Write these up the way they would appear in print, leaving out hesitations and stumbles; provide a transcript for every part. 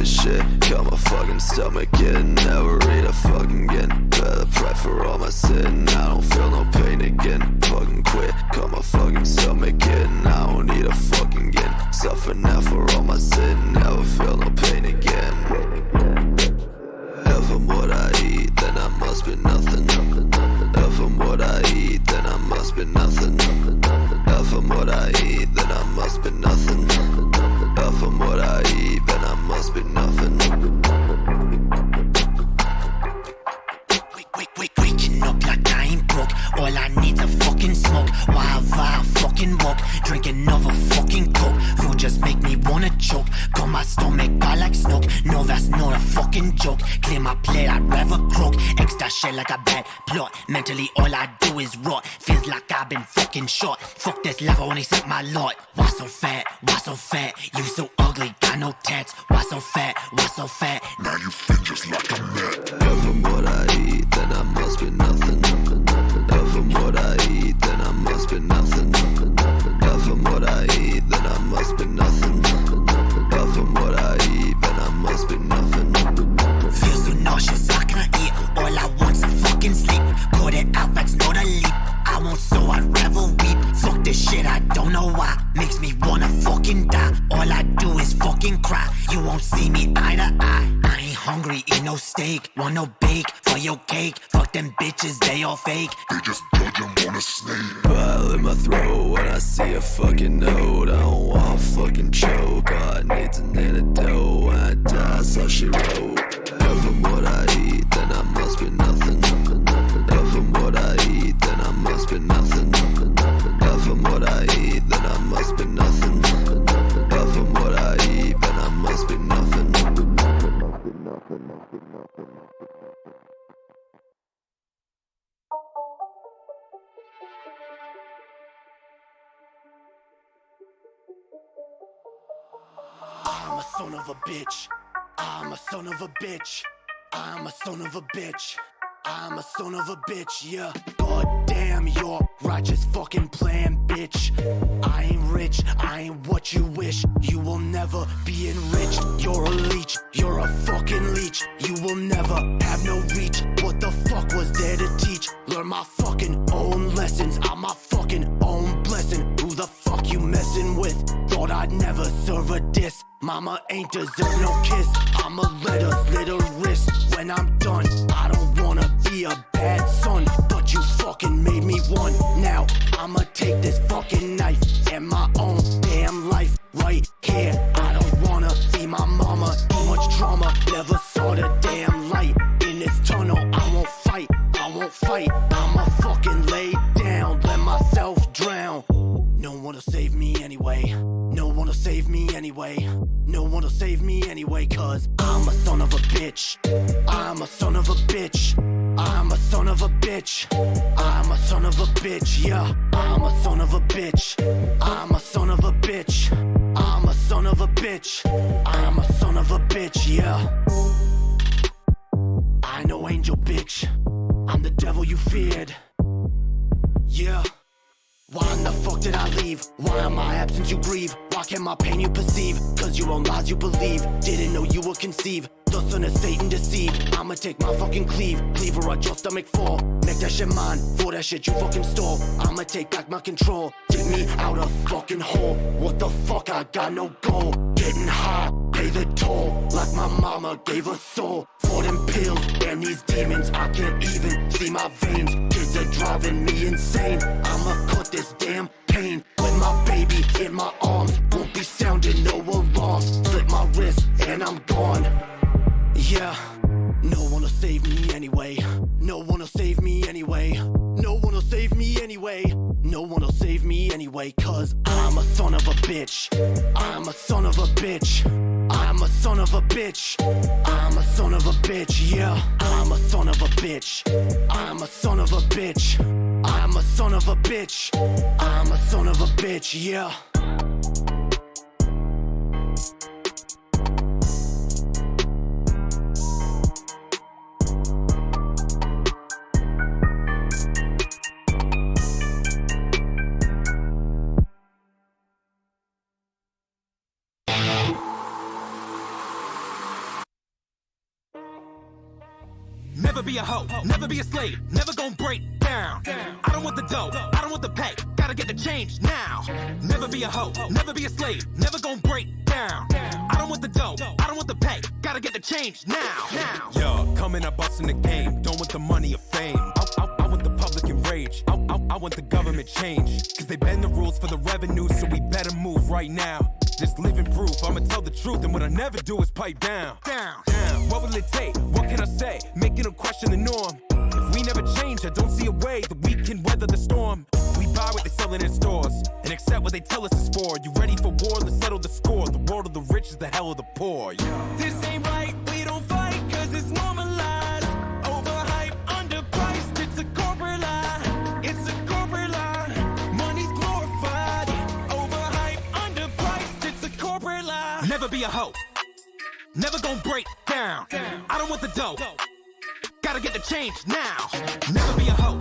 this shit. Cut my fucking stomach in, never eat a fucking again. Better pray for all my sin, I don't feel no pain again. Fucking quit, cut my fucking stomach in, I don't need a fucking again. Suffer now for all my sin, never feel no pain again. If I'm what I eat, then I must be nothing. If I'm what I eat, then I must be nothing. If I'm what I eat, then I must be nothing. If I'm what I eat, then I must be nothing. Waking up like I ain't broke. All I need's a fucking smoke. While I fucking walk, drink another fucking coke. Food just make me wanna choke. Got my stomach out like smoke. No, that's not a fucking joke. Clear my plate, I'd rather croak. Extra shit like a bad plot. Mentally all I do is rot. Feels like I've been fucking shot. Fuck this love, I wanna accept my lot. Why so fat? Why so fat? You so ugly, got no tats. Why so fat? Why so fat? Now you fit just like a mat. If I'm what I eat, then I must be nothing. If I'm what I eat, then I must be nothing. If I'm what I eat, then I must be nothing. If I'm what I eat, then I must be nothing. Feel so nauseous, I can't eat. All I want's a fucking sleep. Caught it out, that's not a leap. I won't, so I'd rather weep. Fuck this shit, I don't know why. Makes me wanna fucking die. All I do is fucking cry. You won't see me eye to eye. I ain't hungry, eat no steak. Want no bake for your cake. Fuck them bitches, they all fake. They just judge them on a snake. Bile in my throat when I see a fucking note. I don't want to fucking choke. All I need's an antidote. When I die, that's all she wrote. If I'm what I eat, then I must be nothing. If I'm what I eat, then I must be nothing. If I'm what I eat, then I must be nothing. If I'm what I eat, then I must be nothing. I'm a son of a bitch. I'm a son of a bitch. I'm a son of a bitch. I'm a son of a bitch, yeah. Goddamn your righteous fucking plan, bitch. I ain't rich, I ain't what you wish. You will never be enriched. You're a leech, you're a fucking leech. You will never have no reach. What the fuck was there to teach? Learn my fucking own lessons. I'm my fucking own blessing. Who the fuck you messing with? Thought I'd never serve a diss. Mama ain't deserve no kiss. I'ma let her slit her wrist when I'm done. I don't wanna be a bad son, but you fucking made me one. Now I'ma take this fucking knife and my own damn life right here. I don't wanna be my mama. Too much trauma, never saw the damn light. In this tunnel, I won't fight. I won't fight. I'ma fucking lay down, let myself drown. No one will save me anyway. No one will save me anyway. No one will save me anyway, cause I'm a son of a bitch. I'm a son of a bitch. I'm a son of a bitch. I'm a son of a bitch, yeah. I'm a son of a bitch. I'm a son of a bitch. I'm a son of a bitch. I'm a son of a bitch, yeah. I know angel bitch. I'm the devil you feared. Yeah. Why in the fuck did I leave? Why in my absence you grieve? Why can't my pain you perceive? Cause your own lies you believe. Didn't know you would conceive. The son of Satan deceived. I'ma take my fucking cleaver at your stomach fall. Make that shit mine, for that shit you fucking stole. I'ma take back my control. Dig me out a fucking hole. What the fuck, I got no goal. Getting high, pay the toll. Like my mama gave her soul. For them pills and these demons, I can't even see my veins. Kids are driving me insane. I'ma cut this damn pain. With my baby in my arms, won't be sounding no alarms. Slip my wrist and I'm gone. Yeah, no one will save me anyway. No one will save me anyway. No one will save me anyway. No one will save me anyway, cause I'm a son of a bitch. I'm a son of a bitch. I'm a son of a bitch. I'm a son of a bitch, yeah. I'm a son of a bitch. I'm a son of a bitch. I'm a son of a bitch. I'm a son of a bitch, yeah. Never be a hoe, never be a slave, never gon' break down. I don't want the dough, I don't want the pay, gotta get the change now. Never be a hoe, never be a slave, never gon' break down. I don't want the dough, I don't want the pay, gotta get the change now. Yo, coming up busting the game, don't want the money or fame. I want the public enraged, I want the government change. Cause they bend the rules for the revenue, so we better move right now. Just living proof, I'ma tell the truth, and what I never do is pipe down. What will it take? What can I say? Making them question the norm. If we never change, I don't see a way that we can weather the storm. We buy what they sell in stores, and accept what they tell us is for. You ready for war? Let's settle the score. The world of the rich is the hell of the poor. Yeah. This ain't right, we don't fight, cause it's normalized. Overhyped, underpriced, it's a corporate lie. It's a corporate lie. Money's glorified. Overhyped, underpriced, it's a corporate lie. Never be a hoe. Never gon' break down. I don't want the dough. Gotta get the change now. Never be a hoe.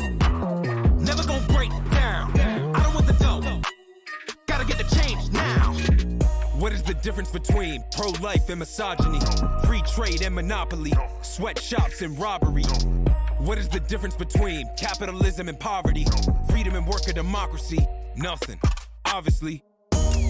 Never gon' break down. I don't want the dough. Gotta get the change now. What is the difference between pro-life and misogyny? Free trade and monopoly. Sweatshops and robbery. What is the difference between capitalism and poverty? Freedom and worker democracy? Nothing, obviously.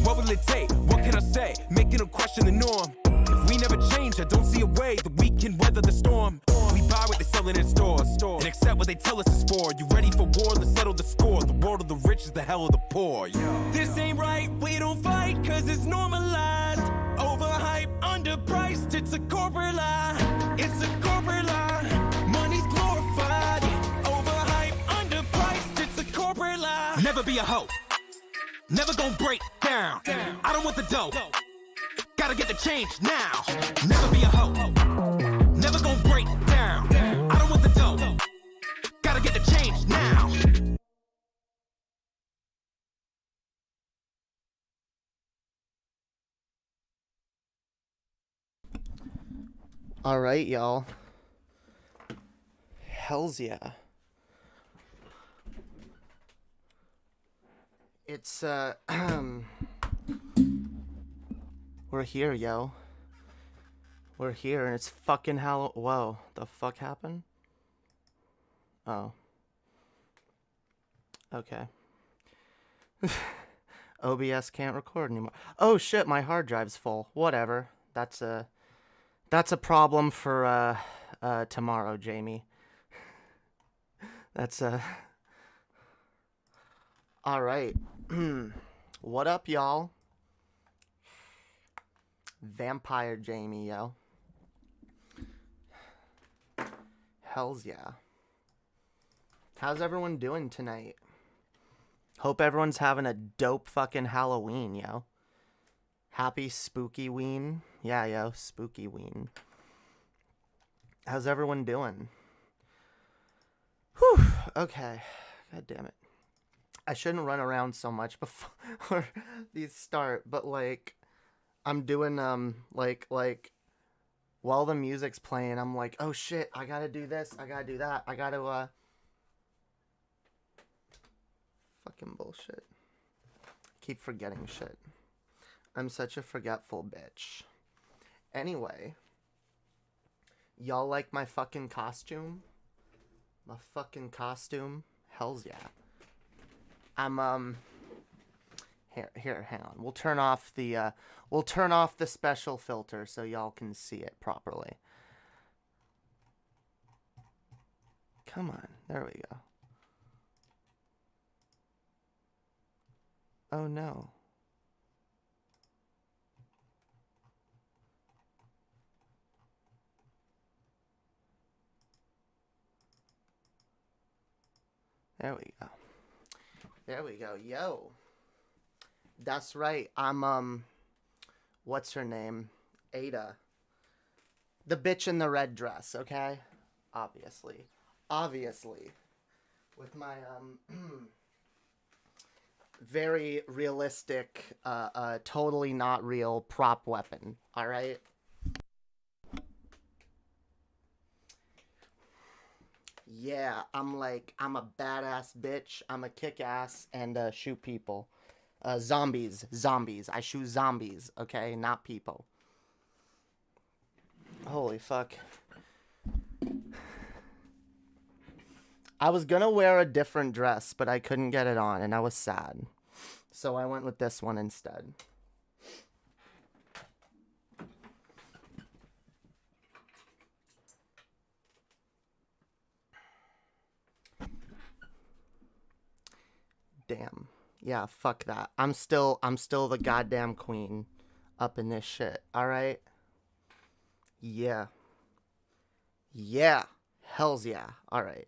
What will it take? What can I say? Making them question the norm. If we never change, I don't see a way that we can weather the storm. We buy what they sell in stores, and accept what they tell us is for. You ready for war? Let's settle the score. The world of the rich is the hell of the poor. Yeah. This ain't right, we don't fight, cause it's normalized. Overhyped, underpriced, it's a corporate lie. It's a corporate lie. Money's glorified. Overhyped, underpriced, it's a corporate lie. Never be a hoe. Never gon' break down. I don't want the dough. Gotta get the change now. Never be a hoe. Never gon' break down. I don't want the dough. Gotta get the change now. Alright, y'all. Hells yeah. It's, we're here, yo. We're here, and it's fucking Whoa, the fuck happened? Oh. Okay. OBS can't record anymore. Oh shit, my hard drive's full. Whatever. That's a problem for, tomorrow, Jamie. That's, Alright. What up, y'all? Vampire Jamie, yo. Hells yeah. How's everyone doing tonight? Hope everyone's having a dope fucking Halloween, yo. Happy spooky ween. Yeah, yo, spooky ween. How's everyone doing? Whew, okay. God damn it. I shouldn't run around so much before these start, but like, I'm doing, like, while the music's playing, I'm like, oh shit, I gotta do this, I gotta do that, I gotta, fucking bullshit. Keep forgetting shit. I'm such a forgetful bitch. Anyway, y'all like my fucking costume? My fucking costume? Hells yeah. I'm, here, hang on. We'll turn off the special filter so y'all can see it properly. Come on, there we go. Oh no. There we go. There we go. Yo. That's right. I'm, what's her name? Ada. The bitch in the red dress, okay? Obviously. Obviously. With my, very realistic, totally not real prop weapon, alright? Yeah, I'm a badass bitch. I'm a kick ass and, shoot people. Zombies. I shoot zombies, okay? Not people. Holy fuck. I was gonna wear a different dress, but I couldn't get it on, and I was sad. So I went with this one instead. Damn. Yeah, fuck that. I'm still the goddamn queen up in this shit. All right? Yeah. Yeah. Hells yeah. All right.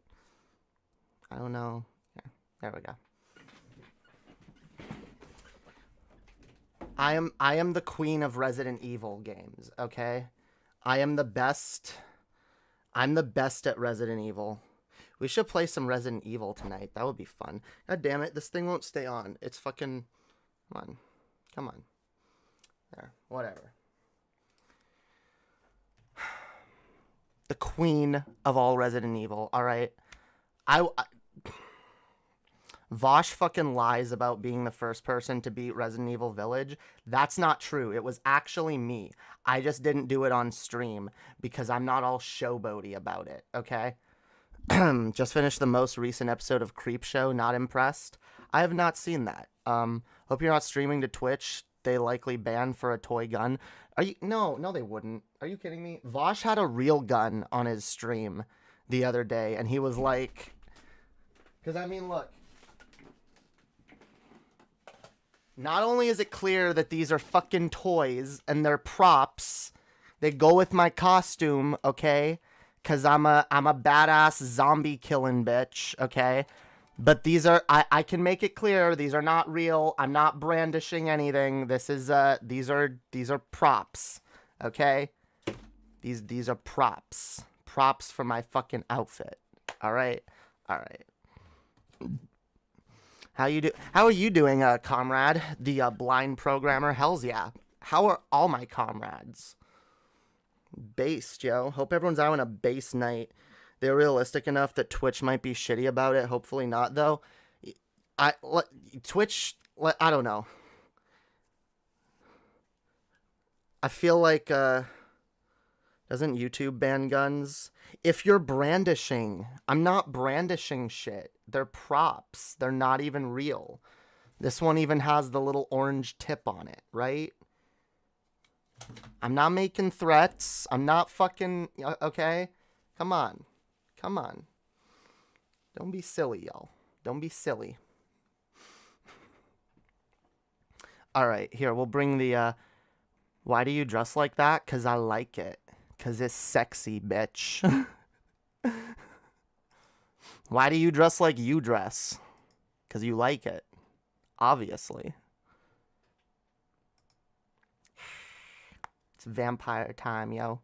I don't know. Yeah. There we go. I am the queen of Resident Evil games, okay? I am the best. I'm the best at Resident Evil. We should play some Resident Evil tonight. That would be fun. God damn it, this thing won't stay on. It's fucking... Come on. Come on. There. Whatever. The queen of all Resident Evil, alright? Vosh fucking lies about being the first person to beat Resident Evil Village. That's not true. It was actually me. I just didn't do it on stream because I'm not all showboaty about it, okay? Just finished the most recent episode of Creepshow. Not impressed. I have not seen that. Hope you're not streaming to Twitch. They likely banned for a toy gun. Are you? No, they wouldn't. Are you kidding me? Vosh had a real gun on his stream the other day, and he was like, because I mean, look. Not only is it clear that these are fucking toys and they're props, they go with my costume, okay? Cause I'm a badass zombie killing bitch, okay? But these are I can make it clear these are not real. I'm not brandishing anything. This is these are props, okay? These are props. Props for my fucking outfit. All right. All right. How are you doing, comrade? The blind programmer. Hells yeah. How are all my comrades? Based, yo. Hope everyone's having a base night. They're realistic enough that Twitch might be shitty about it. Hopefully not, though. Twitch, I don't know. I feel like, doesn't YouTube ban guns? If you're brandishing, I'm not brandishing shit. They're props. They're not even real. This one even has the little orange tip on it, right? I'm not making threats. I'm not fucking... Okay? Come on. Come on. Don't be silly, y'all. Don't be silly. Alright, here. We'll bring the... Why do you dress like that? Because I like it. Because it's sexy, bitch. Why do you dress like you dress? Because you like it. Obviously. It's vampire time, yo.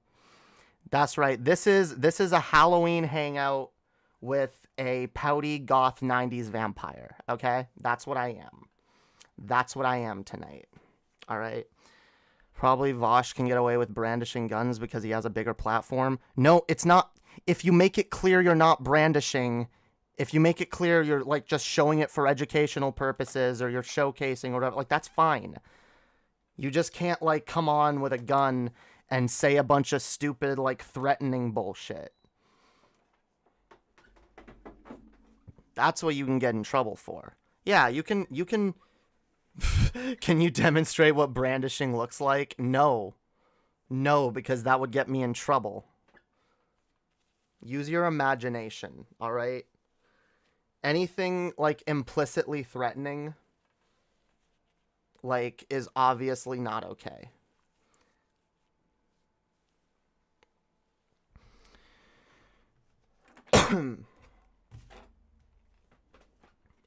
That's right. This is a Halloween hangout with a pouty goth 90s vampire, okay? That's what I am. That's what I am tonight. All right? Probably Vosh can get away with brandishing guns because he has a bigger platform. No, it's not. If you make it clear you're not brandishing, if you make it clear you're like just showing it for educational purposes or you're showcasing or whatever, like that's fine. You just can't like come on with a gun and say a bunch of stupid like threatening bullshit. That's what you can get in trouble for. Yeah, you can Can you demonstrate what brandishing looks like? No. No, because that would get me in trouble. Use your imagination, all right? Anything, like, implicitly threatening, like, is obviously not okay.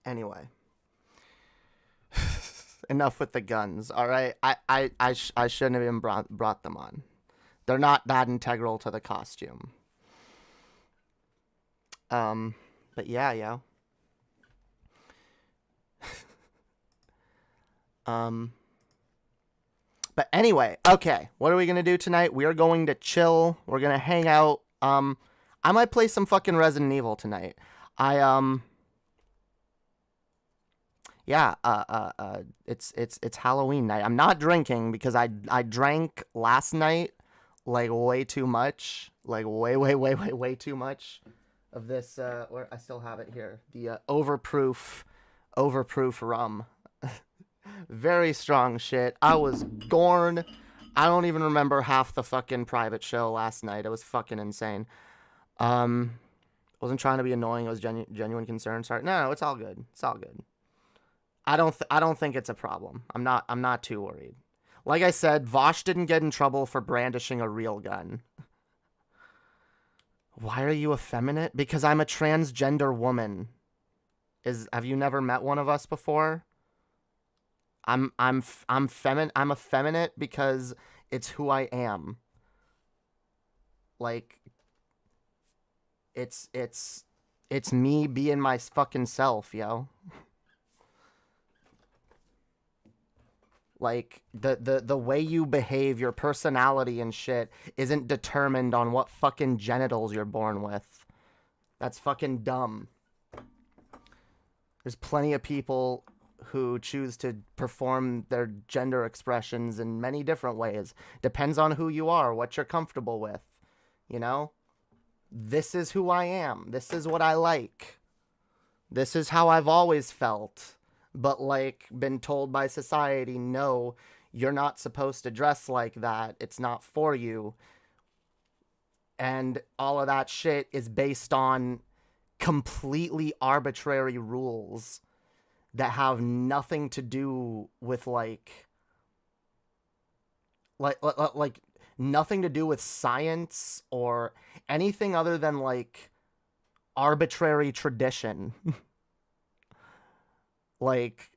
Anyway. Enough with the guns, all right? I shouldn't have even brought them on. They're not that integral to the costume. But yeah, yo. But anyway, okay. What are we gonna do tonight? We are going to chill. We're gonna hang out. I might play some fucking Resident Evil tonight. Yeah, it's Halloween night. I'm not drinking because I drank last night like way too much, like way too much. of this, where I still have it here, the overproof rum. Very strong shit. I was gorn. I don't even remember half the fucking private show last night. It was fucking insane. Wasn't trying to be annoying. It was genuine concern. Sorry. No, it's all good. It's all good. I don't think it's a problem. I'm not too worried. Like I said, Vosh didn't get in trouble for brandishing a real gun. Why are you effeminate? Because I'm a transgender woman. Have you never met one of us before? I'm effeminate because it's who I am. Like, it's me being my fucking self, yo. Like, the way you behave, your personality and shit isn't determined on what fucking genitals you're born with. That's fucking dumb. There's plenty of people who choose to perform their gender expressions in many different ways. Depends on who you are, what you're comfortable with. You know? This is who I am. This is what I like. This is how I've always felt. But, like, been told by society, no, you're not supposed to dress like that. It's not for you. And all of that shit is based on completely arbitrary rules that have nothing to do with, like nothing to do with science or anything other than, like, arbitrary tradition. Like,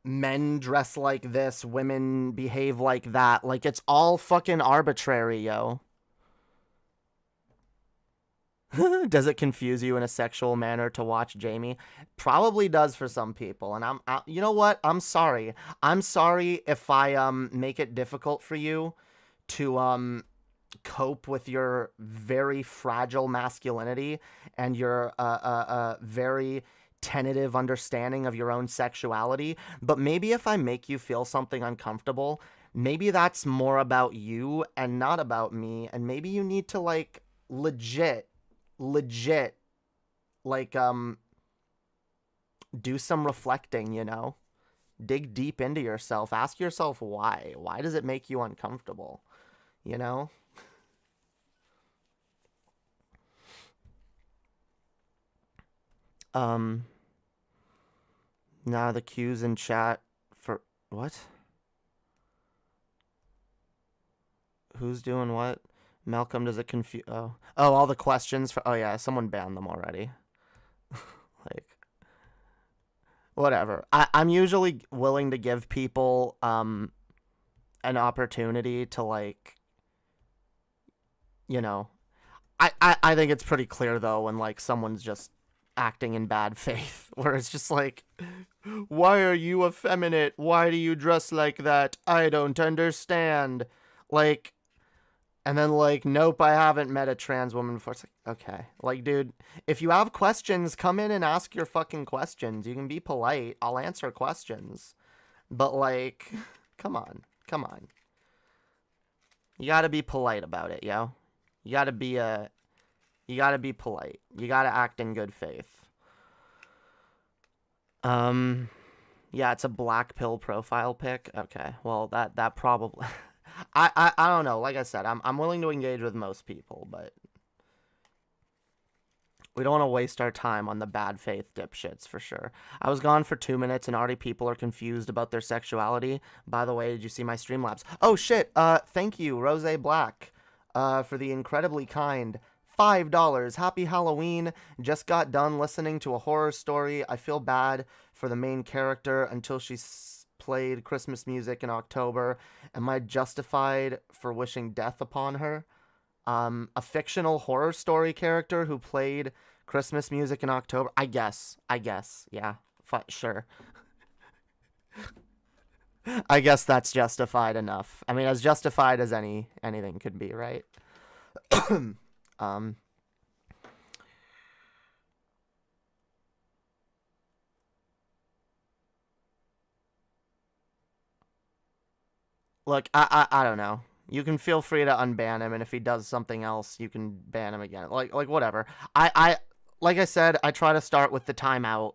men dress like this, women behave like that. Like, it's all fucking arbitrary, yo. Does it confuse you in a sexual manner to watch Jamie? Probably does for some people. And you know what? I'm sorry. I'm sorry if I make it difficult for you to cope with your very fragile masculinity and your very tentative understanding of your own sexuality. But maybe if I make you feel something uncomfortable, maybe that's more about you and not about me. And maybe you need to, like, legit, like, do some reflecting, you know? Dig deep into yourself. Ask yourself why. Why does it make you uncomfortable? You know? Now the cues in chat for what? Who's doing what? Malcolm, does it confuse? Oh, all the questions for. Oh yeah, someone banned them already. Like, whatever. I'm usually willing to give people an opportunity to, like, you know. I think it's pretty clear though when, like, someone's just acting in bad faith, where it's just like, why are you effeminate? Why do you dress like that? I don't understand. Like, and then, like, nope, I haven't met a trans woman before. It's like, okay. Like, dude, if you have questions, come in and ask your fucking questions. You can be polite. I'll answer questions. But, like, come on. You gotta be polite about it, yo. You gotta be polite. You gotta act in good faith. Yeah, it's a black pill profile pic. Okay, well, that probably... I don't know. Like I said, I'm willing to engage with most people, but we don't want to waste our time on the bad faith dipshits, for sure. I was gone for 2 minutes and already people are confused about their sexuality. By the way, did you see my Streamlabs? Oh shit, thank you, Rose Black, for the incredibly kind $5. Happy Halloween. Just got done listening to a horror story. I feel bad for the main character until she played Christmas music in October. Am I justified for wishing death upon her? A fictional horror story character who played Christmas music in October? I guess. Yeah. Sure. I guess that's justified enough. I mean, as justified as anything could be, right? Look, I don't know. You can feel free to unban him, and if he does something else, you can ban him again. Like whatever. Like I said, I try to start with the timeout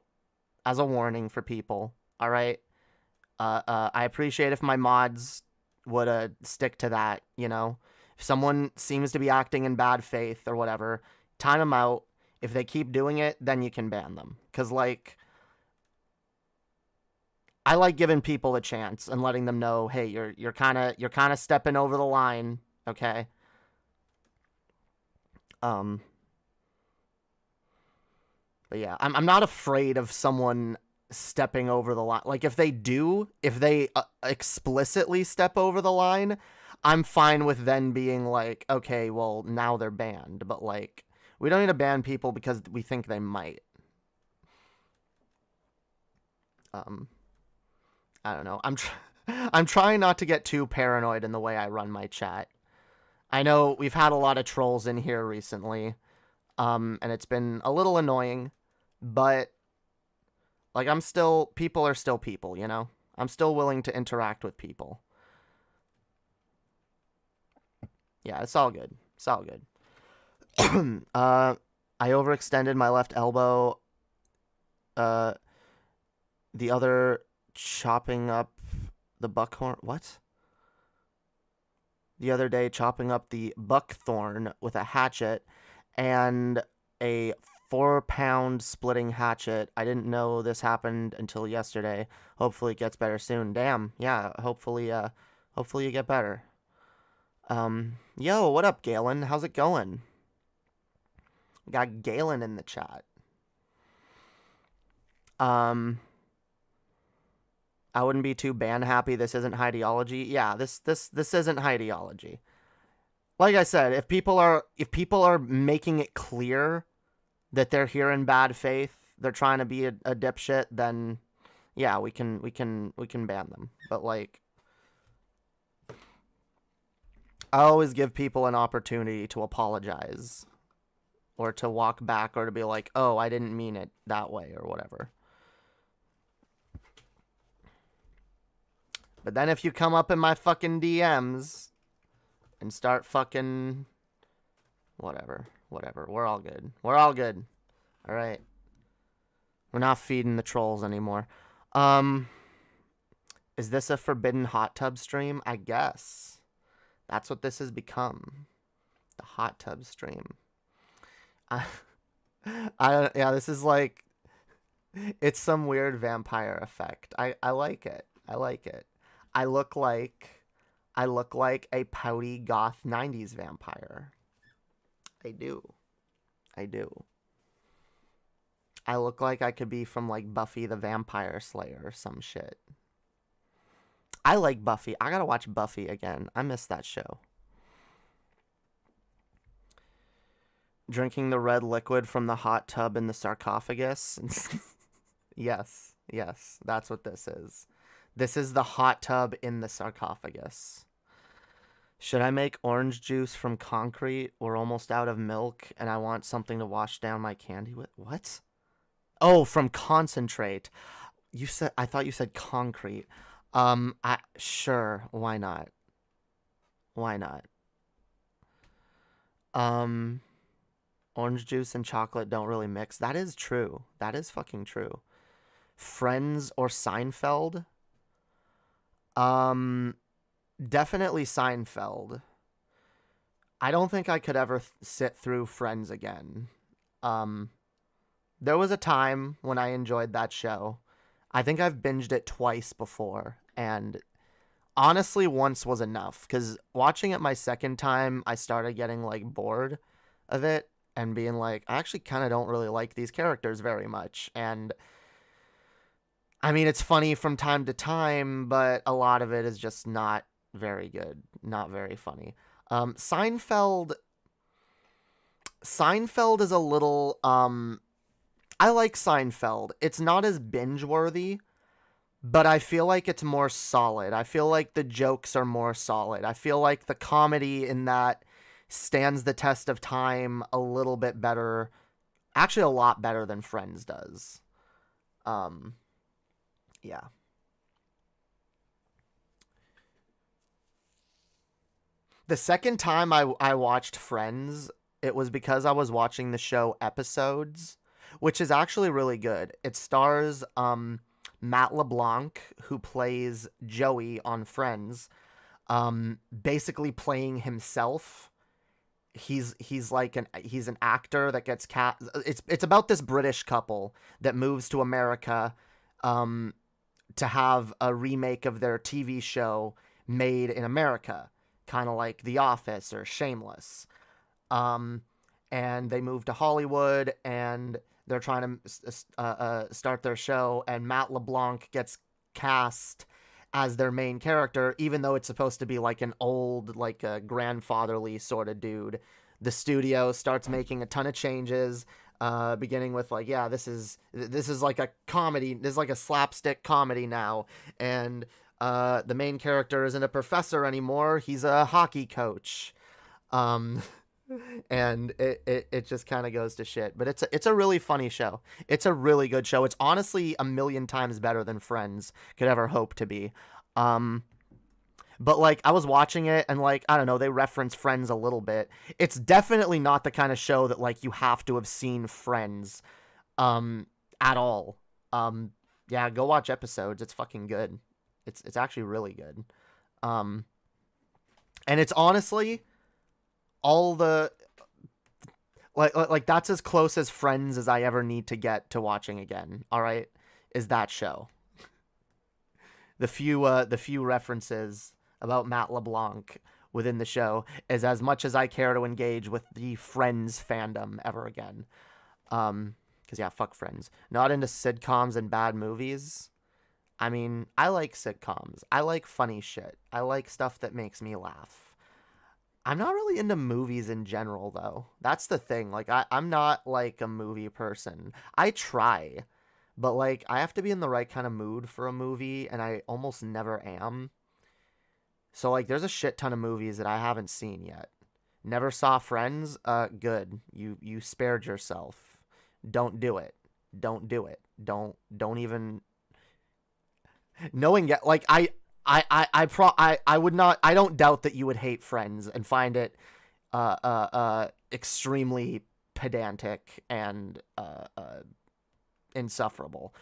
as a warning for people. All right. I appreciate if my mods would stick to that. You know, if someone seems to be acting in bad faith or whatever, time them out. If they keep doing it, then you can ban them. Cause like, I like giving people a chance and letting them know, hey, you're kind of stepping over the line, okay? But yeah, I'm not afraid of someone stepping over the line. Like if they explicitly step over the line, I'm fine with then being like, okay, well now they're banned. But like, we don't need to ban people because we think they might. I don't know. I'm trying not to get too paranoid in the way I run my chat. I know we've had a lot of trolls in here recently, and it's been a little annoying, but like people are still people, you know? I'm still willing to interact with people. Yeah, it's all good. It's all good. I overextended my left elbow. The other chopping up the buckhorn. What? The other day, chopping up the buckthorn with a hatchet and a 4-pound splitting hatchet. I didn't know this happened until yesterday. Hopefully it gets better soon. Damn. Yeah. Hopefully you get better. Yo, what up, Galen? How's it going? We got Galen in the chat. I wouldn't be too ban happy. This isn't ideology. Yeah, this isn't ideology. Like I said, if people are making it clear that they're here in bad faith, they're trying to be a dipshit, then yeah, we can ban them. But like, I always give people an opportunity to apologize or to walk back or to be like, "Oh, I didn't mean it that way," or whatever. But then if you come up in my fucking DMs and start fucking whatever, we're all good. We're all good. All right. We're not feeding the trolls anymore. Is this a forbidden hot tub stream? I guess. That's what this has become. The hot tub stream. Yeah, this is like, it's some weird vampire effect. I like it. I like it. I look like a pouty goth 90s vampire. I do. I look like I could be from like Buffy the Vampire Slayer or some shit. I like Buffy. I gotta watch Buffy again. I miss that show. Drinking the red liquid from the hot tub in the sarcophagus. Yes, that's what this is. This is the hot tub in the sarcophagus. Should I make orange juice from concrete? We're almost out of milk, and I want something to wash down my candy with. What? Oh, from concentrate. I thought you said concrete. Sure, why not? Why not? Orange juice and chocolate don't really mix. That is true. That is fucking true. Friends or Seinfeld? Definitely Seinfeld. I don't think I could ever sit through Friends again. There was a time when I enjoyed that show. I think I've binged it twice before, and honestly, once was enough, because watching it my second time, I started getting, like, bored of it, and being like, I actually kind of don't really like these characters very much, and I mean, it's funny from time to time, but a lot of it is just not very good, not very funny. Seinfeld is a little, I like Seinfeld. It's not as binge-worthy, but I feel like it's more solid. I feel like the jokes are more solid. I feel like the comedy in that stands the test of time a little bit better. Actually, a lot better than Friends does. Yeah. The second time I watched Friends, it was because I was watching the show Episodes, which is actually really good. It stars Matt LeBlanc, who plays Joey on Friends, basically playing himself. He's like he's an actor that gets it's about this British couple that moves to America to have a remake of their TV show made in America, kind of like The Office or Shameless. And they move to Hollywood, and they're trying to start their show, and Matt LeBlanc gets cast as their main character, even though it's supposed to be like an old, like a grandfatherly sort of dude. The studio starts making a ton of changes, beginning with like, yeah, this is like a comedy. This is like a slapstick comedy now, and the main character isn't a professor anymore. He's a hockey coach. And it just kind of goes to shit. But it's a really funny show. It's a really good show. It's honestly a million times better than Friends could ever hope to be. But like I was watching it, and like, I don't know, they reference Friends a little bit. It's definitely not the kind of show that like you have to have seen Friends at all. Yeah, go watch Episodes. It's fucking good. It's actually really good. And it's honestly all the like that's as close as Friends as I ever need to get to watching again. All right, is that show. The few references about Matt LeBlanc within the show is as much as I care to engage with the Friends fandom ever again. Because yeah, fuck Friends. Not into sitcoms and bad movies. I mean, I like sitcoms. I like funny shit. I like stuff that makes me laugh. I'm not really into movies in general, though. That's the thing. Like, I'm not, like, a movie person. I try. But, like, I have to be in the right kind of mood for a movie, and I almost never am. So, like, there's a shit ton of movies that I haven't seen yet. Never saw Friends? Good. You spared yourself. Don't do it. Don't do it. Don't even... Knowing it, like, I would not. I don't doubt that you would hate Friends and find it extremely pedantic and insufferable.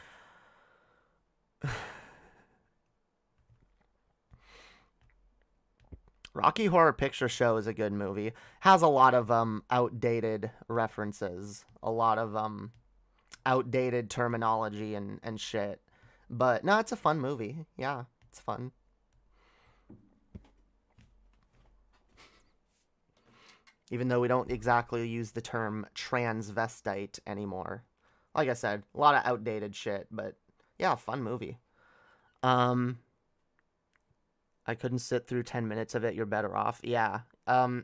Rocky Horror Picture Show is a good movie. Has a lot of outdated references, a lot of outdated terminology and shit. But no, it's a fun movie. Yeah, it's fun. Even though we don't exactly use the term transvestite anymore. Like I said, a lot of outdated shit, but yeah, fun movie. I couldn't sit through 10 minutes of it. You're better off. Yeah. I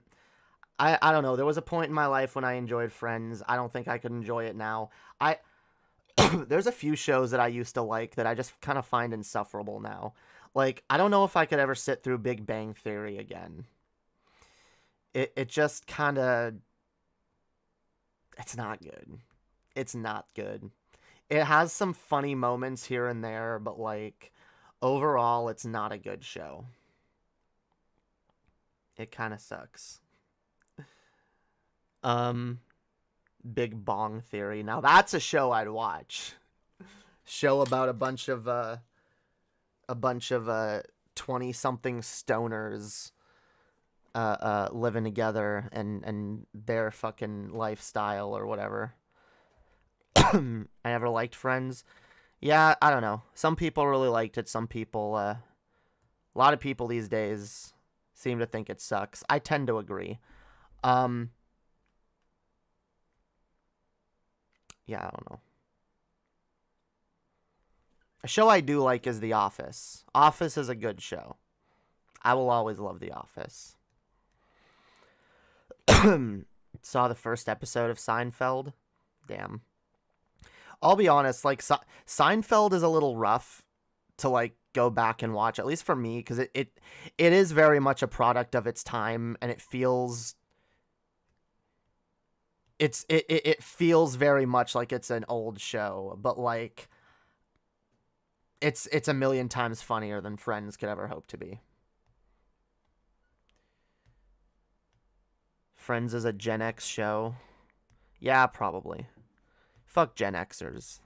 don't know. There was a point in my life when I enjoyed Friends. I don't think I could enjoy it now. There's a few shows that I used to like that I just kind of find insufferable now. Like, I don't know if I could ever sit through Big Bang Theory again. It just kind of... It's not good. It's not good. It has some funny moments here and there, but, like, overall, it's not a good show. It kind of sucks. Big Bong Theory. Now that's a show I'd watch. Show about a bunch of 20-something stoners living together and their fucking lifestyle or whatever. I never liked Friends. Yeah, I don't know. Some people really liked it. Some people, a lot of people these days seem to think it sucks. I tend to agree. Yeah, I don't know. A show I do like is The Office. Office is a good show. I will always love The Office. Saw the first episode of Seinfeld. Damn. I'll be honest, like, Seinfeld is a little rough to, like, go back and watch, at least for me, because it is very much a product of its time, and it feels... It feels very much like it's an old show, but like it's a million times funnier than Friends could ever hope to be. Friends is a Gen X show. Yeah, probably. Fuck Gen Xers.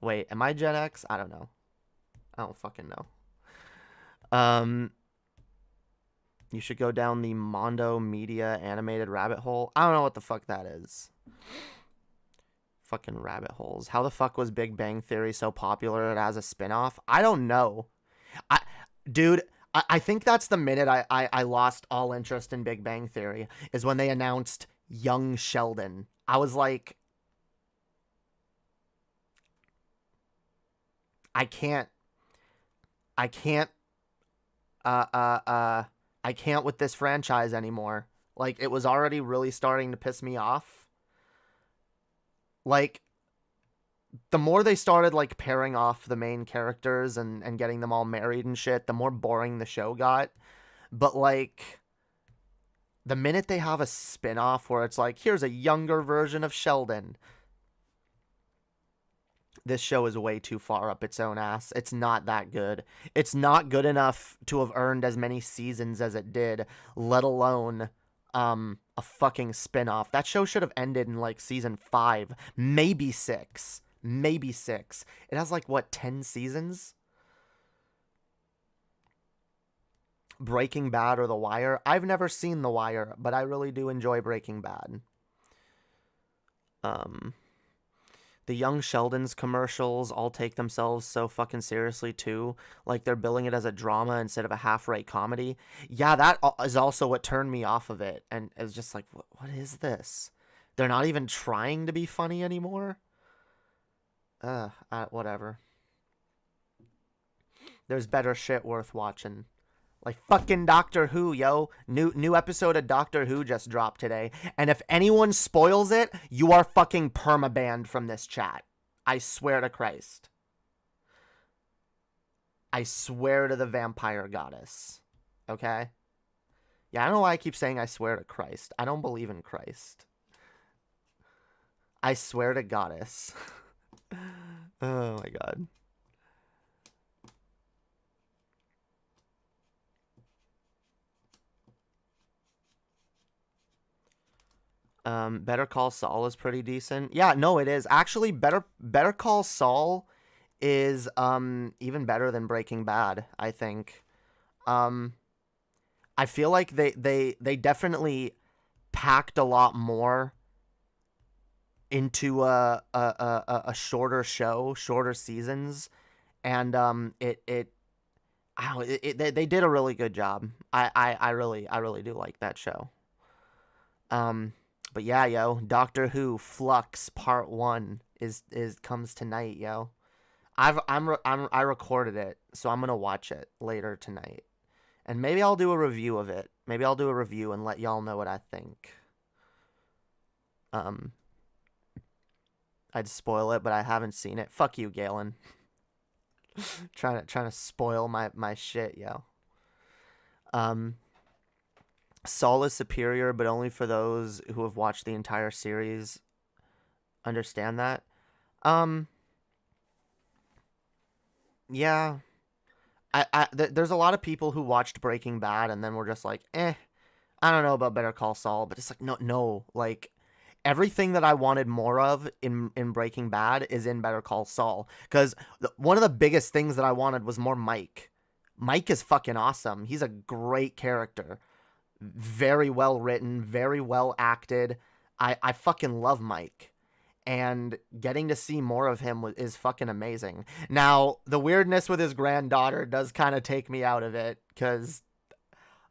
Wait, am I Gen X? I don't know. I don't fucking know. You should go down the Mondo Media animated rabbit hole. I don't know what the fuck that is. Fucking rabbit holes. How the fuck was Big Bang Theory so popular it has a spin-off? I don't know. Dude, I think that's the minute I lost all interest in Big Bang Theory, is when they announced Young Sheldon. I was like, I can't with this franchise anymore. Like, it was already really starting to piss me off. Like, the more they started, like, pairing off the main characters and getting them all married and shit, the more boring the show got. But, like, the minute they have a spin-off where it's like, here's a younger version of Sheldon, this show is way too far up its own ass. It's not that good. It's not good enough to have earned as many seasons as it did, let alone a fucking spin-off. That show should have ended in, like, season 5, maybe 6. Maybe 6. It has, like, what, 10 seasons? Breaking Bad or The Wire? I've never seen The Wire, but I really do enjoy Breaking Bad. The Young Sheldon's commercials all take themselves so fucking seriously, too. Like, they're billing it as a drama instead of a half-rate comedy. Yeah, that is also what turned me off of it. And it was just like, what is this? They're not even trying to be funny anymore? Whatever. There's better shit worth watching. Like fucking Doctor Who, yo. New episode of Doctor Who just dropped today. And if anyone spoils it, you are fucking permabanned from this chat. I swear to Christ. I swear to the vampire goddess. Okay? Yeah, I don't know why I keep saying I swear to Christ. I don't believe in Christ. I swear to goddess. Oh my god. Better Call Saul is pretty decent. Yeah, no, it is. Actually, Better Call Saul is even better than Breaking Bad, I think. I feel like they definitely packed a lot more into a shorter show, shorter seasons, and they did a really good job. I really do like that show. But yeah, yo, Doctor Who Flux Part 1 is comes tonight, yo. I recorded it, so I'm gonna watch it later tonight, and maybe I'll do a review of it. Maybe I'll do a review and let y'all know what I think. I'd spoil it, but I haven't seen it. Fuck you, Galen. trying to spoil my shit, yo. Saul is superior, but only for those who have watched the entire series. Understand that? Yeah. There's a lot of people who watched Breaking Bad and then were just like, I don't know about Better Call Saul, but it's like, no, like, everything that I wanted more of in Breaking Bad is in Better Call Saul. Because one of the biggest things that I wanted was more Mike. Mike is fucking awesome. He's a great character. Very well written, very well acted. I fucking love Mike. And getting to see more of him is fucking amazing. Now, the weirdness with his granddaughter does kind of take me out of it. Because,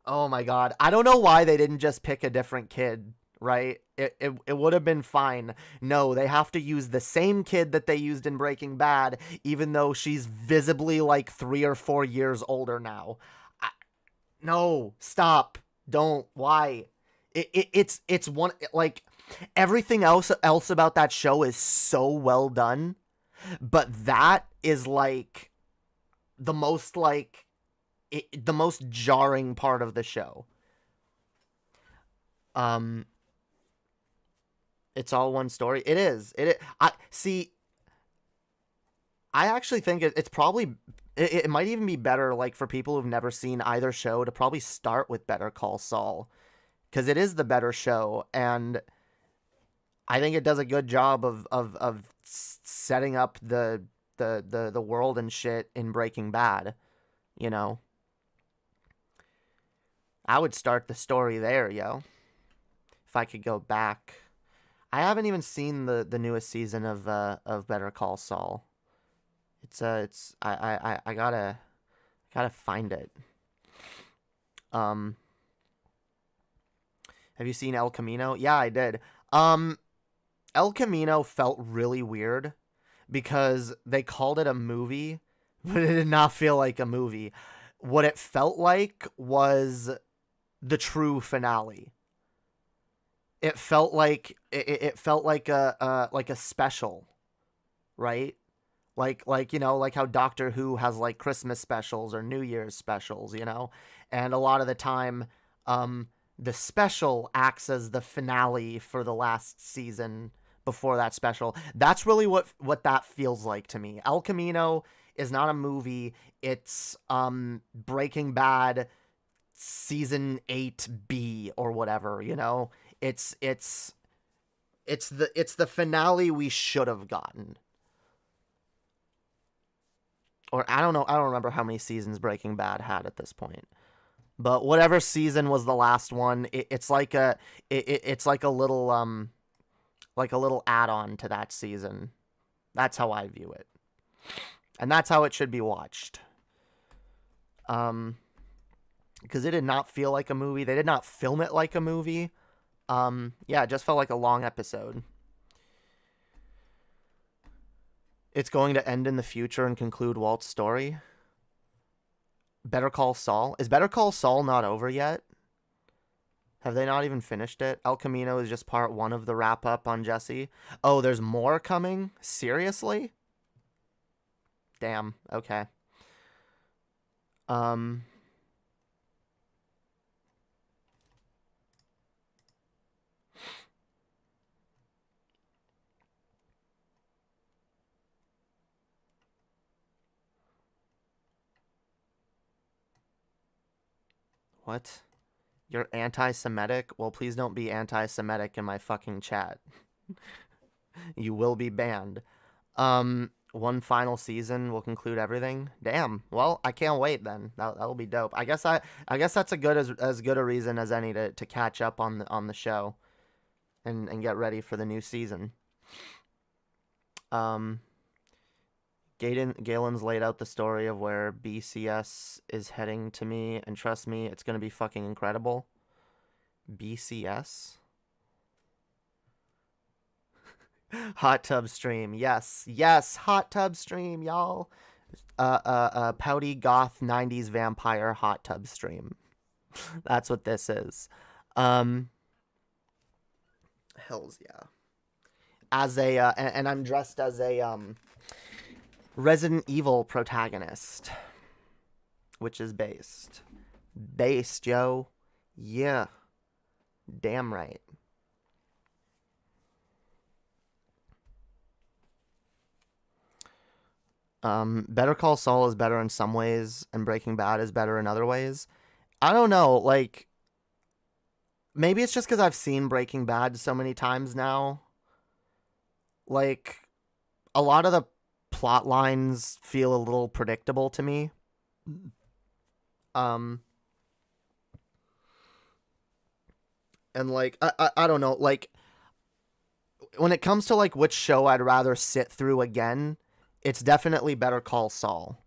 oh my god. I don't know why they didn't just pick a different kid, right? It would have been fine. No, they have to use the same kid that they used in Breaking Bad, even though she's visibly like 3 or 4 years older now. No, stop. Don't. Why? It's one, like, everything else about that show is so well done, but that is like the most the most jarring part of the show. It's all one story. It is. I actually think it's probably it might even be better, like, for people who've never seen either show to probably start with Better Call Saul, because it is the better show, and I think it does a good job of setting up the world and shit in Breaking Bad, you know. I would start the story there, yo. If I could go back. I haven't even seen the newest season of Better Call Saul. I gotta find it. Have you seen El Camino? Yeah, I did. El Camino felt really weird because they called it a movie, but it did not feel like a movie. What it felt like was the true finale. It felt like a special, right? Like you know, like how Doctor Who has like Christmas specials or New Year's specials, you know? And a lot of the time, the special acts as the finale for the last season before that special. That's really what that feels like to me. El Camino is not a movie. It's Breaking Bad season 8B or whatever, you know? It's the finale we should have gotten. Or I don't know, I don't remember how many seasons Breaking Bad had at this point. But whatever season was the last one, it's like a little add-on to that season. That's how I view it. And that's how it should be watched. Because it did not feel like a movie. They did not film it like a movie. Yeah, it just felt like a long episode. It's going to end in the future and conclude Walt's story. Better Call Saul. Is Better Call Saul not over yet? Have they not even finished it? El Camino is just part 1 of the wrap-up on Jesse. Oh, there's more coming? Seriously? Damn, okay. What? You're anti-Semitic? Well, please don't be anti-Semitic in my fucking chat. You will be banned. One final season will conclude everything. Damn. Well, I can't wait then. That'll be dope. I guess that's as good a reason as any to catch up on the show and get ready for the new season. Galen's laid out the story of where BCS is heading to me, and trust me, it's going to be fucking incredible. BCS? Hot tub stream. Yes, hot tub stream, y'all. Pouty goth 90s vampire hot tub stream. That's what this is. Hells yeah. As a, and I'm dressed as a, Resident Evil protagonist, which is based, yo. Yeah, damn right. Better Call Saul is better in some ways, and Breaking Bad is better in other ways. I don't know, like, maybe it's just because I've seen Breaking Bad so many times now. Like, a lot of the plot lines feel a little predictable to me. And like, I don't know, like, when it comes to like which show I'd rather sit through again, it's definitely Better Call Saul.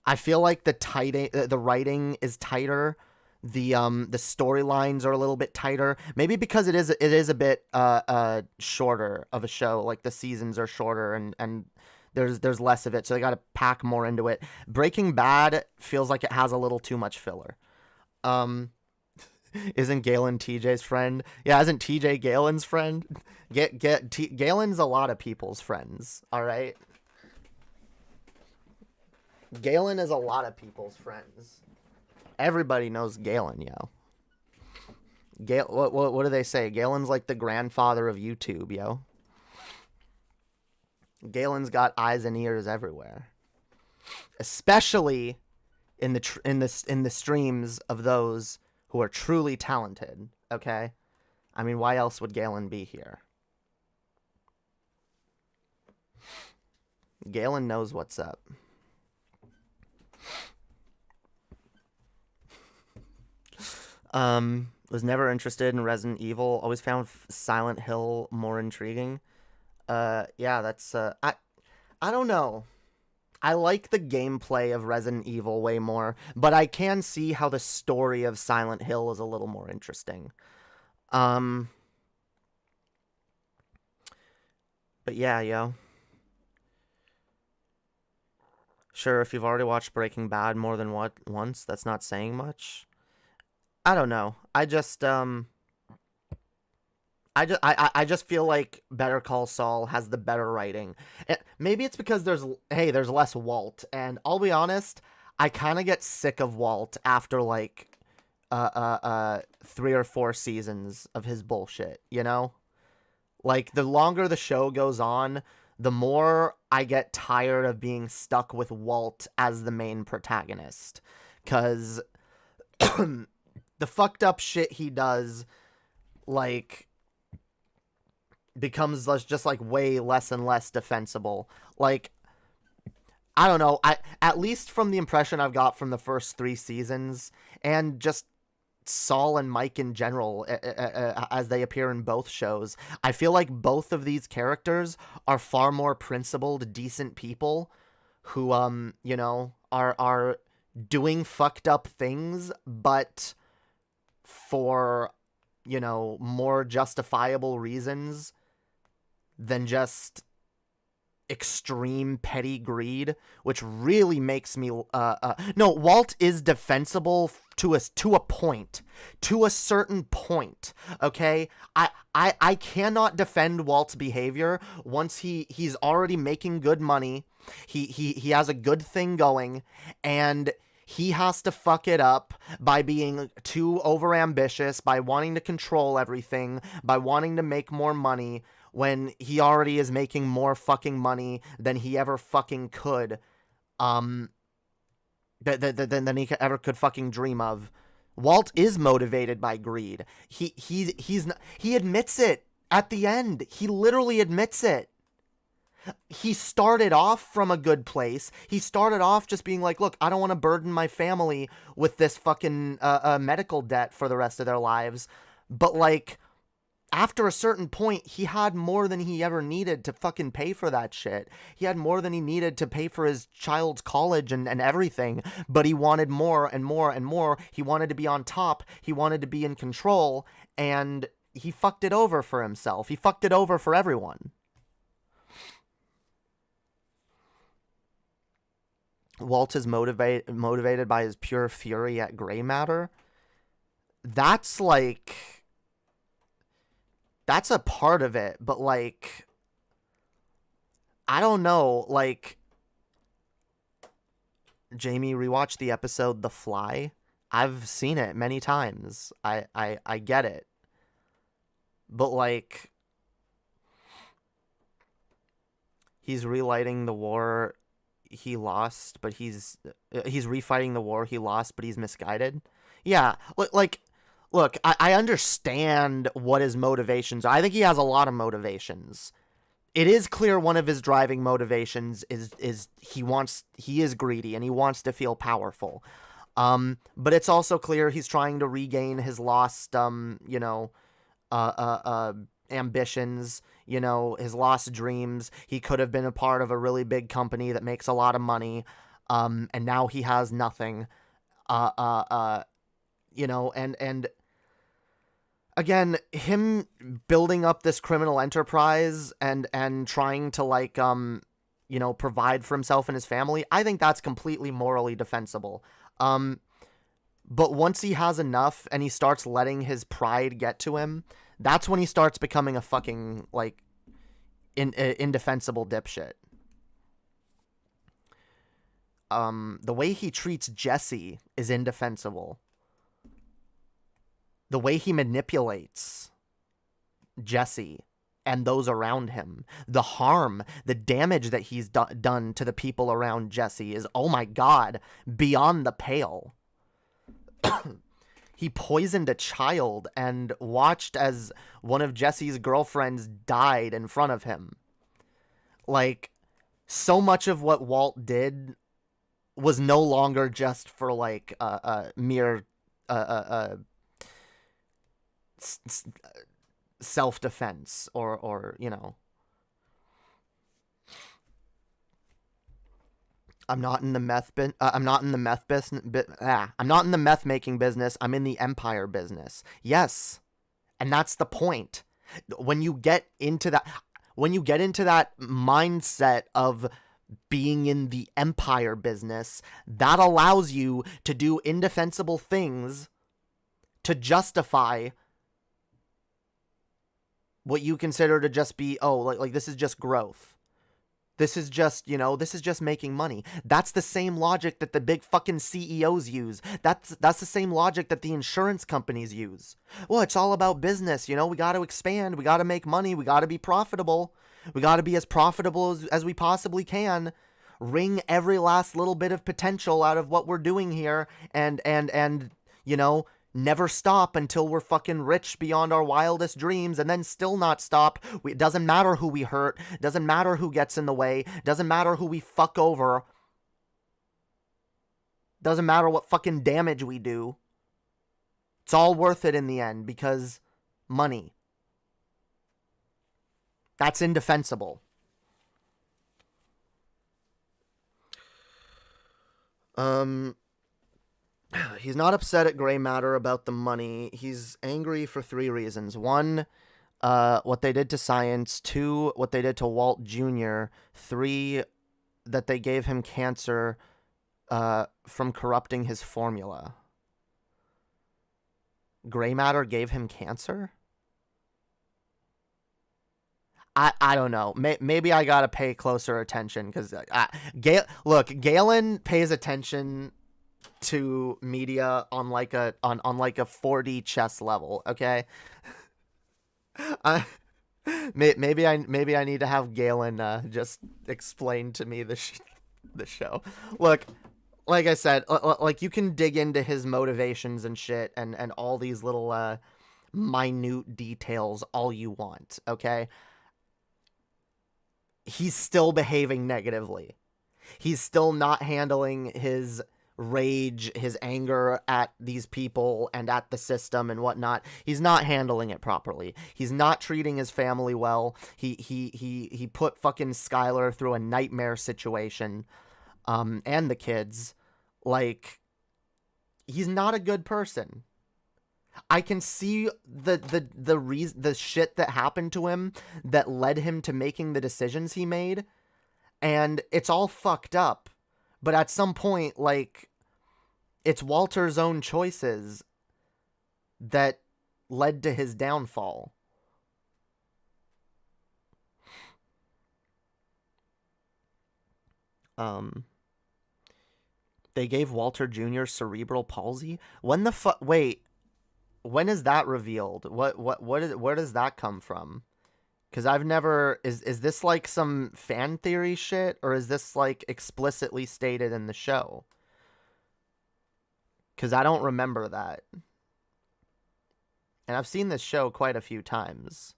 I feel like the writing is tighter. The storylines are a little bit tighter. Maybe because it is a bit shorter of a show. Like the seasons are shorter and there's less of it, so they got to pack more into it. Breaking Bad feels like it has a little too much filler. Isn't Galen TJ's friend? Yeah, isn't TJ Galen's friend? Galen's a lot of people's friends. All right. Galen is a lot of people's friends. Everybody knows Galen, yo. What do they say? Galen's like the grandfather of YouTube, yo. Galen's got eyes and ears everywhere. especially in the streams of those who are truly talented. Okay, I mean, why else would Galen be here? Galen knows what's up. Was never interested in Resident Evil. Always found Silent Hill more intriguing. Yeah, that's I don't know. I like the gameplay of Resident Evil way more, but I can see how the story of Silent Hill is a little more interesting. But yeah, yo. Sure, if you've already watched Breaking Bad more than once, that's not saying much. I don't know. I just feel like Better Call Saul has the better writing. Maybe it's because there's less Walt, and I'll be honest, I kind of get sick of Walt after like 3 or 4 seasons of his bullshit, you know? Like, the longer the show goes on, the more I get tired of being stuck with Walt as the main protagonist. 'Cause the fucked up shit he does, like, becomes just like way less and less defensible. Like, I don't know, at least from the impression I've got from the first 3 seasons, and just Saul and Mike in general, as they appear in both shows, I feel like both of these characters are far more principled, decent people who, you know, are doing fucked up things, but for, you know, more justifiable reasons than just extreme petty greed, which really makes me no, Walt is defensible to a point, to a certain point. Okay, I cannot defend Walt's behavior once he's already making good money. He has a good thing going, and he has to fuck it up by being too overambitious, by wanting to control everything, by wanting to make more money, when he already is making more fucking money than he ever fucking could, than he ever could fucking dream of. Walt is motivated by greed. He admits it at the end. He literally admits it. He started off from a good place. He started off just being like, look, I don't want to burden my family with this fucking medical debt for the rest of their lives. But, like, after a certain point, he had more than he ever needed to fucking pay for that shit. He had more than he needed to pay for his child's college and everything. But he wanted more and more and more. He wanted to be on top. He wanted to be in control. And he fucked it over for himself. He fucked it over for everyone. Walt is motivated by his pure fury at gray matter. That's like... That's a part of it, but, like, I don't know, like, Jamie, rewatch the episode The Fly. I've seen it many times. I get it. But, like, he's relighting the war he lost, but he's refighting the war he lost, but he's misguided. Yeah, like... Look, I understand what his motivations are. I think he has a lot of motivations. It is clear one of his driving motivations is he is greedy and he wants to feel powerful. But it's also clear he's trying to regain his lost, you know, ambitions, you know, his lost dreams. He could have been a part of a really big company that makes a lot of money, and now he has nothing. You know, and again, him building up this criminal enterprise and trying to, like, you know, provide for himself and his family, I think that's completely morally defensible. But once he has enough and he starts letting his pride get to him, that's when he starts becoming a fucking, like, indefensible dipshit. The way he treats Jesse is indefensible. The way he manipulates Jesse and those around him. The harm, the damage that he's done to the people around Jesse is, oh my God, beyond the pale. He poisoned a child and watched as one of Jesse's girlfriends died in front of him. Like, so much of what Walt did was no longer just for, like, mere self-defense or you know. I'm not in the meth I'm not in the meth business. I'm not in the meth making business. I'm in the empire business. Yes, and that's the point. When you get into that mindset of being in the empire business, that allows you to do indefensible things to justify what you consider to just be, oh, like this is just growth. This is just, you know, this is just making money. That's the same logic that the big fucking CEOs use. That's the same logic that the insurance companies use. Well, it's all about business, you know, we got to expand, we got to make money, we got to be profitable. We got to be as profitable as we possibly can. Wring every last little bit of potential out of what we're doing here and you know, never stop until we're fucking rich beyond our wildest dreams, and then still not stop. It doesn't matter who we hurt. Doesn't matter who gets in the way. Doesn't matter who we fuck over. Doesn't matter what fucking damage we do. It's all worth it in the end because money. That's indefensible. He's not upset at Gray Matter about the money. He's angry for 3 reasons. 1, what they did to Science. 2, what they did to Walt Jr. 3, that they gave him cancer from corrupting his formula. Gray Matter gave him cancer? I don't know. Maybe I gotta pay closer attention because Galen pays attention to media on like a 4D chess level. Okay, maybe I need to have Galen just explain to me the show. Look, like I said, like you can dig into his motivations and shit and all these little minute details all you want. Okay. He's still behaving negatively. He's still not handling his rage, his anger at these people and at the system and whatnot. He's not handling it properly. He's not treating his family well. He put fucking Skylar through a nightmare situation, and the kids. Like, he's not a good person. I can see the shit that happened to him that led him to making the decisions he made, and it's all fucked up. But at some point, like, it's Walter's own choices that led to his downfall. They gave Walter Jr. cerebral palsy? When the fuck? Wait. When is that revealed? Where does that come from? Because I've never... Is this like some fan theory shit? Or is this like explicitly stated in the show? Because I don't remember that. And I've seen this show quite a few times.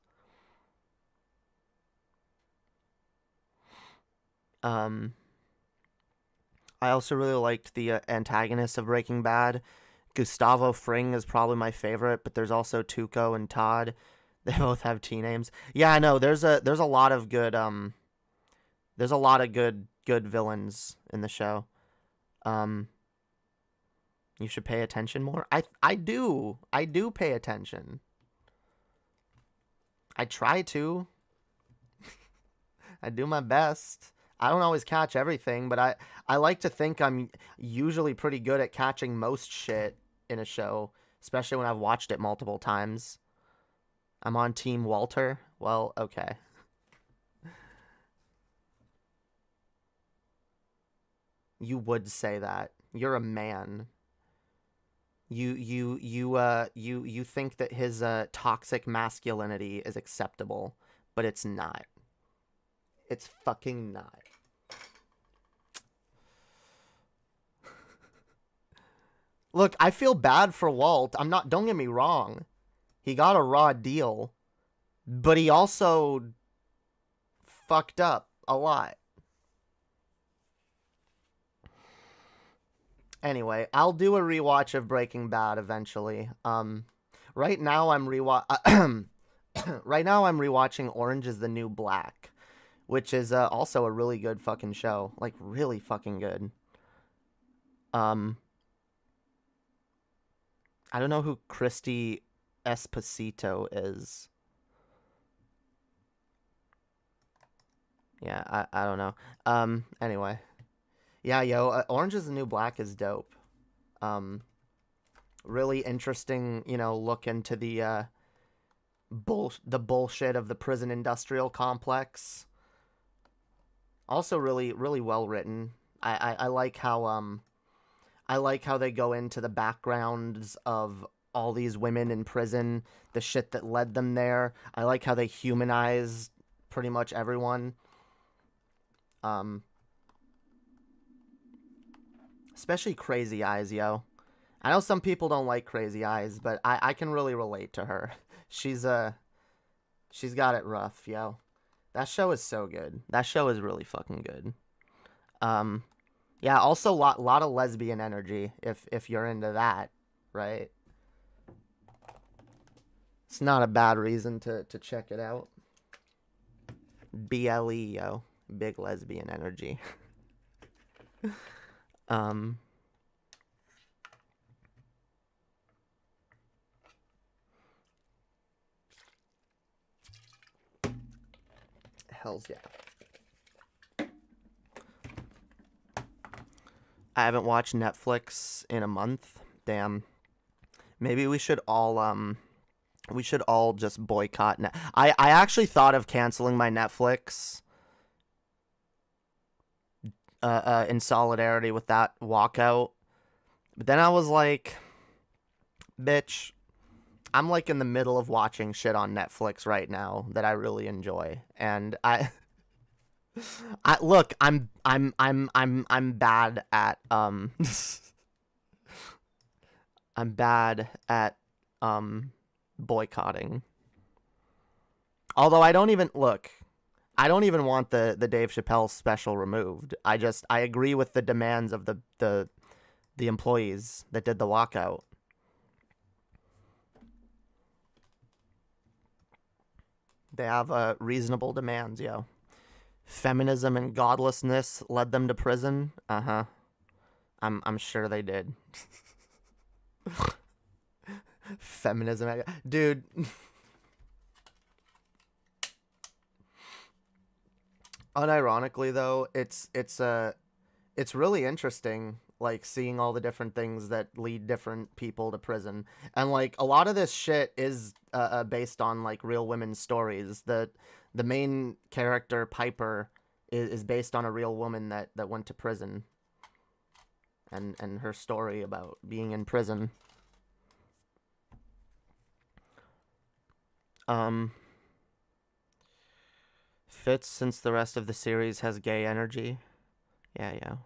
I also really liked the antagonist of Breaking Bad. Gustavo Fring is probably my favorite, but there's also Tuco and Todd. They both have T names. Yeah, I know. There's a lot of good good villains in the show. You should pay attention more. I do pay attention. I try to. I do my best. I don't always catch everything, but I like to think I'm usually pretty good at catching most shit in a show, especially when I've watched it multiple times. I'm on Team Walter. Well, okay. You would say that. You're a man. You think that his toxic masculinity is acceptable, but it's not. It's fucking not. Look, I feel bad for Walt. Don't get me wrong. He got a raw deal, but he also fucked up a lot. Anyway, I'll do a rewatch of Breaking Bad eventually. Right now I'm rewatching Orange is the New Black, which is also a really good fucking show. Like, really fucking good. I don't know who Christy Esposito is. Yeah, I don't know. Anyway. Yeah, yo, Orange is the New Black is dope. Really interesting, you know, look into the bullshit of the prison industrial complex. Also really, really well written. I like how they go into the backgrounds of all these women in prison, the shit that led them there. I like how they humanize pretty much everyone. Especially Crazy Eyes, yo. I know some people don't like Crazy Eyes, but I can really relate to her. She's got it rough, yo. That show is so good. That show is really fucking good. Yeah, also lot of lesbian energy if you're into that, right? It's not a bad reason to check it out. BLE, yo. Big lesbian energy. Hells yeah. I haven't watched Netflix in a month. Damn. Maybe we should all just boycott I actually thought of canceling my Netflix in solidarity with that walkout. But then I was like, bitch, I'm like in the middle of watching shit on Netflix right now that I really enjoy. And look, I'm bad at I'm bad at boycotting. Although I don't even want the Dave Chappelle special removed. I agree with the demands of the employees that did the walkout. They have reasonable demands, yo. Feminism and godlessness led them to prison. Uh-huh. I'm sure they did. Feminism, dude. Unironically though, it's really interesting, like, seeing all the different things that lead different people to prison. And like a lot of this shit is based on like real women's stories. The main character, Piper, is based on a real woman that went to prison, and her story about being in prison. Fits since the rest of the series has gay energy. Yeah.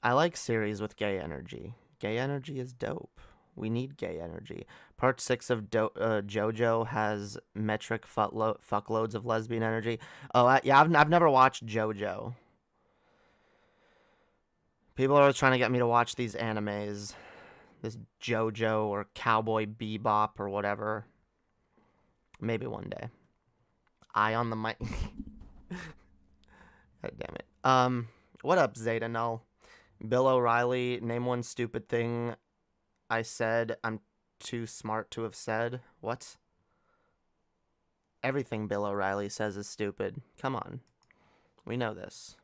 I like series with gay energy. Gay energy is dope. We need gay energy. Part 6 of JoJo has metric fuckloads of lesbian energy. Oh, yeah, I've never watched JoJo. People are trying to get me to watch these animes. This JoJo or Cowboy Bebop or whatever. Maybe one day. Eye on the mic. God damn it. What up, Zeta Null? Bill O'Reilly, name one stupid thing I said I'm too smart to have said. What? Everything Bill O'Reilly says is stupid. Come on. We know this.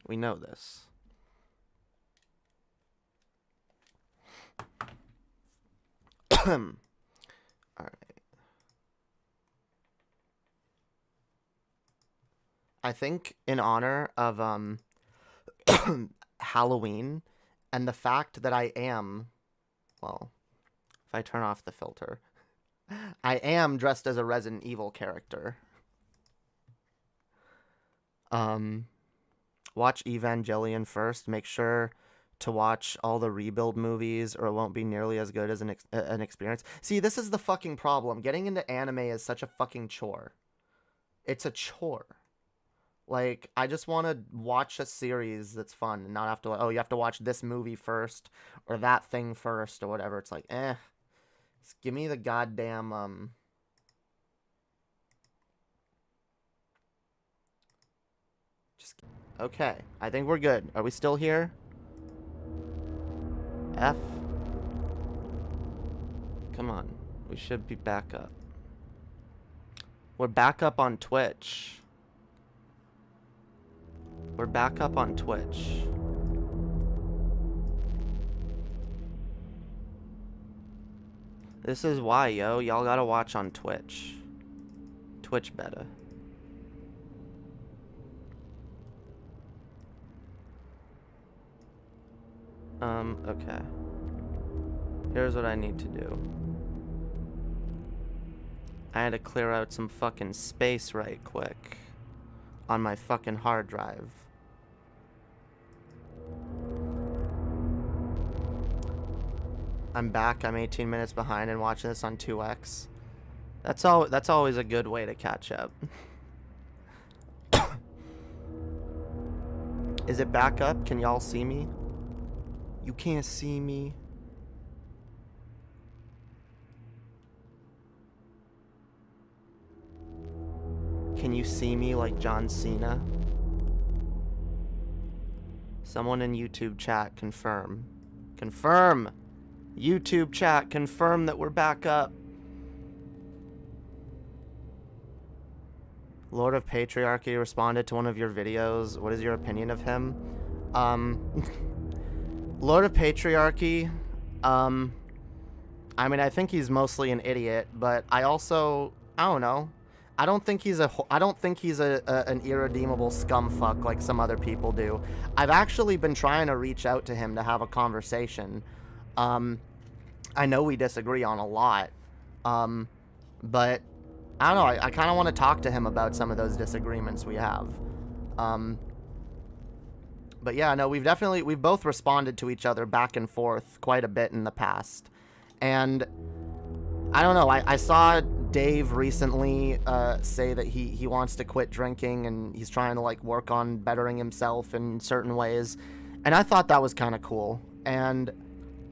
We know this. Alright. I think in honor of Halloween and the fact that I am, well, if I turn off the filter, I am dressed as a Resident Evil character. Watch Evangelion first. Make sure to watch all the Rebuild movies, or it won't be nearly as good as an experience. See, this is the fucking problem. Getting into anime is such a fucking chore. It's a chore. Like, I just want to watch a series that's fun and not have to, oh, you have to watch this movie first or that thing first or whatever. It's like, just give me the goddamn, okay, I think we're good. Are we still here? F. Come on. We should be back up. We're back up on Twitch. We're back up on Twitch. This is why, yo. Y'all gotta watch on Twitch. Twitch beta. Okay. Here's what I need to do. I had to clear out some fucking space right quick on my fucking hard drive. I'm back. I'm 18 minutes behind and watching this on 2x. That's always a good way to catch up. Is it back up? Can y'all see me? You can't see me. Can you see me like John Cena? Someone in YouTube chat confirm. Confirm! YouTube chat, confirm that we're back up. Lord of Patriarchy responded to one of your videos. What is your opinion of him? Lord of Patriarchy, I mean, I think he's mostly an idiot, but I don't know. I don't think he's an irredeemable scumfuck like some other people do. I've actually been trying to reach out to him to have a conversation. I know we disagree on a lot, but I don't know. I kind of want to talk to him about some of those disagreements we have. But yeah, no, we've both responded to each other back and forth quite a bit in the past. And I don't know, I saw Dave recently say that he wants to quit drinking and he's trying to like work on bettering himself in certain ways. And I thought that was kind of cool. And,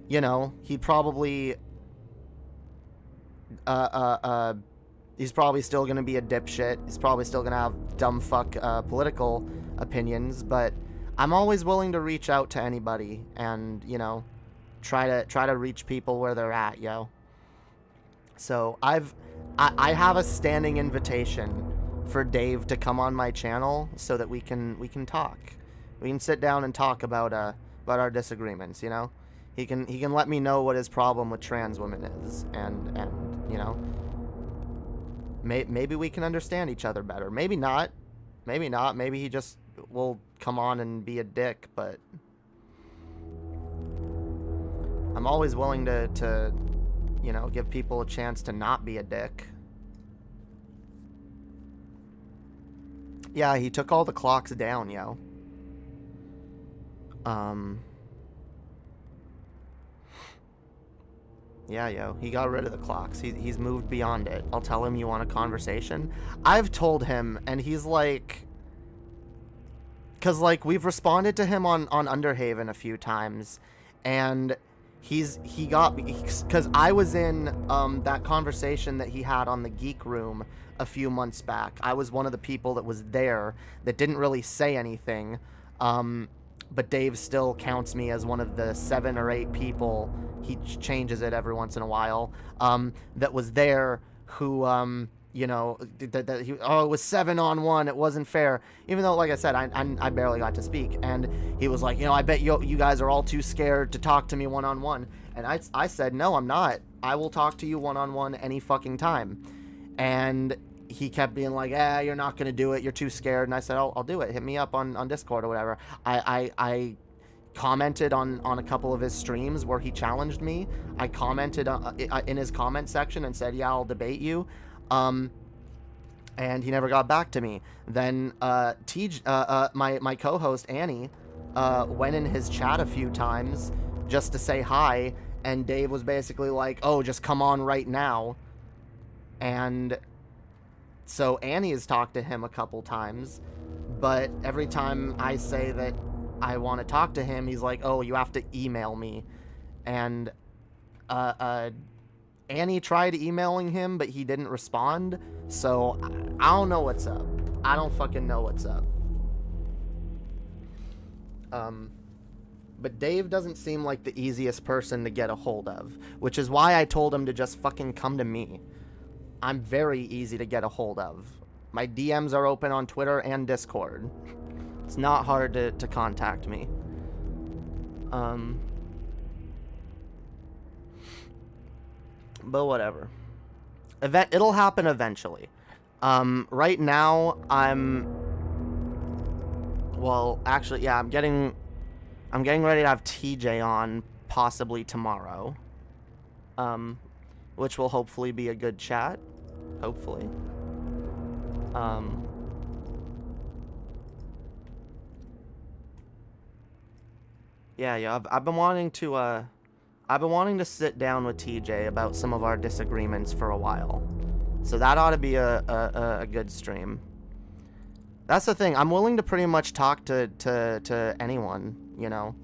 you know, he probably, he's probably still going to be a dipshit. He's probably still going to have dumb fuck political opinions, but I'm always willing to reach out to anybody and, you know, try to reach people where they're at, yo. So I have a standing invitation for Dave to come on my channel so that we can talk. We can sit down and talk about our disagreements, you know? He can let me know what his problem with trans women is, and you know, maybe we can understand each other better. Maybe not. Maybe he just will come on and be a dick, but I'm always willing to you know, give people a chance to not be a dick. Yeah, he took all the clocks down, yo. Yeah, yo, he got rid of the clocks. He's moved beyond it. I'll tell him you want a conversation. I've told him, and he's like, because like we've responded to him on Underhaven a few times, and he got, because I was in that conversation that he had on the Geek Room a few months back. I was one of the people that was there that didn't really say anything, but Dave still counts me as one of the 7 or 8 people, he changes it every once in a while, that was there who, you know, it was 7-on-1, it wasn't fair. Even though, like I said, I barely got to speak. And he was like, you know, I bet you guys are all too scared to talk to me one-on-one. And I said, no, I'm not. I will talk to you one-on-one any fucking time. And he kept being like, you're not going to do it. You're too scared. And I said, I'll do it. Hit me up on Discord or whatever. I commented on a couple of his streams where he challenged me. I commented in his comment section and said, yeah, I'll debate you. And he never got back to me. Then my co-host Annie went in his chat a few times just to say hi, and Dave was basically like, oh, just come on right now. And so Annie has talked to him a couple times, but every time I say that I want to talk to him, he's like, oh, you have to email me. And Annie tried emailing him, but he didn't respond. So I don't know what's up. I don't fucking know what's up. But Dave doesn't seem like the easiest person to get a hold of, which is why I told him to just fucking come to me. I'm very easy to get a hold of. My DMs are open on Twitter and Discord. It's not hard to contact me. But whatever. It'll happen eventually. Right now, well, actually, yeah, I'm getting ready to have TJ on possibly tomorrow. Which will hopefully be a good chat. Hopefully. Yeah, I've been wanting to sit down with TJ about some of our disagreements for a while. So that ought to be a good stream. That's the thing. I'm willing to pretty much talk to anyone, you know.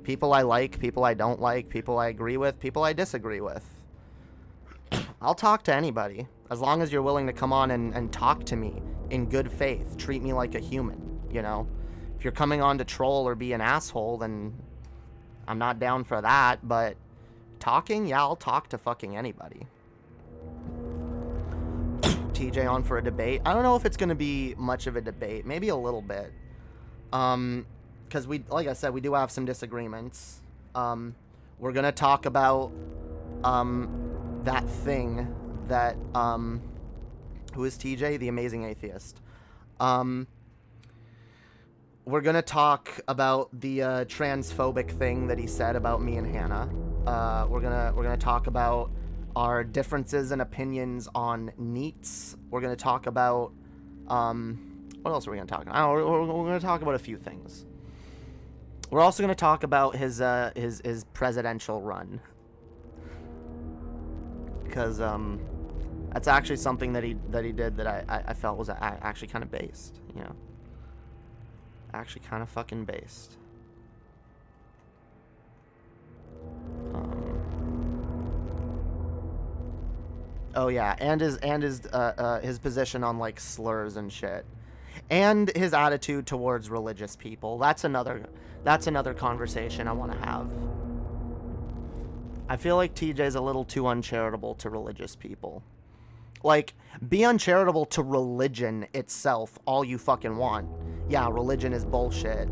People I like, people I don't like, people I agree with, people I disagree with. I'll talk to anybody, as long as you're willing to come on and talk to me in good faith. Treat me like a human, you know. If you're coming on to troll or be an asshole, then I'm not down for that, but talking, yeah, I'll talk to fucking anybody. TJ on for a debate. I don't know if it's going to be much of a debate. Maybe a little bit. Because we, like I said, we do have some disagreements. We're going to talk about that thing that, who is TJ? The Amazing Atheist. We're going to talk about the transphobic thing that he said about me and Hannah. We're gonna talk about our differences and opinions on NEETs. We're going to talk about, what else are we going to talk about? I don't know, we're going to talk about a few things. We're also going to talk about his presidential run. Because, that's actually something that he did that I felt was actually kind of based, you know. Actually kind of fucking based. Oh yeah, and his position on like slurs and shit, and his attitude towards religious people. That's another conversation I want to have. I feel like TJ's a little too uncharitable to religious people. Like, be uncharitable to religion itself all you fucking want. Yeah, religion is bullshit.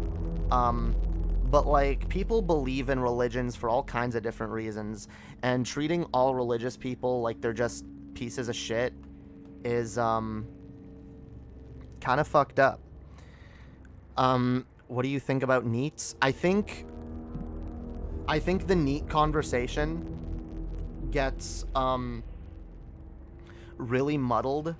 But like, people believe in religions for all kinds of different reasons, and treating all religious people like they're just pieces of shit is kind of fucked up. What do you think about NEETs? I think the NEET conversation gets really muddled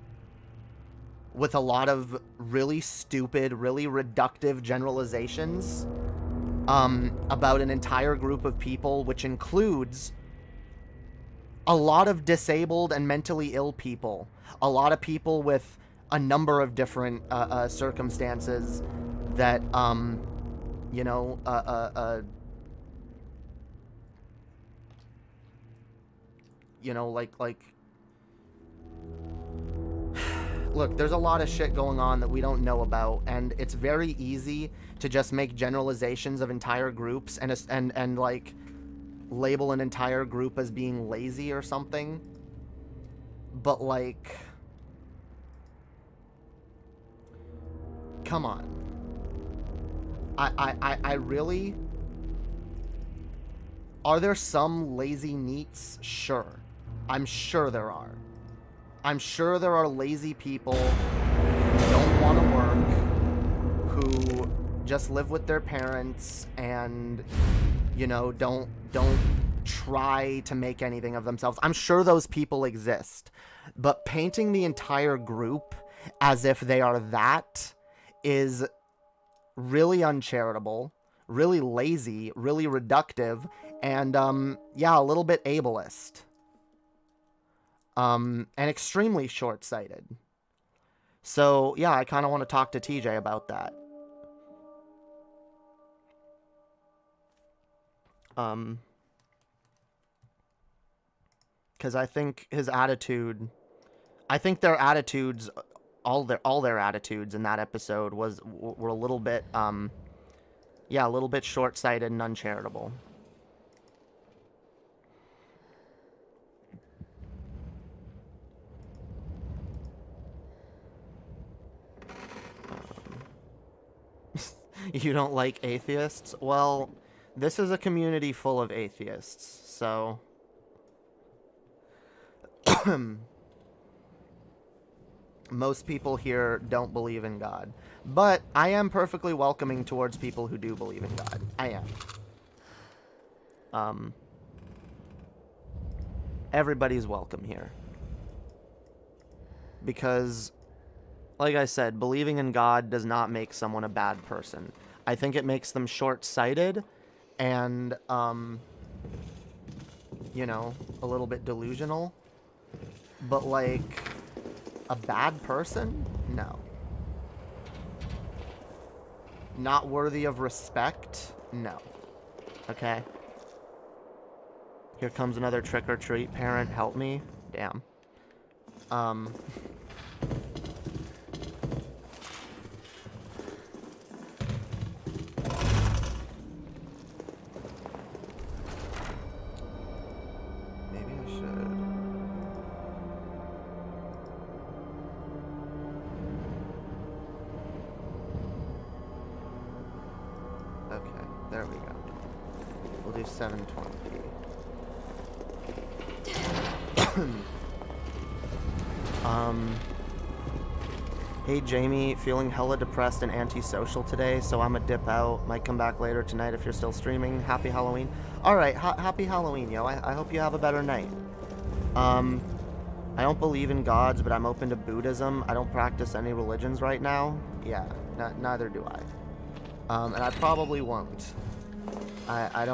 with a lot of really stupid, really reductive generalizations about an entire group of people, which includes a lot of disabled and mentally ill people, a lot of people with a number of different circumstances that, you know, like look, there's a lot of shit going on that we don't know about, and it's very easy to just make generalizations of entire groups and like label an entire group as being lazy or something. But like, come on. I really... Are there some lazy NEETs? Sure. I'm sure there are. I'm sure there are lazy people who don't want to work, who just live with their parents and, you know, don't try to make anything of themselves. I'm sure those people exist, but painting the entire group as if they are that is really uncharitable, really lazy, really reductive, and yeah, a little bit ableist. And extremely short-sighted. So, yeah, I kind of want to talk to TJ about that. Because I think his attitude... I think their attitudes... All their attitudes in that episode were a little bit, yeah, a little bit short-sighted and uncharitable. You don't like atheists? Well, this is a community full of atheists, so... Most people here don't believe in God. But I am perfectly welcoming towards people who do believe in God. I am. Everybody's welcome here. Because, like I said, believing in God does not make someone a bad person. I think it makes them short-sighted and, you know, a little bit delusional. But, like... a bad person? No. Not worthy of respect? No. Okay. Here comes another trick-or-treat. Parent, help me. Damn. Maybe I should... Okay, there we go. We'll do 720p. Hey Jamie, feeling hella depressed and antisocial today, so I'ma dip out. Might come back later tonight if you're still streaming. Happy Halloween. Alright, happy Halloween, yo. I hope you have a better night. I don't believe in gods, but I'm open to Buddhism. I don't practice any religions right now. Yeah, neither do I. And I probably won't. I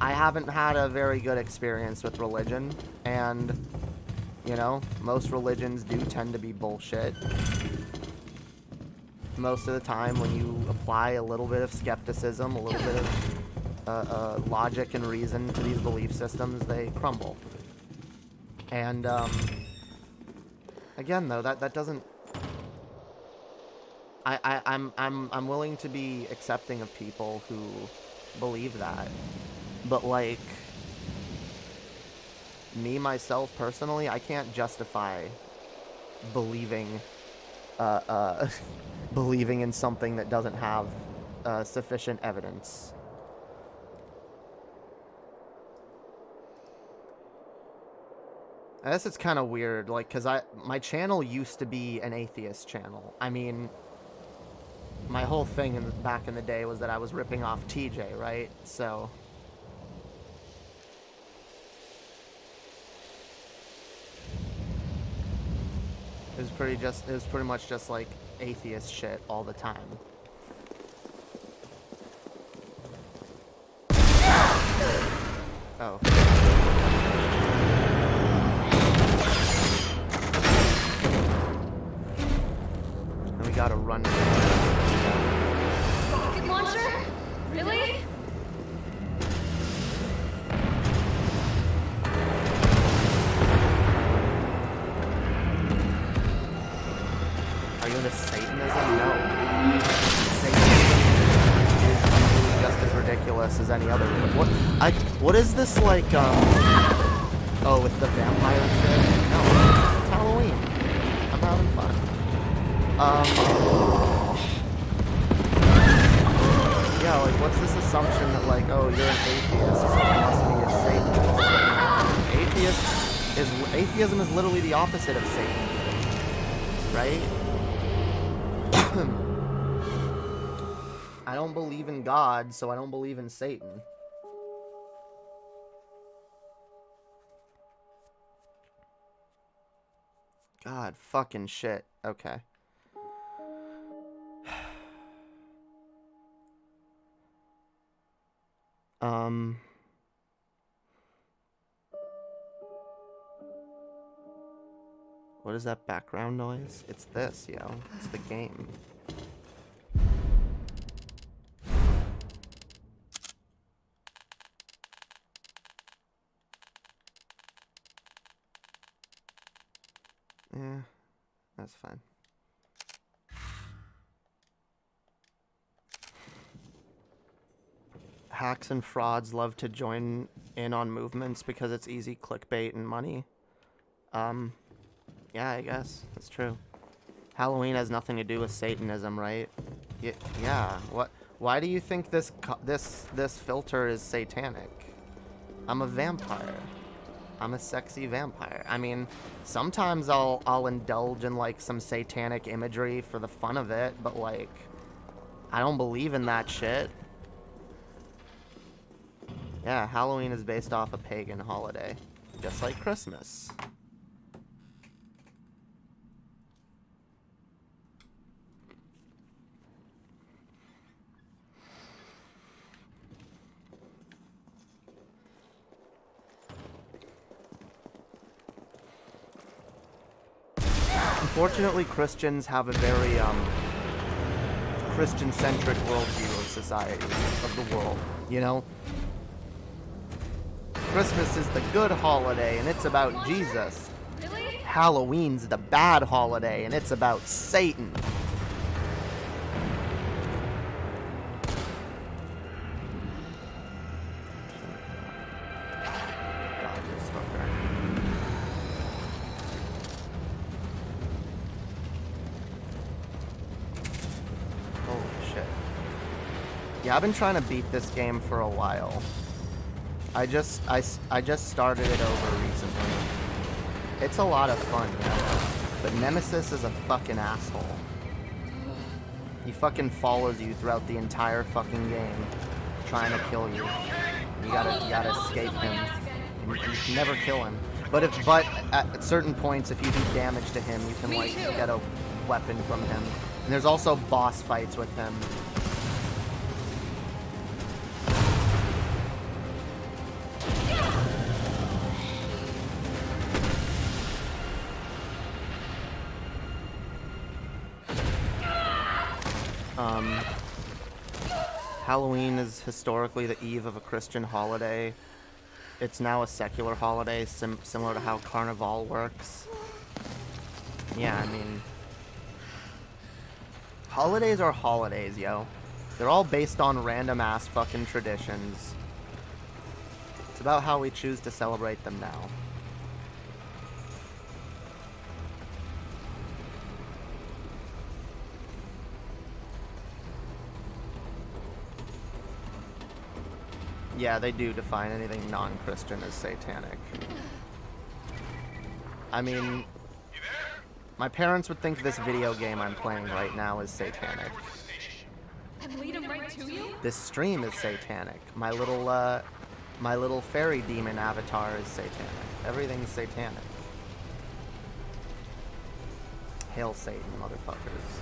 haven't had a very good experience with religion, and, you know, most religions do tend to be bullshit. Most of the time, when you apply a little bit of skepticism, a little bit of logic and reason to these belief systems, they crumble. And, again, though, that doesn't... I'm willing to be accepting of people who believe that, but like me myself personally, I can't justify believing believing in something that doesn't have sufficient evidence. I guess it's kind of weird, like, cause my channel used to be an atheist channel. I mean, my whole thing back in the day was that I was ripping off TJ, right? So... It was pretty much just like atheist shit all the time. Oh. And we gotta run. Rocket launcher? Really? Are you into Satanism? No. Satanism is just as ridiculous as any other. What is this like? Oh, with the vampire shit? No, it's Halloween. I'm having fun. Yeah, like what's this assumption that like, oh, you're an atheist, so you must be a Satanist? Atheism is literally the opposite of Satanism, right? I don't believe in God, so I don't believe in Satan. God, fucking shit. Okay. What is that background noise? It's this, yo. It's the game. Yeah, that's fine. Hacks and frauds love to join in on movements because it's easy clickbait and money. Yeah, I guess that's true. Halloween has nothing to do with Satanism, right? Yeah. What? Why do you think this filter is satanic? I'm a vampire. I'm a sexy vampire. I mean, sometimes I'll indulge in like some satanic imagery for the fun of it, but like, I don't believe in that shit. Yeah, Halloween is based off a pagan holiday, just like Christmas. Unfortunately, Christians have a very Christian-centric worldview of society, of the world, you know? Christmas is the good holiday, and it's about Jesus. Really? Halloween's the bad holiday, and it's about Satan. God, this fucker. Holy shit. Yeah, I've been trying to beat this game for a while. I just started it over recently. It's a lot of fun, you know? But Nemesis is a fucking asshole. He fucking follows you throughout the entire fucking game, trying to kill you. You gotta escape him. And you can never kill him. But at certain points, if you do damage to him, you can like get a weapon from him. And there's also boss fights with him. Halloween is historically the eve of a Christian holiday. It's now a secular holiday, similar to how Carnival works. Yeah, I mean... holidays are holidays, yo. They're all based on random-ass fucking traditions. It's about how we choose to celebrate them now. Yeah, they do define anything non-Christian as satanic. I mean, my parents would think this video game I'm playing right now is satanic. And lead him right to you? This stream is satanic. My little fairy demon avatar is satanic. Everything's satanic. Hail Satan, motherfuckers.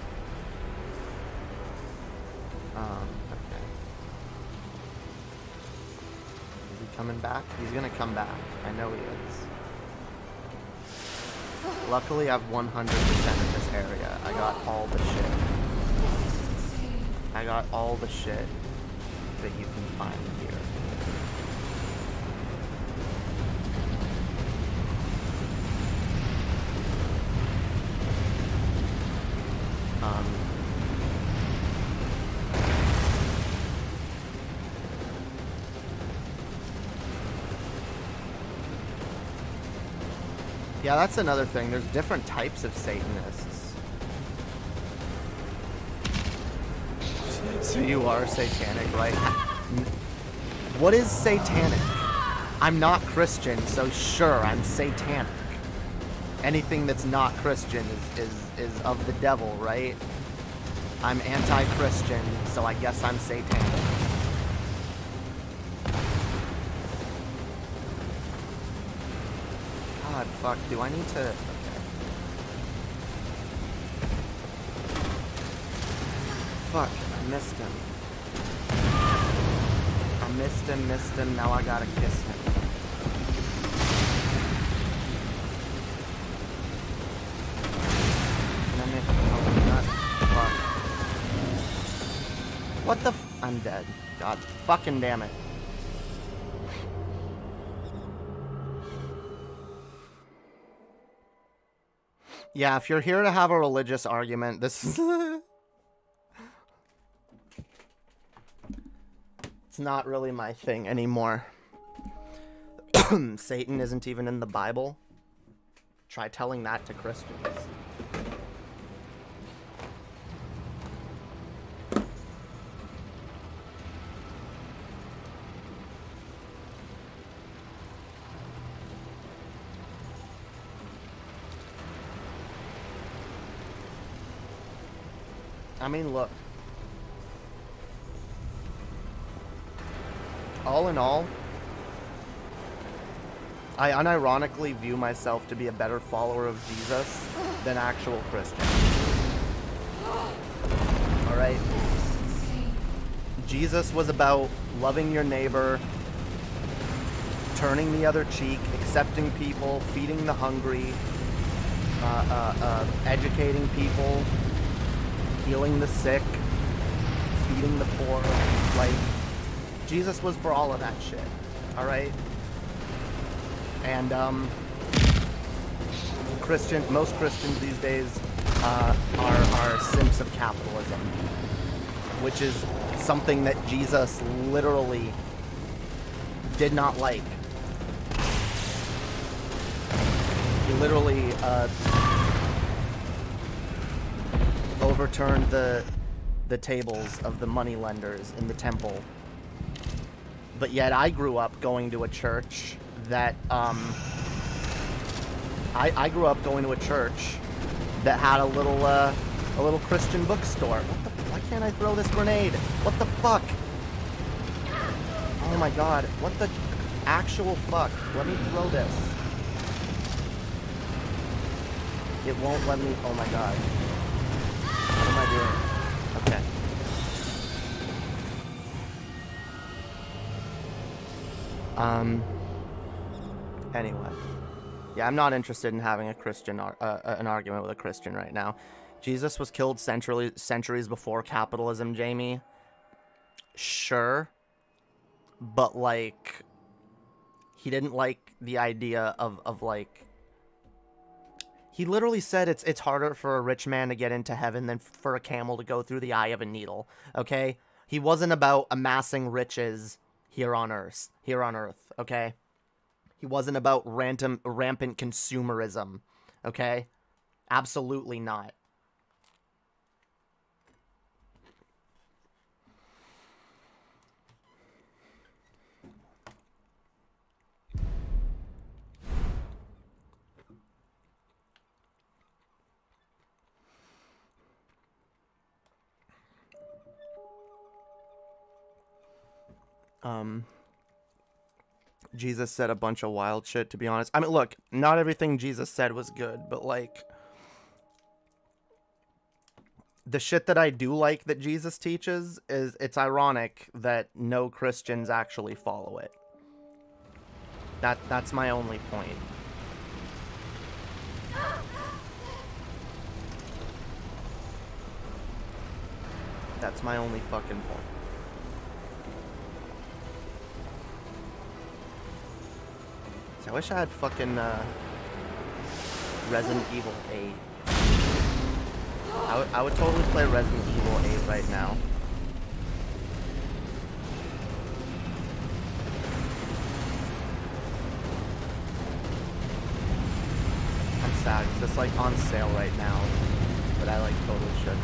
Okay. Is he coming back? He's gonna come back. I know he is. Luckily, I've 100% in this area. I got all the shit. I got all the shit that you can find here. Yeah, that's another thing. There's different types of Satanists. So you are satanic, right? What is satanic? I'm not Christian, so sure, I'm satanic. Anything that's not Christian is of the devil, right? I'm anti-Christian, so I guess I'm satanic. God, fuck, do I need to... Okay. Fuck, I missed him. I missed him, now I gotta kiss him. Fuck. What the f- I'm dead. God fucking damn it. Yeah, if you're here to have a religious argument, this is... It's not really my thing anymore. Satan isn't even in the Bible. Try telling that to Christians. I mean, look. All in all, I unironically view myself to be a better follower of Jesus than actual Christians. Alright? Jesus was about loving your neighbor, turning the other cheek, accepting people, feeding the hungry, educating people, healing the sick, feeding the poor. Like, Jesus was for all of that shit, alright? And, most Christians these days are simps of capitalism, which is something that Jesus literally did not like. He literally overturned the tables of the moneylenders in the temple. But yet I grew up going to a church that, I grew up going to a church that had a little Christian bookstore. What the, why can't I throw this grenade? What the fuck? Oh my god, what the actual fuck? Let me throw this. It won't let me, oh my god. What am I doing? Okay. Anyway. Yeah, I'm not interested in having a Christian, an argument with a Christian right now. Jesus was killed centuries before capitalism, Jamie. Sure. But, like, he didn't like the idea of like, he literally said it's harder for a rich man to get into heaven than for a camel to go through the eye of a needle, okay? He wasn't about amassing riches here on Earth, okay? He wasn't about rampant consumerism, okay? Absolutely not. Jesus said a bunch of wild shit, to be honest. I mean, look, not everything Jesus said was good, but, like, the shit that I do like that Jesus teaches is, it's ironic that no Christians actually follow it. That's my only point. That's my only fucking point. I wish I had fucking Resident Evil 8. I would totally play Resident Evil 8 right now. I'm sad, it's just like on sale right now, but I like totally should.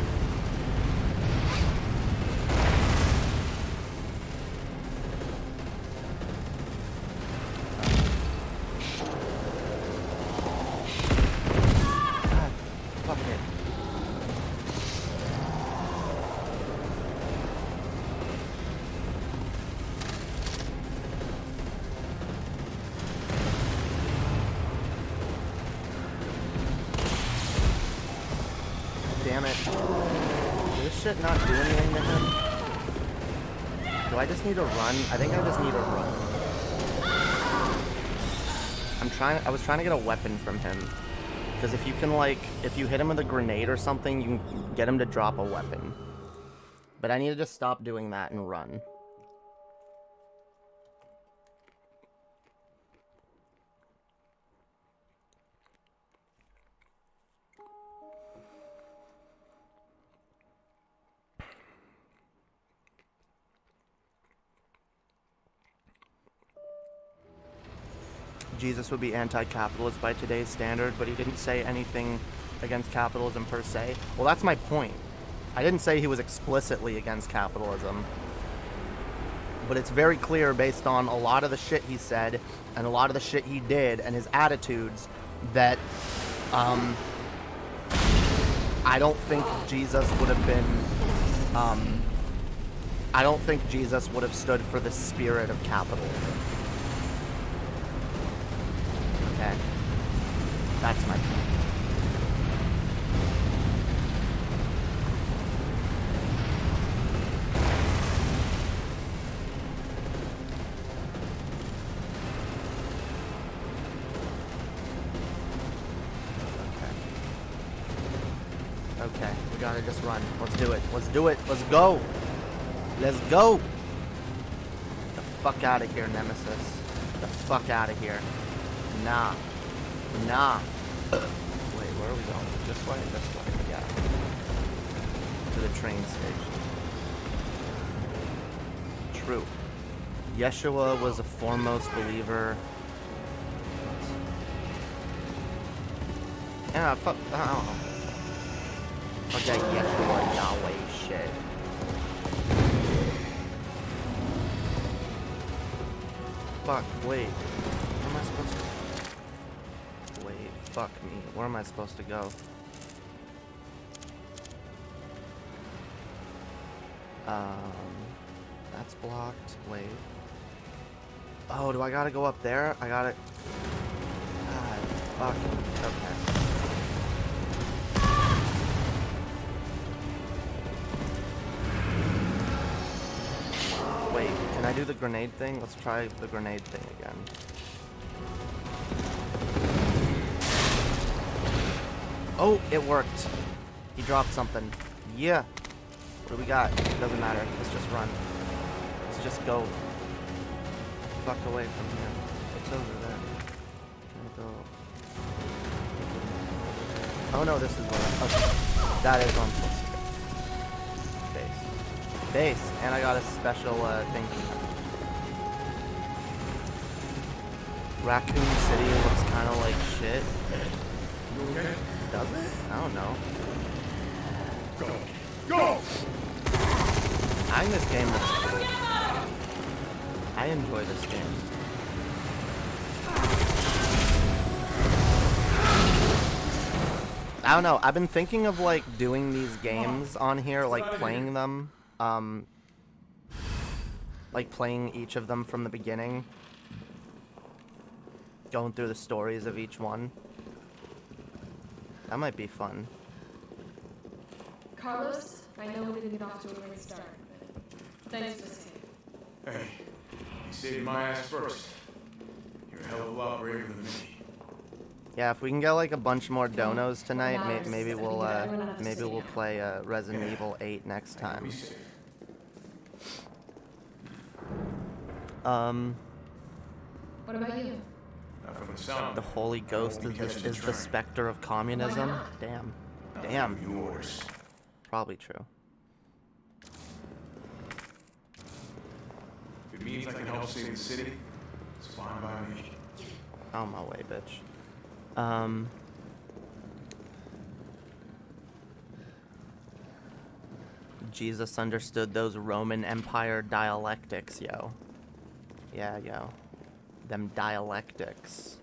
damn it. Did this shit not do anything to him? Do I just need to run? I think I just need to run. I was trying to get a weapon from him. Because if you can, like, if you hit him with a grenade or something, you can get him to drop a weapon. But I need to just stop doing that and run. Jesus would be anti-capitalist by today's standard, but he didn't say anything against capitalism per se. Well, that's my point. I didn't say he was explicitly against capitalism. But it's very clear based on a lot of the shit he said and a lot of the shit he did and his attitudes that I don't think Jesus would have been I don't think Jesus would have stood for the spirit of capitalism. Okay. That's my point. Okay, we gotta just run. Let's do it. Let's do it. Let's go. Let's go. Get the fuck out of here, Nemesis. Get the fuck out of here. Nah. Nah. Wait, where are we going? This way? This way. Yeah. To the train station. True. Yeshua was a foremost believer. Yeah, fuck. I don't know. Fuck that Yeshua Yahweh shit. Fuck, wait. Where am I supposed to... Wait, fuck me. Where am I supposed to go? That's blocked. Wait. Oh, do I gotta go up there? I gotta... God, fuck. Okay. Wait, can I do the grenade thing? Let's try the grenade thing again. Oh, it worked. He dropped something. Yeah. What do we got? It doesn't matter. Let's just run. Let's just go. Fuck away from here. What's over there? Can I go? Oh no, this is where I'm... Okay. That is where I'm supposed to go. Base, and I got a special thingy. Raccoon City looks kind of like shit. Okay. Does it? I don't know. Go! Go! I think this game looks cool. I enjoy this game. I don't know. I've been thinking of like doing these games on here, like playing them. Like playing each of them from the beginning. Going through the stories of each one. That might be fun. Carlos, I know we didn't get off to a great start, but thanks for staying. Hey, you saved my ass first. You're a hell of a lot braver than me. Yeah, if we can get like a bunch more donos tonight, maybe we'll play Resident Evil 8 next time. What about you? From the sound. The Holy Ghost is the specter of communism. Damn. Damn. Yours. Probably true. If it means I can help save the city, it's fine by me. On my way, bitch. Jesus understood those Roman Empire dialectics, yo. Yeah, yo. Them dialectics.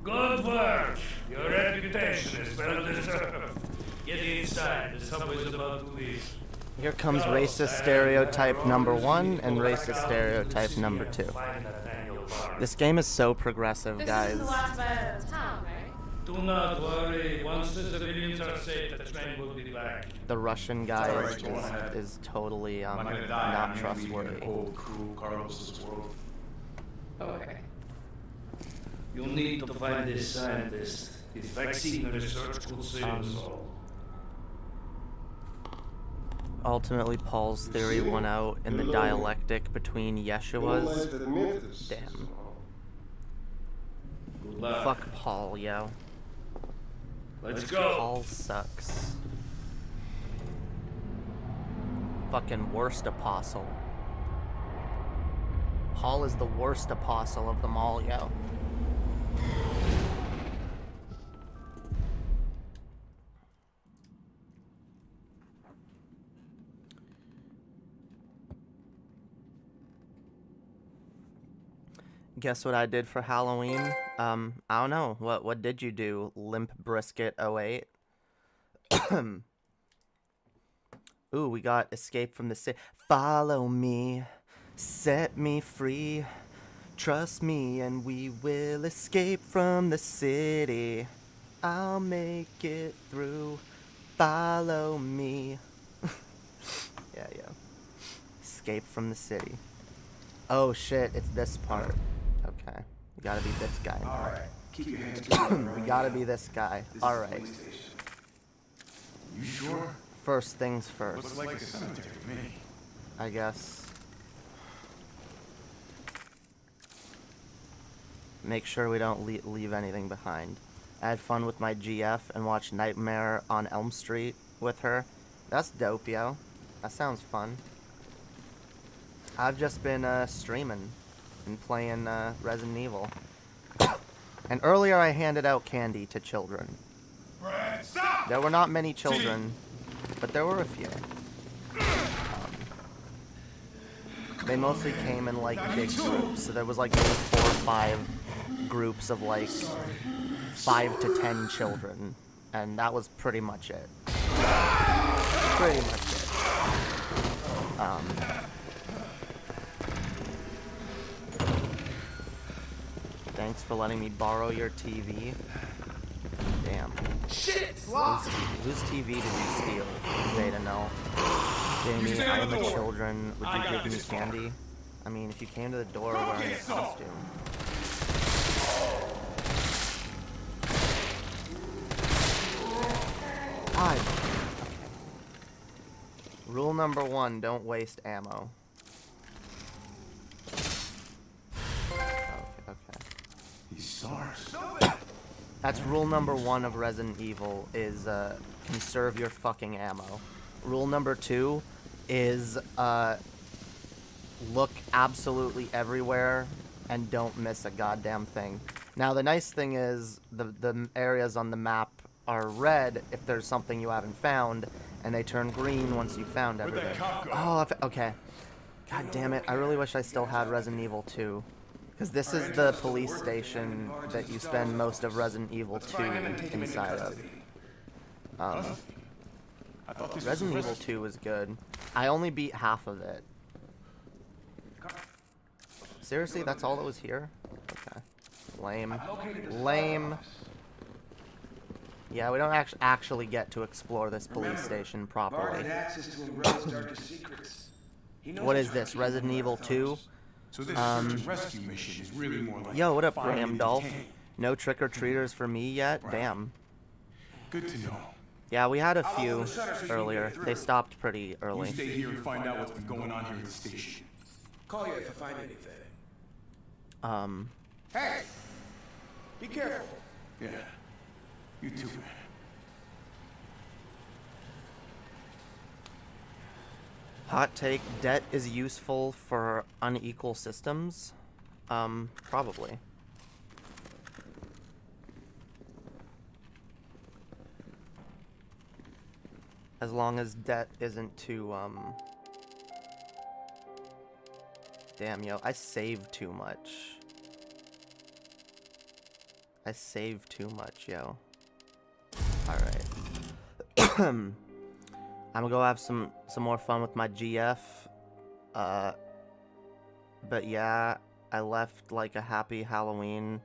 Good work! Your reputation is well deserved. Get inside, the subway's about to leave. Here comes racist stereotype number 1 and racist stereotype number 2. Find Nathaniel park. This game is so progressive, This guys. is the last bit of town, right? Do not worry. Once the civilians are safe, the train will be back. The Russian guy Alright, go ahead. is totally I'm not gonna die. not I'm trustworthy. in a cold, cruel Carlos's world. Okay. You need to find this scientist. His vaccine research could save us all. Ultimately, Paul's theory won out in the dialectic between Yeshua's. Damn. Good luck. Fuck Paul, yo. Let's go. Paul sucks. Fucking worst apostle. Paul is the worst apostle of them all, yo. Guess what I did for Halloween? I don't know. What did you do, Limp Brisket 08? Ooh, we got Escape from the City. Follow me, set me free. Trust me and we will escape from the city. I'll make it through. Follow me. Yeah. Escape from the city. Oh shit, it's this part. Okay. We gotta be this guy. Alright, keep your hands clean. We gotta be this guy. Alright. You sure? First things first, Looks like a cemetery to me. I guess. Make sure we don't leave anything behind. I had fun with my GF and watched Nightmare on Elm Street with her. That's dope, yo. That sounds fun. I've just been streaming and playing Resident Evil. And earlier I handed out candy to children. Brad, stop! There were not many children, but there were a few. They mostly came in like big groups, so there was like maybe 4 or 5 groups of like 5 to 10 children, and that was pretty much it. Pretty much it. Thanks for letting me borrow your TV. Damn. Shit! Whose TV did you steal? Jada, no. Jamie, I am a children. Would you give me candy? I mean, if you came to the door wearing a costume. God. Rule number 1, don't waste ammo. Okay. These stars. That's rule number 1 of Resident Evil, is conserve your fucking ammo. Rule number 2 is look absolutely everywhere and don't miss a goddamn thing. Now the nice thing is the areas on the map are red if there's something you haven't found, and they turn green once you found everything. Oh, okay. God damn it, I really wish I still had Resident Evil 2. Because this is the police station that you spend most of Resident Evil 2 inside of. Resident Evil 2 was good. I only beat half of it. Seriously, that's all that was here? Okay. Lame. Lame. Yeah, we don't actually get to explore this police station properly. What is this, Resident Evil 2? So this search and rescue mission is really more like Yo, what up, finding Graham and Dolph? detaining. No trick-or-treaters for me yet? Right. Damn. Good to know. Yeah, we had a few earlier. They stopped pretty You early. stay here and find out what's been going on here at the station. Call you if I find anything. Hey! Be careful. Yeah. You too, man. Hot take, debt is useful for unequal systems? Probably. As long as debt isn't too, Damn, yo, I save too much. I save too much, yo. Alright. I'm gonna go have some more fun with my GF. But yeah, I left like a happy Halloween.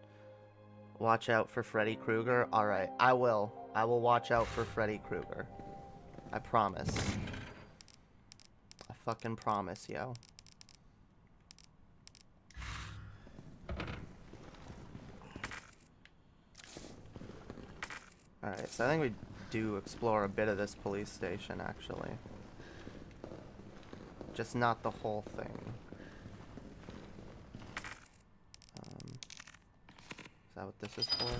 Watch out for Freddy Krueger. Alright, I will. I will watch out for Freddy Krueger. I promise. I fucking promise, yo. Alright, so I think we do explore a bit of this police station, actually. Just not the whole thing. Is that what this is for?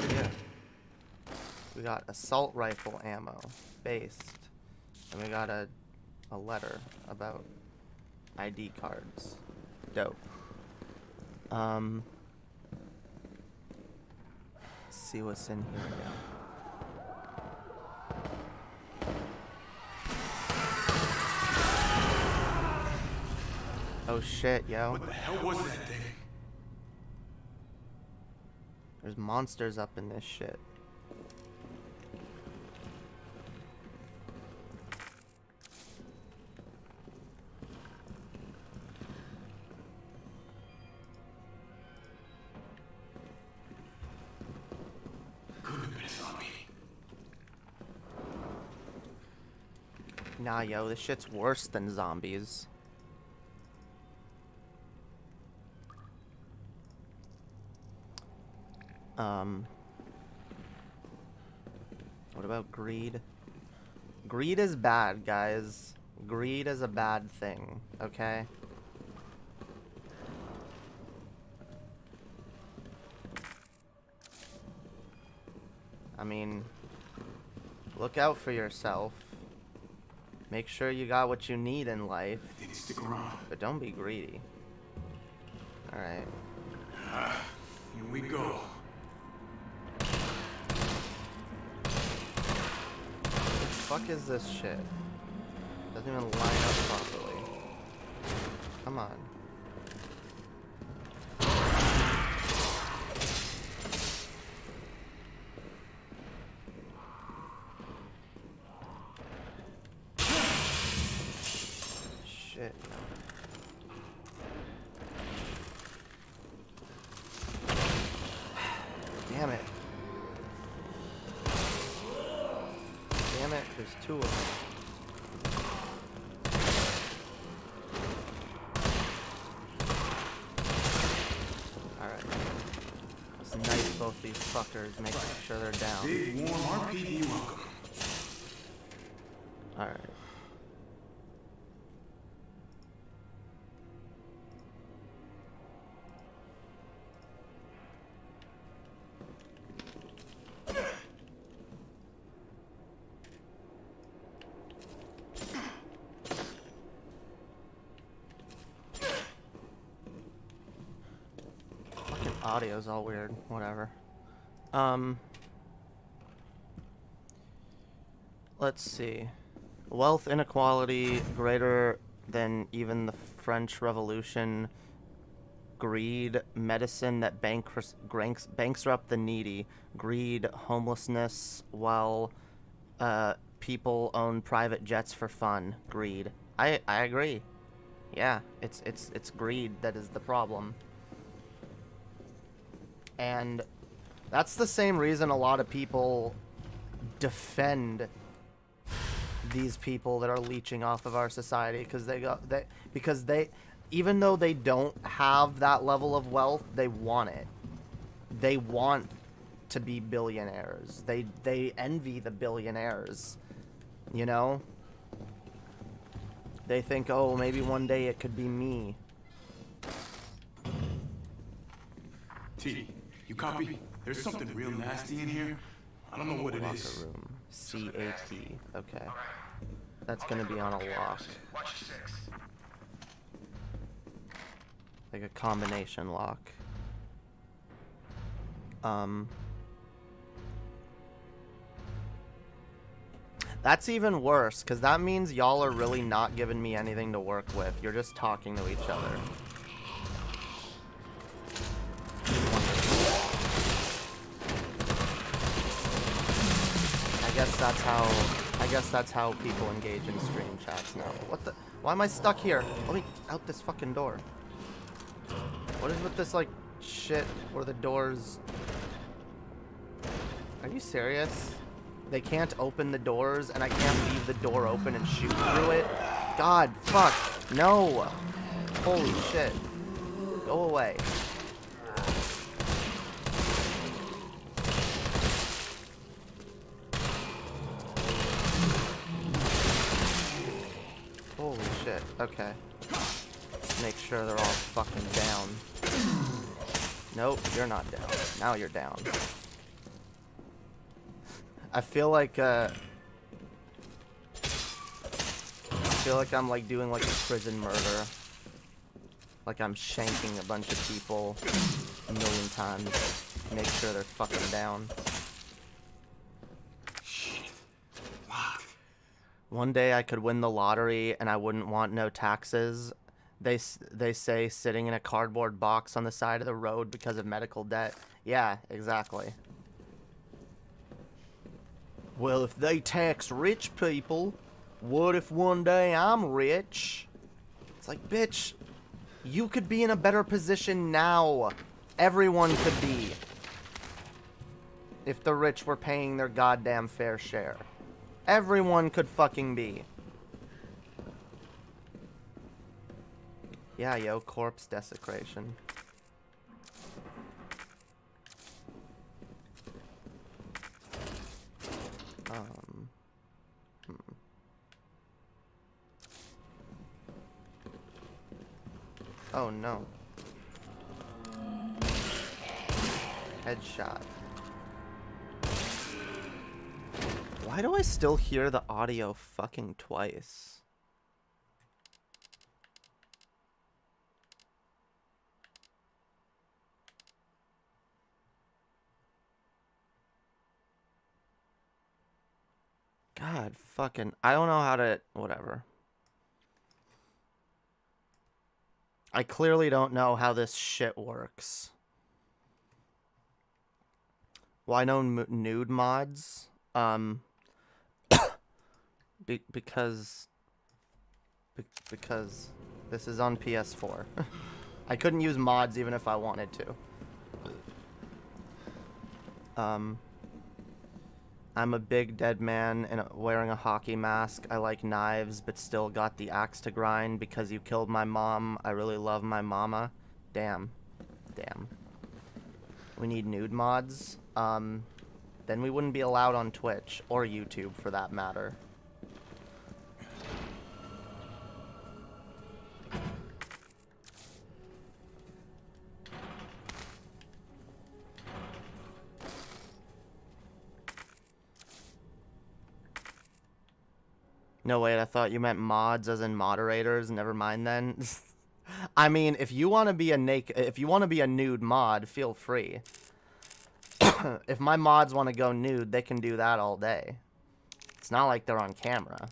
Yeah. We got assault rifle ammo, based. And we got a letter about ID cards. Dope. Let's see what's in here now. Oh shit, yo. What the hell was that thing? There's monsters up in this shit. Couldn't have been a zombie. Nah, yo, this shit's worse than zombies. What about greed? Greed is bad, guys. Greed is a bad thing, okay? I mean, look out for yourself. Make sure you got what you need in life. Didn't stick around. But don't be greedy. Alright. Here we go. What the fuck is this shit? Doesn't even line up properly. Come on. Shit. Damn it. Damn it, there's two of them. Alright. Let's knife both these fuckers, make sure they're down. Big warm RPD welcome. Alright. Audio's all weird. Whatever. Let's see. Wealth inequality greater than even the French Revolution. Greed, medicine that bankrupts the needy. Greed, homelessness, while people own private jets for fun. Greed. I agree. Yeah, it's greed that is the problem. And that's the same reason a lot of people defend these people that are leeching off of our society, because they even though they don't have that level of wealth, they want it. They want to be billionaires. They envy the billionaires, you know? They think, oh, maybe one day it could be me. T, you copy? There's something real nasty in here. I don't know what it is. Locker room. C-A-T. Okay. That's gonna be on a lock. Like a combination lock. That's even worse, because that means y'all are really not giving me anything to work with. You're just talking to each other. I guess that's how people engage in stream chats now. What the? Why am I stuck here? Let me out this fucking door. What is with this, like, shit where the doors... Are you serious? They can't open the doors, and I can't leave the door open and shoot through it? God, fuck. No. Holy shit. Go away. Holy shit. Okay. Make sure they're all fucking down. Nope, you're not down. Now you're down. I feel like I'm like doing like a prison murder. Like I'm shanking a bunch of people a million times. Make sure they're fucking down. Shit. Locked. One day I could win the lottery and I wouldn't want no taxes. They say sitting in a cardboard box on the side of the road because of medical debt. Yeah, exactly. Well, if they tax rich people, what if one day I'm rich? It's like, bitch, you could be in a better position now. Everyone could be. If the rich were paying their goddamn fair share. Everyone could fucking be. Yeah, yo, corpse desecration. Oh no. Headshot. Why do I still hear the audio fucking twice? God fucking, I don't know how to, whatever. I clearly don't know how this shit works. Why no nude mods? Because this is on PS4. I couldn't use mods even if I wanted to. I'm a big dead man and wearing a hockey mask. I like knives, but still got the axe to grind because you killed my mom. I really love my mama. Damn. Damn. We need nude mods. Then we wouldn't be allowed on Twitch or YouTube for that matter. No, wait, I thought you meant mods as in moderators. Never mind then. I mean, if you want to be a nude mod, feel free. If my mods want to go nude, they can do that all day. It's not like they're on camera.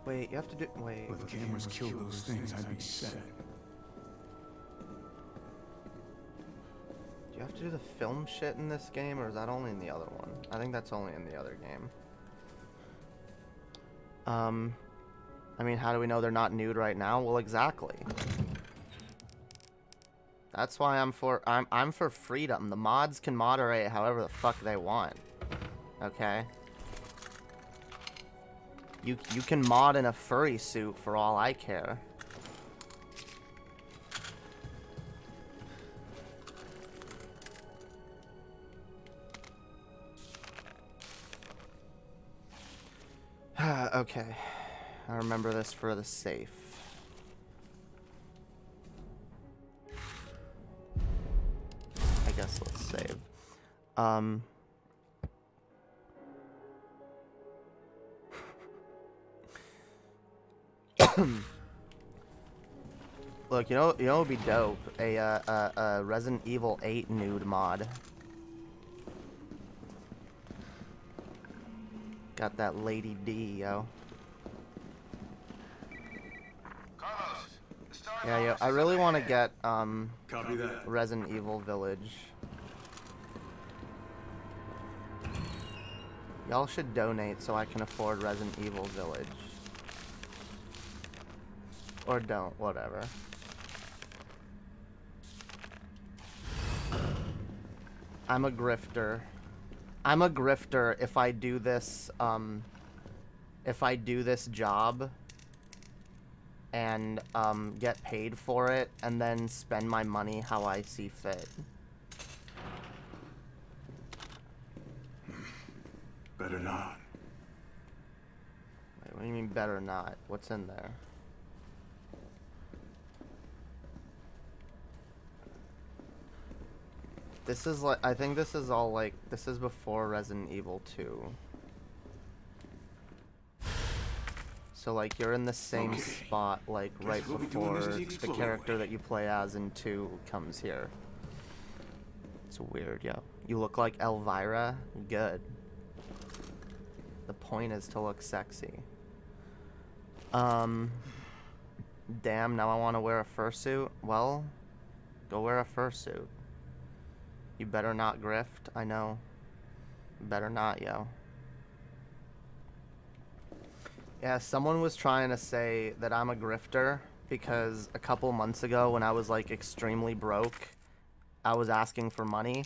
Wait, you have to do... Wait. If cameras kill those things, I'd be set. Do you have to do the film shit in this game, or is that only in the other one? I think that's only in the other game. I mean, how do we know they're not nude right now? Well, exactly. That's why I'm for freedom. The mods can moderate however the fuck they want. Okay? You can mod in a furry suit for all I care. Okay. I remember this for the safe. I guess let's save. Look, you know what would be dope? A Resident Evil 8 nude mod. Got that Lady D, yo. Yeah, yo, I really want to get, Copy that. Resident Evil Village. Y'all should donate so I can afford Resident Evil Village. Or don't, whatever. I'm a grifter. I'm a grifter if I do this, job and, get paid for it and then spend my money how I see fit. Better not. Wait, what do you mean better not? What's in there? This is like, I think this is all like, this is before Resident Evil 2. So like, you're in the same spot, like, right before the character that you play as in 2 comes here. It's weird, yo. You look like Elvira? Good. The point is to look sexy. Damn, now I want to wear a fursuit? Well, go wear a fursuit. You better not grift, I know. Better not, yo. Yeah, someone was trying to say that I'm a grifter because a couple months ago when I was like extremely broke, I was asking for money.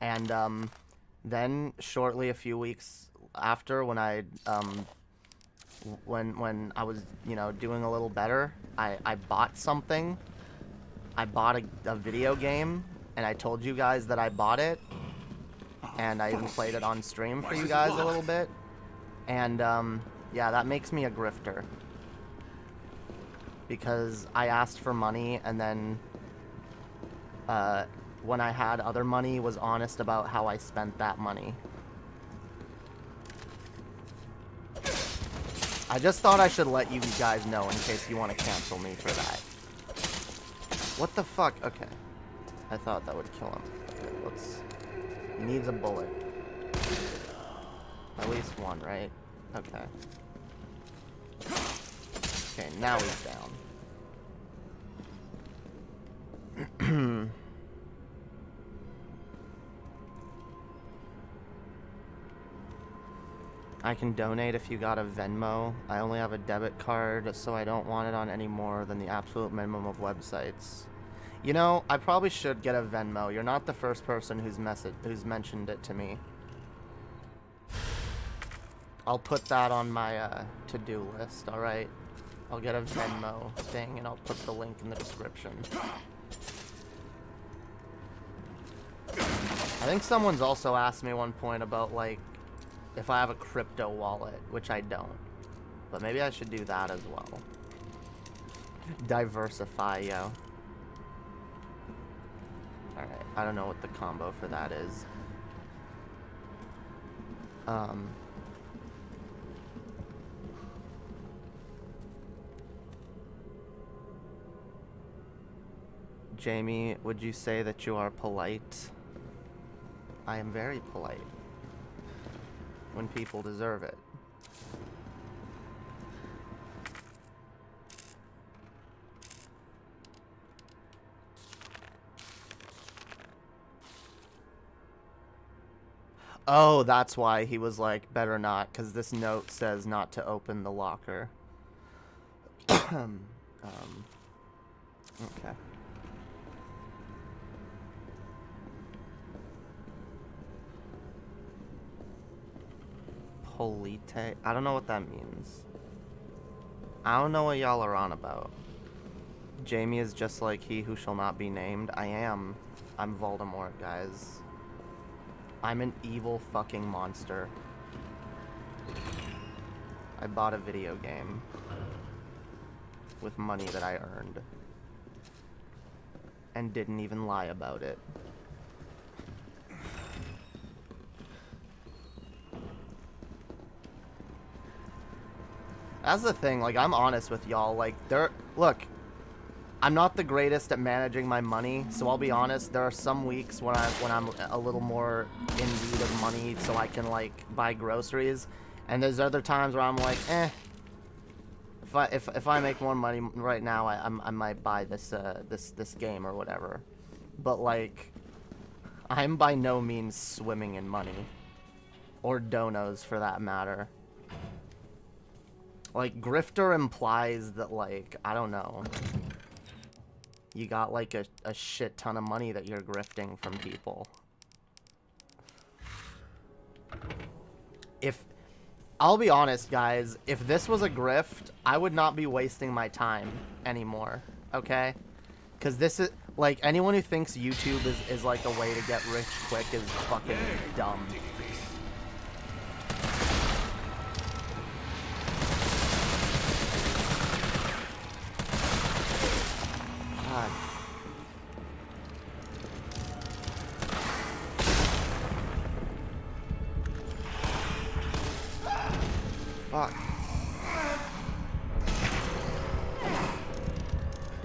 And then shortly a few weeks after when I when I was, you know, doing a little better, I bought something. I bought a video game. And I told you guys that I bought it, and I even played it on stream for you guys a little bit. And, yeah, that makes me a grifter. Because I asked for money, and then, when I had other money, was honest about how I spent that money. I just thought I should let you guys know in case you want to cancel me for that. What the fuck? Okay. I thought that would kill him. Okay, let's... He needs a bullet. At least one, right? Okay. Okay, now he's down. I can donate if you got a Venmo. I only have a debit card, so I don't want it on any more than the absolute minimum of websites. You know, I probably should get a Venmo. You're not the first person who's mentioned it to me. I'll put that on my to-do list, alright? I'll get a Venmo thing and I'll put the link in the description. I think someone's also asked me one point about, like, if I have a crypto wallet, which I don't. But maybe I should do that as well. Diversify, yo. Alright, I don't know what the combo for that is. Jamie, would you say that you are polite? I am very polite. When people deserve it. Oh, that's why he was like, better not, because this note says not to open the locker. Okay. Polite? I don't know what that means. I don't know what y'all are on about. Jamie is just like he who shall not be named. I am. I'm Voldemort, guys. I'm an evil fucking monster. I bought a video game with money that I earned and didn't even lie about it. That's the thing, like, I'm honest with y'all, like, look, I'm not the greatest at managing my money, so I'll be honest, there are some weeks when I'm a little more in need of money so I can like buy groceries, and there's other times where I'm like, if I make more money right now, I might buy this this game or whatever. But like, I'm by no means swimming in money, or donos for that matter. Like, grifter implies that, like, I don't know, you got like a shit ton of money that you're grifting from people. I'll be honest, guys, if this was a grift, I would not be wasting my time anymore, okay? Because this is, like, anyone who thinks YouTube is like a way to get rich quick is fucking dumb. God. Fuck.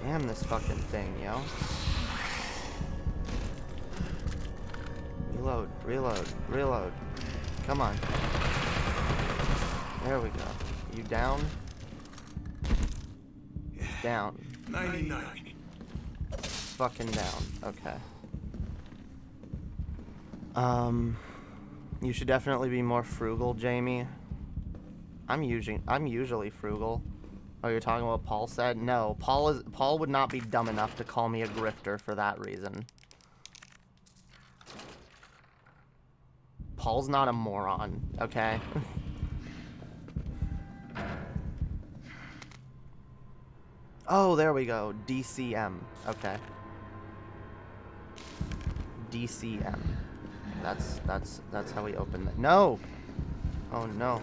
Damn this fucking thing, yo. Reload, reload, reload. Come on. There we go. You down? Down. 99. Fucking down. Okay. You should definitely be more frugal, Jamie. I'm usually frugal. Oh, you're talking about what Paul said? No, Paul would not be dumb enough to call me a grifter for that reason. Paul's not a moron, okay? Oh, there we go. DCM. Okay. DCM. That's how we open that. No! Oh no.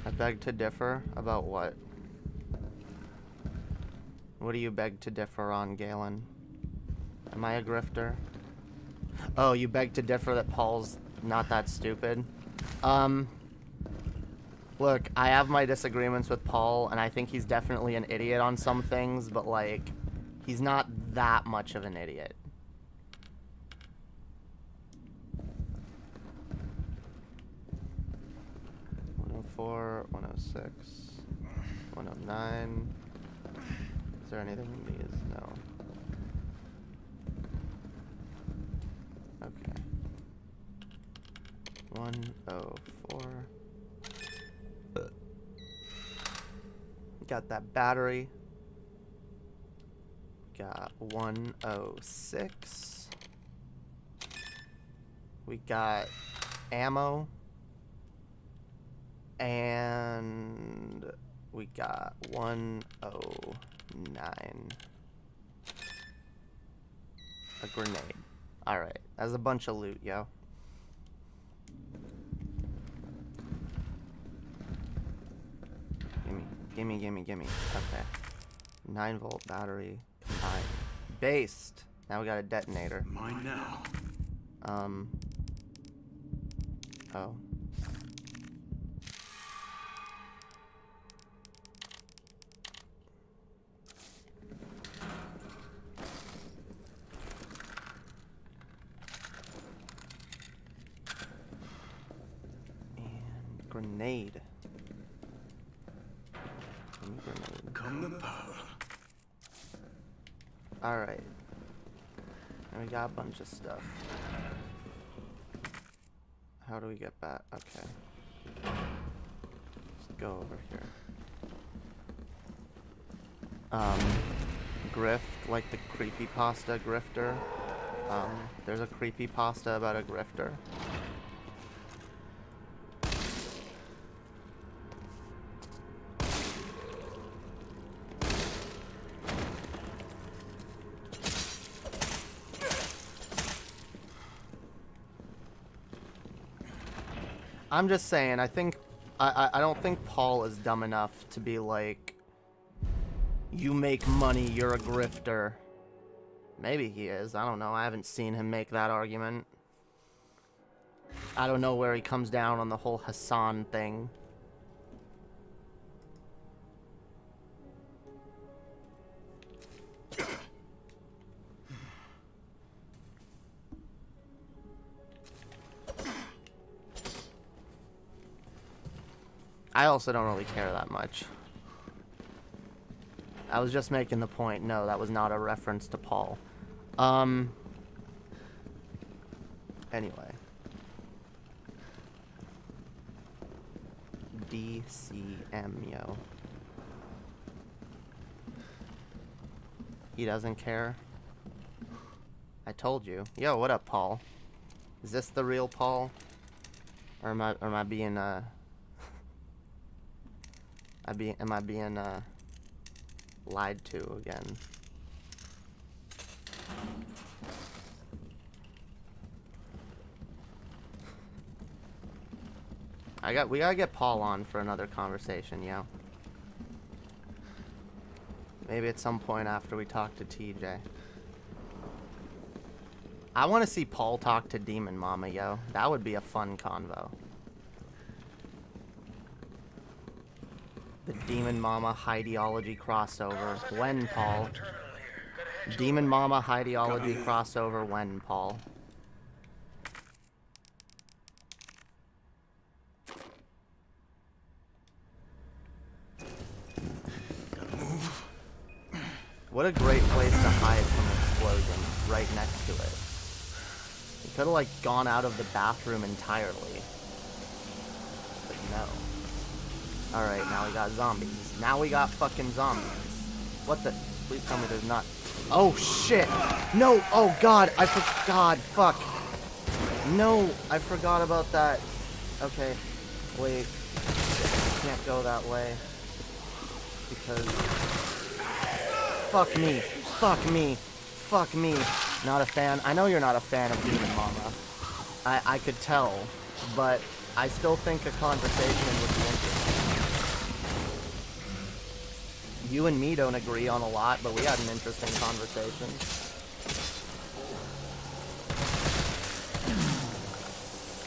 I beg to differ about what? What do you beg to differ on, Galen? Am I a grifter? Oh, you beg to differ that Paul's not that stupid? Look, I have my disagreements with Paul, and I think he's definitely an idiot on some things, but, like, he's not that much of an idiot. .104, 106, 109. Is there anything in these? No. Okay. 104. Got that battery. Got 106. We got ammo. And we got 109. A grenade. Alright, that's a bunch of loot, yo. Gimme. Okay. 9-volt battery. Fine. Based. Now we got a detonator. Mine now. Oh. And grenade. Come the power. Alright. And we got a bunch of stuff. How do we get back? Okay. Let's go over here. Grift, like the creepypasta grifter. There's a creepypasta about a grifter. I'm just saying, I think I don't think Paul is dumb enough to be like, you make money, you're a grifter. Maybe he is. I don't know. I haven't seen him make that argument. I don't know where he comes down on the whole Hassan thing. I also don't really care that much. I was just making the point. No, that was not a reference to Paul. Anyway. DCM, yo. He doesn't care. I told you. Yo, what up, Paul? Is this the real Paul? Or am I being, am I being, lied to again? We gotta get Paul on for another conversation, yo. Maybe at some point after we talk to TJ. I want to see Paul talk to Demon Mama, yo. That would be a fun convo. The Demon Mama Ideology crossover. When, Paul? Demon Mama Ideology crossover when, Paul? What a great place to hide from an explosion, right next to it. You could have, like, gone out of the bathroom entirely. But no. Alright, now we got zombies. Now we got fucking zombies. What the? Please tell me there's not. Oh, shit! No! Oh, God! I forgot! Fuck! No! I forgot about that. Okay. Wait. Can't go that way. Because... Fuck me. Fuck me. Fuck me. Not a fan. I know you're not a fan of Demon Mama. I could tell. But I still think a conversation would be interesting. You and me don't agree on a lot, but we had an interesting conversation.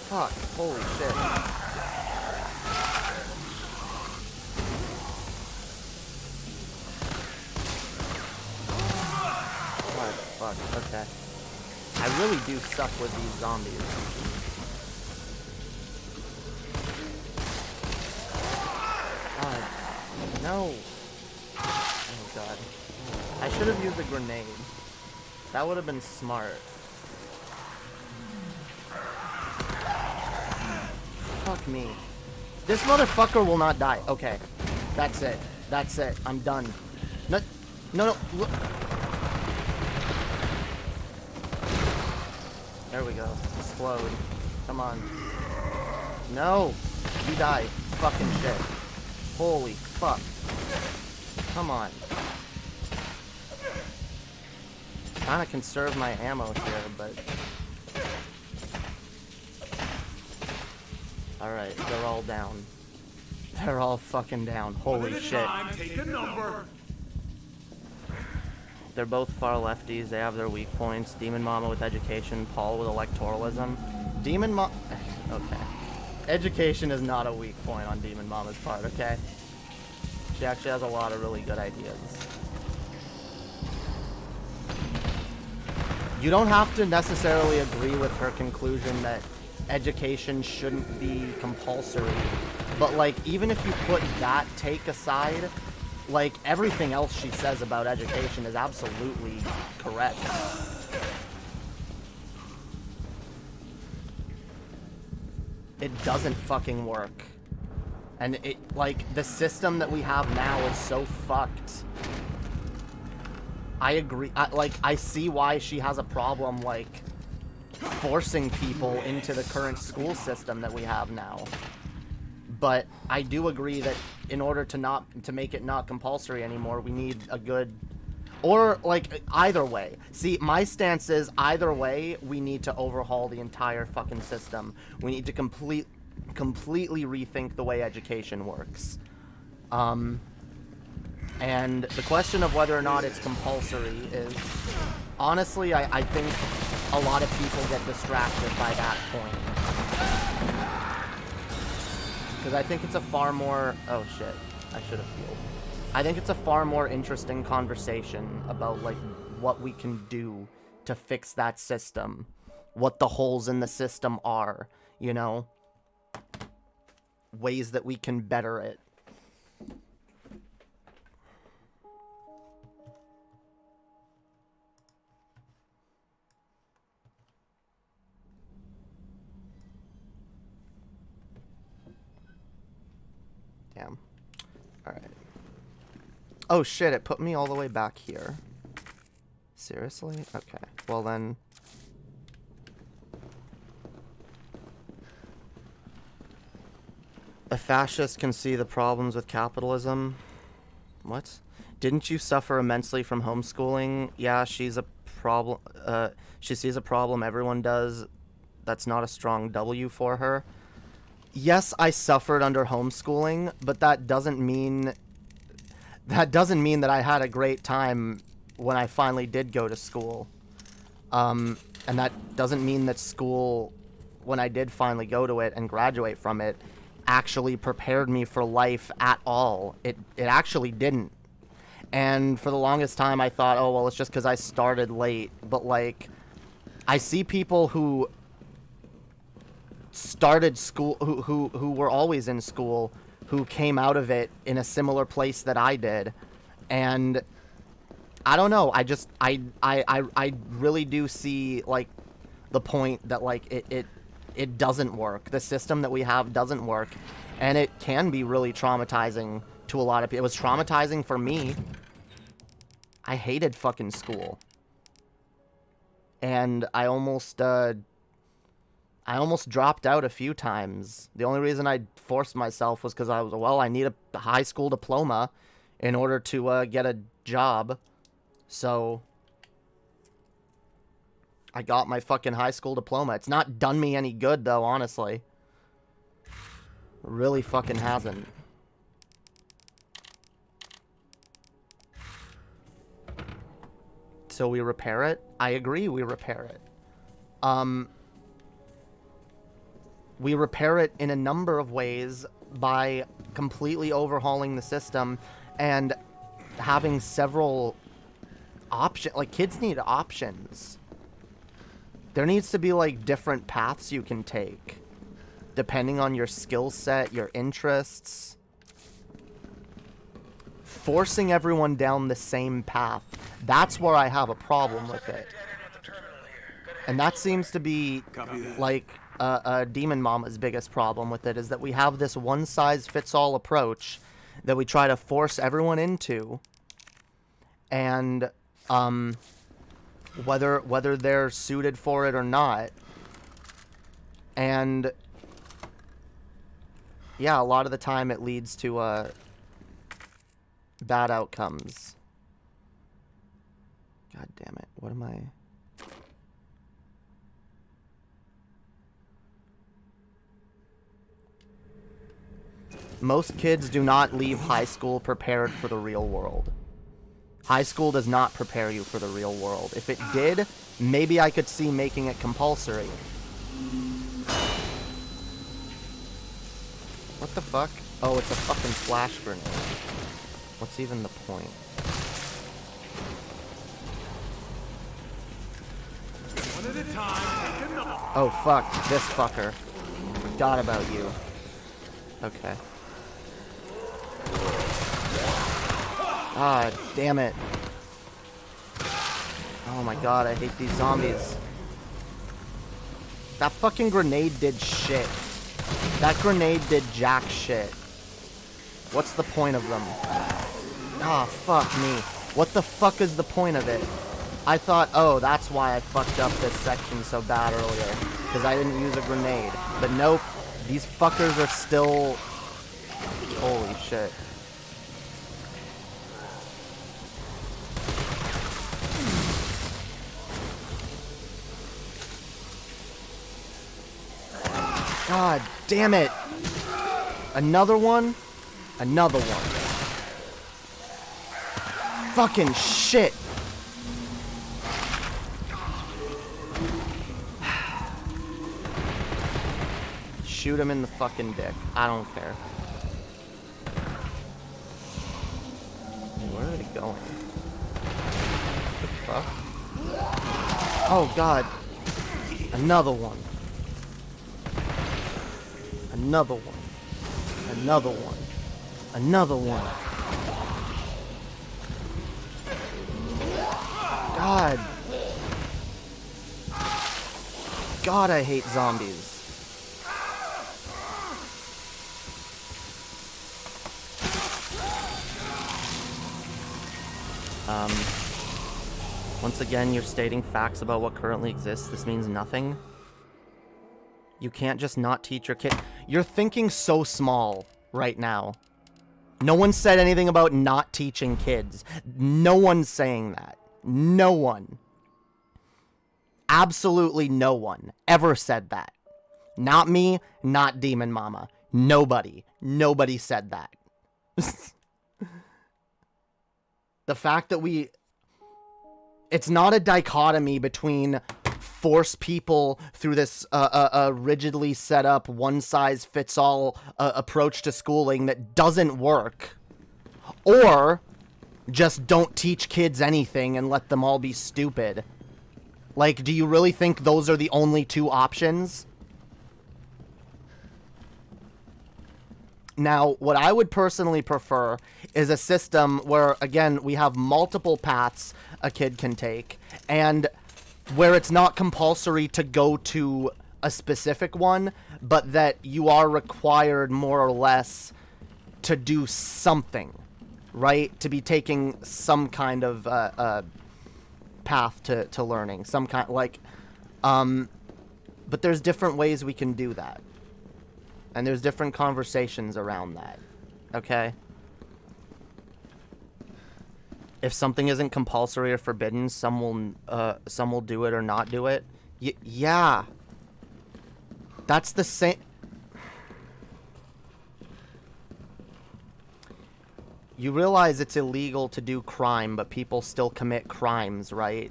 Fuck. Holy shit. Fuck, okay. I really do suck with these zombies. God. No. Oh, God. I should have used a grenade. That would have been smart. Fuck me. This motherfucker will not die. Okay. That's it. That's it. I'm done. No, no. Look. There we go. Explode. Come on. No! You die. Fucking shit. Holy fuck. Come on. Trying to conserve my ammo here, but... Alright, they're all down. They're all fucking down. Holy shit. Take a number. They're both far lefties. They have their weak points. Demon Mama with education, Paul with electoralism. Demon Mama... Okay. Education is not a weak point on Demon Mama's part, okay? She actually has a lot of really good ideas. You don't have to necessarily agree with her conclusion that education shouldn't be compulsory. But, like, even if you put that take aside... Like, everything else she says about education is absolutely correct. It doesn't fucking work. And it, like, the system that we have now is so fucked. I agree. I see why she has a problem, like, forcing people into the current school system that we have now. But I do agree that in order to make it not compulsory anymore, we need a good, or like either way. See, my stance is either way, we need to overhaul the entire fucking system. We need to completely rethink the way education works. And the question of whether or not it's compulsory is, honestly, I think a lot of people get distracted by that point. Because I think it's a far more... Oh, shit. I should have healed. I think it's a far more interesting conversation about, like, what we can do to fix that system. What the holes in the system are, you know? Ways that we can better it. Damn. Alright. Oh shit, it put me all the way back here. Seriously? Okay. Well then... A fascist can see the problems with capitalism. What? Didn't you suffer immensely from homeschooling? Yeah, she's a problem. She sees a problem everyone does. That's not a strong W for her. Yes, I suffered under homeschooling, but that doesn't mean that I had a great time when I finally did go to school. And that doesn't mean that school, when I did finally go to it and graduate from it, actually prepared me for life at all. It actually didn't. And for the longest time I thought, oh well, it's just because I started late. But like, I see people who started school, who were always in school, who came out of it in a similar place that I did, and I don't know, I really do see like the point that like it doesn't work. The system that we have doesn't work, and it can be really traumatizing to a lot of people. It was traumatizing for me. I hated fucking school, and I almost dropped out a few times. The only reason I forced myself was because I need a high school diploma in order to get a job. So I got my fucking high school diploma. It's not done me any good, though, honestly. It really fucking hasn't. So we repair it? I agree, we repair it. We repair it in a number of ways by completely overhauling the system and having several options. Like, kids need options. There needs to be, like, different paths you can take, depending on your skill set, your interests. Forcing everyone down the same path, that's where I have a problem with it. And that seems to be, like, Demon Mama's biggest problem with it, is that we have this one-size-fits-all approach that we try to force everyone into, and whether they're suited for it or not. And yeah, a lot of the time it leads to bad outcomes. God damn it, what am I... Most kids do not leave high school prepared for the real world. High school does not prepare you for the real world. If it did, maybe I could see making it compulsory. What the fuck? Oh, it's a fucking flash grenade. What's even the point? One at a time. Oh fuck, this fucker. Forgot about you. Okay. Ah, damn it. Oh my god, I hate these zombies. That fucking grenade did shit. That grenade did jack shit. What's the point of them? Ah, fuck me. What the fuck is the point of it? I thought, oh, that's why I fucked up this section so bad earlier. Because I didn't use a grenade. But nope, these fuckers are still... Holy shit. God damn it. Another one? Another one. Fucking shit. Shoot him in the fucking dick. I don't care. Where are they going? What the fuck? Oh god. Another one. Another one. Another one. Another one. God. God, I hate zombies. Once again, you're stating facts about what currently exists. This means nothing. You can't just not teach your kid. You're thinking so small right now. No one said anything about not teaching kids. No one's saying that. No one. Absolutely no one ever said that. Not me, not Demon Mama. Nobody. Nobody said that. The fact that it's not a dichotomy between force people through this rigidly set up one-size-fits-all approach to schooling that doesn't work, or just don't teach kids anything and let them all be stupid. Like, do you really think those are the only two options? Now, what I would personally prefer is a system where, again, we have multiple paths a kid can take, and where it's not compulsory to go to a specific one, but that you are required more or less to do something, right? To be taking some kind of path to learning, some kind, like, but there's different ways we can do that. And there's different conversations around that, okay? If something isn't compulsory or forbidden, some will do it or not do it. Yeah. That's the same. You realize it's illegal to do crime, but people still commit crimes, right?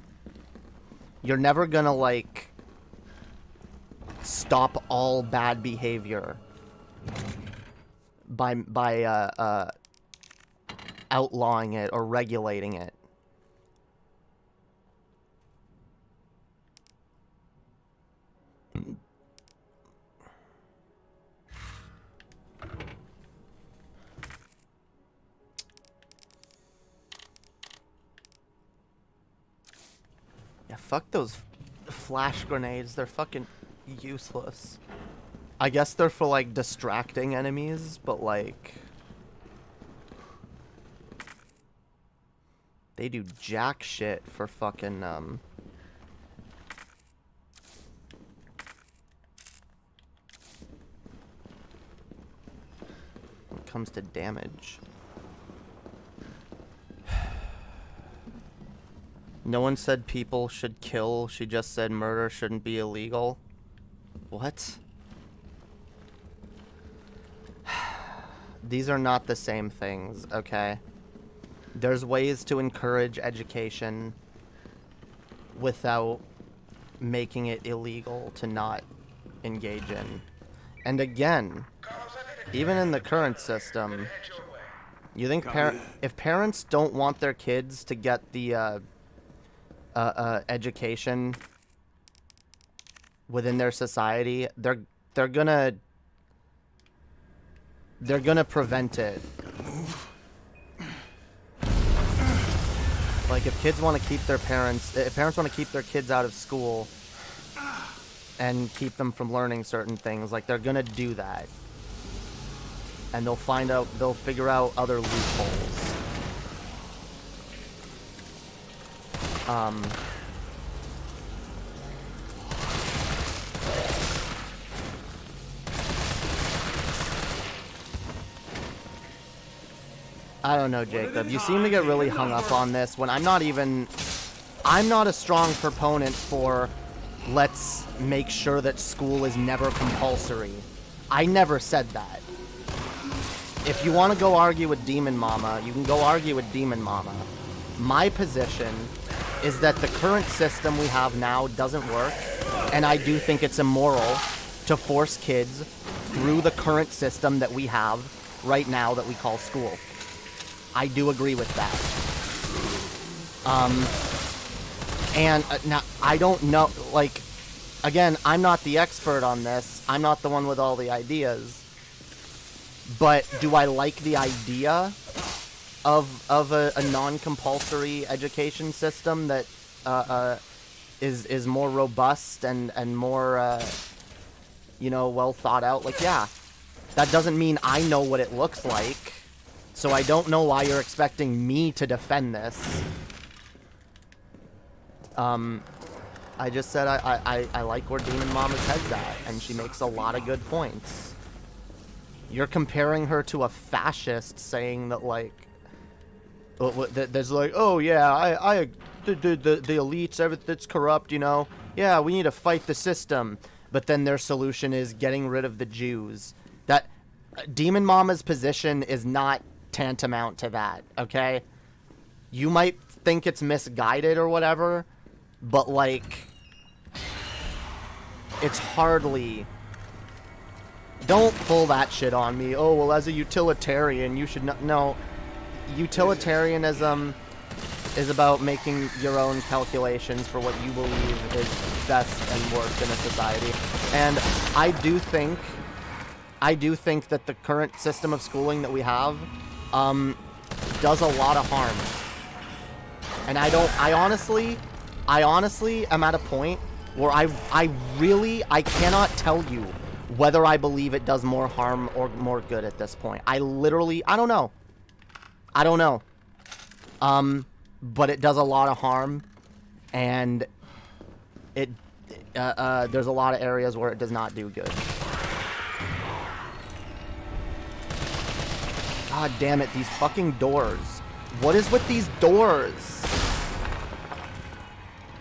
You're never gonna, like, stop all bad behavior by outlawing it or regulating it. Yeah, fuck those flash grenades. They're fucking useless. I guess they're for, like, distracting enemies, but, like, they do jack shit for fucking, when it comes to damage. No one said people should kill. She just said murder shouldn't be illegal. What? These are not the same things, okay? There's ways to encourage education without making it illegal to not engage in. And again, even in the current system, you think if parents don't want their kids to get the education within their society, they're gonna prevent it. Like, if kids want to keep if parents want to keep their kids out of school and keep them from learning certain things, like, they're gonna do that. And they'll figure out other loopholes. I don't know, Jacob. You seem to get really hung up on this when I'm not a strong proponent for let's make sure that school is never compulsory. I never said that. If you want to go argue with Demon Mama, you can go argue with Demon Mama. My position is that the current system we have now doesn't work, and I do think it's immoral to force kids through the current system that we have right now that we call school. I do agree with that. Now, I don't know, like, again, I'm not the expert on this. I'm not the one with all the ideas. But do I like the idea of a non-compulsory education system that is more robust and more, you know, well thought out? Like, yeah. That doesn't mean I know what it looks like. So I don't know why you're expecting me to defend this. I just said I like where Demon Mama's head's at, and she makes a lot of good points. You're comparing her to a fascist, saying that, like, there's like, oh yeah, the elites, everything's corrupt, you know. Yeah, we need to fight the system. But then their solution is getting rid of the Jews. That Demon Mama's position is not tantamount to that, okay? You might think it's misguided or whatever, but, like, it's hardly... Don't pull that shit on me. Oh, well, as a utilitarian, you should not... No. Utilitarianism is about making your own calculations for what you believe is best and worst in a society. And I do think that the current system of schooling that we have does a lot of harm. And I honestly am at a point where I cannot tell you whether I believe it does more harm or more good at this point. I don't know. But it does a lot of harm, and there's a lot of areas where it does not do good. God damn it, these fucking doors. What is with these doors?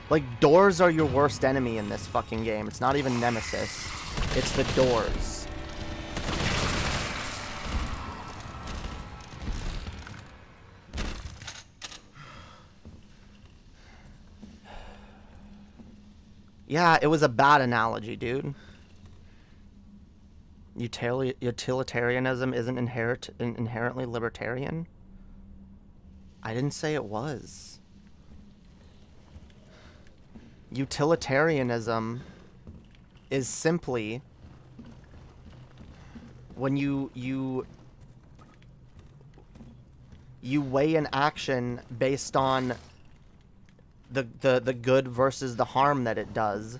Like, doors are your worst enemy in this fucking game. It's not even Nemesis. It's the doors. Yeah, it was a bad analogy, dude. Utilitarianism isn't inherently libertarian? I didn't say it was. Utilitarianism is simply when you weigh an action based on the good versus the harm that it does,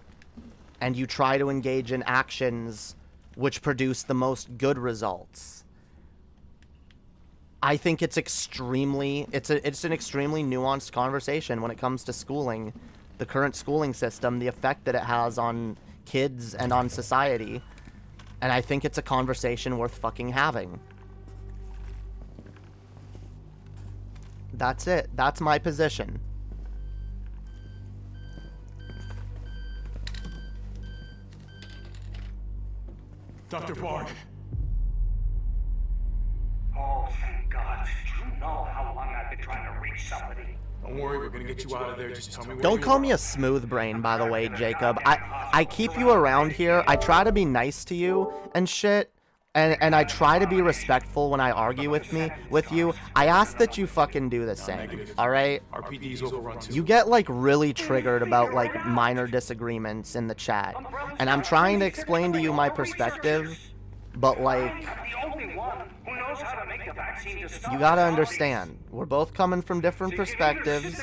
and you try to engage in actions which produce the most good results. I think it's an extremely nuanced conversation when it comes to schooling, the current schooling system, the effect that it has on kids and on society, and I think it's a conversation worth fucking having. That's it. That's my position. Dr. Bard. Oh, thank God. Do you know how long I've been trying to reach somebody? Don't worry, we're gonna get you out of there. Just tell me where Don't you call are. me a smooth brain, by the way, Jacob. I keep you around here. I try to be nice to you and shit. And I try to be respectful when I argue with you. I ask that you fucking do the same, alright? RPD's overrun too. You get, like, really triggered about, like, minor disagreements in the chat. And I'm trying to explain to you my perspective, but, like, you gotta understand. We're both coming from different perspectives.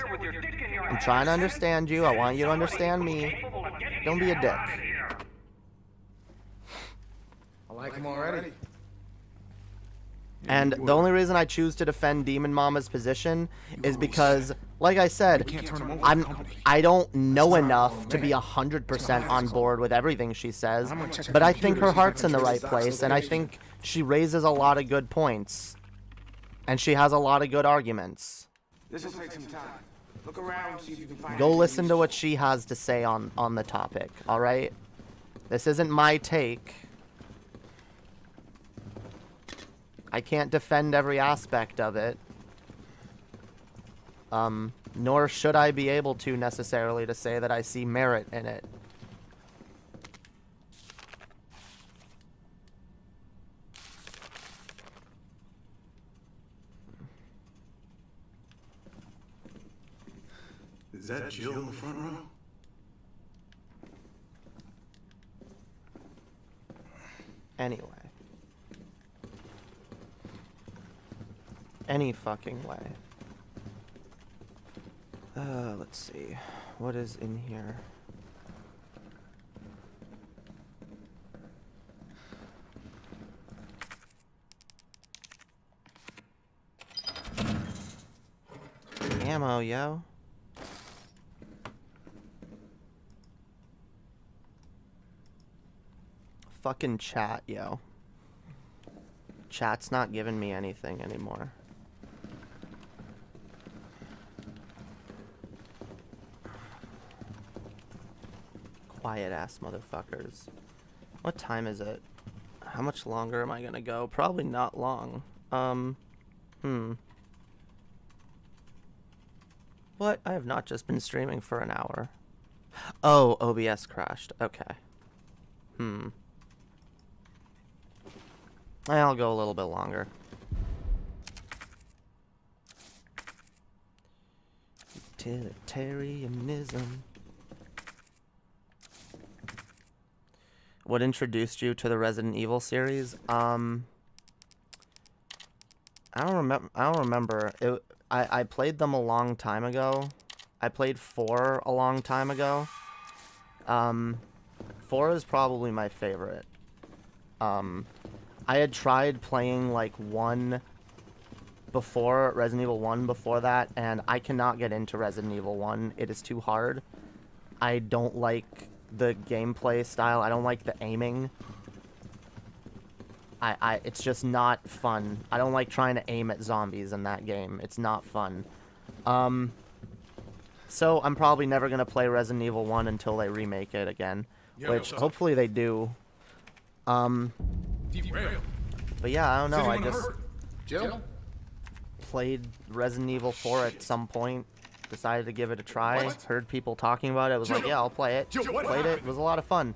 I'm trying to understand you. I want you to understand me. Don't be a dick. I like him already. And the only reason I choose to defend Demon Mama's position is because, like I said, I don't know enough to be 100% on board with everything she says, but I think her heart's in the right place, and I think she raises a lot of good points, and she has a lot of good arguments. This will take some time. Look around, see if you can find Go anything listen to what useful. she has to say on the topic, alright? This isn't my take. I can't defend every aspect of it. Nor should I be able to necessarily to say that I see merit in it. Is that Jill in the front row? Anyway. Any fucking way. Let's see. What is in here? Ammo, yo. Fucking chat, yo. Chat's not giving me anything anymore. Quiet ass motherfuckers. What time is it? How much longer am I gonna go? Probably not long. What? I have not just been streaming for an hour. Oh, OBS crashed. Okay. I'll go a little bit longer. Utilitarianism. What introduced you to the Resident Evil series? I don't remember. I played them a long time ago. I played 4 a long time ago. 4 is probably my favorite. I had tried playing like 1 before, Resident Evil 1 before that, and I cannot get into Resident Evil 1. It is too hard. I don't like the gameplay style. I don't like the aiming. It's just not fun. I don't like trying to aim at zombies in that game. It's not fun. So I'm probably never gonna play Resident Evil 1 until they remake it again, which hopefully they do. But yeah, I don't know. I just played Resident Evil 4 at some point. Decided to give it a try. Heard people talking about it. Was like, yeah, I'll play it. Played it. It was a lot of fun.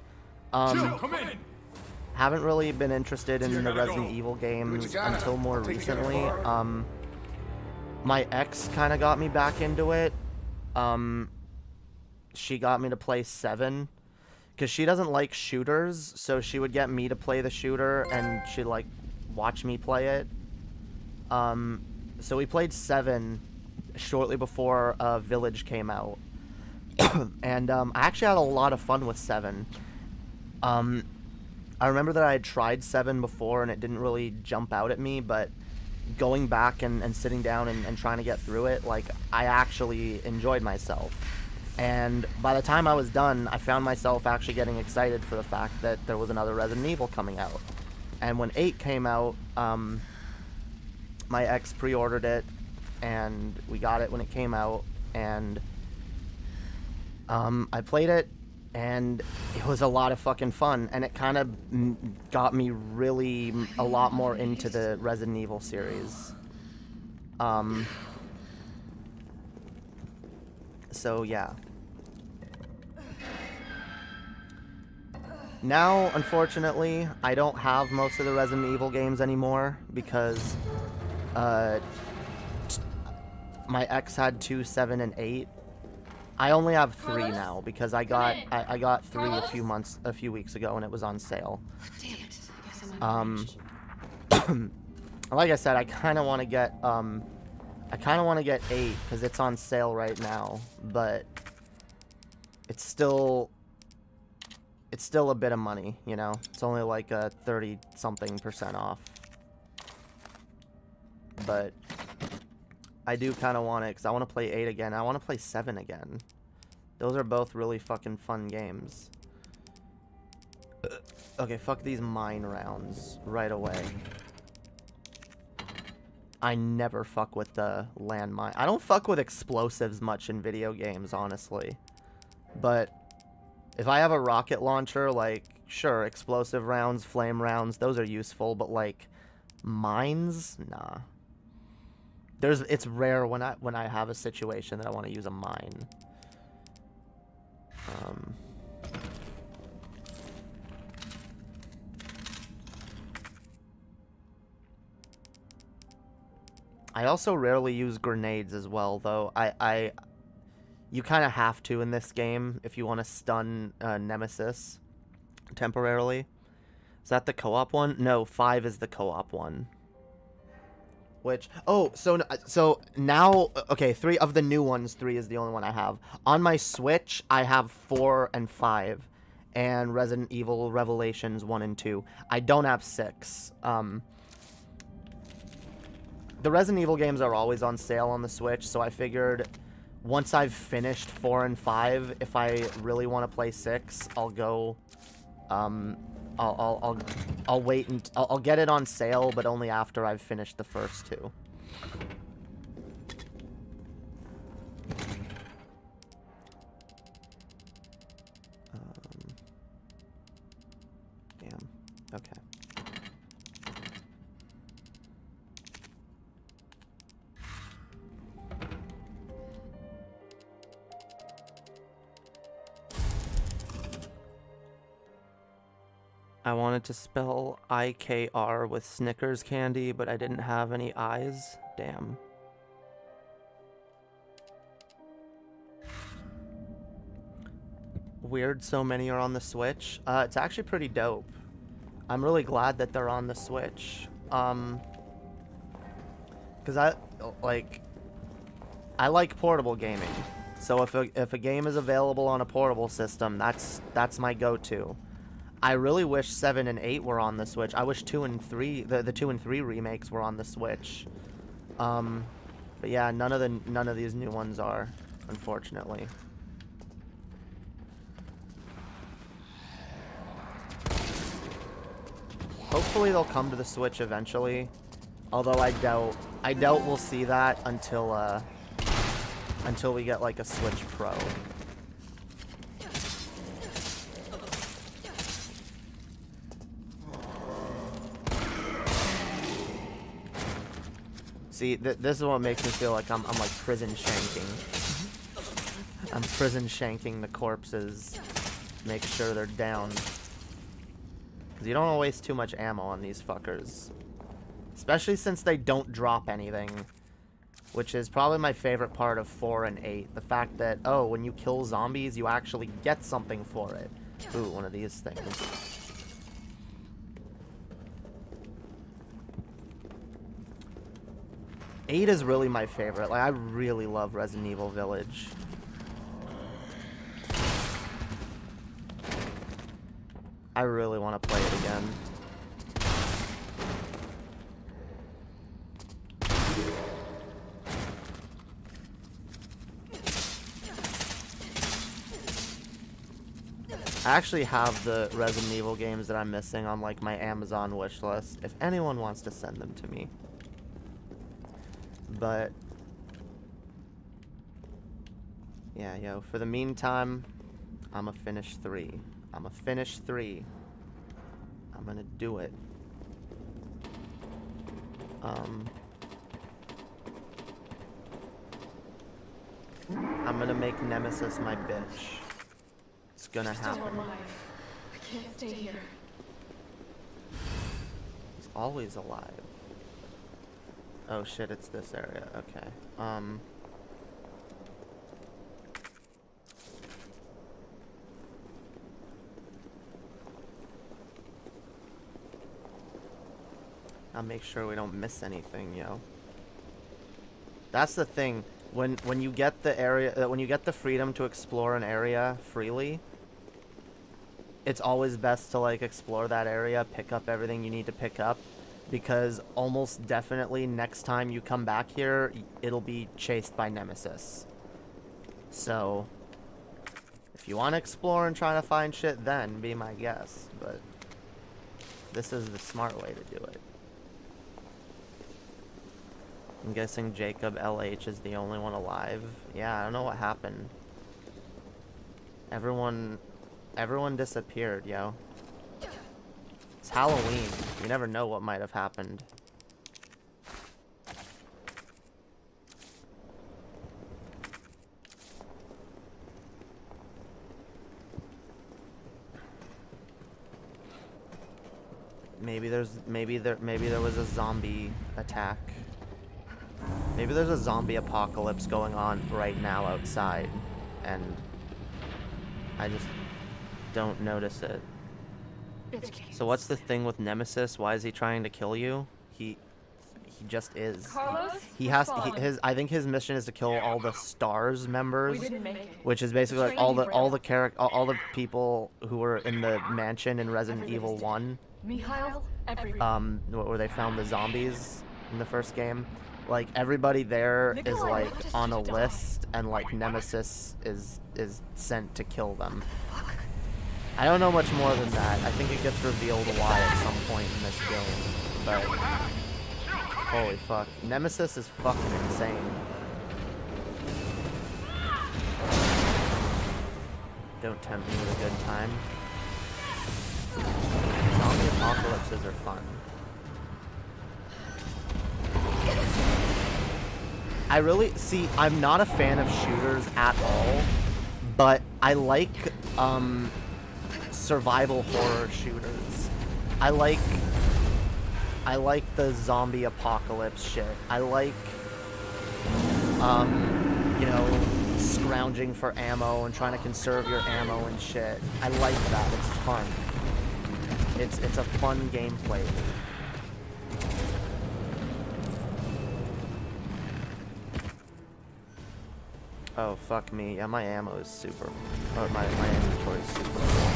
Haven't really been interested in the Resident Evil games until more recently. My ex kind of got me back into it. She got me to play 7. Because she doesn't like shooters, so she would get me to play the shooter, and she'd, like, watch me play it. So we played 7 shortly before Village came out. And I actually had a lot of fun with 7. I remember that I had tried 7 before, and it didn't really jump out at me, but going back and sitting down and trying to get through it, like, I actually enjoyed myself. And by the time I was done, I found myself actually getting excited for the fact that there was another Resident Evil coming out. And when 8 came out, my ex pre-ordered it, and we got it when it came out, and I played it, and it was a lot of fucking fun, and it kind of got me really a lot more into the Resident Evil series. So yeah. Now, unfortunately, I don't have most of the Resident Evil games anymore because my ex had 2, 7, and 8. I only have 3 now because I got 3 a few weeks ago, and it was on sale. Damn it. Like I said, I kind of want to get 8 because it's on sale right now, but it's still a bit of money, you know. It's only like a 30-something% off. But I do kind of want it because I want to play 8 again. I want to play 7 again. Those are both really fucking fun games. Okay, fuck these mine rounds right away. I never fuck with the landmine. I don't fuck with explosives much in video games, honestly. But if I have a rocket launcher, like, sure, explosive rounds, flame rounds, those are useful, but like mines, nah. It's rare when I have a situation that I want to use a mine. I also rarely use grenades as well, though. You kind of have to in this game if you want to stun Nemesis temporarily. Is that the co-op one? No, 5 is the co-op one. Which, oh, so now, okay, 3 of the new ones, 3 is the only one I have. On my Switch, I have 4 and 5, and Resident Evil Revelations 1 and 2. I don't have 6. The Resident Evil games are always on sale on the Switch, so I figured once I've finished 4 and 5, if I really want to play 6, I'll go, I'll wait and I'll get it on sale, but only after I've finished the first 2. Damn. Okay. I wanted to spell IKR with Snickers candy, but I didn't have any eyes. Damn. Weird so many are on the Switch. It's actually pretty dope. I'm really glad that they're on the Switch. Because I like portable gaming. So if a game is available on a portable system, that's my go-to. I really wish 7 and 8 were on the Switch. I wish 2 and 3, the 2 and 3 remakes were on the Switch. But yeah, none of these new ones are, unfortunately. Hopefully they'll come to the Switch eventually. Although I doubt we'll see that until we get like a Switch Pro. See, this is what makes me feel like I'm like prison shanking. I'm prison shanking the corpses. Make sure they're down. Because you don't want to waste too much ammo on these fuckers. Especially since they don't drop anything. Which is probably my favorite part of 4 and 8. The fact that, oh, when you kill zombies, you actually get something for it. Ooh, one of these things. 8 is really my favorite. Like, I really love Resident Evil Village. I really want to play it again. I actually have the Resident Evil games that I'm missing on like my Amazon wishlist. If anyone wants to send them to me. But yeah, yo, for the meantime, I'ma finish 3. I'ma finish 3. I'm gonna do it. I'm gonna make Nemesis my bitch. It's gonna happen. I can't stay here. He's always alive. Oh shit, it's this area. Okay. I'll make sure we don't miss anything, yo. That's the thing. When you get the area, when you get the freedom to explore an area freely, it's always best to like explore that area, pick up everything you need to pick up, because almost definitely next time you come back here, it'll be chased by Nemesis. So, if you want to explore and try to find shit, then be my guest. But this is the smart way to do it. I'm guessing Jacob LH is the only one alive. Yeah, I don't know what happened. Everyone disappeared, yo. It's Halloween. You never know what might have happened. Maybe there was a zombie attack. Maybe there's a zombie apocalypse going on right now outside, and I just don't notice it. So what's the thing with Nemesis? Why is he trying to kill you? He just is. I think his mission is to kill all the STARS members, which is basically like all the people who were in the mansion in Resident Evil 1. Where they found the zombies in the first game. Like everybody there is like on a list, and like Nemesis is sent to kill them. I don't know much more than that. I think it gets revealed why at some point in this game. But holy fuck, Nemesis is fucking insane. Don't tempt me with a good time. Zombie apocalypses are fun. I'm not a fan of shooters at all, but I like survival horror shooters. I like the zombie apocalypse shit. I like you know, scrounging for ammo and trying to conserve your ammo and shit. I like that. It's fun. It's a fun gameplay. Oh fuck me. Yeah, my ammo is super. Oh, my inventory is super full.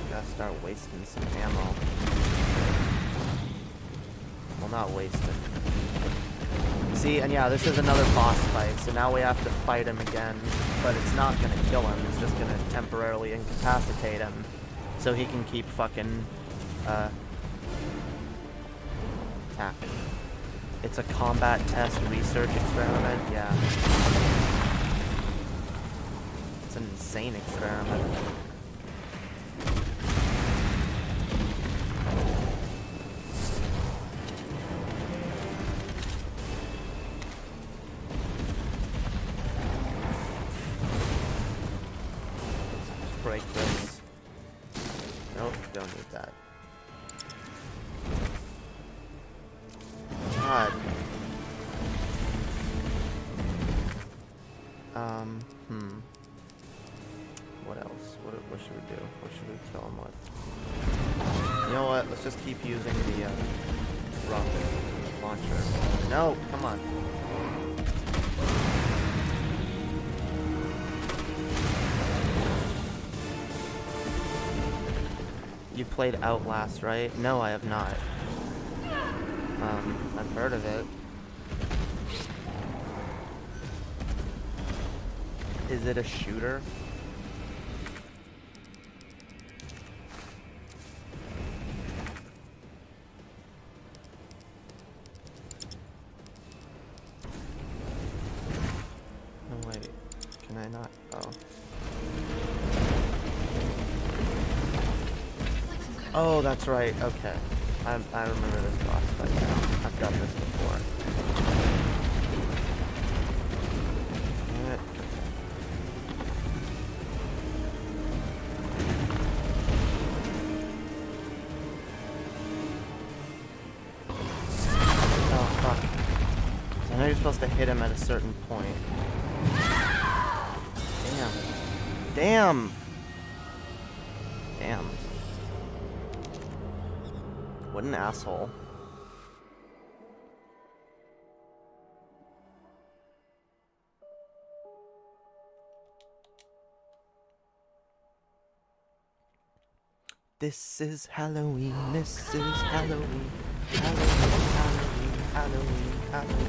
Gotta start wasting some ammo. Well, not wasting. See, and yeah, this is another boss fight, so now we have to fight him again, but it's not gonna kill him, it's just gonna temporarily incapacitate him, so he can keep fucking, attacking. It's a combat test research experiment, yeah. It's an insane experiment. Break this. Nope, don't need that. God. What else? What should we do? What should we kill him with? You know what? Let's just keep using the rocket launcher. No, come on. You played Outlast, right? No, I have not. I've heard of it. Is it a shooter? Oh wait, can I not? Oh. Oh, that's right. Okay, I remember this boss fight now. I've done this before. Damn it. Oh fuck! I know you're supposed to hit him at a certain point. Damn. Damn. Damn. What an asshole. This is Halloween, this is Halloween, Halloween, Halloween, Halloween, Halloween.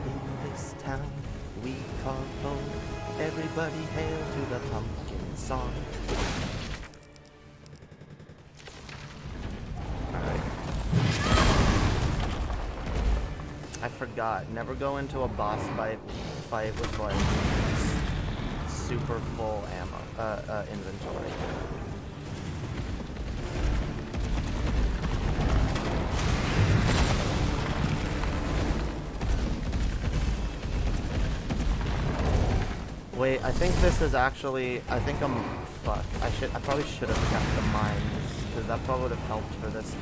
In this town we call home, everybody hail to the pumpkin song. Alright. I forgot. Never go into a boss fight with like super full ammo, inventory. Wait, I think this is actually, fuck. I probably should have kept the mines, because that probably would have helped for this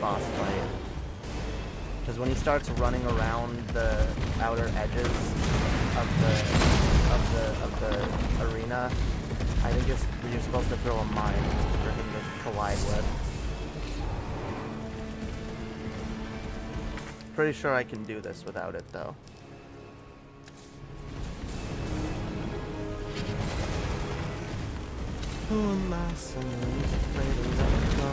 boss fight. Because when he starts running around the outer edges of the arena, I think you're supposed to throw a mine for him to collide with. Pretty sure I can do this without it though. Who am I, someone who's afraid to let me go?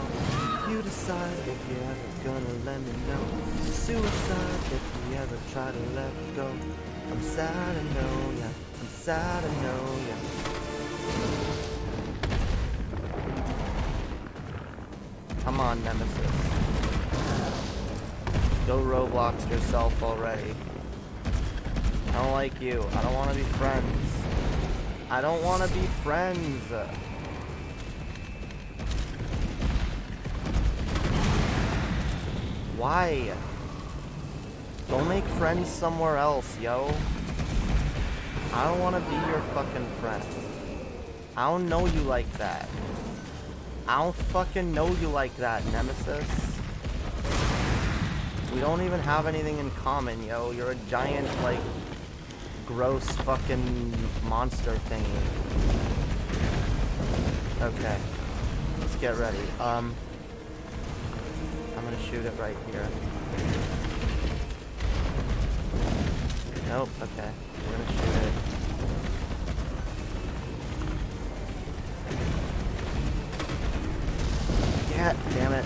You decide if you're ever gonna let me know. Suicide if you ever try to let go. I'm sad, I know ya. I'm sad, I know ya. Come on, Nemesis. Go Roblox yourself already. I don't like you. I don't want to be friends. I don't want to be friends. Why? Go make friends somewhere else, yo. I don't want to be your fucking friend. I don't know you like that. I don't fucking know you like that, Nemesis. We don't even have anything in common, yo. You're a giant, like, gross fucking monster thingy. Okay. Let's get ready. I'm gonna shoot it right here. Nope, okay. We're gonna shoot it. Yeah, damn it.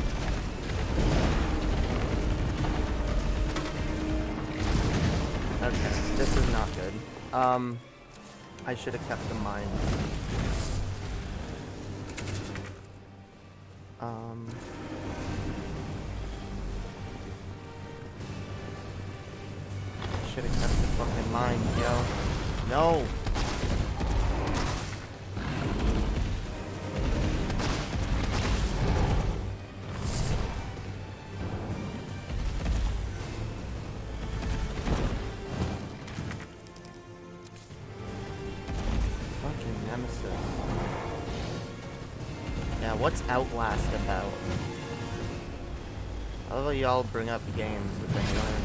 Okay, this is not good. I should have kept the mines. Should have kept the fucking mines, yo. No! What's Outlast about? I love how y'all bring up games, but then you don't even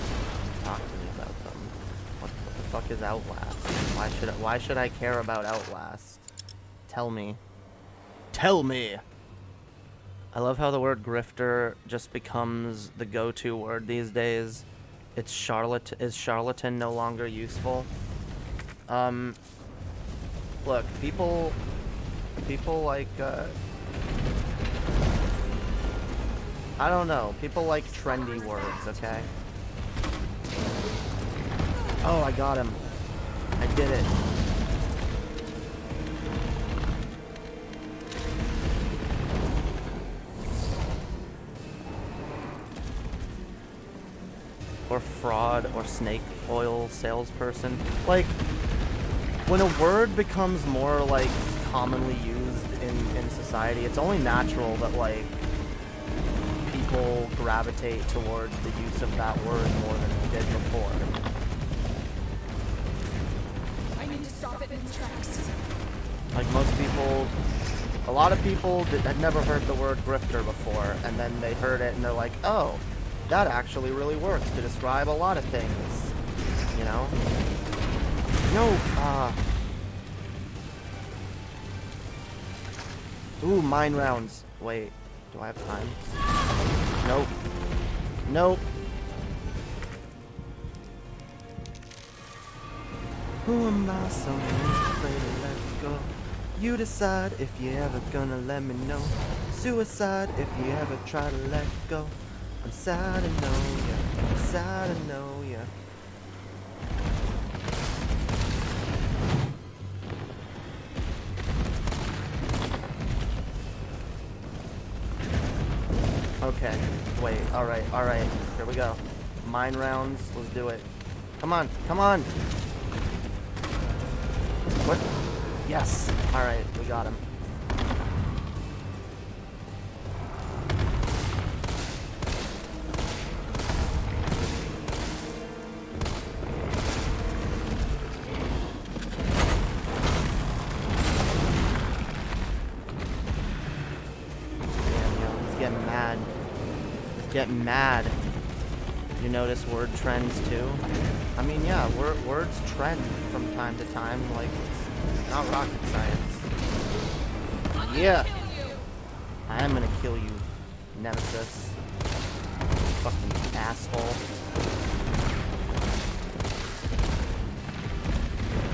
talk to me about them. What the fuck is Outlast? Why should I care about Outlast? Tell me. Tell me! I love how the word grifter just becomes the go-to word these days. Is charlatan no longer useful? Look, people like, I don't know. People like trendy words, okay? Oh, I got him. I did it. Or fraud or snake oil salesperson. Like, when a word becomes more, like, commonly used in society, it's only natural that, like, people gravitate towards the use of that word more than they did before. I need to stop it in its tracks. Like most people, a lot of people had never heard the word grifter before, and then they heard it and they're like, oh, that actually really works to describe a lot of things, you know? No, Ooh, mine rounds. Wait, do I have time? Nope. Nope. Who am I, someone who's afraid to let go? You decide if you're ever gonna let me know. Suicide if you ever try to let go. I'm sad to know ya. I'm sad to know ya. Okay. Wait. Alright. Alright. Here we go. Mine rounds. Let's do it. Come on. Come on. What? Yes. Alright. We got him. Getting mad. You notice word trends too? I mean, yeah, words trend from time to time, like, it's not rocket science. Yeah! I am gonna kill you, Nemesis. Fucking asshole.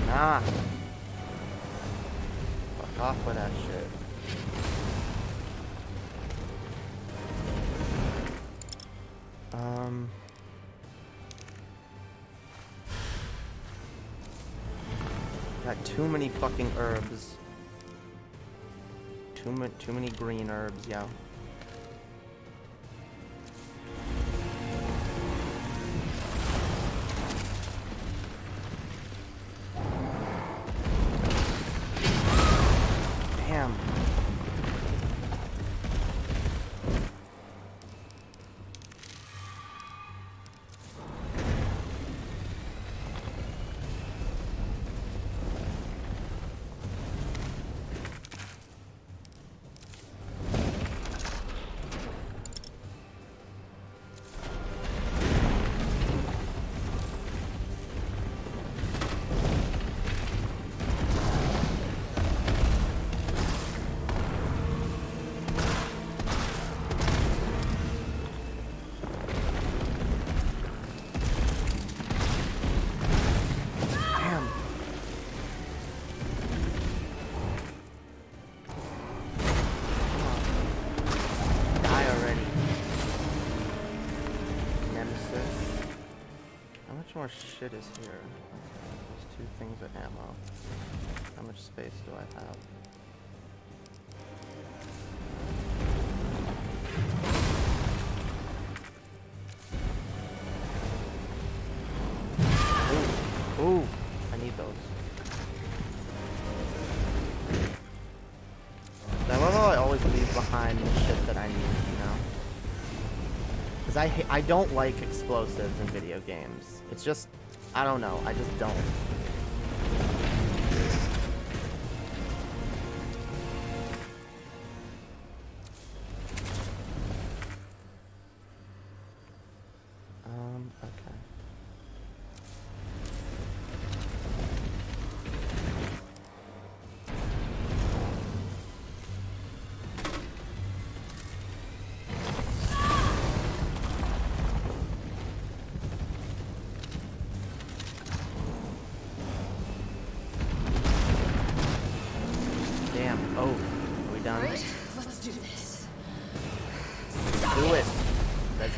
Nah. Fuck off with that shit. Got too many fucking herbs. Too many green herbs, yo. Damn. More shit is here. There's 2 things of ammo. How much space do I have? Ooh, I need those. I love how I always leave behind the shit that I need, you know? Because I don't like explosives in video games. It's just, I don't know, I just don't. Okay.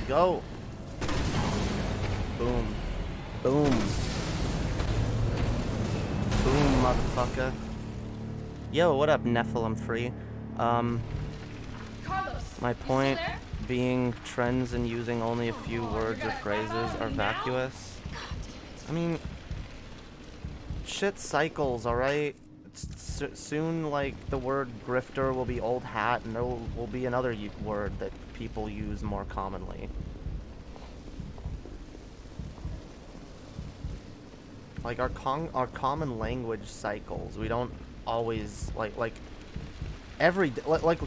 Go. Boom. Boom. Boom, motherfucker. Yo, what up, Nephilim Free? My point being trends and using only a few words or phrases are vacuous. I mean, shit cycles, alright? Soon, like, the word grifter will be old hat, and there will be another word that people use more commonly. Like, our common language cycles. We don't always, like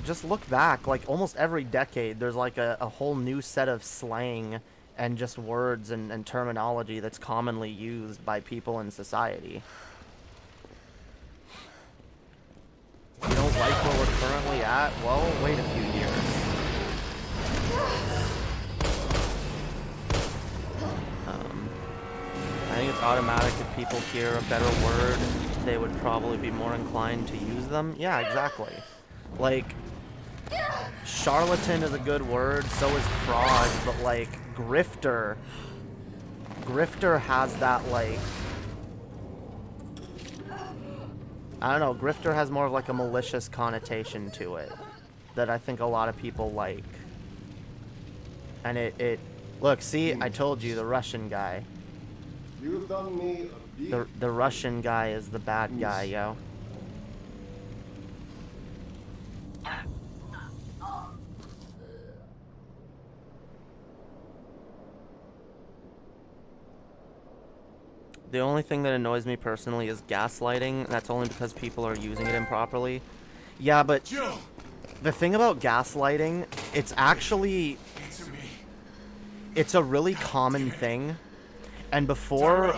just look back, like, almost every decade, there's, like, a whole new set of slang and just words and terminology that's commonly used by people in society. You don't like where we're currently at? Well, wait a few years. I think it's automatic. If people hear a better word, they would probably be more inclined to use them. Yeah, exactly. Like, charlatan is a good word, so is fraud, but, like, grifter has that, like, I don't know, grifter has more of, like, a malicious connotation to it that I think a lot of people like. And it look, see, I told you, the Russian guy. You've done me a big The Russian guy is the bad guy, yo. The only thing that annoys me personally is gaslighting. That's only because people are using it improperly. Yeah, but the thing about gaslighting, it's actually... It's a really common thing. And before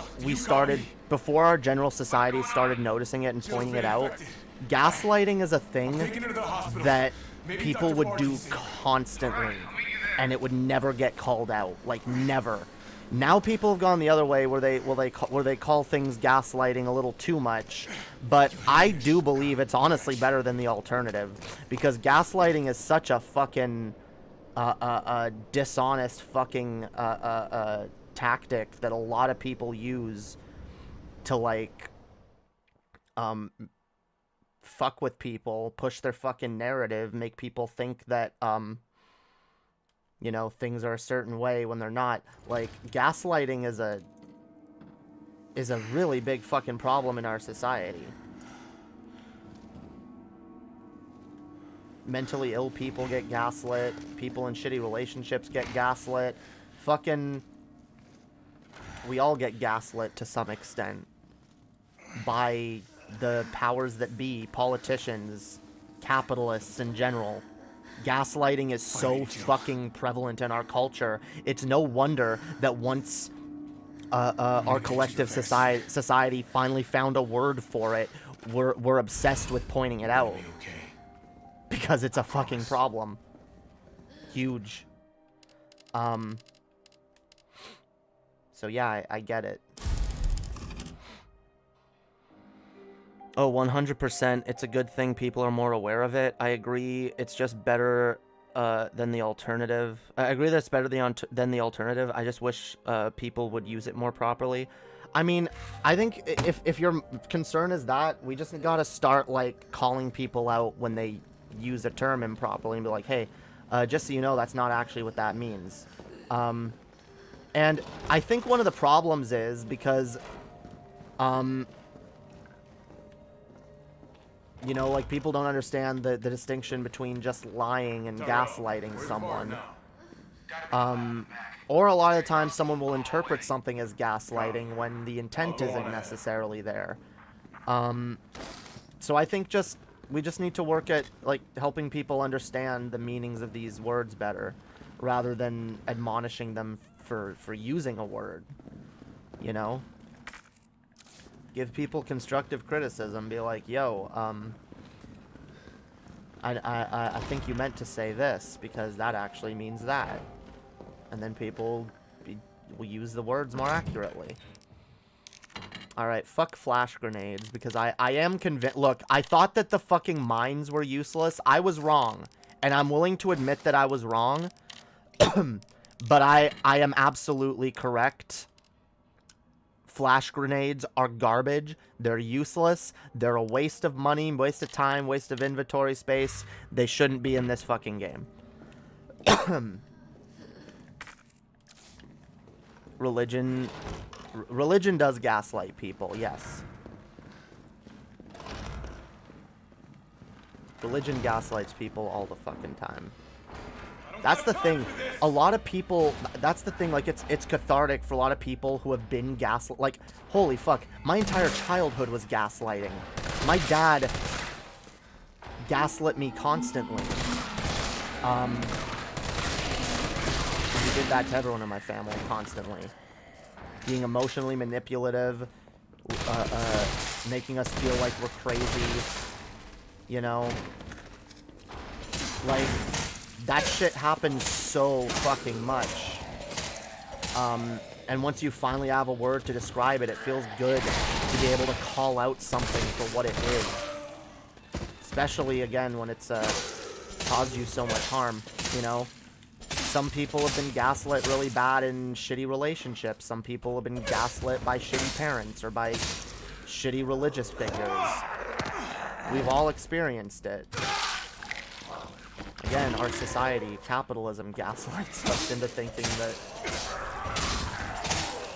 before our general society started noticing it and pointing it out, gaslighting is a thing that people would do constantly. And it would never get called out. Like, never. Now people have gone the other way where they call things gaslighting a little too much, but I do believe it's honestly better than the alternative, because gaslighting is such a fucking dishonest fucking tactic that a lot of people use to like fuck with people, push their fucking narrative, make people think that you know, things are a certain way when they're not. Like, gaslighting is a really big fucking problem in our society. Mentally ill people get gaslit. People in shitty relationships get gaslit. Fucking... We all get gaslit to some extent. By the powers that be, politicians, capitalists in general. Gaslighting is so fucking prevalent in our culture. It's no wonder that once our collective society finally found a word for it, we're obsessed with pointing it out. Because it's a fucking problem. Huge. So yeah, I get it. Oh, 100%. It's a good thing people are more aware of it. I agree. It's just better than the alternative. I agree that it's better than the alternative. I just wish people would use it more properly. I mean, I think if your concern is that, we just gotta start, like, calling people out when they use a term improperly and be like, hey, just so you know, that's not actually what that means. And I think one of the problems is because... you know, like, people don't understand the distinction between just lying and gaslighting someone. Or a lot of the time someone will interpret something as gaslighting when the intent isn't necessarily there. So I think we just need to work at, like, helping people understand the meanings of these words better, rather than admonishing them for using a word, you know? Give people constructive criticism. Be like, yo, I think you meant to say this, because that actually means that. And then people will use the words more accurately. Alright, fuck flash grenades, because I am convinced... Look, I thought that the fucking mines were useless. I was wrong. And I'm willing to admit that I was wrong. But I am absolutely correct. Flash grenades are garbage. They're useless. They're a waste of money, waste of time, waste of inventory space. They shouldn't be in this fucking game. Religion does gaslight people, yes. Religion gaslights people all the fucking time. That's the thing. A lot of people, that's the thing, like, it's cathartic for a lot of people who have been gaslit. Like, holy fuck, my entire childhood was gaslighting. My dad gaslit me constantly. He did that to everyone in my family constantly. Being emotionally manipulative, making us feel like we're crazy, you know? Like, that shit happens so fucking much. And once you finally have a word to describe it, it feels good to be able to call out something for what it is. Especially, again, when it's caused you so much harm, you know? Some people have been gaslit really bad in shitty relationships. Some people have been gaslit by shitty parents or by shitty religious figures. We've all experienced it. Again, our society, capitalism, gaslights us into thinking that,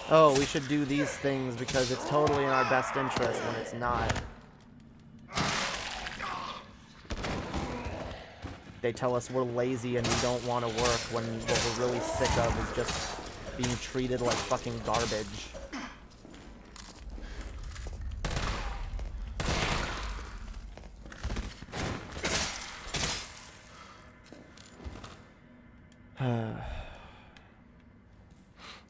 oh, we should do these things because it's totally in our best interest when it's not. They tell us we're lazy and we don't want to work when what we're really sick of is just being treated like fucking garbage.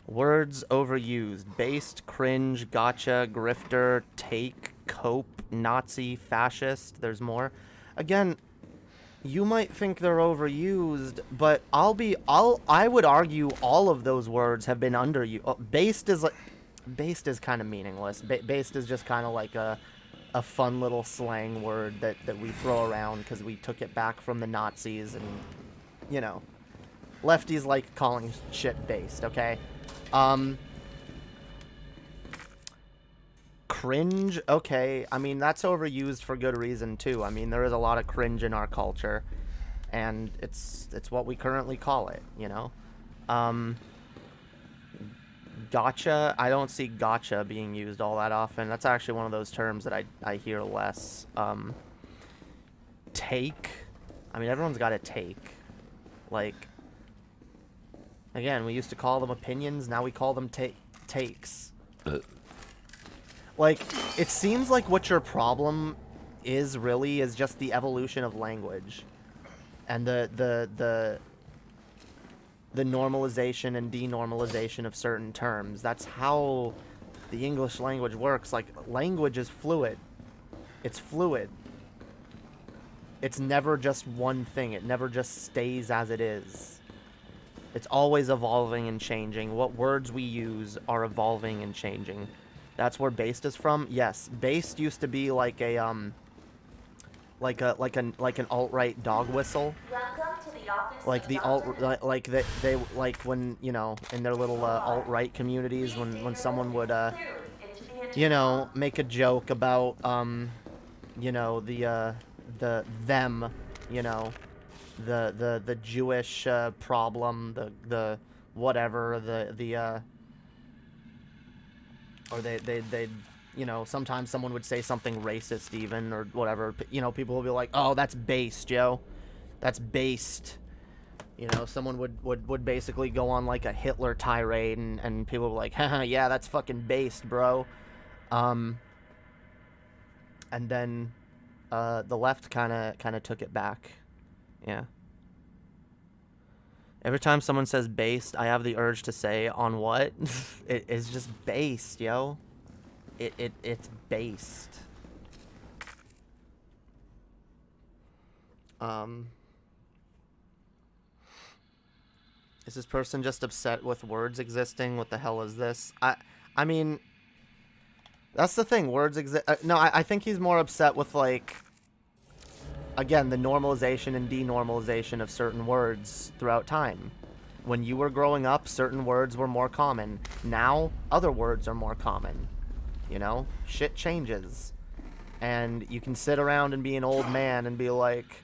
Words overused. Based, cringe, gotcha, grifter, take, cope, Nazi, fascist. There's more. Again, you might think they're overused, but I would argue all of those words have been underused. Based is kind of meaningless. Based is just kind of like a fun little slang word that we throw around because we took it back from the Nazis, and you know, lefties like calling shit based, okay? Cringe, okay, I mean, that's overused for good reason too. I mean, there is a lot of cringe in our culture, and it's what we currently call it, you know? Gotcha, I don't see gotcha being used all that often. That's actually one of those terms that I hear less. Take, I mean, everyone's got a take. Like, again, we used to call them opinions, now we call them takes. Like, it seems like what your problem is really is just the evolution of language. And the normalization and denormalization of certain terms. That's how the English language works. Like, language is fluid. It's fluid. It's never just one thing. It never just stays as it is. It's always evolving and changing. What words we use are evolving and changing. That's where based is from. Yes, based used to be like a like an alt-right dog whistle. Welcome to the office. Like the they like when, you know, in their little alt-right communities, when someone would you know, make a joke about you know, the them, you know, the Jewish problem, the whatever, or they you know, sometimes someone would say something racist even, or whatever, you know, people will be like, oh, that's based, yo, that's based, you know, someone would basically go on like a Hitler tirade, and people were like, haha, yeah, that's fucking based, bro. And then the left kind of took it back. Yeah. Every time someone says based, I have the urge to say, on what? It's just based, yo. It's based. Is this person just upset with words existing? What the hell is this? I mean, that's the thing. Words exist. No, I think he's more upset with, like, again, the normalization and denormalization of certain words throughout time. When you were growing up, certain words were more common. Now, other words are more common. You know? Shit changes. And you can sit around and be an old man and be like,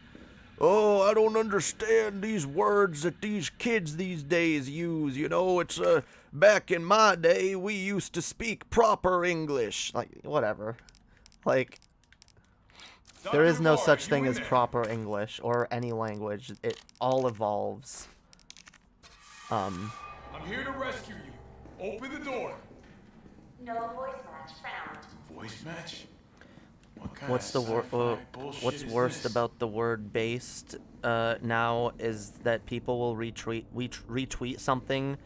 oh, I don't understand these words that these kids these days use. You know, it's, back in my day, we used to speak proper English. Like, whatever. Like, there is no such thing as proper English or any language. It all evolves. I'm here to rescue you. Open the door. No voice match found. Voice match? What's worst about the word based now is that people will retweet something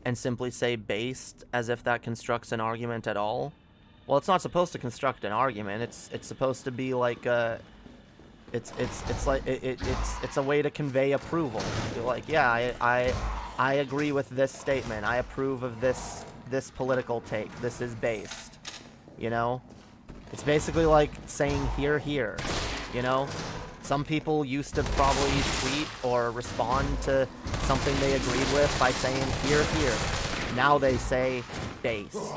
and simply say based as if that constructs an argument at all. Well, it's not supposed to construct an argument. It's supposed to be like it's a way to convey approval. You're like, yeah, I agree with this statement. I approve of this political take. This is based. You know? It's basically like saying here, here. You know? Some people used to probably tweet or respond to something they agreed with by saying here, here. Now they say based.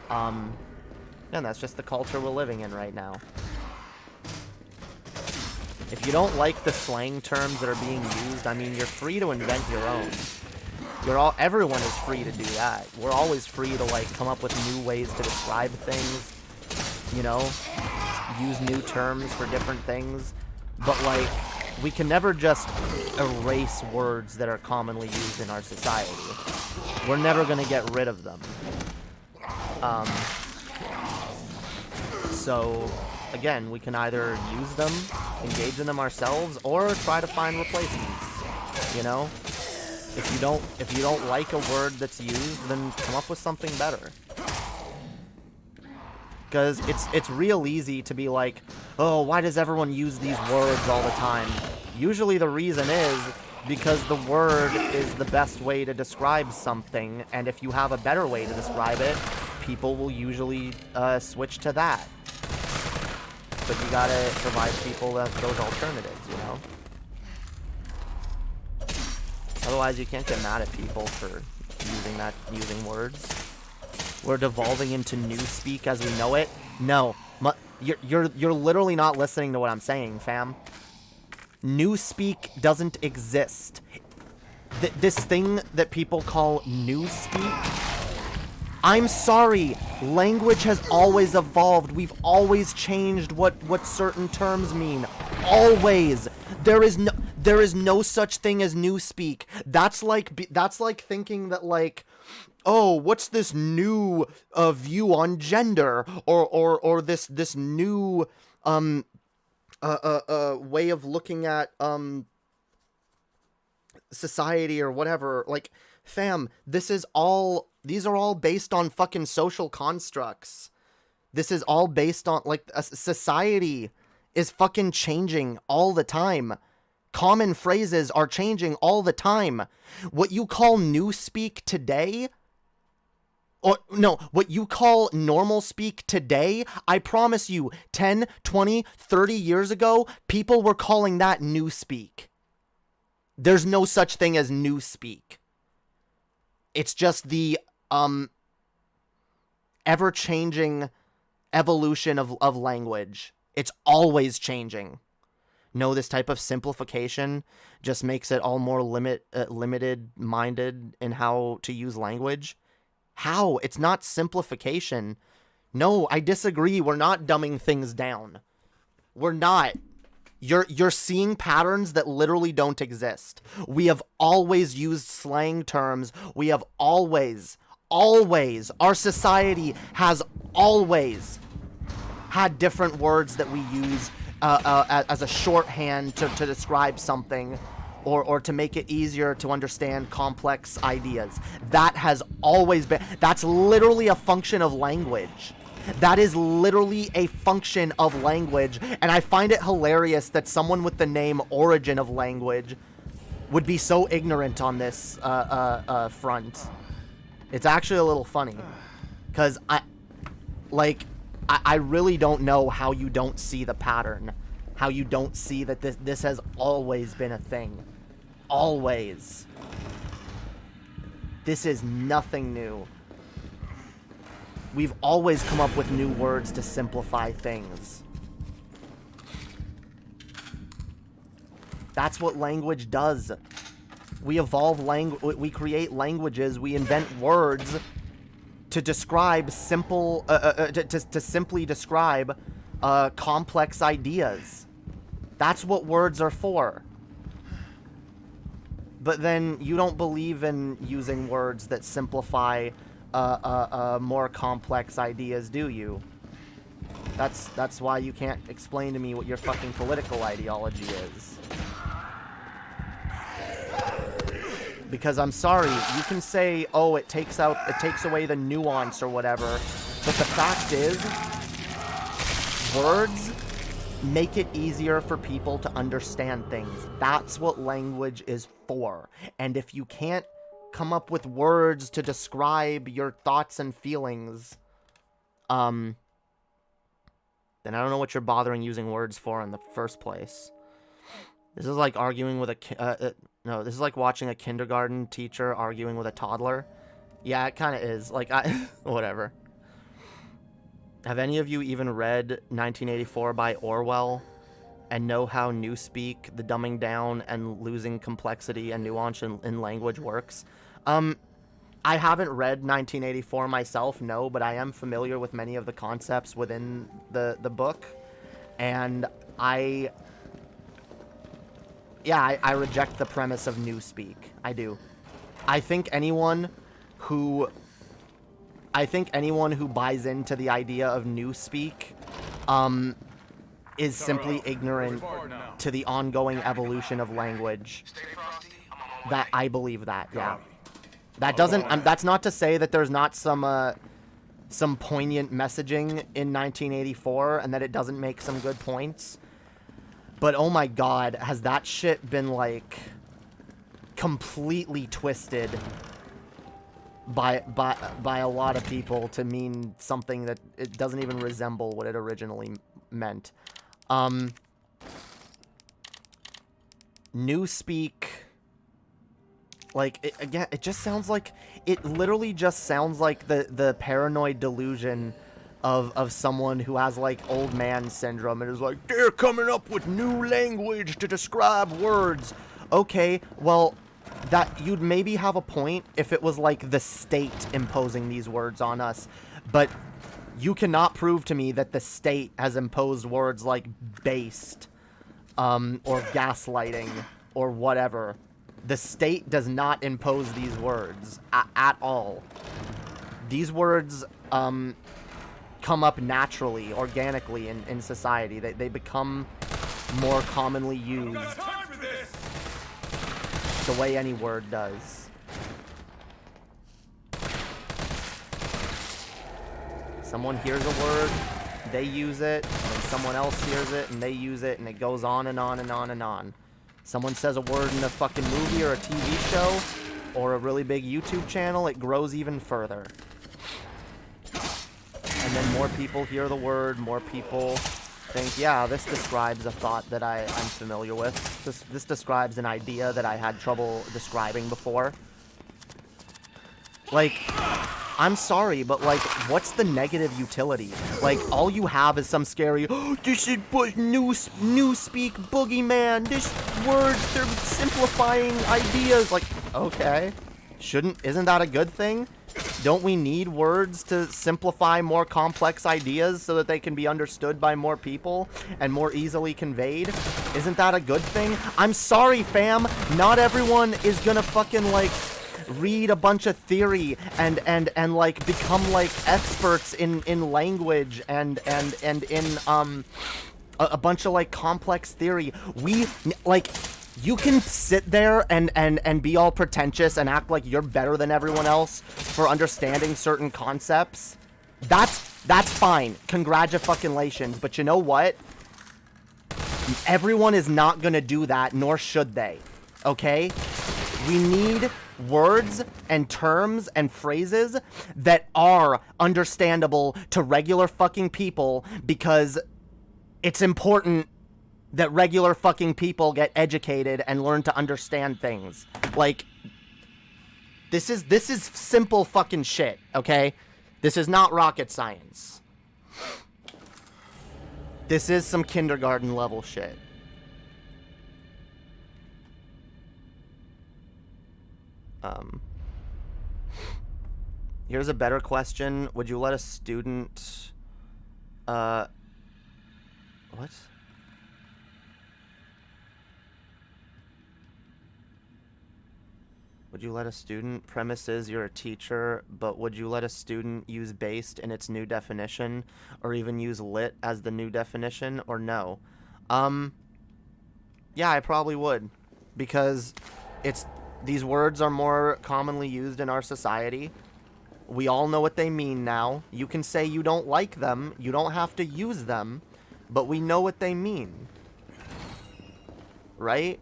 And that's just the culture we're living in right now. If you don't like the slang terms that are being used, I mean, you're free to invent your own. Everyone is free to do that. We're always free to, like, come up with new ways to describe things, you know? Use new terms for different things. But, like, we can never just erase words that are commonly used in our society. We're never going to get rid of them. So, again, we can either use them, engage in them ourselves, or try to find replacements, you know? If you don't like a word that's used, then come up with something better. Because it's real easy to be like, oh, why does everyone use these words all the time? Usually the reason is because the word is the best way to describe something, and if you have a better way to describe it, people will usually switch to that. But you gotta provide people those alternatives, you know? Otherwise, you can't get mad at people for using words. We're devolving into newspeak as we know it. No, you're literally not listening to what I'm saying, fam. Newspeak doesn't exist. This thing that people call newspeak. I'm sorry. Language has always evolved. We've always changed what certain terms mean. Always. There is no such thing as newspeak. That's like thinking that, like, oh, what's this new view on gender, or this new way of looking at society or whatever. Like, fam, these are all based on fucking social constructs. This is all based on, like, society is fucking changing all the time. Common phrases are changing all the time. What you call newspeak today, or no, what you call normal speak today, I promise you, 10, 20, 30 years ago, people were calling that newspeak. There's no such thing as newspeak. It's just the ever-changing evolution of language. It's always changing. No, this type of simplification just makes it all more limited-minded in how to use language. How? It's not simplification. No, I disagree. We're not dumbing things down. We're not. You're seeing patterns that literally don't exist. We have always used slang terms. We have always, our society has always had different words that we use as a shorthand to describe something, or to make it easier to understand complex ideas. That has always been, that's literally a function of language. That is literally a function of language, and I find it hilarious that someone with the name Origin of Language would be so ignorant on this front. It's actually a little funny, because I really don't know how you don't see the pattern, how you don't see that this has always been a thing. Always. This is nothing new. We've always come up with new words to simplify things. That's what language does. We evolve language, we create languages, we invent words to describe simple, to simply describe complex ideas. That's what words are for. But then you don't believe in using words that simplify more complex ideas, do you? That's why you can't explain to me what your fucking political ideology is. Because I'm sorry, you can say, oh, it takes away the nuance or whatever, but the fact is, words make it easier for people to understand things. That's what language is for. And if you can't come up with words to describe your thoughts and feelings, then I don't know what you're bothering using words for in the first place. This is like arguing with no, this is like watching a kindergarten teacher arguing with a toddler. Yeah, it kind of is. Like, whatever. Have any of you even read 1984 by Orwell? and know how newspeak, the dumbing down and losing complexity and nuance in language works. I haven't read 1984 myself, no, but I am familiar with many of the concepts within the book, and I reject the premise of newspeak. I do. I think anyone who buys into the idea of newspeak is simply ignorant to the ongoing evolution of language. That I believe that, yeah. That doesn't. That's not to say that there's not some poignant messaging in 1984 and that it doesn't make some good points. But oh my God, has that shit been like completely twisted by a lot of people to mean something that it doesn't even resemble what it originally meant. Newspeak, like, again, it just sounds like, it literally just sounds like the paranoid delusion of someone who has, like, old man syndrome and is like, they're coming up with new language to describe words. Okay, well, that you'd maybe have a point if it was, like, the state imposing these words on us, but you cannot prove to me that the state has imposed words like based, or gaslighting, or whatever. The state does not impose these words at all. These words come up naturally, organically in society. They become more commonly used the way any word does. Someone hears a word, they use it, and someone else hears it, and they use it, and it goes on and on and on and on. Someone says a word in a fucking movie or a TV show or a really big YouTube channel, it grows even further. And then more people hear the word, more people think, yeah, this describes a thought that I'm familiar with. This describes an idea that I had trouble describing before. Like, I'm sorry, but, like, what's the negative utility? Like, all you have is some scary, oh, this is newspeak boogeyman, this words, they're simplifying ideas. Like, okay. Isn't that a good thing? Don't we need words to simplify more complex ideas so that they can be understood by more people and more easily conveyed? Isn't that a good thing? I'm sorry, fam. Not everyone is gonna fucking, like, read a bunch of theory and like become like experts in language and in a bunch of like complex theory. We like, you can sit there and be all pretentious and act like you're better than everyone else for understanding certain concepts. That's fine. Congratulations. But you know what? Everyone is not gonna do that, nor should they. Okay? We need words and terms and phrases that are understandable to regular fucking people, because it's important that regular fucking people get educated and learn to understand things. Like, this is simple fucking shit, okay? This is not rocket science. This is some kindergarten level shit. Here's a better question. Would you let a student, what? Would you let a student, premise is you're a teacher, but would you let a student use based in its new definition, or even use lit as the new definition, or no? Yeah, I probably would, because these words are more commonly used in our society. We all know what they mean now. You can say you don't like them, you don't have to use them, but we know what they mean. Right?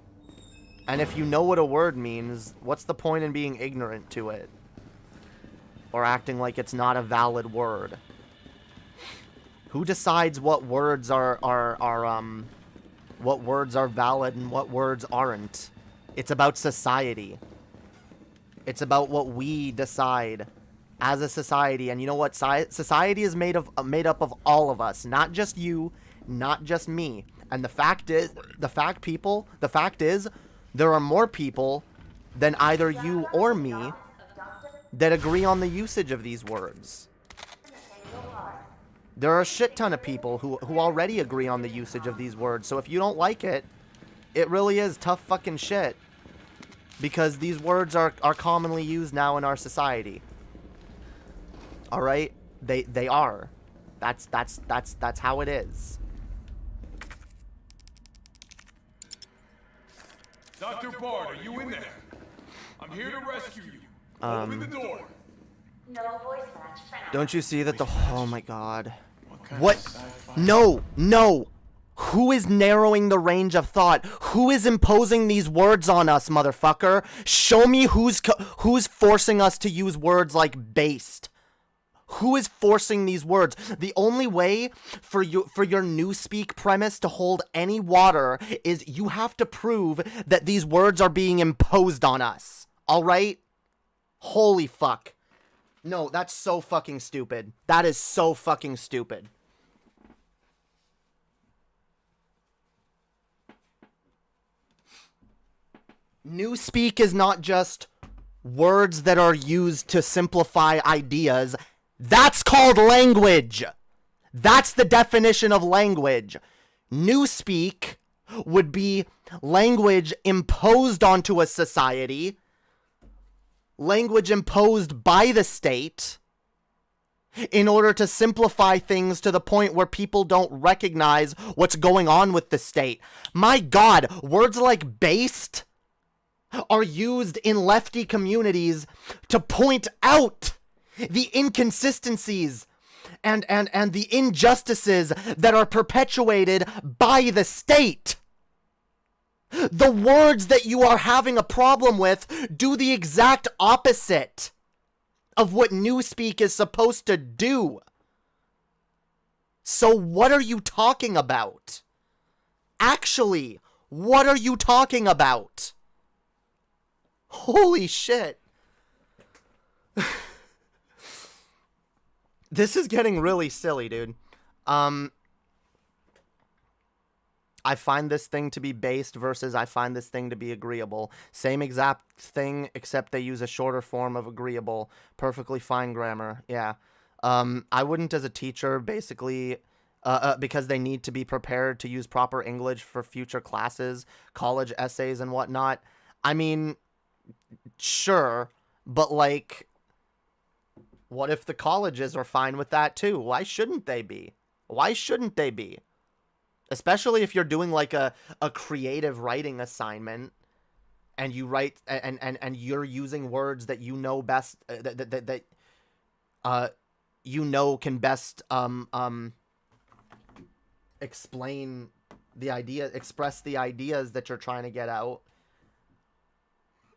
And if you know what a word means, what's the point in being ignorant to it? Or acting like it's not a valid word? Who decides what words are valid and what words aren't? It's about society. It's about what we decide as a society. And you know what? Society is made up of all of us. Not just you, not just me. And the fact is, there are more people than either you or me that agree on the usage of these words. There are a shit ton of people who already agree on the usage of these words. So if you don't like it, it really is tough fucking shit. Because these words are commonly used now in our society. Alright? They are. That's how it is. Dr. Bard, are you in there? I'm here to rescue you. Open the door. No voice match found. Don't you see that the... Oh my god. What? No! No! Who is narrowing the range of thought? Who is imposing these words on us, motherfucker? Show me who's forcing us to use words like based. Who is forcing these words? The only way for your newspeak premise to hold any water is you have to prove that these words are being imposed on us. Alright? Holy fuck. No, that's so fucking stupid. That is so fucking stupid. Newspeak is not just words that are used to simplify ideas. That's called language. That's the definition of language. Newspeak would be language imposed onto a society, language imposed by the state, in order to simplify things to the point where people don't recognize what's going on with the state. My God, words like based are used in lefty communities to point out the inconsistencies and the injustices that are perpetuated by the state. The words that you are having a problem with do the exact opposite of what newspeak is supposed to do. So what are you talking about? Actually, what are you talking about? Holy shit. This is getting really silly, dude. I find this thing to be based versus I find this thing to be agreeable. Same exact thing, except they use a shorter form of agreeable. Perfectly fine grammar. Yeah. I wouldn't as a teacher, basically, because they need to be prepared to use proper English for future classes, college essays and whatnot. I mean, sure, but like, what if the colleges are fine with that too? Why shouldn't they be? Why shouldn't they be? Especially if you're doing like a creative writing assignment and you write and you're using words that you know best, that you know can best explain the idea, express the ideas that you're trying to get out.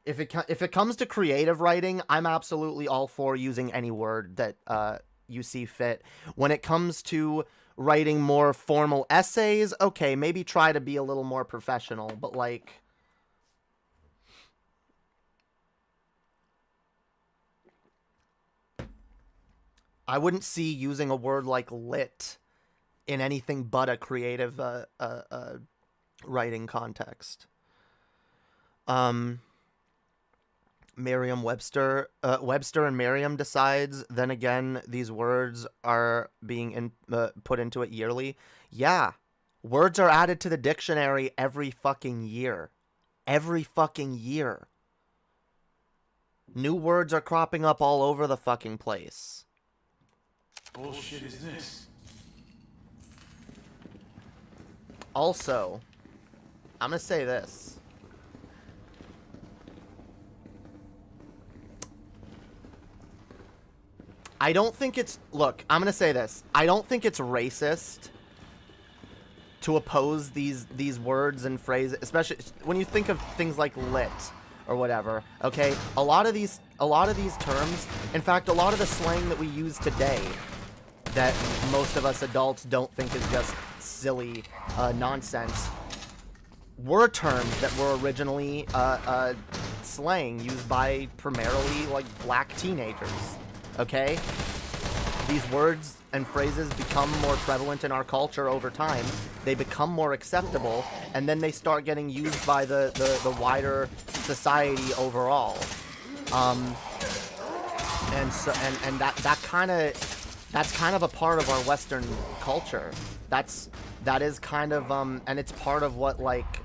If it comes to creative writing, I'm absolutely all for using any word that you see fit. When it comes to writing more formal essays, okay, maybe try to be a little more professional, but like, I wouldn't see using a word like lit in anything but a creative writing context. Merriam-Webster, Webster and Merriam decides, then again, these words are being put into it yearly. Yeah, words are added to the dictionary every fucking year. Every fucking year. New words are cropping up all over the fucking place. Bullshit is this? Also, I'm gonna say this. I don't think it's... Look, I'm going to say this. I don't think it's racist to oppose these words and phrases, especially when you think of things like lit or whatever, okay? A lot of these terms, in fact, a lot of the slang that we use today that most of us adults don't think is just silly nonsense were terms that were originally slang used by primarily, like, black teenagers. Okay? these words and phrases become more prevalent in our culture over time. They become more acceptable, and then they start getting used by the wider society overall. And so that's kind of a part of our Western culture. That is kind of and it's part of what like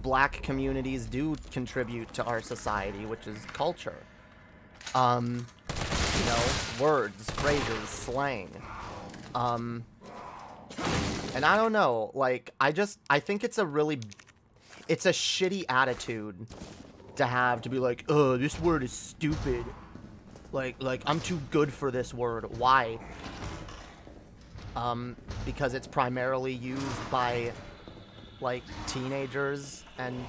black communities do contribute to our society, which is culture. You know, words, phrases, slang. And I don't know, like, I think it's a shitty attitude to have, to be like, oh, this word is stupid. Like, I'm too good for this word. Why? Because it's primarily used by, like, teenagers and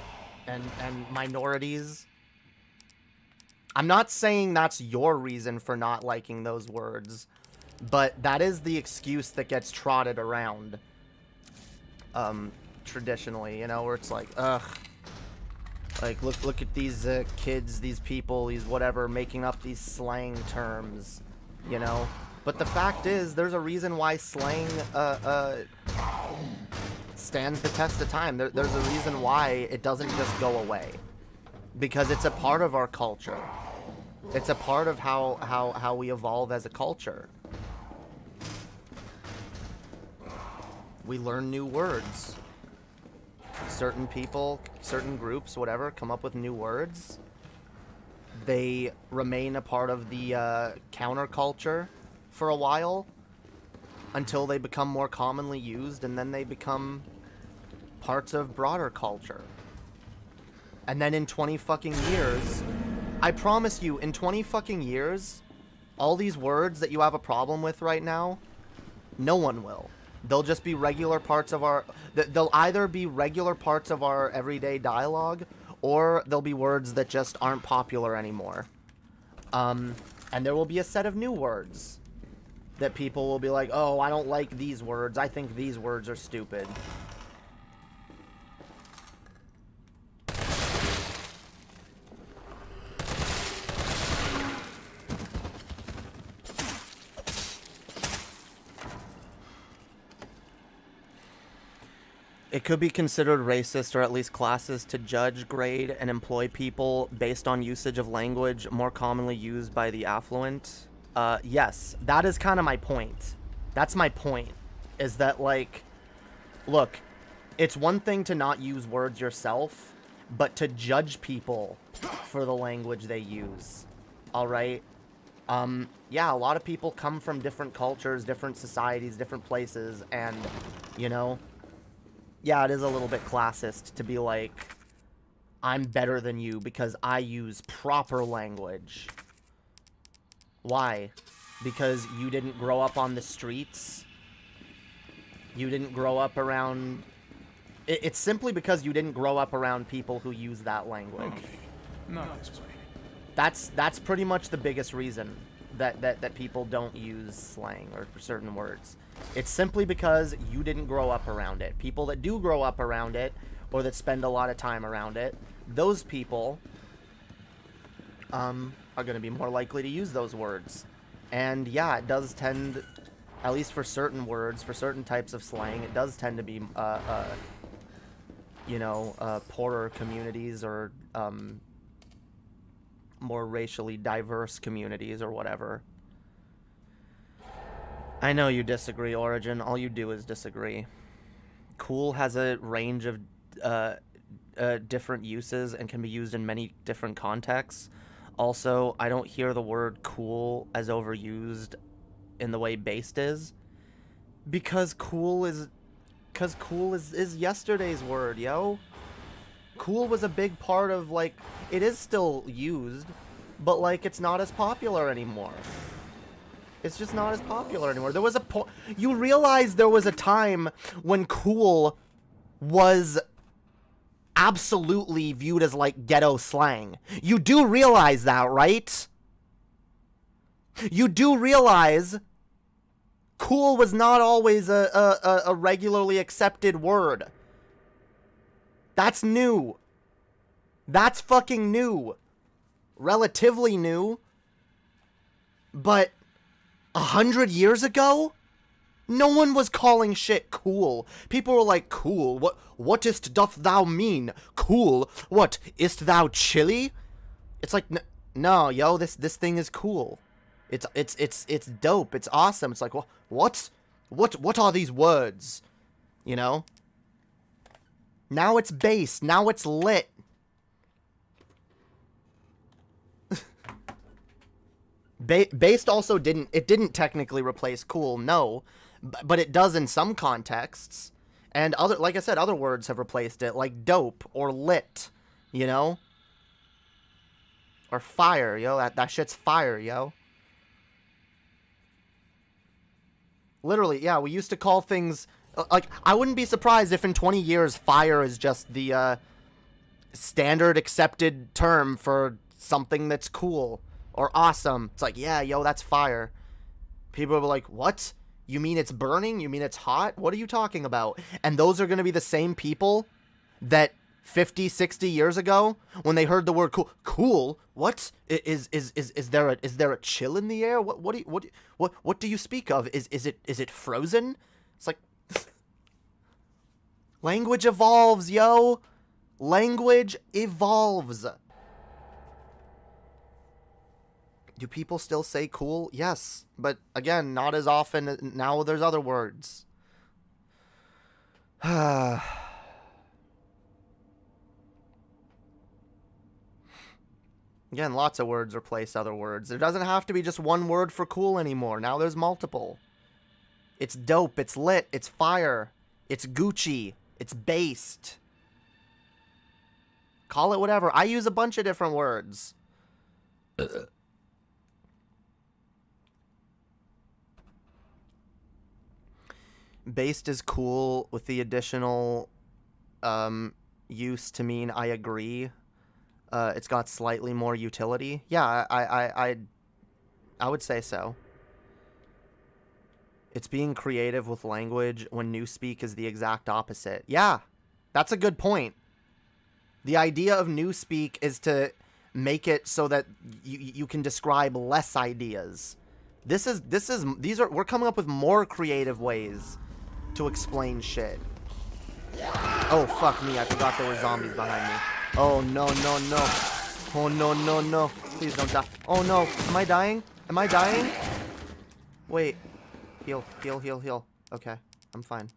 minorities. I'm not saying that's your reason for not liking those words, but that is the excuse that gets trotted around, traditionally, you know, where it's like, ugh, like, look at these, kids, these people, these whatever, making up these slang terms, you know? But the fact is, there's a reason why slang, stands the test of time. There's a reason why it doesn't just go away. Because it's a part of our culture. It's a part of how we evolve as a culture. We learn new words. Certain people, certain groups, whatever, come up with new words. They remain a part of the counterculture for a while until they become more commonly used, and then they become parts of broader culture. And then in 20 fucking years, I promise you, in 20 fucking years, all these words that you have a problem with right now, no one will. They'll just be regular parts of our... They'll either be regular parts of our everyday dialogue, or they'll be words that just aren't popular anymore. And there will be a set of new words that people will be like, oh, I don't like these words. I think these words are stupid. It could be considered racist or at least classist to judge, grade, and employ people based on usage of language more commonly used by the affluent. Yes, that is kind of my point. That's my point, is that, like, look, it's one thing to not use words yourself, but to judge people for the language they use. Alright? Yeah, a lot of people come from different cultures, different societies, different places, and, you know... Yeah, it is a little bit classist to be like, I'm better than you because I use proper language. Why? Because you didn't grow up on the streets? You didn't grow up around... It's simply because you didn't grow up around people who use that language. Okay. Not this way. That's pretty much the biggest reason that people don't use slang or certain words. It's simply because you didn't grow up around it. People that do grow up around it, or that spend a lot of time around it, those people are going to be more likely to use those words. And yeah, it does tend, at least for certain words, for certain types of slang, it does tend to be, you know, poorer communities or more racially diverse communities or whatever. I know you disagree, Origin. All you do is disagree. Cool has a range of different uses and can be used in many different contexts. Also, I don't hear the word cool as overused in the way based is. Because cool is yesterday's word, yo. Cool was a big part of, like, it is still used, but, like, it's not as popular anymore. It's just not as popular anymore. There was you realize there was a time when cool was absolutely viewed as, like, ghetto slang. You do realize that, right? You do realize cool was not always a regularly accepted word. That's new. That's fucking new. Relatively new. But 100 years ago? No one was calling shit cool. People were like, cool? What is't doth thou mean? Cool? What, is't thou chilly? It's like, no, yo, this thing is cool. It's dope. It's awesome. It's like, what are these words? You know? Now it's based. Now it's lit. Based also didn't technically replace cool, no. But it does in some contexts. And like I said, other words have replaced it, like dope or lit, you know? Or fire, yo. That shit's fire, yo. Literally, yeah, we used to call things... Like, I wouldn't be surprised if in 20 years fire is just the standard accepted term for something that's cool or awesome. It's like, yeah, yo, that's fire. People will be like, what? You mean it's burning? You mean it's hot? What are you talking about? And those are going to be the same people that 50, 60 years ago, when they heard the word cool, what? Is there a chill in the air? What do you speak of? Is it frozen? It's like, language evolves, yo. Language evolves. Do people still say cool? Yes, but again, not as often. Now there's other words. Again, lots of words replace other words. There doesn't have to be just one word for cool anymore. Now there's multiple. It's dope, it's lit, it's fire, it's Gucci, it's based. Call it whatever. I use a bunch of different words. Based is cool with the additional use to mean I agree. It's got slightly more utility. Yeah, I would say so. It's being creative with language when newspeak is the exact opposite. Yeah, that's a good point. The idea of newspeak is to make it so that you can describe less ideas. We're coming up with more creative ways to explain shit. Oh, fuck me. I forgot there were zombies behind me. Oh, no, no, no. Oh, no, no, no. Please don't die. Oh, no. Am I dying? Am I dying? Wait. Heal, heal, heal, heal. Okay. I'm fine.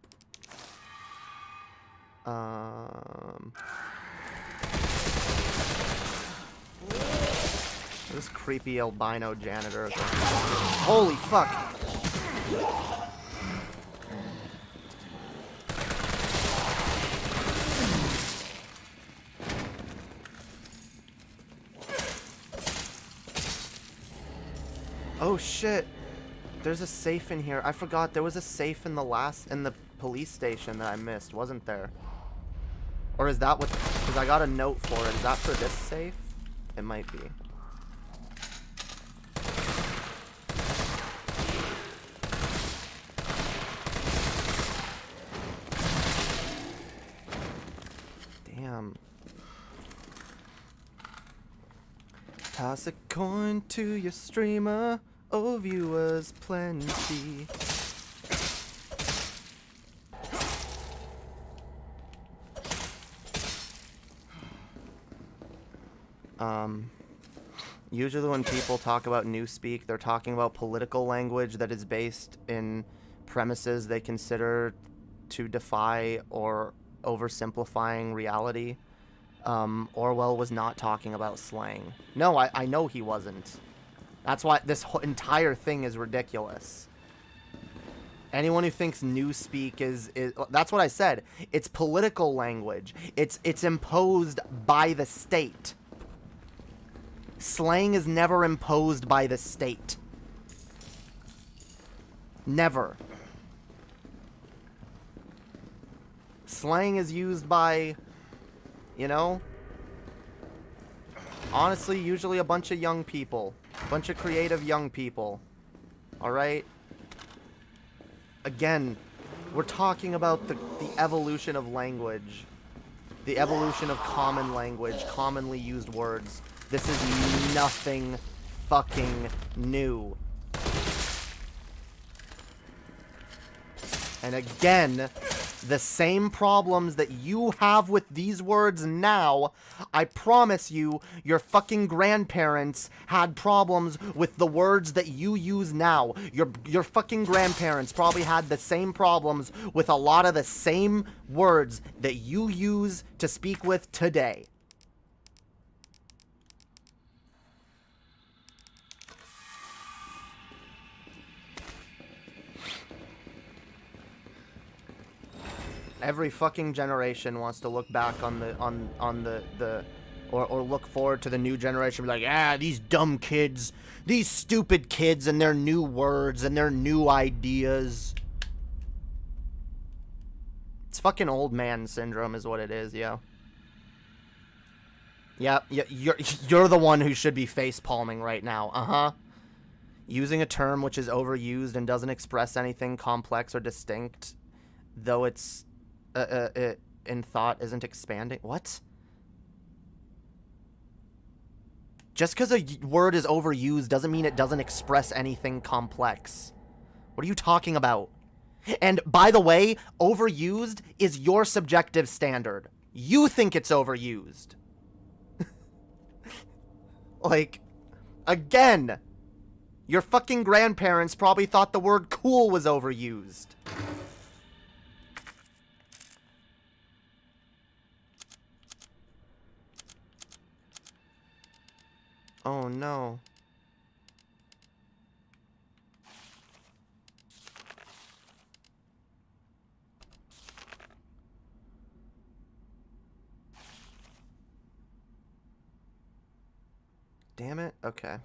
This creepy albino janitor. Holy fuck. Oh shit. There's a safe in here. I forgot there was a safe in the police station that I missed, wasn't there? Or is that what, because I got a note for it. Is that for this safe? It might be. Damn. Toss a coin to your streamer. Oh, viewers plenty. Usually when people talk about newspeak, they're talking about political language that is based in premises they consider to defy or oversimplifying reality. Orwell was not talking about slang. No, I know he wasn't. That's why this whole entire thing is ridiculous. Anyone who thinks newspeak is that's what I said. It's political language. It's imposed by the state. Slang is never imposed by the state. Never. Slang is used by, you know, honestly, usually a bunch of young people. A bunch of creative young people. Alright? Again, we're talking about the evolution of language. The evolution of common language, commonly used words. This is nothing fucking new. And again, the same problems that you have with these words now, I promise you, your fucking grandparents had problems with the words that you use now. Your fucking grandparents probably had the same problems with a lot of the same words that you use to speak with today. Every fucking generation wants to look back on the or look forward to the new generation, be like, ah, these dumb kids, these stupid kids and their new words and their new ideas. It's fucking old man syndrome is what it is, yo. Yeah, you're the one who should be face palming right now. Uh-huh. Using a term which is overused and doesn't express anything complex or distinct, though it's in thought isn't expanding. What? Just because a word is overused doesn't mean it doesn't express anything complex. What are you talking about? And by the way, overused is your subjective standard. You think it's overused. Like, again, your fucking grandparents probably thought the word cool was overused. Oh no. Damn it. Okay.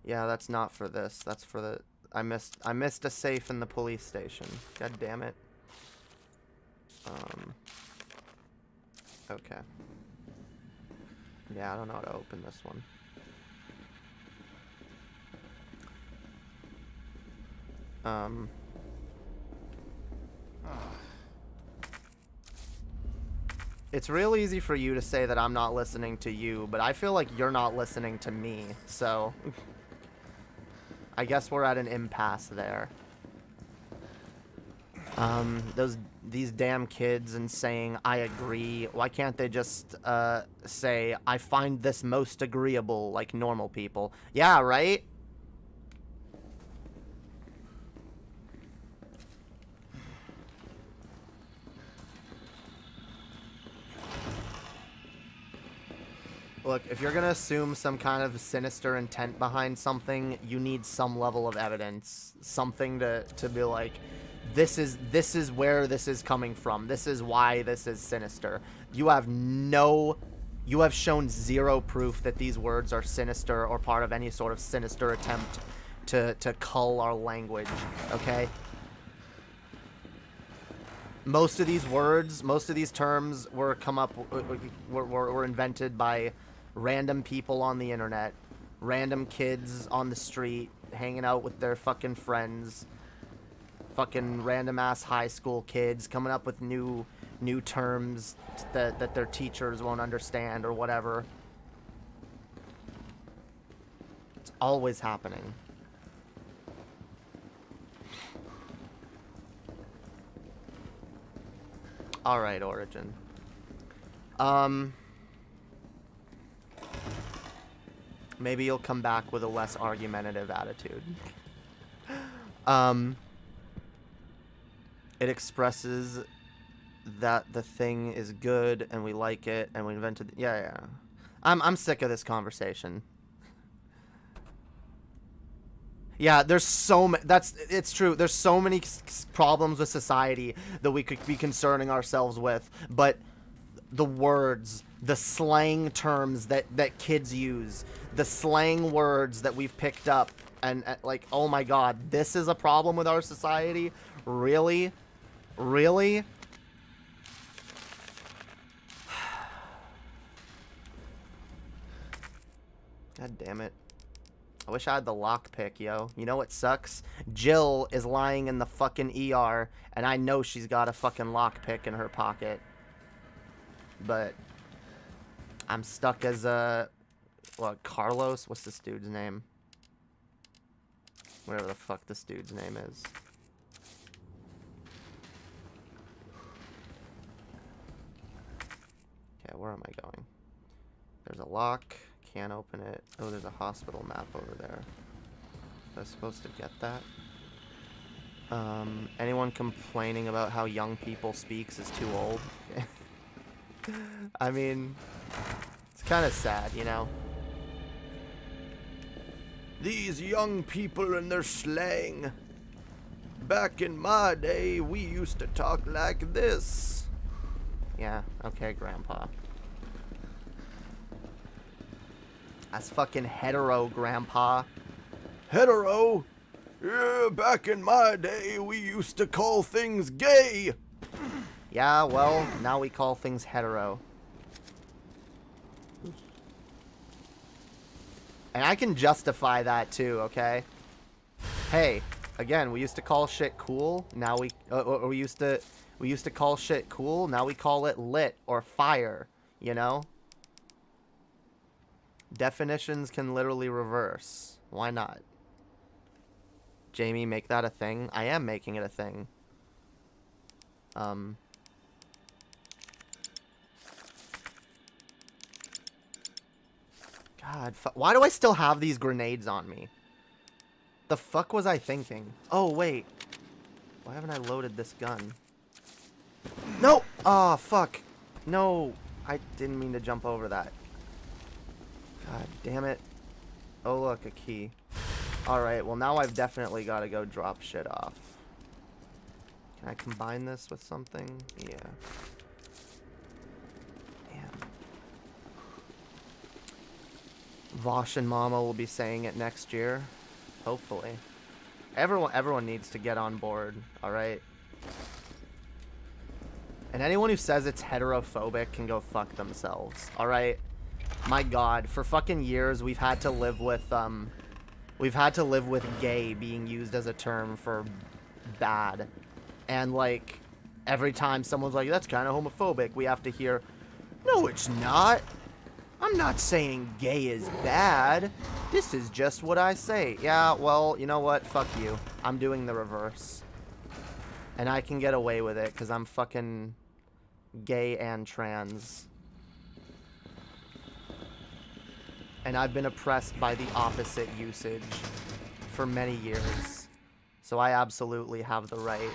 Yeah, that's not for this. That's for the I missed a safe in the police station. God damn it. Okay. Yeah, I don't know how to open this one. It's real easy for you to say that I'm not listening to you, but I feel like you're not listening to me, so I guess we're at an impasse there. These damn kids and saying, I agree. Why can't they just, say, I find this most agreeable, like normal people? Yeah, right? Look, if you're gonna assume some kind of sinister intent behind something, you need some level of evidence. Something to be like, this is where this is coming from. This is why this is sinister. You have shown zero proof that these words are sinister or part of any sort of sinister attempt to cull our language, okay? Most of these words, most of these terms were invented by random people on the internet, random kids on the street hanging out with their fucking friends, fucking random ass high school kids coming up with new terms that their teachers won't understand or whatever. It's always happening. All right, Origin. Maybe you'll come back with a less argumentative attitude. It expresses that the thing is good and we like it and we invented. Yeah. I'm sick of this conversation. Yeah, there's so many. It's true. There's so many problems with society that we could be concerning ourselves with, but the words, the slang terms that kids use, the slang words that we've picked up, and like, oh my god, this is a problem with our society? Really? Really? God damn it. I wish I had the lockpick, yo. You know what sucks? Jill is lying in the fucking ER, and I know she's got a fucking lockpick in her pocket. But I'm stuck as what, Carlos? What's this dude's name? Whatever the fuck this dude's name is. lock. Can't open it. Oh, there's a hospital map over there. Was I supposed to get that? Anyone complaining about how young people speaks is too old? I mean, it's kind of sad, you know? These young people and their slang. Back in my day, we used to talk like this. Yeah, okay, Grandpa. That's fucking hetero, Grandpa. Hetero? Yeah, back in my day, we used to call things gay. Yeah, well, now we call things hetero. And I can justify that too, okay? Hey, again, we used to call shit cool. Now we used to call shit cool. Now we call it lit or fire, you know? Definitions can literally reverse. Why not? Jamie, make that a thing. I am making it a thing. God, why do I still have these grenades on me? The fuck was I thinking? Oh, wait. Why haven't I loaded this gun? No! Oh, fuck. No. I didn't mean to jump over that. God damn it. Oh, look, a key. Alright, well, now I've definitely got to go drop shit off. Can I combine this with something? Yeah. Damn. Vosh and Mama will be saying it next year. Hopefully. Everyone needs to get on board, alright? And anyone who says it's heterophobic can go fuck themselves, alright? My god, for fucking years we've had to live with, gay being used as a term for bad. And, like, every time someone's like, that's kind of homophobic, we have to hear, no, it's not. I'm not saying gay is bad. This is just what I say. Yeah, well, you know what? Fuck you. I'm doing the reverse. And I can get away with it because I'm fucking gay and trans. And I've been oppressed by the opposite usage for many years. So I absolutely have the right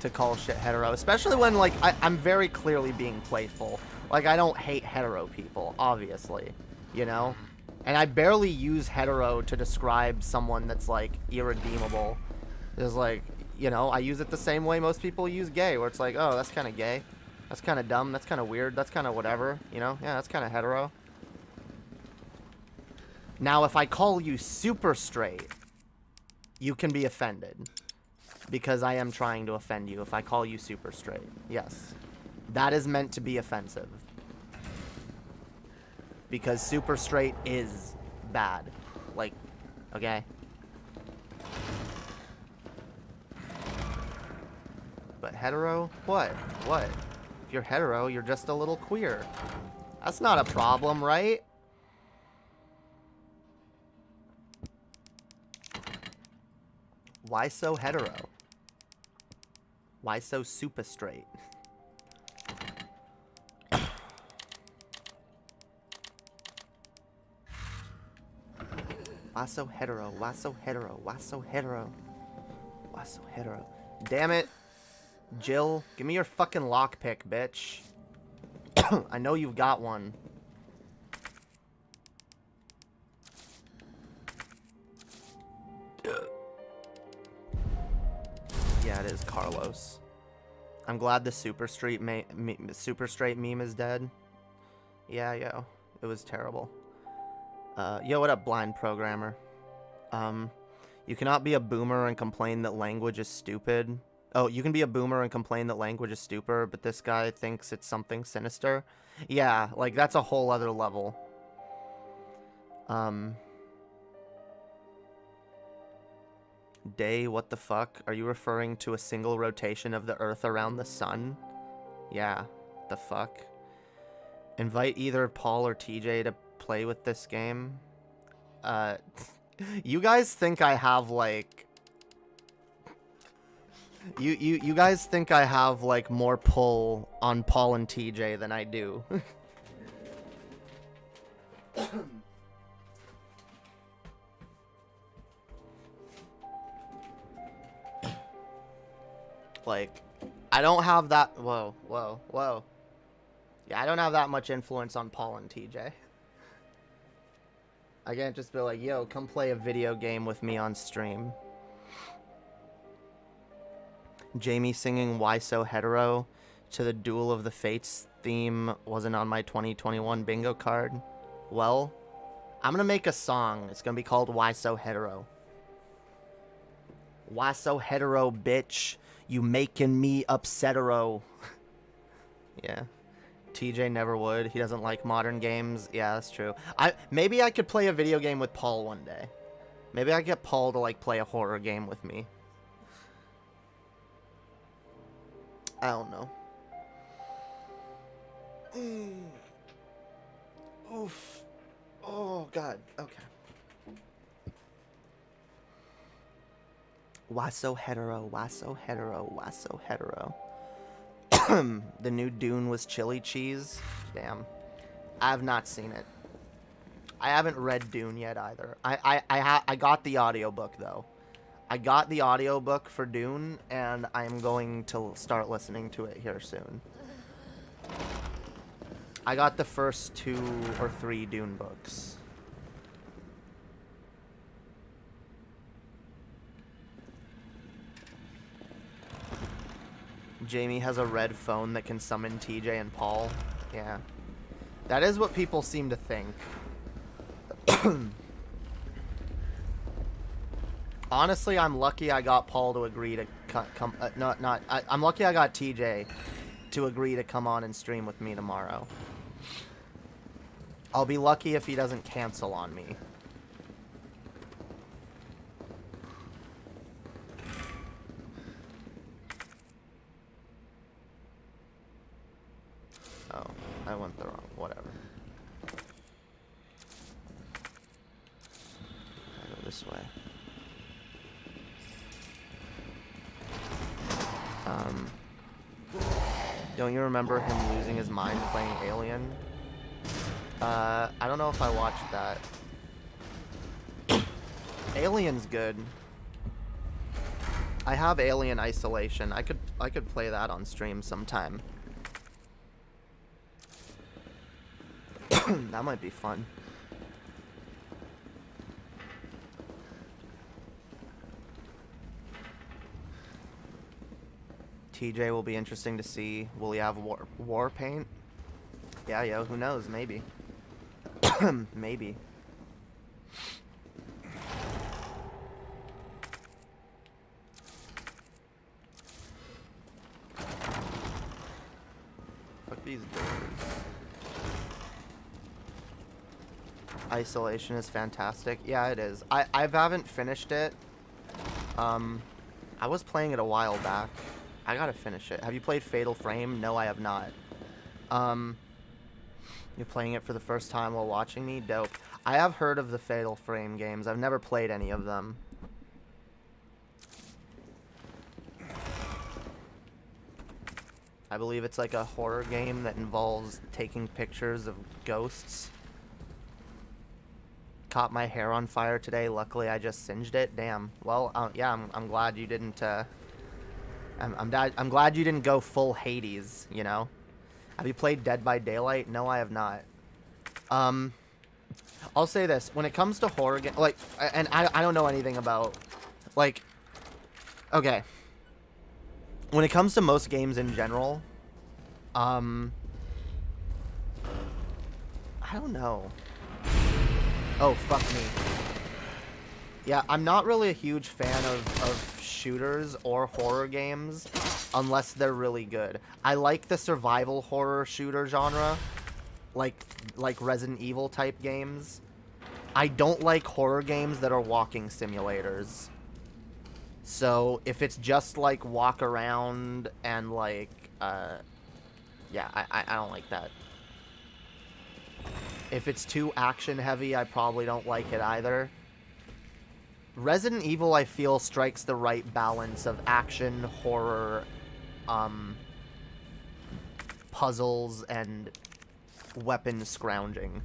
to call shit hetero. Especially when, like, I'm very clearly being playful. Like, I don't hate hetero people, obviously. You know? And I barely use hetero to describe someone that's, like, irredeemable. It's like, you know, I use it the same way most people use gay. Where it's like, oh, that's kind of gay. That's kind of dumb. That's kind of weird. That's kind of whatever. You know? Yeah, that's kind of hetero. Now, if I call you super straight, you can be offended. Because I am trying to offend you if I call you super straight. Yes. That is meant to be offensive. Because super straight is bad. Like, okay? But hetero? What? What? If you're hetero, you're just a little queer. That's not a problem, right? Why so hetero? Why so super straight? Why so hetero? Why so hetero? Why so hetero? Why so hetero? Damn it. Jill, give me your fucking lockpick, bitch. I know you've got one. Yeah, it is Carlos. I'm glad the super straight meme is dead. Yeah, yo. It was terrible. Yo, what up, blind programmer? You cannot be a boomer and complain that language is stupid. Oh, you can be a boomer and complain that language is stupid, but this guy thinks it's something sinister. Yeah, like, that's a whole other level. Day, what the fuck? Are you referring to a single rotation of the Earth around the sun? Yeah, the fuck? Invite either Paul or TJ to play with this game. You guys think I have, like... You guys think I have, like, more pull on Paul and TJ than I do. Like, I don't have that. Whoa, whoa, whoa. Yeah, I don't have that much influence on Paul and TJ. I can't just be like, yo, come play a video game with me on stream. Jamie singing Why So Hetero to the Duel of the Fates theme wasn't on my 2021 bingo card. Well, I'm gonna make a song. It's gonna be called Why So Hetero. Why so hetero, bitch? You making me upsetero. Yeah. TJ never would. He doesn't like modern games. Yeah, that's true. Maybe I could play a video game with Paul one day. Maybe I could get Paul to like play a horror game with me. I don't know. Oof. Oh, God. Okay. Why so hetero? Why so hetero? Why so hetero? The new Dune was chili cheese. Damn. I have not seen it. I haven't read Dune yet either. I got the audiobook though. I got the audiobook for Dune and I'm going to start listening to it here soon. I got the first 2 or 3 Dune books. Jamie has a red phone that can summon TJ and Paul. Yeah. That is what people seem to think. Honestly, I'm lucky I got Paul to agree to come. I'm lucky I got TJ to agree to come on and stream with me tomorrow. I'll be lucky if he doesn't cancel on me. Oh, I went the wrong. Whatever. I go this way. Don't you remember him losing his mind playing Alien? I don't know if I watched that. Alien's good. I have Alien Isolation. I could play that on stream sometime. That might be fun. TJ will be interesting to see. Will he have war paint? Yeah, yo, who knows? Maybe. Maybe. Fuck these doors. Isolation is fantastic. Yeah, it is. I haven't finished it. I was playing it a while back. I gotta finish it. Have you played Fatal Frame? No, I have not. You're playing it for the first time while watching me? Dope. I have heard of the Fatal Frame games. I've never played any of them. I believe it's like a horror game that involves taking pictures of ghosts. Caught my hair on fire today. Luckily, I just singed it. Damn. Well, yeah, I'm glad you didn't, I'm glad you didn't go full Hades, you know? Have you played Dead by Daylight? No, I have not. I'll say this. When it comes to horror games, like, and I don't know anything about, like, okay. When it comes to most games in general, I don't know. Oh, fuck me. Yeah, I'm not really a huge fan of shooters or horror games unless they're really good. I like the survival horror shooter genre, like Resident Evil type games. I don't like horror games that are walking simulators. So if it's just like walk around and like, yeah, I don't like that. If it's too action heavy, I probably don't like it either. Resident Evil, I feel, strikes the right balance of action, horror, puzzles, and weapon scrounging.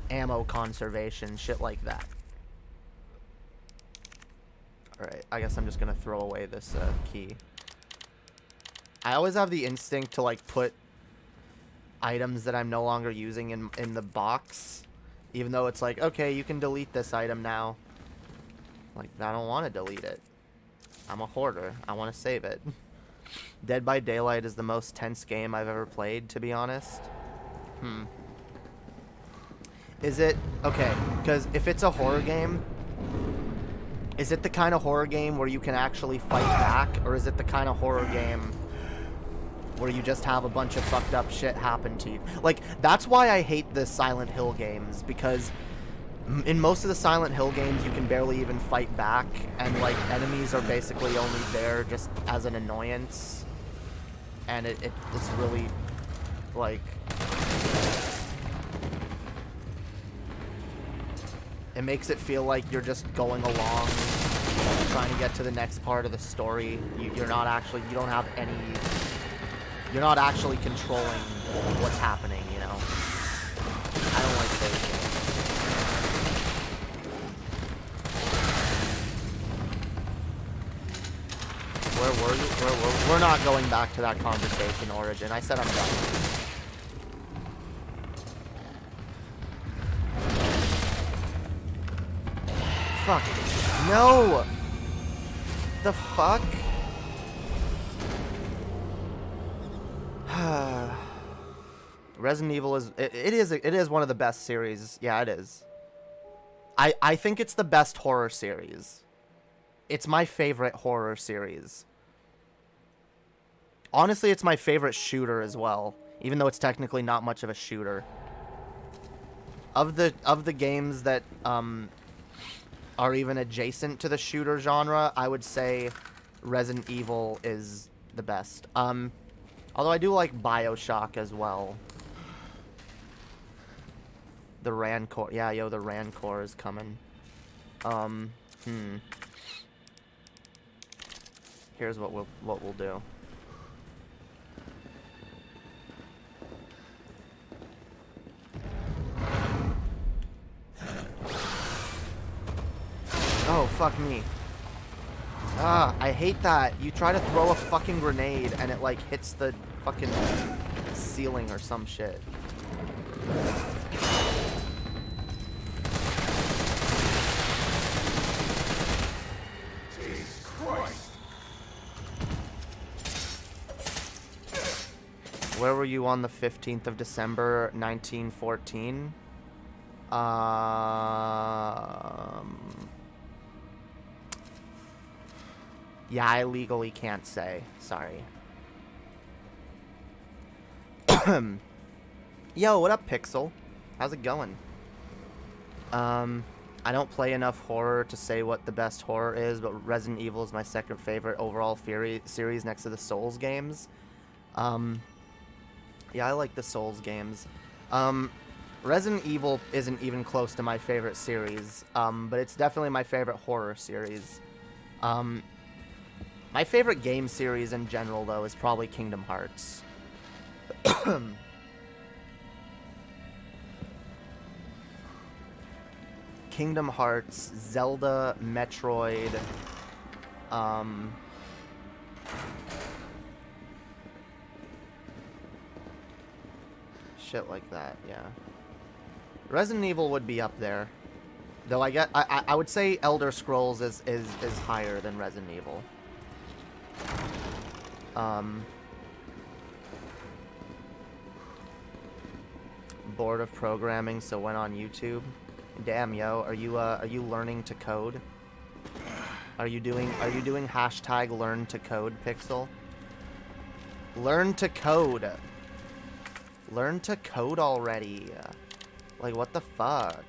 ammo conservation, shit like that. Alright, I guess I'm just gonna throw away this key. I always have the instinct to, like, put items that I'm no longer using in the box. Even though it's like, okay, you can delete this item now. Like, I don't want to delete it. I'm a hoarder. I want to save it. Dead by Daylight is the most tense game I've ever played, to be honest. Is it... Okay, because if it's a horror game... Is it the kind of horror game where you can actually fight back? Or is it the kind of horror game where you just have a bunch of fucked up shit happen to you? Like, that's why I hate the Silent Hill games, because in most of the Silent Hill games you can barely even fight back, and, like, enemies are basically only there just as an annoyance. And it's really, like... It makes it feel like you're just going along, trying to get to the next part of the story. You're not actually, you don't have any, you're not actually controlling what's happening, you know? I don't like those games. Where were you? We're not going back to that conversation, Origin. I said I'm done. Fuck. No! The fuck? Resident Evil is... It is one of the best series. Yeah, it is. I think it's the best horror series. It's my favorite horror series. Honestly, it's my favorite shooter as well. Even though it's technically not much of a shooter. Of the games that... are even adjacent to the shooter genre, I would say Resident Evil is the best. Although I do like BioShock as well. The Rancor. Yeah, yo, the Rancor is coming. Here's what we'll do. Oh, fuck me. Ah, I hate that. You try to throw a fucking grenade and it, like, hits the fucking ceiling or some shit. Jesus Christ. Where were you on the 15th of December, 1914? Yeah, I legally can't say. Sorry. Yo, what up, Pixel? How's it going? I don't play enough horror to say what the best horror is, but Resident Evil is my second favorite overall series next to the Souls games. Yeah, I like the Souls games. Resident Evil isn't even close to my favorite series, but it's definitely my favorite horror series. My favorite game series in general, though, is probably Kingdom Hearts. Kingdom Hearts, Zelda, Metroid, shit like that, yeah. Resident Evil would be up there. Though I would say Elder Scrolls is higher than Resident Evil. Bored of programming, so went on YouTube. Damn, yo, are you learning to code? Are you doing hashtag learn to code, Pixel? Learn to code. Learn to code already. Like, what the fuck?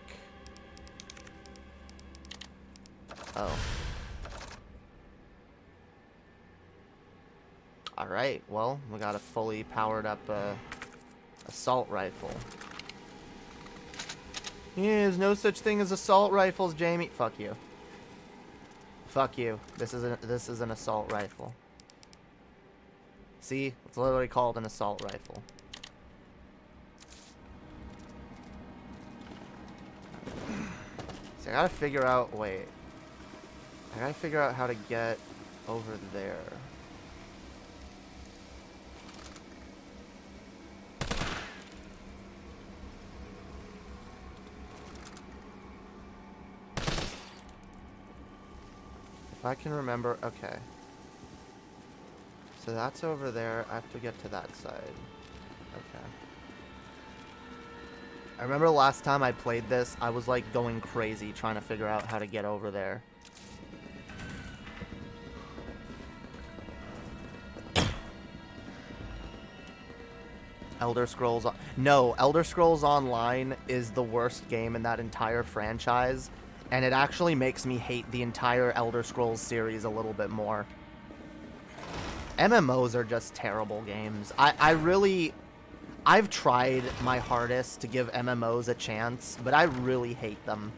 Oh. Alright, well, we got a fully powered up assault rifle. Yeah, there's no such thing as assault rifles, Jamie. Fuck you. Fuck you. This is an assault rifle. See? It's literally called an assault rifle. See, I gotta figure out... Wait. I gotta figure out how to get over there. If I can remember... Okay. So that's over there. I have to get to that side. Okay. I remember last time I played this, I was like going crazy trying to figure out how to get over there. Elder Scrolls... No, Elder Scrolls Online is the worst game in that entire franchise, and it actually makes me hate the entire Elder Scrolls series a little bit more. MMOs are just terrible games. I've tried my hardest to give MMOs a chance, but I really hate them.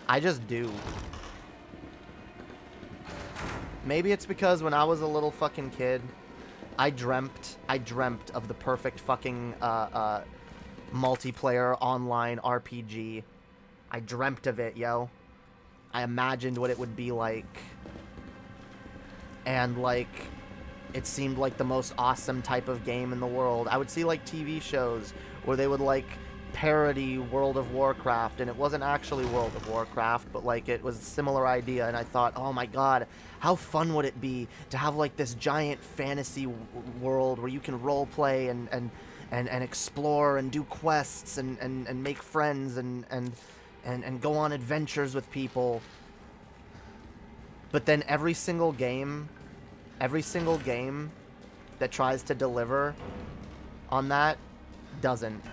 I just do. Maybe it's because when I was a little fucking kid, I dreamt of the perfect fucking multiplayer online RPG. I dreamt of it, yo. I imagined what it would be like. And like, it seemed like the most awesome type of game in the world. I would see like TV shows where they would like parody World of Warcraft, and it wasn't actually World of Warcraft, but like it was a similar idea, and I thought, oh my god, how fun would it be to have like this giant fantasy world where you can role play and explore and do quests and make friends and go on adventures with people. But then every single game that tries to deliver on that doesn't.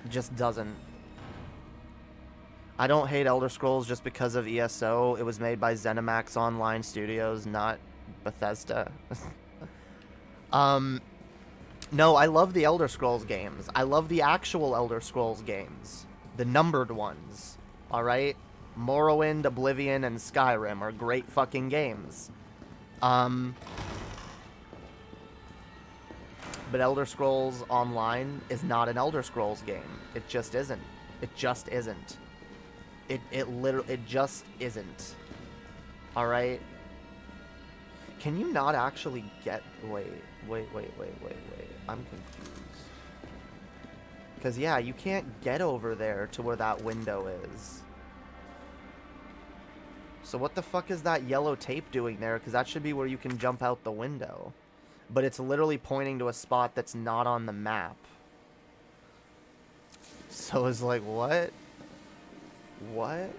Just doesn't. I don't hate Elder Scrolls just because of ESO. It was made by ZeniMax Online Studios, not Bethesda. No, I love the Elder Scrolls games. I love the actual Elder Scrolls games. The numbered ones. Alright? Morrowind, Oblivion, and Skyrim are great fucking games. But Elder Scrolls Online is not an Elder Scrolls game. It just isn't. It just isn't. It just isn't. Alright? Can you not actually get... Wait. I'm confused. Because, yeah, you can't get over there to where that window is. So what the fuck is that yellow tape doing there? Because that should be where you can jump out the window. But it's literally pointing to a spot that's not on the map. So it's like, what? What?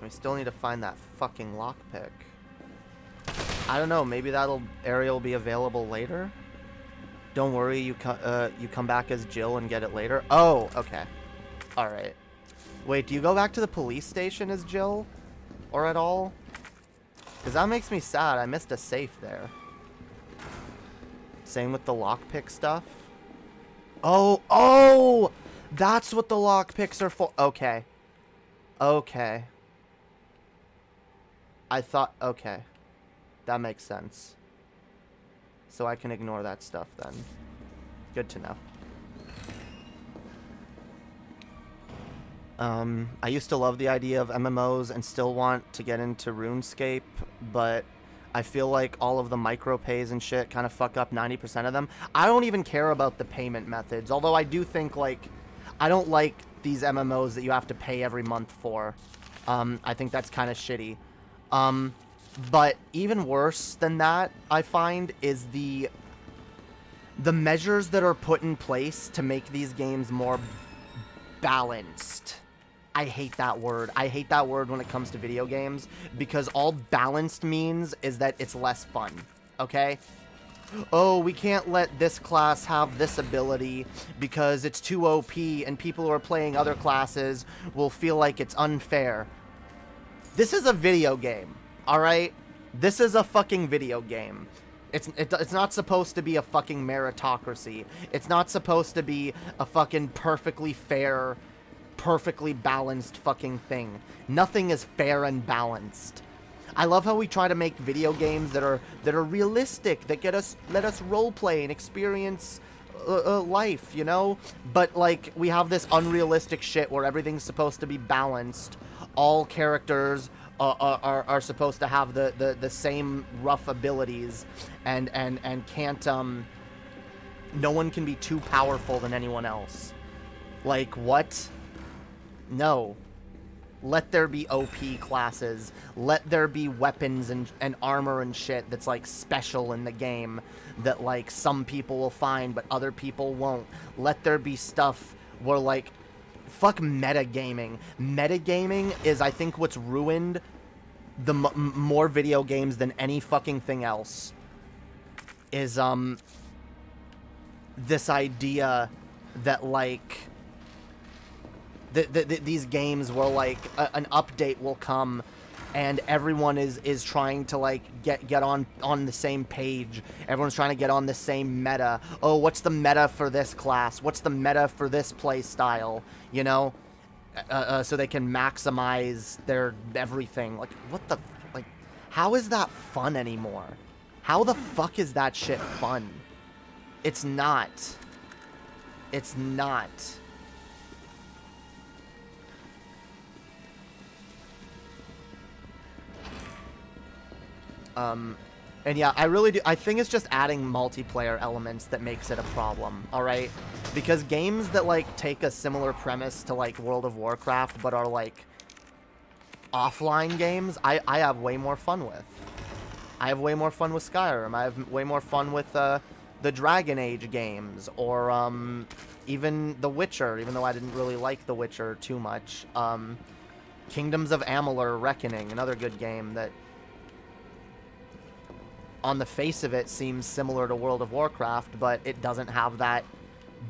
We still need to find that fucking lockpick. I don't know, maybe that'll area will be available later? Don't worry, you come back as Jill and get it later? Oh, okay. Alright. Wait, do you go back to the police station as Jill? Or at all? Because that makes me sad. I missed a safe there. Same with the lockpick stuff. Oh! That's what the lockpicks are for. Okay. Okay. I thought... Okay. That makes sense. So I can ignore that stuff then. Good to know. I used to love the idea of MMOs and still want to get into RuneScape, but I feel like all of the micropays and shit kind of fuck up 90% of them. I don't even care about the payment methods, although I do think, like, I don't like these MMOs that you have to pay every month for. I think that's kind of shitty. But even worse than that, I find, is the measures that are put in place to make these games more balanced. I hate that word. I hate that word when it comes to video games, because all balanced means is that it's less fun, okay? Oh, we can't let this class have this ability because it's too OP and people who are playing other classes will feel like it's unfair. This is a video game, alright? This is a fucking video game. It's not supposed to be a fucking meritocracy. It's not supposed to be a fucking perfectly fair perfectly balanced fucking thing. Nothing is fair and balanced. I love how we try to make video games that are realistic, that let us roleplay and experience life, you know? But, like, we have this unrealistic shit where everything's supposed to be balanced. All characters are supposed to have the same rough abilities, and can't, no one can be too powerful than anyone else. Like, what? No. Let there be OP classes. Let there be weapons and armor and shit that's, like, special in the game that, like, some people will find but other people won't. Let there be stuff where, like, fuck metagaming. Metagaming is, I think, what's ruined the more video games than any fucking thing else. Is, this idea that, like, these games where, like, an update will come and everyone is trying to, like, get on the same page. Everyone's trying to get on the same meta. Oh, what's the meta for this class? What's the meta for this play style? You know? So they can maximize their everything. Like, what the... Like, how is that fun anymore? How the fuck is that shit fun? It's not. It's not. And yeah, I really do. I think it's just adding multiplayer elements that makes it a problem, alright? Because games that, like, take a similar premise to, like, World of Warcraft, but are, like, offline games, I have way more fun with. I have way more fun with Skyrim. I have way more fun with, the Dragon Age games, or, even The Witcher, even though I didn't really like The Witcher too much. Kingdoms of Amalur: Reckoning, another good game that, on the face of it, seems similar to World of Warcraft, but it doesn't have that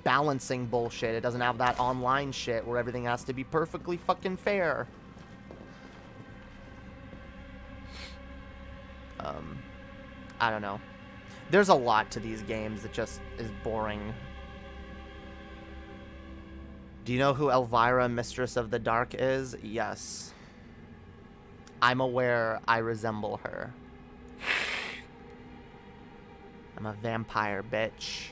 balancing bullshit. It doesn't have that online shit where everything has to be perfectly fucking fair. I don't know. There's a lot to these games that just is boring. Do you know who Elvira, Mistress of the Dark is? Yes. I'm aware I resemble her. I'm a vampire, bitch.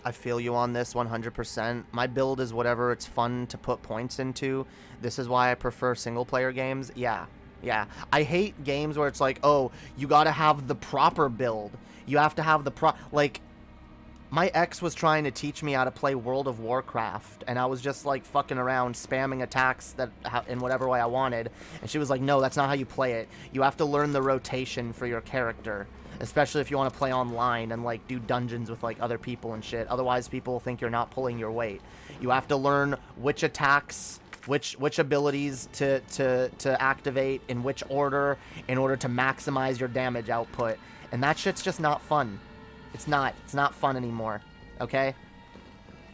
I feel you on this 100%. My build is whatever it's fun to put points into. This is why I prefer single-player games. Yeah. I hate games where it's like, oh, you gotta have the proper build. You have to have the like, my ex was trying to teach me how to play World of Warcraft, and I was just, like, fucking around, spamming attacks that in whatever way I wanted, and she was like, no, that's not how you play it. You have to learn the rotation for your character, especially if you want to play online and, like, do dungeons with, like, other people and shit. Otherwise, people will think you're not pulling your weight. You have to learn which attacks, which abilities to activate in which order in order to maximize your damage output, and that shit's just not fun. It's not fun anymore, okay?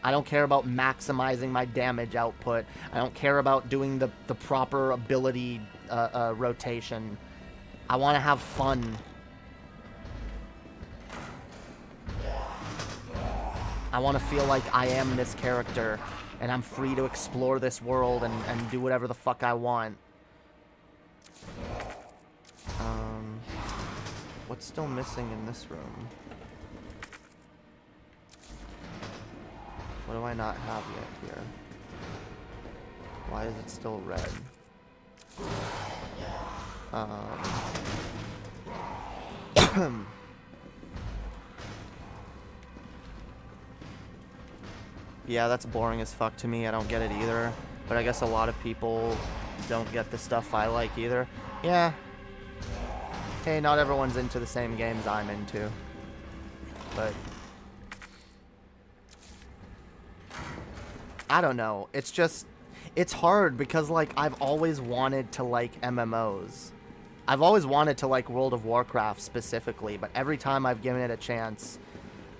I don't care about maximizing my damage output. I don't care about doing the proper ability rotation. I want to have fun. I want to feel like I am this character, and I'm free to explore this world and do whatever the fuck I want. What's still missing in this room? What do I not have yet here? Why is it still red? Yeah, that's boring as fuck to me. I don't get it either. But I guess a lot of people don't get the stuff I like either. Yeah. Hey, not everyone's into the same games I'm into. But I don't know. It's just, it's hard because, like, I've always wanted to like MMOs. I've always wanted to like World of Warcraft specifically, but every time I've given it a chance,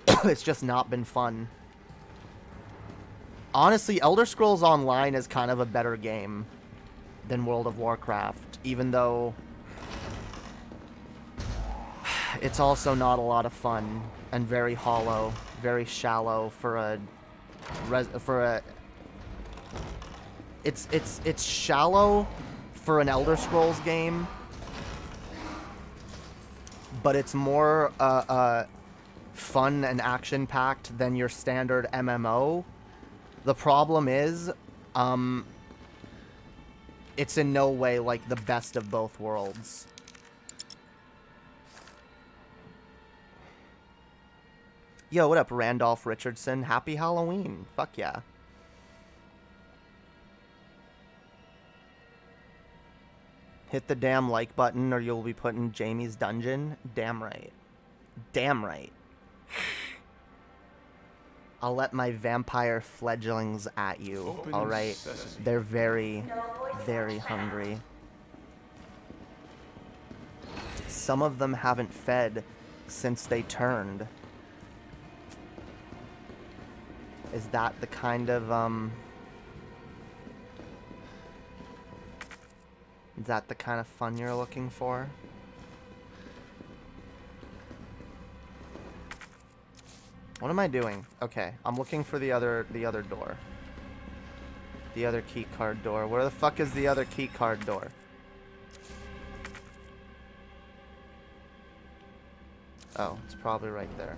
it's just not been fun. Honestly, Elder Scrolls Online is kind of a better game than World of Warcraft, even though it's also not a lot of fun and very hollow, very shallow for a It's shallow for an Elder Scrolls game, but it's more fun and action-packed than your standard MMO. The problem is, it's in no way like the best of both worlds. Yo, what up, Randolph Richardson? Happy Halloween. Fuck yeah. Hit the damn like button or you'll be put in Jamie's dungeon. Damn right. Damn right. I'll let my vampire fledglings at you, alright? They're very, very hungry. Some of them haven't fed since they turned. Is that the kind of, is that the kind of fun you're looking for? What am I doing? Okay, I'm looking for the other door. The other key card door. Where the fuck is the other key card door? Oh, it's probably right there.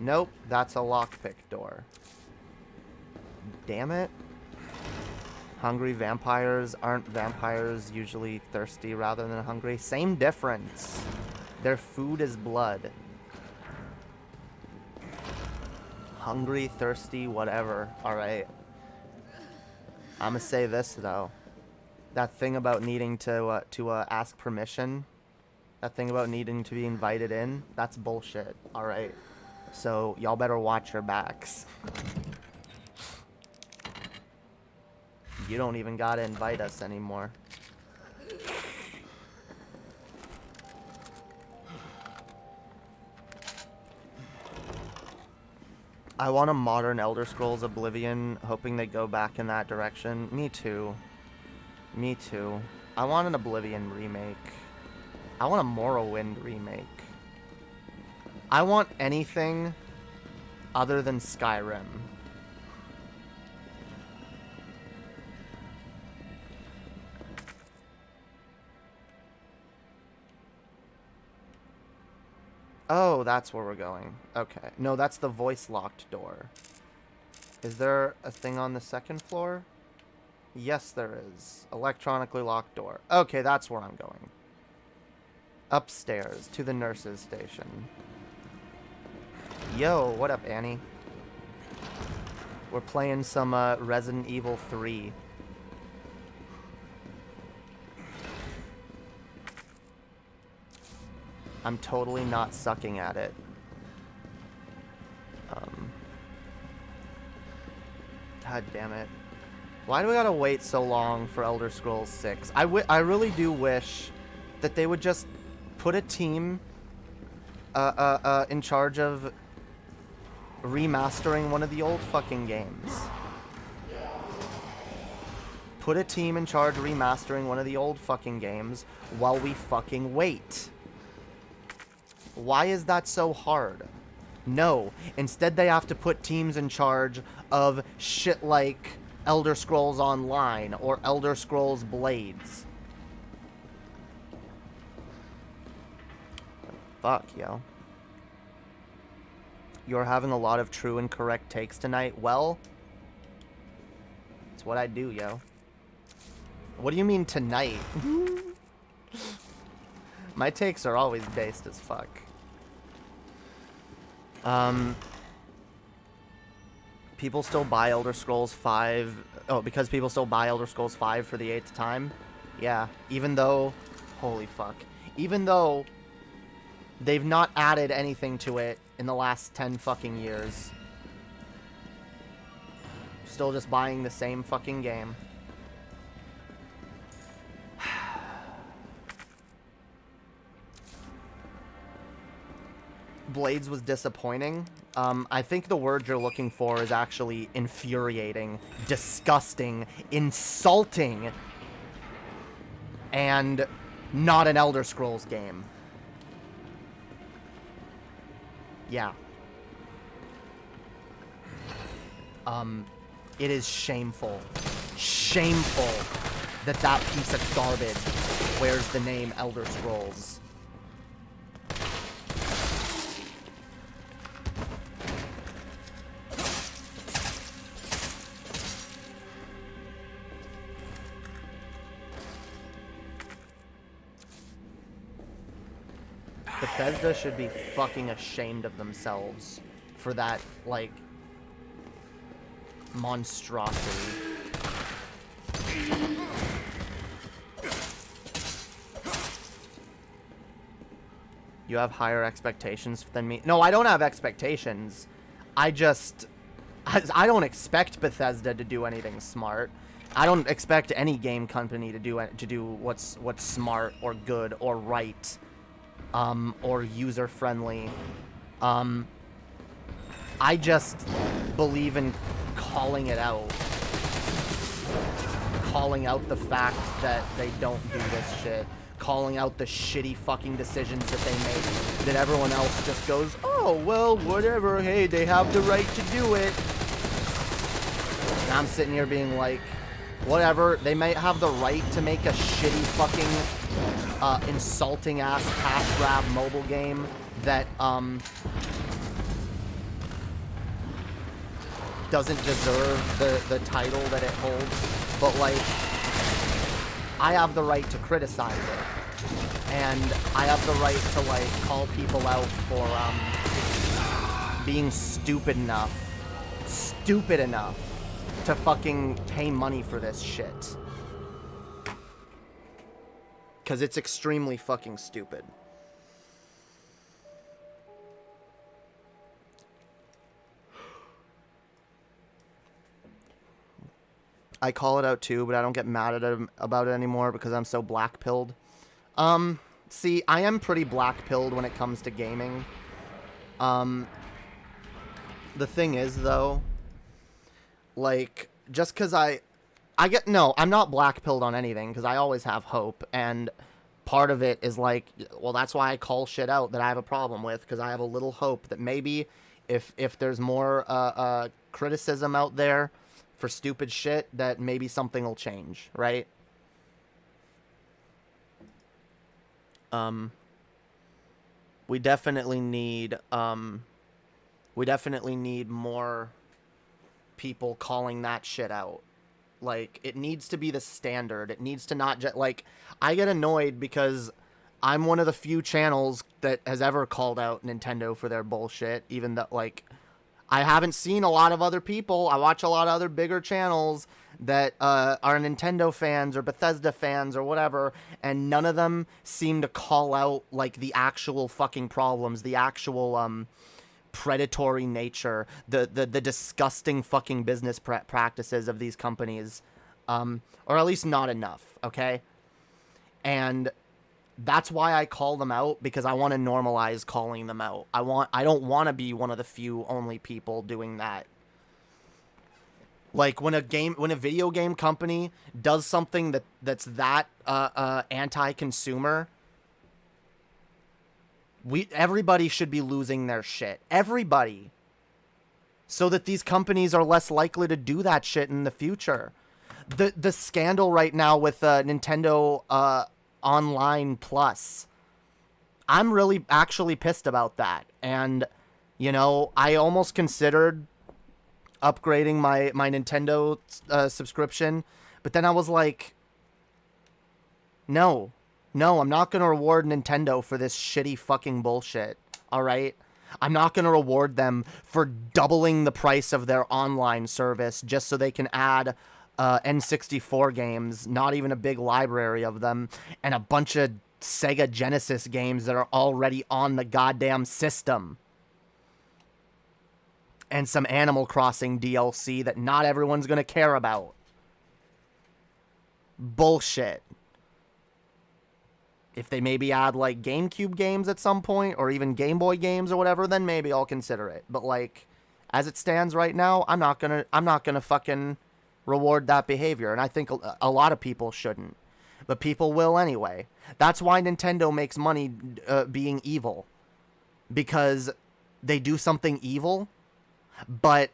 Nope, that's a lockpick door. Damn it. Hungry vampires. Aren't vampires usually thirsty rather than hungry? Same difference. Their food is blood. Hungry, thirsty, whatever. Alright. I'ma say this, though. That thing about needing to ask permission, that thing about needing to be invited in, that's bullshit. Alright. So, y'all better watch your backs. You don't even gotta invite us anymore. I want a modern Elder Scrolls Oblivion, hoping they go back in that direction. Me too. Me too. I want an Oblivion remake. I want a Morrowind remake. I want anything other than Skyrim. Oh, that's where we're going. Okay. No, that's the voice-locked door. Is there a thing on the second floor? Yes, there is. Electronically locked door. Okay, that's where I'm going. Upstairs, to the nurse's station. Yo, what up, Annie? We're playing some Resident Evil 3. I'm totally not sucking at it. God damn it. Why do we gotta wait so long for Elder Scrolls 6? I really do wish that they would just put a team in charge of remastering one of the old fucking games. Put a team in charge of remastering one of the old fucking games while we fucking wait. Why is that so hard? No. Instead, they have to put teams in charge of shit like Elder Scrolls Online or Elder Scrolls Blades. Fuck, yo. You're having a lot of true and correct takes tonight. Well, it's what I do, yo. What do you mean tonight? My takes are always based as fuck. People still buy Elder Scrolls 5. Oh, because people still buy Elder Scrolls 5 for the 8th time? Yeah, even though... Holy fuck. Even though they've not added anything to it in the last 10 fucking years. Still just buying the same fucking game. Blades was disappointing. I think the word you're looking for is actually infuriating, disgusting, insulting, and not an Elder Scrolls game. Yeah. It is shameful. Shameful that that piece of garbage wears the name Elder Scrolls. Bethesda should be fucking ashamed of themselves for that, like, monstrosity. You have higher expectations than me. No, I don't have expectations. I don't expect Bethesda to do anything smart. I don't expect any game company to do what's smart or good or right. Or user-friendly. I just believe in calling it out. Calling out the fact that they don't do this shit. Calling out the shitty fucking decisions that they make. That everyone else just goes, oh, well, whatever. Hey, they have the right to do it. And I'm sitting here being like, whatever. They might have the right to make a shitty fucking insulting ass cash grab mobile game that doesn't deserve the title that it holds, but like I have the right to criticize it, and I have the right to like call people out for being stupid enough to fucking pay money for this shit. Because it's extremely fucking stupid. I call it out too, but I don't get mad at him about it anymore because I'm so black-pilled. See, I am pretty black-pilled when it comes to gaming. The thing is, though, like, just because no, I'm not black-pilled on anything, because I always have hope, and part of it is like, well, that's why I call shit out that I have a problem with, because I have a little hope that maybe if there's more criticism out there for stupid shit, that maybe something will change, right? We definitely need more people calling that shit out. Like, it needs to be the standard. It needs to not just, like, I get annoyed because I'm one of the few channels that has ever called out Nintendo for their bullshit, even though, like, I haven't seen a lot of other people. I watch a lot of other bigger channels that are Nintendo fans or Bethesda fans or whatever, and none of them seem to call out, like, the actual fucking problems, the actual, predatory nature, the disgusting fucking business practices of these companies, or at least not enough, okay? And that's why I call them out, because I want to normalize calling them out. I don't want to be one of the few only people doing that. Like, when a video game company does something that's that anti-consumer, everybody should be losing their shit. Everybody. So that these companies are less likely to do that shit in the future. The scandal right now with Nintendo Online Plus, I'm really actually pissed about that. And, you know, I almost considered upgrading my Nintendo subscription, but then I was like, no, I'm not going to reward Nintendo for this shitty fucking bullshit, alright? I'm not going to reward them for doubling the price of their online service just so they can add N64 games, not even a big library of them, and a bunch of Sega Genesis games that are already on the goddamn system. And some Animal Crossing DLC that not everyone's going to care about. Bullshit. If they maybe add, like, GameCube games at some point, or even Game Boy games or whatever, then maybe I'll consider it. But, like, as it stands right now, I'm not gonna fucking reward that behavior. And I think a lot of people shouldn't. But people will anyway. That's why Nintendo makes money being evil. Because they do something evil, but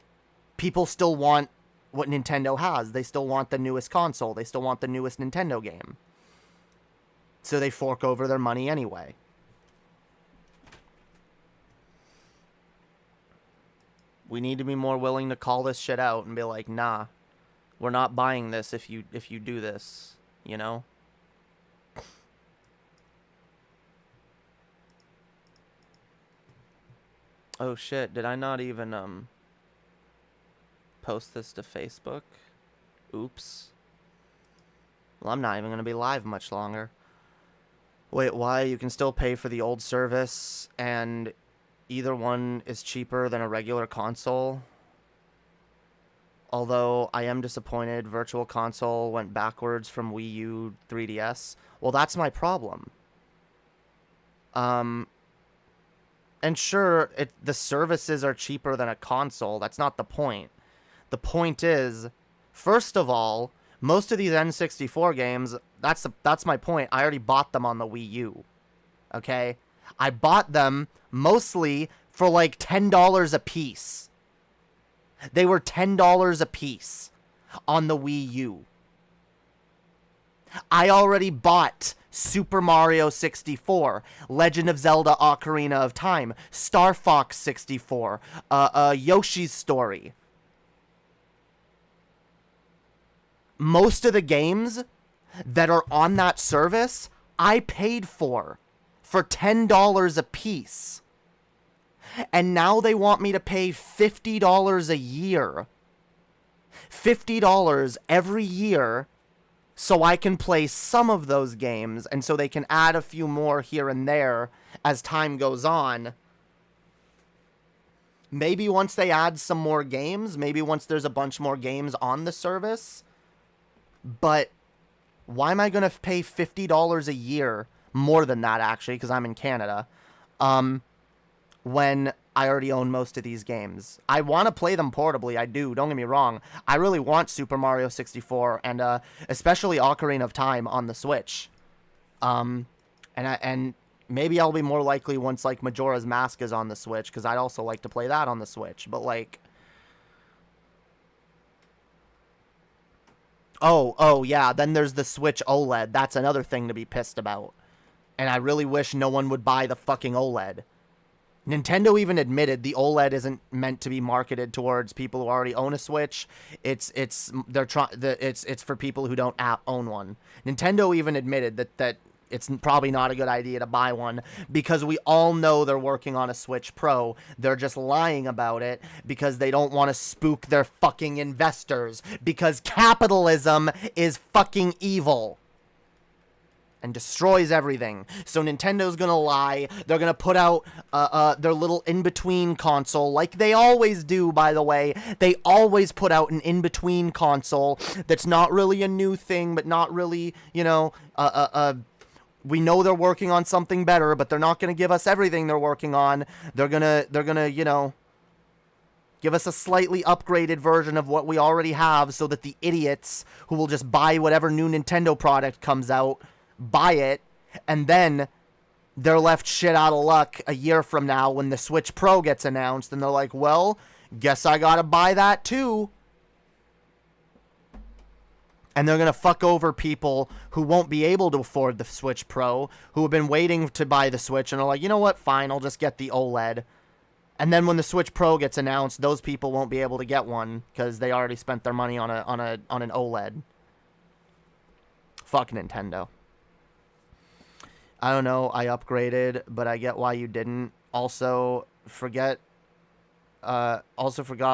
people still want what Nintendo has. They still want the newest console. They still want the newest Nintendo game. So they fork over their money anyway. We need to be more willing to call this shit out and be like, nah, we're not buying this if you do this, you know? Oh shit, did I not even post this to Facebook? Oops. Well, I'm not even going to be live much longer. Wait, why? You can still pay for the old service, and either one is cheaper than a regular console. Although, I am disappointed Virtual Console went backwards from Wii U 3DS. Well, that's my problem. And sure, the services are cheaper than a console. That's not the point. The point is, first of all, most of these N64 games, that's my point. I already bought them on the Wii U. Okay? I bought them mostly for like $10 a piece. They were $10 a piece on the Wii U. I already bought Super Mario 64, Legend of Zelda Ocarina of Time, Star Fox 64, Yoshi's Story. Most of the games that are on that service, I paid for $10 a piece. And now they want me to pay $50 a year. $50 every year so I can play some of those games, and so they can add a few more here and there as time goes on. Maybe once they add some more games, maybe once there's a bunch more games on the service. But why am I going to pay $50 a year, more than that actually, because I'm in Canada, when I already own most of these games? I want to play them portably, I do, don't get me wrong. I really want Super Mario 64 and especially Ocarina of Time on the Switch. And maybe I'll be more likely once like Majora's Mask is on the Switch, because I'd also like to play that on the Switch. But like, oh yeah, then there's the Switch OLED. That's another thing to be pissed about. And I really wish no one would buy the fucking OLED. Nintendo even admitted the OLED isn't meant to be marketed towards people who already own a Switch. It's for people who don't own one. Nintendo even admitted that it's probably not a good idea to buy one, because we all know they're working on a Switch Pro. They're just lying about it because they don't want to spook their fucking investors, because capitalism is fucking evil and destroys everything. So Nintendo's gonna lie. They're gonna put out their little in-between console, like they always do, by the way. They always put out an in-between console that's not really a new thing, but not really, you know, we know they're working on something better, but they're not gonna give us everything they're working on. They're gonna, you know, give us a slightly upgraded version of what we already have, so that the idiots who will just buy whatever new Nintendo product comes out buy it, and then they're left shit out of luck a year from now when the Switch Pro gets announced, and they're like, well, guess I gotta buy that too. And they're gonna fuck over people who won't be able to afford the Switch Pro, who have been waiting to buy the Switch, and are like, you know what, fine, I'll just get the OLED. And then when the Switch Pro gets announced, those people won't be able to get one because they already spent their money on an OLED. Fuck Nintendo. I don't know, I upgraded, but I get why you didn't. Also forgot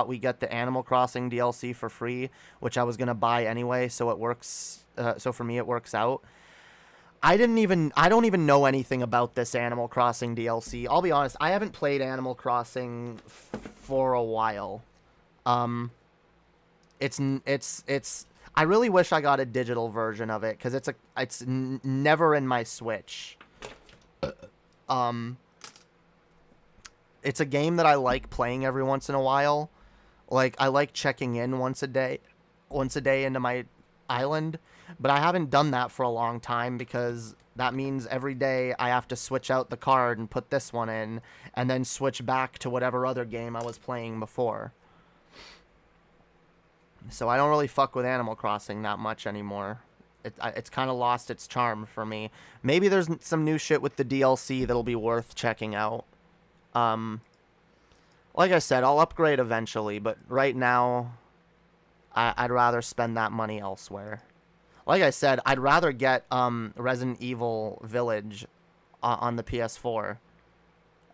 we get the Animal Crossing DLC for free, which I was gonna buy anyway, so it works. So for me, it works out. I don't even know anything about this Animal Crossing DLC. I'll be honest, I haven't played Animal Crossing for a while. It's. I really wish I got a digital version of it, because it's never in my Switch. It's a game that I like playing every once in a while. Like, I like checking in once a day into my island, but I haven't done that for a long time, because that means every day I have to switch out the card and put this one in, and then switch back to whatever other game I was playing before. So I don't really fuck with Animal Crossing that much anymore. It's kind of lost its charm for me. Maybe there's some new shit with the DLC that'll be worth checking out. Like I said, I'll upgrade eventually, but right now, I'd rather spend that money elsewhere. Like I said, I'd rather get Resident Evil Village on the PS4.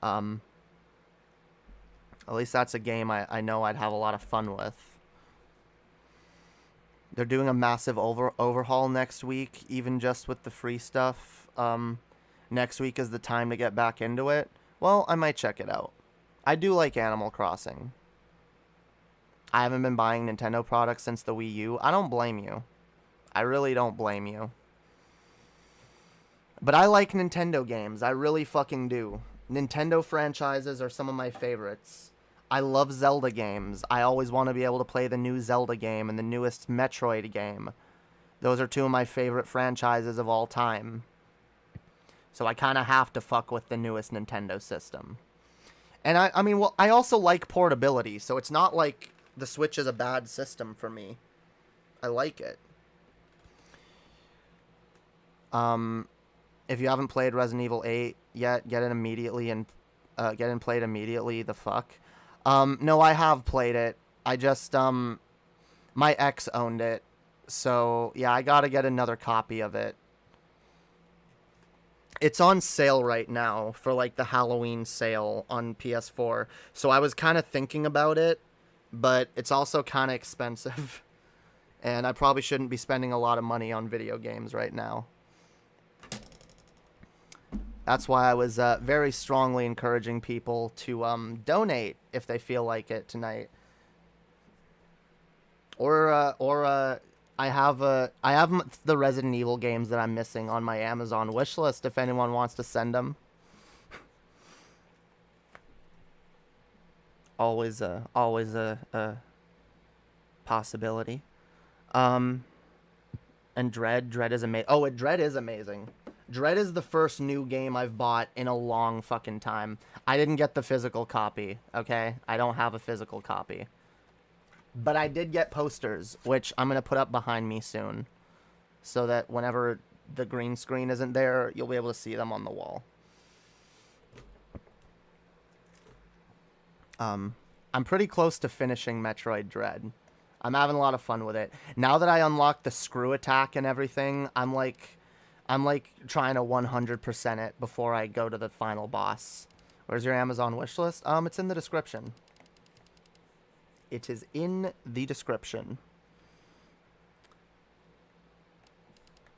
At least that's a game I know I'd have a lot of fun with. They're doing a massive overhaul next week, even just with the free stuff. Next week is the time to get back into it. Well, I might check it out. I do like Animal Crossing. I haven't been buying Nintendo products since the Wii U. I don't blame you. I really don't blame you. But I like Nintendo games. I really fucking do. Nintendo franchises are some of my favorites. I love Zelda games. I always want to be able to play the new Zelda game and the newest Metroid game. Those are two of my favorite franchises of all time. So I kind of have to fuck with the newest Nintendo system. And I mean, well, I also like portability, so it's not like the Switch is a bad system for me. I like it. If you haven't played Resident Evil 8 yet, get it immediately and get in played immediately. The fuck. No, I have played it. I just my ex owned it, so yeah, I gotta get another copy of it. It's on sale right now for like the Halloween sale on PS4. So I was kind of thinking about it, but it's also kind of expensive. And I probably shouldn't be spending a lot of money on video games right now. That's why I was very strongly encouraging people to donate if they feel like it tonight. Or I have the Resident Evil games that I'm missing on my Amazon wish list if anyone wants to send them. Always a possibility. And Dread is amazing. Oh, Dread is amazing. Dread is the first new game I've bought in a long fucking time. I didn't get the physical copy, okay? I don't have a physical copy. But I did get posters, which I'm going to put up behind me soon. So that whenever the green screen isn't there, you'll be able to see them on the wall. I'm pretty close to finishing Metroid Dread. I'm having a lot of fun with it. Now that I unlocked the screw attack and everything, I'm like trying to 100% it before I go to the final boss. Where's your Amazon wishlist? It's in the description. It is in the description.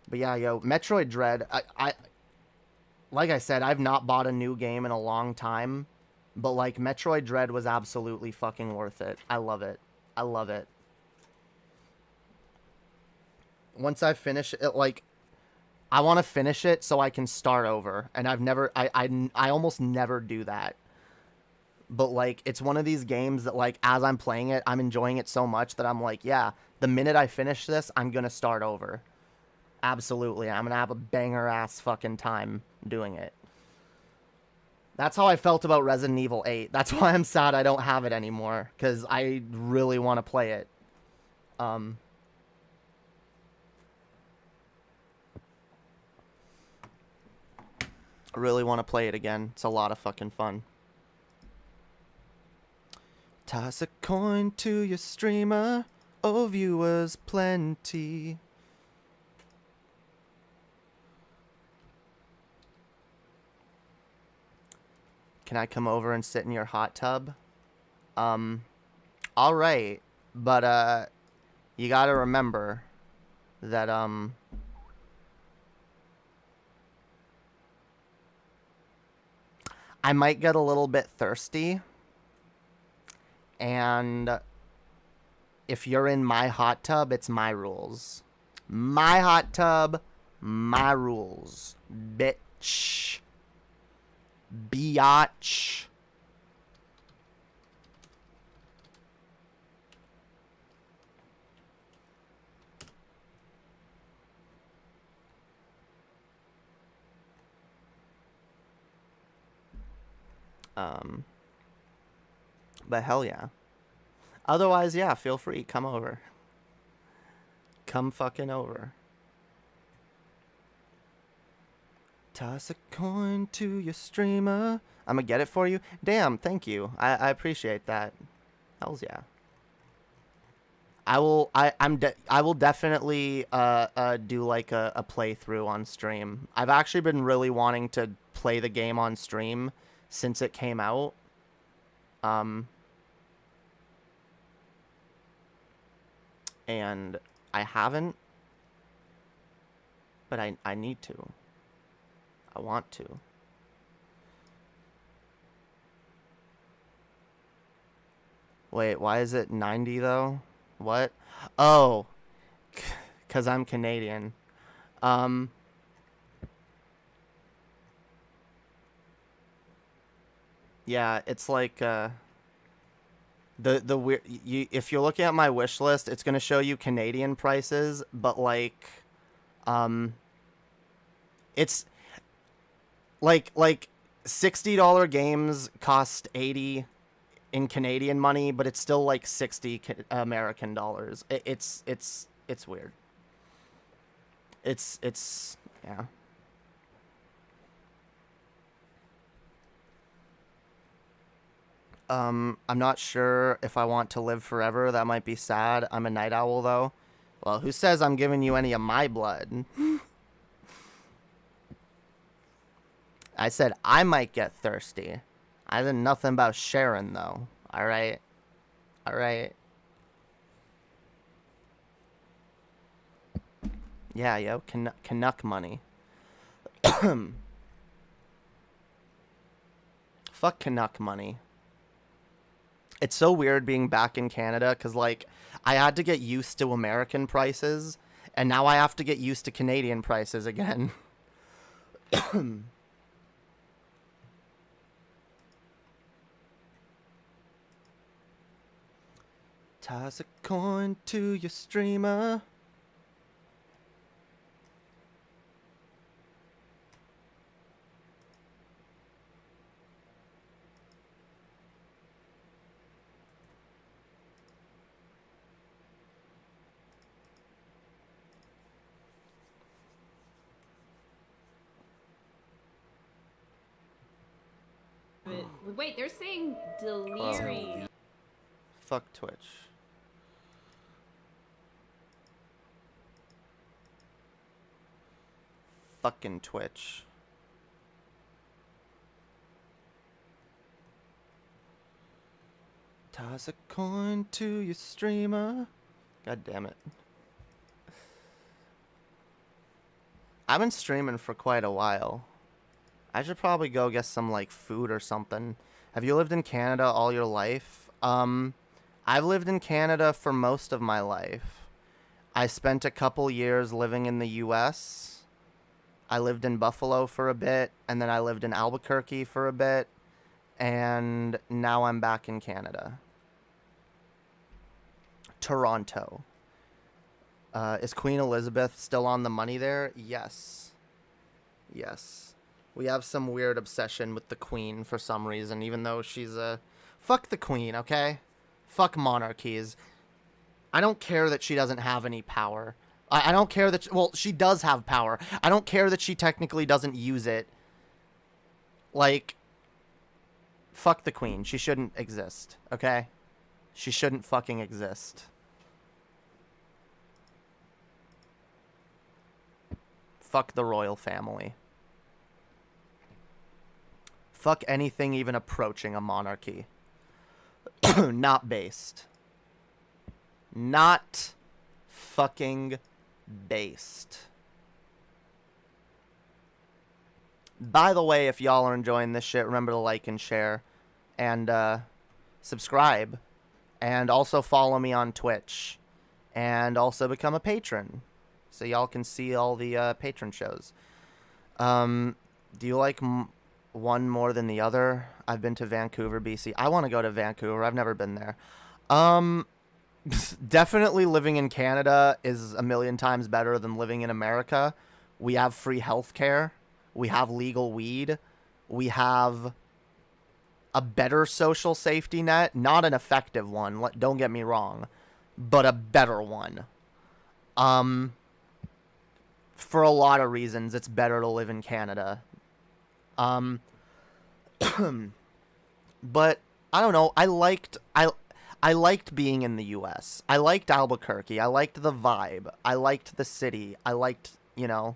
But yeah, yo, Metroid Dread, I like I said, I've not bought a new game in a long time, but like Metroid Dread was absolutely fucking worth it. I love it. I love it. Once I finish it, like, I want to finish it so I can start over, and I almost never do that. But, like, it's one of these games that, like, as I'm playing it, I'm enjoying it so much that I'm like, yeah, the minute I finish this, I'm going to start over. Absolutely. I'm going to have a banger-ass fucking time doing it. That's how I felt about Resident Evil 8. That's why I'm sad I don't have it anymore, because I really want to play it. I really want to play it again. It's a lot of fucking fun. Toss a coin to your streamer, oh viewers plenty. Can I come over and sit in your hot tub? Alright, but you gotta remember that I might get a little bit thirsty. And if you're in my hot tub, it's my rules. My hot tub, my rules. Bitch. Biatch. But hell yeah. Otherwise, yeah, feel free. Come over. Come fucking over. Toss a coin to your streamer. I'm gonna get it for you. Damn, thank you. I appreciate that. Hells yeah. I will definitely do like a playthrough on stream. I've actually been really wanting to play the game on stream since it came out. And I haven't, but I need to. I want to. Wait, why is it 90 though? What? Oh, because I'm Canadian. Yeah, it's like the weird. If you're looking at my wish list, it's gonna show you Canadian prices, but like, it's like $60 games cost 80 in Canadian money, but it's still like 60 American dollars. It's weird. It's yeah. I'm not sure if I want to live forever. That might be sad. I'm a night owl though. Well, who says I'm giving you any of my blood? I said I might get thirsty. I said nothing about sharing, though. Alright? Alright? Yeah, yo. Canuck money. Fuck Canuck money. It's so weird being back in Canada, because, like, I had to get used to American prices, and now I have to get used to Canadian prices again. Toss a coin to your streamer. Wait, they're saying delirium. Fuck Twitch. Fucking Twitch. Toss a coin to your streamer. God damn it. I've been streaming for quite a while. I should probably go get some, like, food or something. Have you lived in Canada all your life? I've lived in Canada for most of my life. I spent a couple years living in the US. I lived in Buffalo for a bit, and then I lived in Albuquerque for a bit, and now I'm back in Canada. Toronto. Is Queen Elizabeth still on the money there? Yes. Yes. We have some weird obsession with the Queen for some reason, even though she's a... Fuck the Queen, okay? Fuck monarchies. I don't care that she doesn't have any power. I don't care that... Well, she does have power. I don't care that she technically doesn't use it. Like... Fuck the Queen. She shouldn't exist, okay? She shouldn't fucking exist. Fuck the royal family. Fuck anything even approaching a monarchy. Not based. Not fucking based. By the way, if y'all are enjoying this shit, remember to like and share. And subscribe. And also follow me on Twitch. And also become a patron. So y'all can see all the patron shows. Do you like... one more than the other? I've been to Vancouver, BC. I want to go to Vancouver. I've never been there. Definitely living in Canada is a million times better than living in America. We have free healthcare. We have legal weed. We have a better social safety net. Not an effective one, don't get me wrong, but a better one. For a lot of reasons, it's better to live in Canada. But I don't know. I liked being in the U.S. I liked Albuquerque. I liked the vibe. I liked the city. I liked, you know.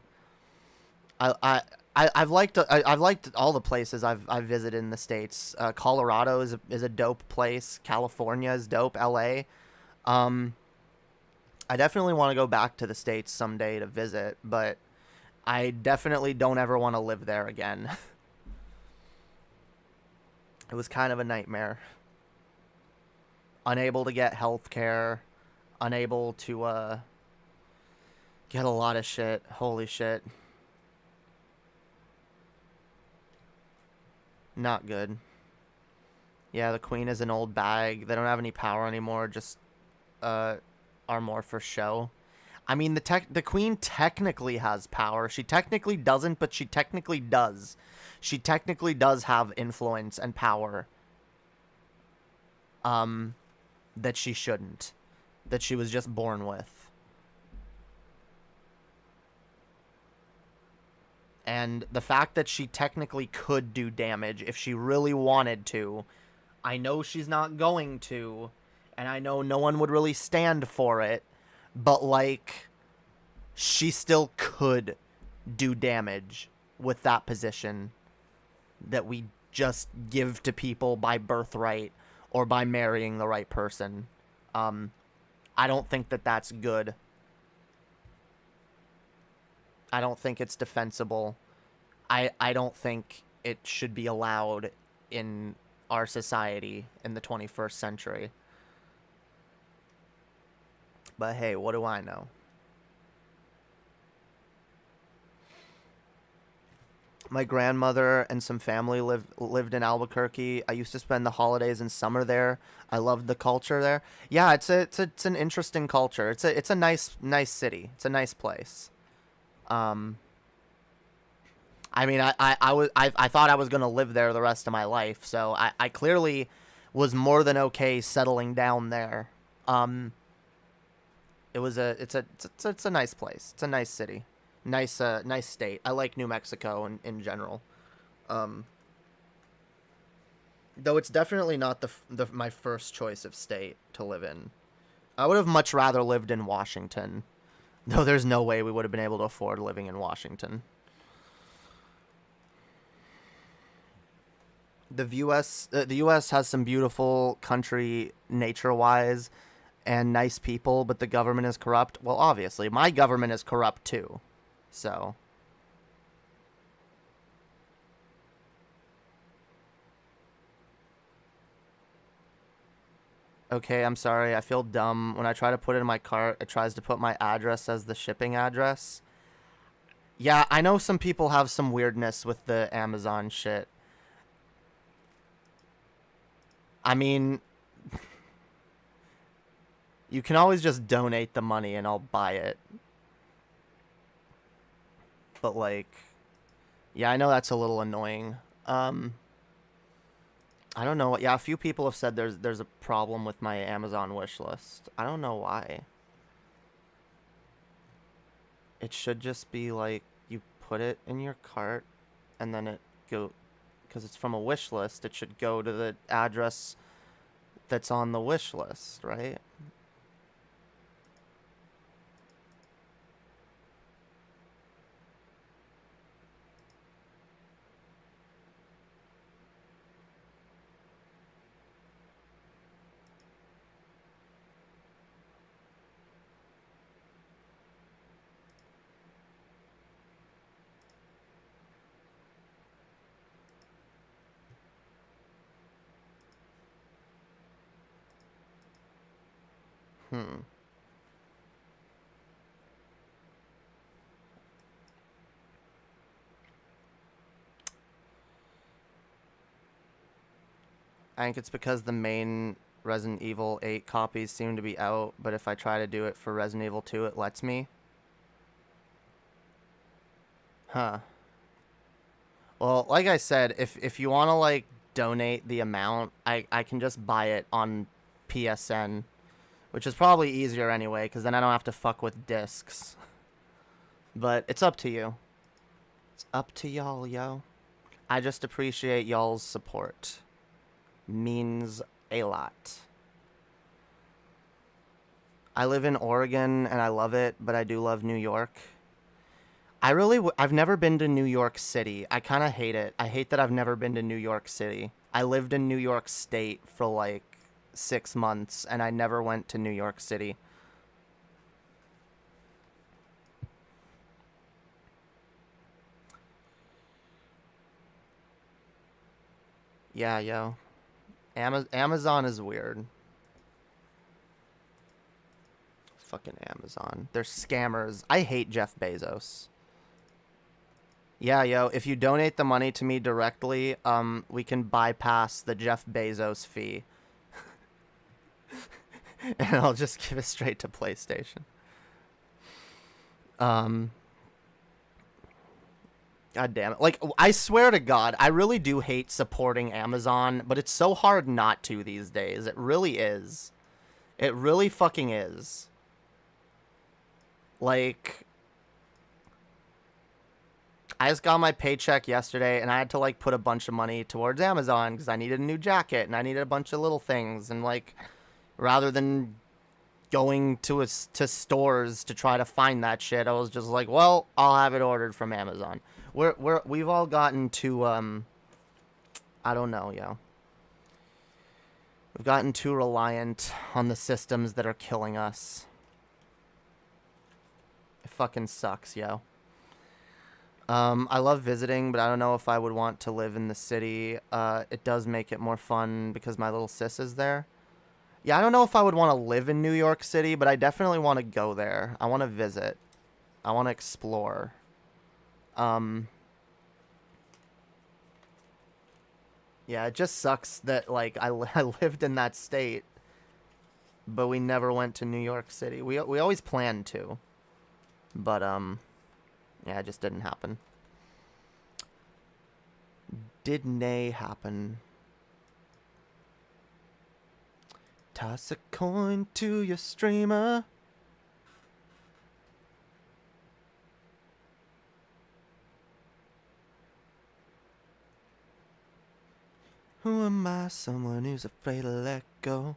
I've liked all the places I've visited in the States. Colorado is a dope place. California is dope. L.A. I definitely want to go back to the States someday to visit, but I definitely don't ever want to live there again. It was kind of a nightmare. Unable to get health care. Unable to get a lot of shit. Holy shit. Not good. Yeah, the Queen is an old bag. They don't have any power anymore. Just are more for show. I mean, the Queen technically has power. She technically doesn't, but she technically does. She technically does have influence and power. That she shouldn't. That she was just born with. And the fact that she technically could do damage if she really wanted to. I know she's not going to. And I know no one would really stand for it. But, like, she still could do damage with that position that we just give to people by birthright or by marrying the right person. I don't think that that's good. I don't think it's defensible. I don't think it should be allowed in our society in the 21st century. But hey, what do I know? My grandmother and some family lived in Albuquerque. I used to spend the holidays and summer there. I loved the culture there. Yeah, it's an interesting culture. It's a nice city. It's a nice place. I mean, I thought I was gonna live there the rest of my life, so I clearly was more than okay settling down there. It's a nice place. It's a nice city. Nice state. I like New Mexico in general. Though it's definitely not my first choice of state to live in. I would have much rather lived in Washington. Though there's no way we would have been able to afford living in Washington. The US has some beautiful country nature-wise and nice people, but the government is corrupt. Well, obviously, my government is corrupt too. So, okay, I'm sorry. I feel dumb. When I try to put it in my cart, it tries to put my address as the shipping address. Yeah, I know some people have some weirdness with the Amazon shit. I mean, you can always just donate the money and I'll buy it. But, like, yeah, I know that's a little annoying. I don't know. Yeah, a few people have said there's a problem with my Amazon wish list. I don't know why. It should just be, like, you put it in your cart, and then it go... Because it's from a wish list, it should go to the address that's on the wish list, right? I think it's because the main Resident Evil 8 copies seem to be out, but if I try to do it for Resident Evil 2, it lets me. Huh. Well, like I said, if you want to, like, donate the amount, I can just buy it on PSN Which is probably easier anyway, because then I don't have to fuck with discs. But it's up to you. It's up to y'all, yo. I just appreciate y'all's support. Means a lot. I live in Oregon, and I love it, but I do love New York. I've never been to New York City. I kind of hate it. I hate that I've never been to New York City. I lived in New York State for like 6 months, and I never went to New York City. Yeah, yo. Amazon is weird. Fucking Amazon. They're scammers. I hate Jeff Bezos. Yeah, yo, if you donate the money to me directly, we can bypass the Jeff Bezos fee. And I'll just give it straight to PlayStation. God damn it. Like, I swear to God, I really do hate supporting Amazon, but it's so hard not to these days. It really is. It really fucking is. Like, I just got my paycheck yesterday, and I had to, like, put a bunch of money towards Amazon because I needed a new jacket, and I needed a bunch of little things, and, like, rather than going to stores to try to find that shit, I was just like, well, I'll have it ordered from Amazon. We've all gotten too, I don't know, yo. We've gotten too reliant on the systems that are killing us. It fucking sucks, yo. I love visiting, but I don't know if I would want to live in the city. It does make it more fun because my little sis is there. Yeah, I don't know if I would want to live in New York City, but I definitely want to go there. I want to visit. I want to explore. Yeah, it just sucks that, like, I lived in that state, but we never went to New York City. We always planned to, but, yeah, it just didn't happen. Didn't happen. Toss a coin to your streamer. Who am I? Someone who's afraid to let go.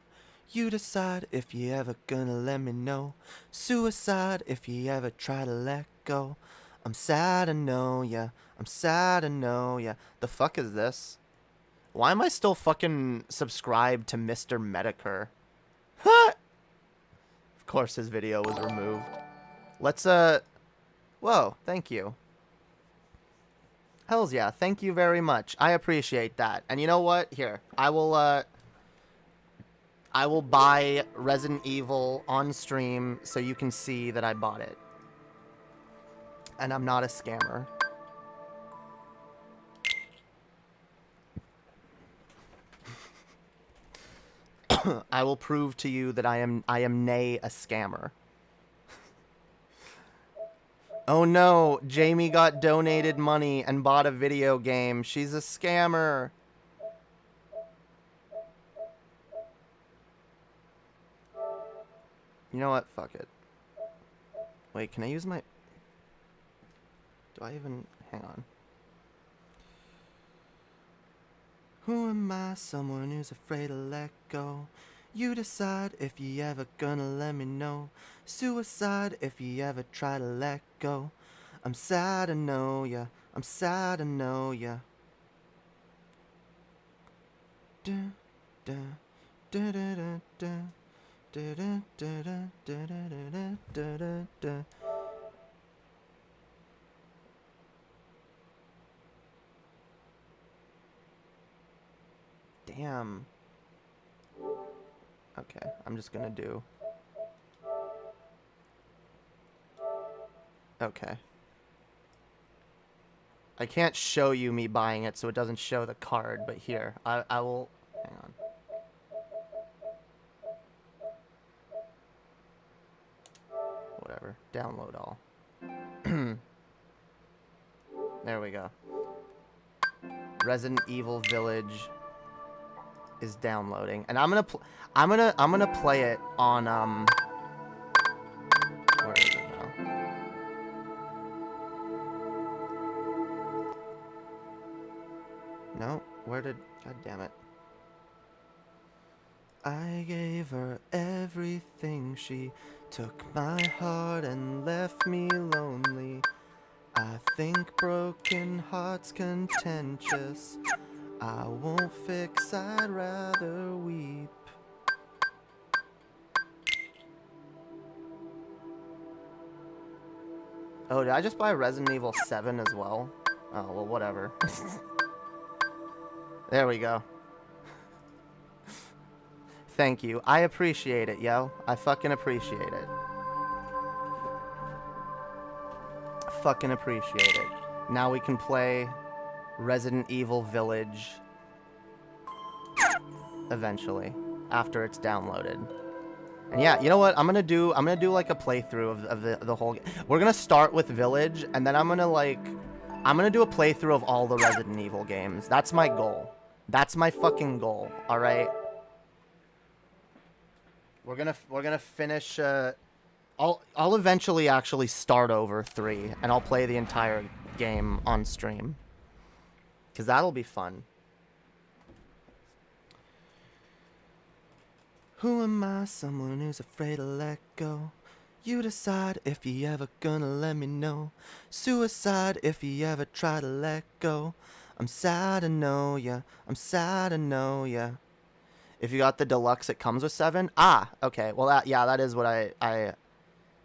You decide if you ever gonna let me know. Suicide if you ever try to let go. I'm sad to know ya. I'm sad to know ya. The fuck is this? Why am I still fucking subscribed to Mr. Medicare? Huh? Of course his video was removed. Let's, whoa, thank you. Hells yeah, thank you very much. I appreciate that. And you know what? Here, I will buy Resident Evil on stream so you can see that I bought it. And I'm not a scammer. I will prove to you that I am nay a scammer. Oh no, Jamie got donated money and bought a video game. She's a scammer. You know what? Fuck it. Wait, can I use my... Do I even... Hang on. Who am I? Someone who's afraid to let go. You decide if you ever gonna let me know. Suicide if you ever try to let go. I'm sad to know ya. I'm sad to know ya. Da, da, da, da, da, da. Da, da, da, da, da, da, da, da, da. Damn. Okay, I'm just gonna do... Okay. I can't show you me buying it, so it doesn't show the card, but here, I will... Hang on. Whatever. Download all. There we go. Resident Evil Village. is downloading, and I'm gonna play it on where is it now? No, where did, god damn it. I gave her everything, she took my heart and left me lonely. I think broken hearts contentious. I won't fix, I'd rather weep. Oh, did I just buy Resident Evil 7 as well? Oh, well, whatever. There we go. Thank you. I appreciate it, yo. I fucking appreciate it. Fucking appreciate it. Now we can play Resident Evil Village eventually after it's downloaded. And yeah, you know what? I'm gonna do like a playthrough of the whole game. We're gonna start with Village, and then I'm gonna do a playthrough of all the Resident Evil games. That's my goal. That's my fucking goal. All right. We're gonna finish. I'll eventually actually start over 3, and I'll play the entire game on stream, cause that'll be fun. Who am I? Someone who's afraid to let go. You decide if you ever gonna let me know. Suicide if you ever try to let go. I'm sad to know ya. I'm sad to know ya. If you got the deluxe, it comes with 7. Ah, okay. Well, yeah, that is what I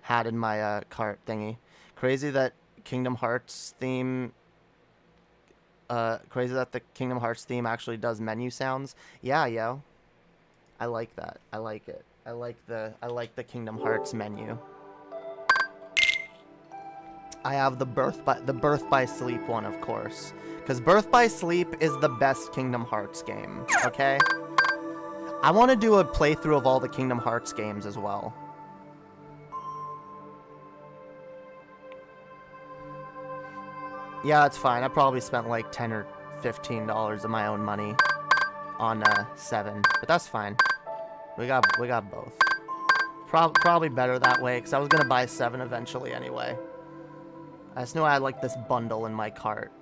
had in my cart thingy. Crazy that Kingdom Hearts theme. Crazy that the Kingdom Hearts theme actually does menu sounds. Yeah, yo. I like that. I like it. I like the Kingdom Hearts menu. I have the Birth by Sleep one, of course, because Birth by Sleep is the best Kingdom Hearts game. Okay. I want to do a playthrough of all the Kingdom Hearts games as well. Yeah, it's fine. I probably spent like $10 or $15 of my own money on 7, but that's fine. We got both. Probably better that way, because I was gonna buy 7 eventually anyway. I just knew I had like this bundle in my cart.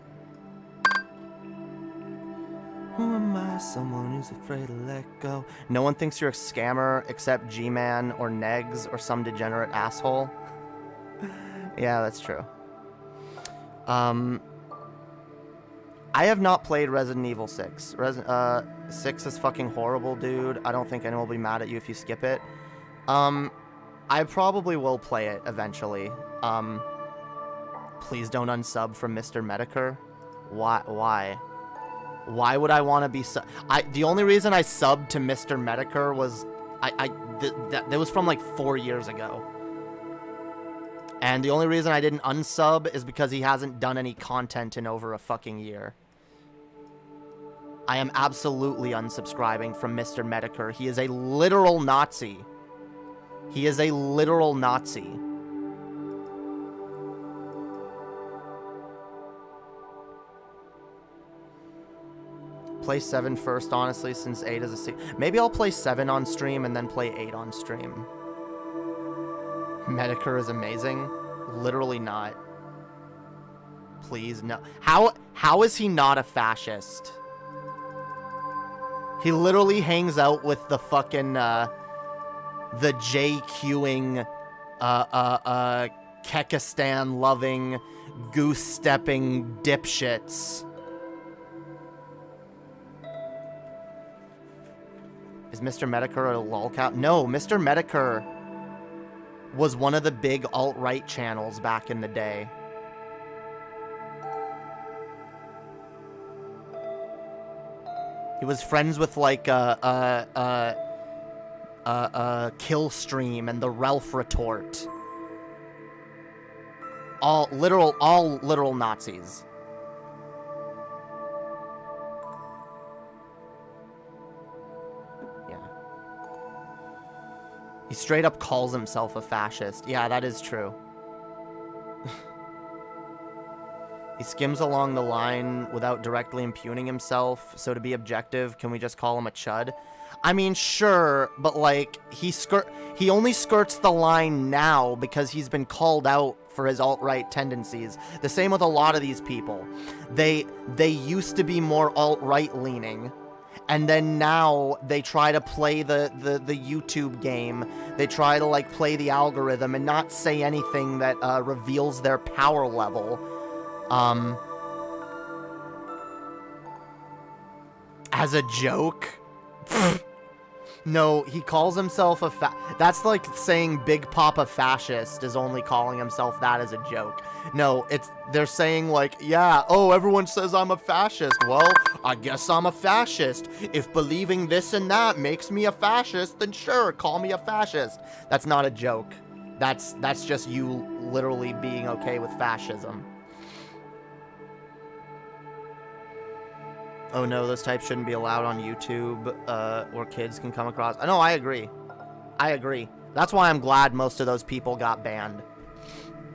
Who am I? Someone who's afraid to let go. No one thinks you're a scammer except G-Man or Negs or some degenerate asshole. Yeah, that's true. I have not played Resident Evil 6. 6 is fucking horrible, dude. I don't think anyone will be mad at you if you skip it. I probably will play it eventually. Please don't unsub from Mr. Medicare. Why? Why would I want to be the only reason I subbed to Mr. Medicare was that was from like 4 years ago. And the only reason I didn't unsub is because he hasn't done any content in over a fucking year. I am absolutely unsubscribing from Mr. Medicare. He is a literal Nazi. He is a literal Nazi. Play 7 first, honestly, since 8 is a sequel. Maybe I'll play 7 on stream and then play 8 on stream. Medicare is amazing. Literally not. Please, no. How is he not a fascist? He literally hangs out with the fucking, the JQing, Kekistan-loving, goose-stepping dipshits. Is Mr. Medicare a lolcat? No, Mr. Medicare was one of the big alt-right channels back in the day. He was friends with like Killstream and the Ralph Retort. All literal Nazis. He straight up calls himself a fascist. Yeah, that is true. He skims along the line without directly impugning himself. So to be objective, can we just call him a chud? I mean, sure, but like he only skirts the line now because he's been called out for his alt-right tendencies. The same with a lot of these people. They used to be more alt-right leaning, and then now they try to play the YouTube game. They try to like play the algorithm and not say anything that reveals their power level. As a joke. No, he calls himself a that's like saying Big Papa fascist is only calling himself that as a joke. No, they're saying like, yeah, oh, everyone says I'm a fascist. Well, I guess I'm a fascist. If believing this and that makes me a fascist, then sure, call me a fascist. That's not a joke. That's just you literally being okay with fascism. Oh no, those types shouldn't be allowed on YouTube, or kids can come across. No, I agree. I agree. That's why I'm glad most of those people got banned.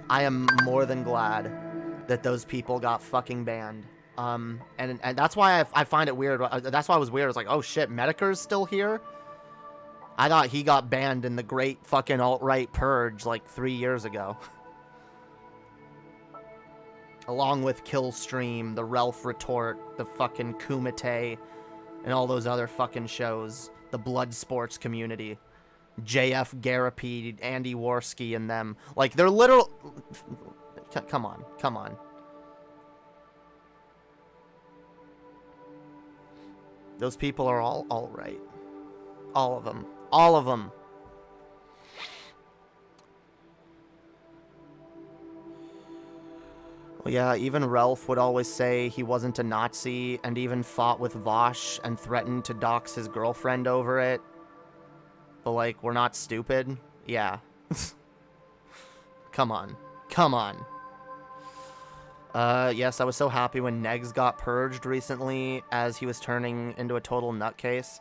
I am more than glad that those people got fucking banned. And that's why I find it weird. That's why I was weird. I was like, oh shit, Medicare's still here? I thought he got banned in the great fucking alt-right purge like 3 years ago. Along with Killstream, the Ralph Retort, the fucking Kumite, and all those other fucking shows. The blood sports community. JF Garapy, Andy Worski, and them. Like, they're literal... Come on, come on. Those people are all right. All of them. All of them. Well, yeah, even Ralph would always say he wasn't a Nazi, and even fought with Vosh and threatened to dox his girlfriend over it. But, like, we're not stupid? Yeah. Come on. Come on. Yes, I was so happy when Negs got purged recently, as he was turning into a total nutcase.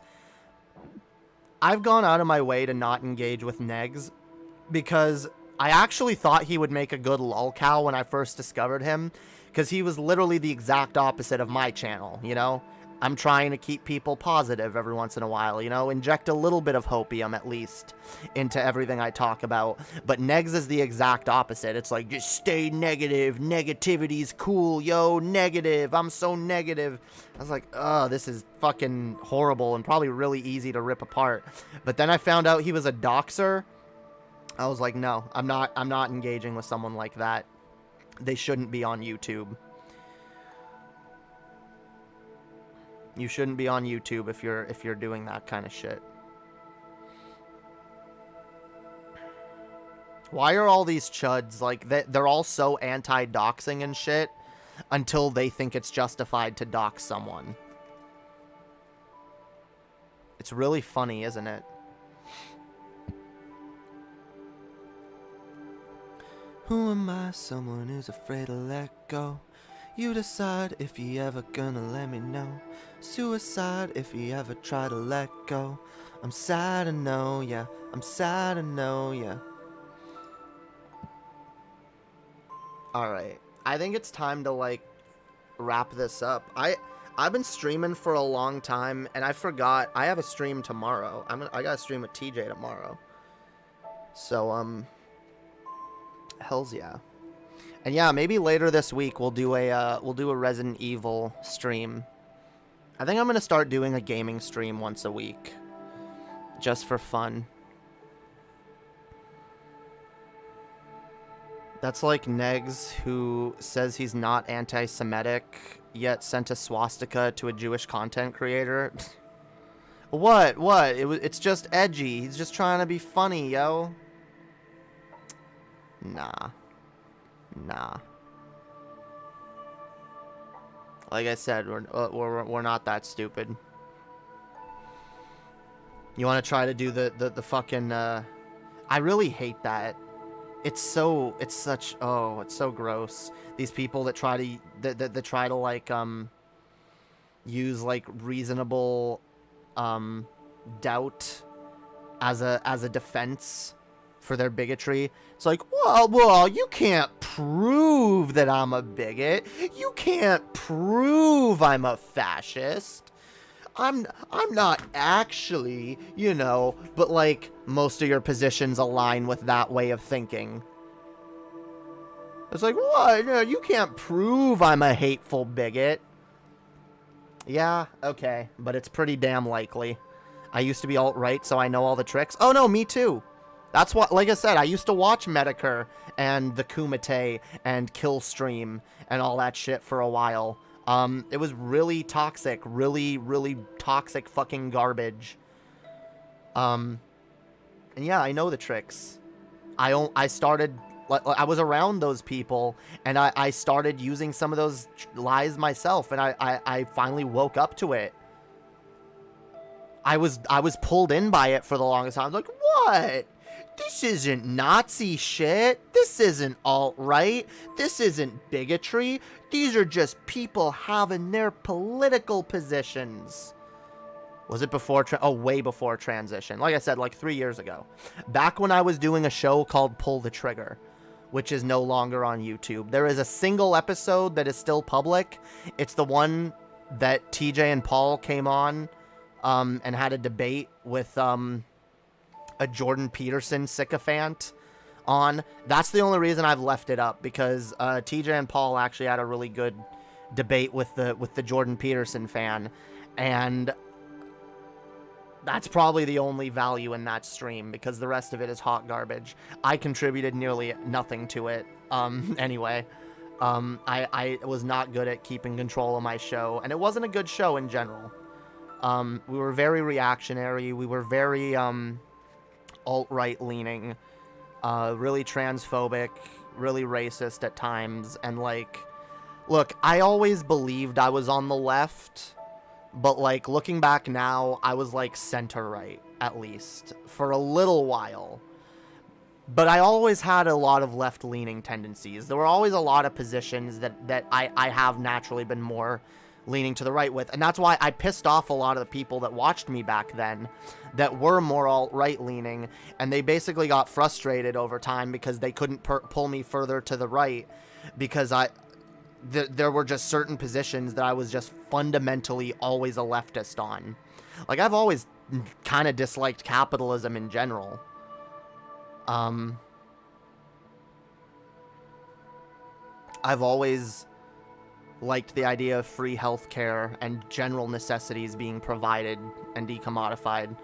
I've gone out of my way to not engage with Negs, because I actually thought he would make a good lolcow when I first discovered him, because he was literally the exact opposite of my channel, you know? I'm trying to keep people positive every once in a while, you know? Inject a little bit of hopium, at least, into everything I talk about. But Negs is the exact opposite. It's like, just stay negative. Negativity's cool, yo. Negative. I'm so negative. I was like, oh, this is fucking horrible and probably really easy to rip apart. But then I found out he was a doxer. I was like, no, I'm not engaging with someone like that. They shouldn't be on YouTube. You shouldn't be on YouTube if you're doing that kind of shit. Why are all these chuds like they're all so anti-doxing and shit until they think it's justified to dox someone? It's really funny, isn't it? Who am I? Someone who's afraid to let go. You decide if you ever gonna let me know. Suicide if you ever try to let go. I'm sad to know, yeah. I'm sad to know, yeah. Alright. I think it's time to, like, wrap this up. I've been streaming for a long time, and I forgot. I have a stream tomorrow. I gotta stream with TJ tomorrow. So, hells yeah. And yeah, maybe later this week we'll do a Resident Evil stream. I think I'm gonna start doing a gaming stream once a week, just for fun. That's like Negs, who says he's not anti-Semitic, yet sent a swastika to a Jewish content creator. What? It's just edgy. He's just trying to be funny, yo. Nah. Like I said, we're not that stupid. You want to try to do the fucking I really hate that. It's so gross. These people that try to that try to like use like reasonable doubt as a defense for their bigotry. It's like, well, you can't prove that I'm a bigot. You can't prove I'm a fascist. I'm not actually, you know, but like most of your positions align with that way of thinking. It's like, what? You can't prove I'm a hateful bigot. Yeah, okay, but it's pretty damn likely. I used to be alt-right, so I know all the tricks. Oh no, me too. That's what, like I said, I used to watch Medicare and the Kumite and Killstream and all that shit for a while. It was really toxic, really, really toxic fucking garbage. And yeah, I know the tricks. I started, I was around those people, and I started using some of those lies myself, and I finally woke up to it. I was pulled in by it for the longest time. I was like, what? This isn't Nazi shit. This isn't alt-right. This isn't bigotry. These are just people having their political positions. Was it before? Way before transition. Like I said, like 3 years ago. Back when I was doing a show called Pull the Trigger, which is no longer on YouTube. There is a single episode that is still public. It's the one that TJ and Paul came on and had a debate with a Jordan Peterson sycophant on. That's the only reason I've left it up, because TJ and Paul actually had a really good debate with the Jordan Peterson fan, and that's probably the only value in that stream, because the rest of it is hot garbage. I contributed nearly nothing to it. Anyway, I was not good at keeping control of my show, and it wasn't a good show in general. We were very reactionary. We were very alt-right leaning, really transphobic, really racist at times, and like, look, I always believed I was on the left, but like looking back now, I was like center-right, at least for a little while. But I always had a lot of left-leaning tendencies. There were always a lot of positions that I have naturally been more leaning to the right with, and that's why I pissed off a lot of the people that watched me back then that were more alt-right leaning, and they basically got frustrated over time because they couldn't pull me further to the right, because there were just certain positions that I was just fundamentally always a leftist on. Like, I've always kind of disliked capitalism in general. I've always liked the idea of free healthcare and general necessities being provided and decommodified.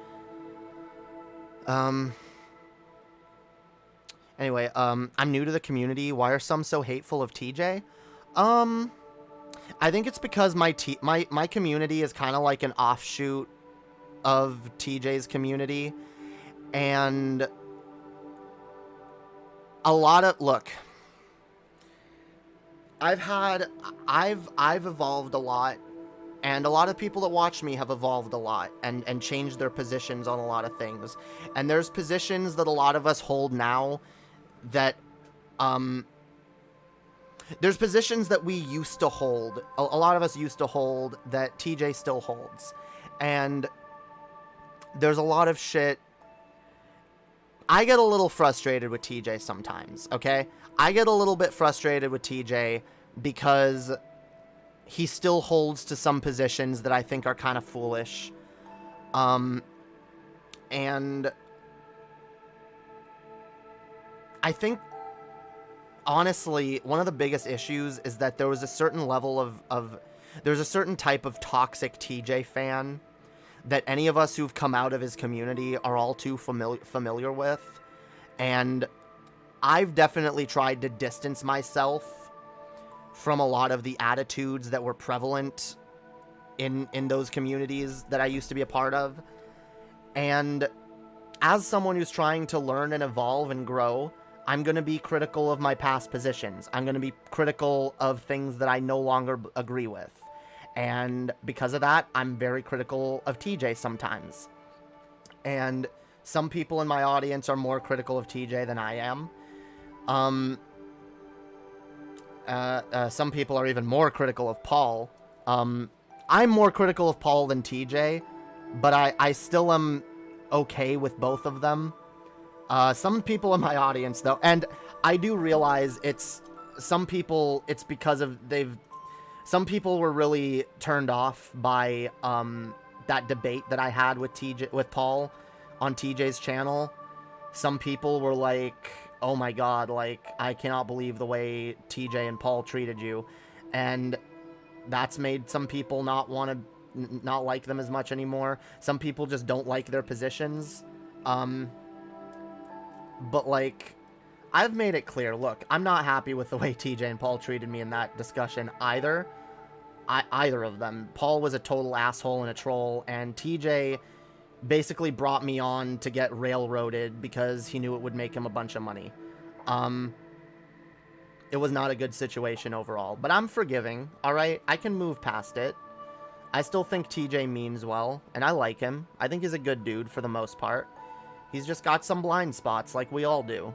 Anyway, I'm new to the community. Why are some so hateful of TJ? I think it's because my community is kind of like an offshoot of TJ's community, and a lot of, look, I've evolved a lot, and a lot of people that watch me have evolved a lot and changed their positions on a lot of things. And there's positions that a lot of us hold now that, there's positions that we used to hold, a lot of us used to hold, that TJ still holds. And there's a lot of shit. I get a little frustrated with TJ sometimes, okay? I get a little bit frustrated with TJ because he still holds to some positions that I think are kind of foolish. And I think, honestly, one of the biggest issues is that there was a certain level there's a certain type of toxic TJ fan that any of us who've come out of his community are all too familiar with. And I've definitely tried to distance myself from a lot of the attitudes that were prevalent in those communities that I used to be a part of. And as someone who's trying to learn and evolve and grow, I'm going to be critical of my past positions. I'm going to be critical of things that I no longer agree with. And because of that, I'm very critical of TJ sometimes. And some people in my audience are more critical of TJ than I am. Some people are even more critical of Paul. I'm more critical of Paul than TJ, but I still am okay with both of them. Some people in my audience, though, and I do realize it's because of some people were really turned off by that debate that I had with Paul on TJ's channel. Some people were like, oh my god, like, I cannot believe the way TJ and Paul treated you. And that's made some people not like them as much anymore. Some people just don't like their positions. But, like, I've made it clear, look, I'm not happy with the way TJ and Paul treated me in that discussion either. Either of them. Paul was a total asshole and a troll, and TJ basically brought me on to get railroaded because he knew it would make him a bunch of money. It was not a good situation overall, but I'm forgiving, alright? I can move past it. I still think TJ means well, and I like him. I think he's a good dude for the most part. He's just got some blind spots, like we all do.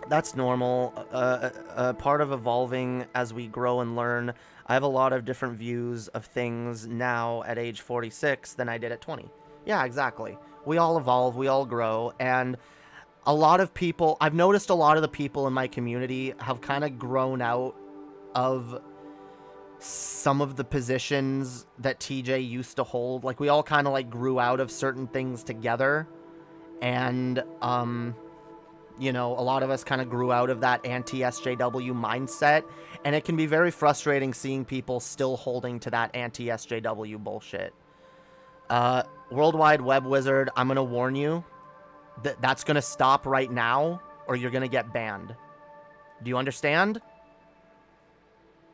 That's normal. Part of evolving as we grow and learn. I have a lot of different views of things now at age 46 than I did at 20. Yeah, exactly. We all evolve, we all grow, and a lot of people, I've noticed a lot of the people in my community have kind of grown out of some of the positions that TJ used to hold. Like, we all kind of, like, grew out of certain things together, and, you know, a lot of us kind of grew out of that anti-SJW mindset, and it can be very frustrating seeing people still holding to that anti-SJW bullshit. Worldwide Web Wizard, I'm gonna warn you, that's gonna stop right now, or you're gonna get banned. Do you understand?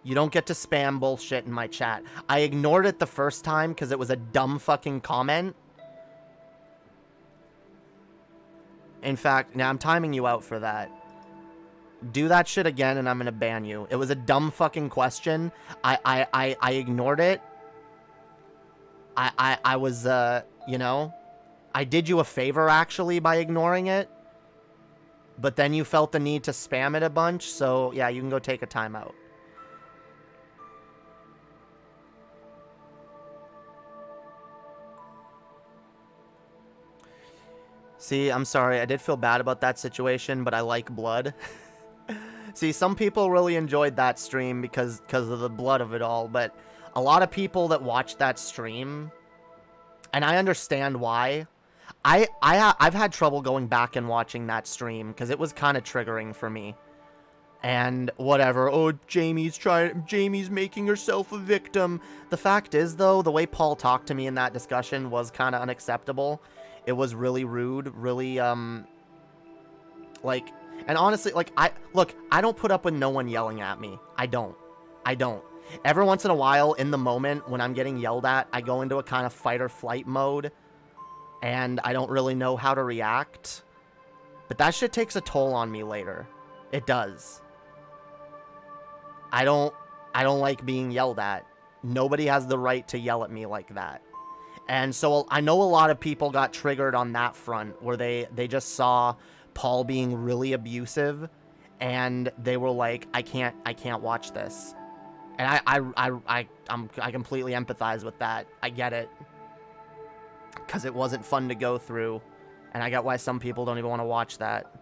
You don't get to spam bullshit in my chat. I ignored it the first time because it was a dumb fucking comment. In fact, now I'm timing you out for that. Do that shit again and I'm gonna ban you. It was a dumb fucking question. I ignored it. I was, you know, I did you a favor actually by ignoring it. But then you felt the need to spam it a bunch, so yeah, you can go take a timeout. See, I'm sorry, I did feel bad about that situation, but I like blood. See, some people really enjoyed that stream because of the blood of it all, but a lot of people that watched that stream, and I understand why, I've had trouble going back and watching that stream because it was kind of triggering for me. And whatever, oh, Jamie's making herself a victim. The fact is, though, the way Paul talked to me in that discussion was kind of unacceptable. It was really rude, really, like, and honestly, like, I don't put up with no one yelling at me. I don't. Every once in a while, in the moment, when I'm getting yelled at, I go into a kind of fight or flight mode, and I don't really know how to react. But that shit takes a toll on me later. It does. I don't like being yelled at. Nobody has the right to yell at me like that. And so I know a lot of people got triggered on that front, where they just saw Paul being really abusive, and they were like, I can't watch this. And I completely empathize with that. I get it, because it wasn't fun to go through, and I get why some people don't even want to watch that.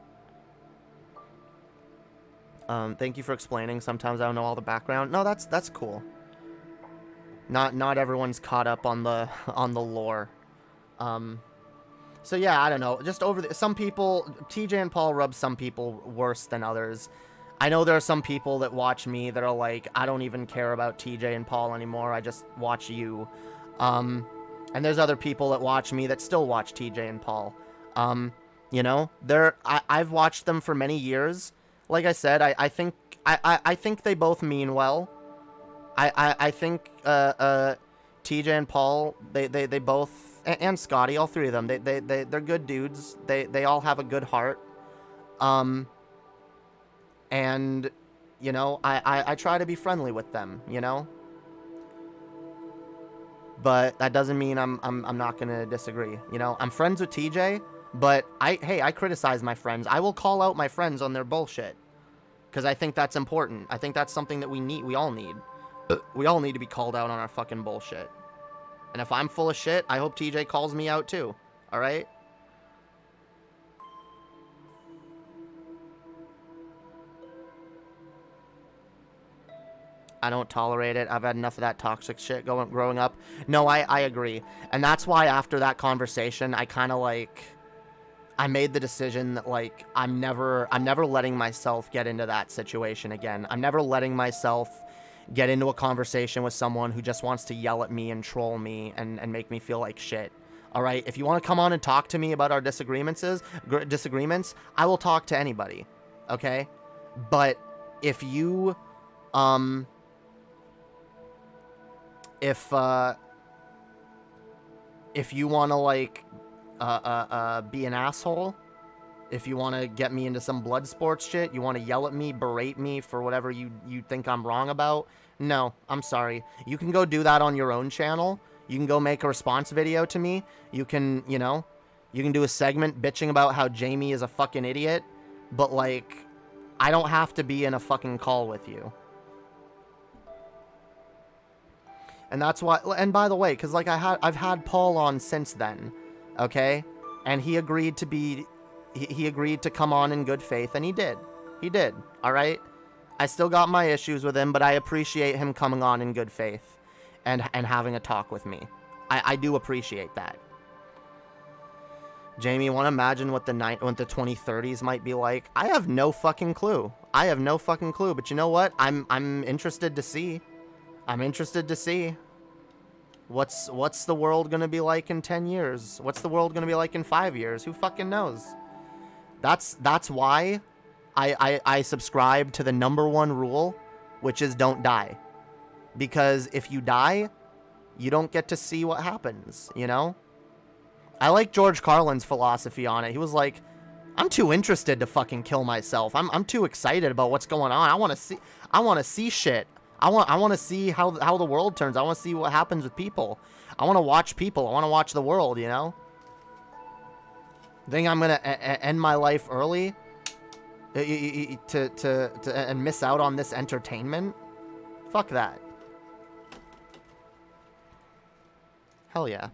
Thank you for explaining. Sometimes I don't know all the background. No, that's cool. Not everyone's caught up on the lore. So yeah, I don't know. Just some people, TJ and Paul rub some people worse than others. I know there are some people that watch me that are like, I don't even care about TJ and Paul anymore. I just watch you. And there's other people that watch me that still watch TJ and Paul. You know, I've watched them for many years. Like I said, I think they both mean well. I think TJ and Paul, they both, and Scotty, all three of them, they're good dudes. They all have a good heart. And you know, I try to be friendly with them, you know. But that doesn't mean I'm not gonna disagree. You know, I'm friends with TJ, but I criticize my friends. I will call out my friends on their bullshit, because I think that's important. I think that's something that we all need. We all need to be called out on our fucking bullshit. And if I'm full of shit, I hope TJ calls me out too. All right? I don't tolerate it. I've had enough of that toxic shit growing up. No, I agree. And that's why after that conversation, I kind of like, I made the decision that like, I'm never letting myself get into that situation again. I'm never letting myself get into a conversation with someone who just wants to yell at me and troll me and make me feel like shit. All right. If you want to come on and talk to me about our disagreements, I will talk to anybody. Okay. But if you, if you want to like be an asshole, if you want to get me into some blood sports shit, you want to yell at me, berate me for whatever you think I'm wrong about, no, I'm sorry. You can go do that on your own channel. You can go make a response video to me. You can, you know, you can do a segment bitching about how Jamie is a fucking idiot, but like, I don't have to be in a fucking call with you. And that's why, and by the way, because like I've had Paul on since then, okay? And he agreed to be, he agreed to come on in good faith, and he did, all right? I still got my issues with him, but I appreciate him coming on in good faith and having a talk with me. I do appreciate that. Jamie, you want to imagine what the 2030s might be like? I have no fucking clue. But you know what? I'm interested to see. What's the world gonna be like in 10 years? What's the world gonna be like in 5 years? Who fucking knows? That's why I subscribe to the #1 rule, which is don't die. Because if you die, you don't get to see what happens, you know? I like George Carlin's philosophy on it. He was like, I'm too interested to fucking kill myself. I'm too excited about what's going on. I want to see shit. I want to see how the world turns. I want to see what happens with people. I want to watch people. I want to watch the world, you know? Think I'm going to end my life early and miss out on this entertainment? Fuck that. Hell yeah.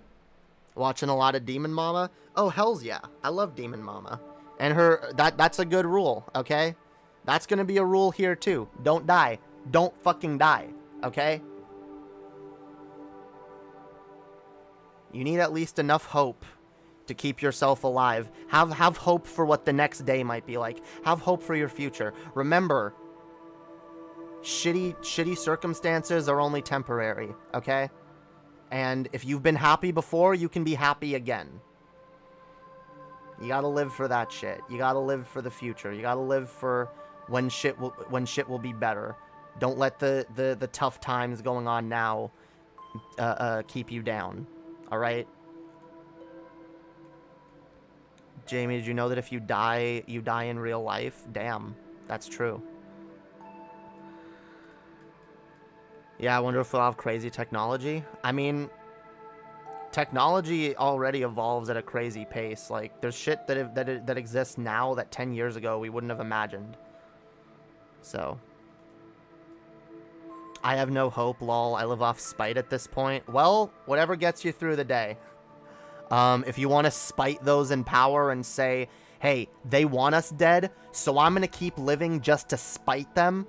Watching a lot of Demon Mama? Oh, hells yeah. I love Demon Mama. And that's a good rule, okay? That's going to be a rule here too. Don't die. Don't fucking die, okay? You need at least enough hope to keep yourself alive. Have hope for what the next day might be like. Have hope for your future. Remember, shitty circumstances are only temporary, okay? And if you've been happy before, you can be happy again. You gotta live for that shit. You gotta live for the future. You gotta live for when shit will be better. Don't let the tough times going on now keep you down. All right? Jamie, did you know that if you die in real life? Damn, that's true. Yeah, I wonder if we'll have crazy technology. I mean, technology already evolves at a crazy pace. Like, there's shit that exists now that 10 years ago we wouldn't have imagined. So, I have no hope, lol. I live off spite at this point. Well, whatever gets you through the day. If you want to spite those in power and say, hey, they want us dead, so I'm going to keep living just to spite them,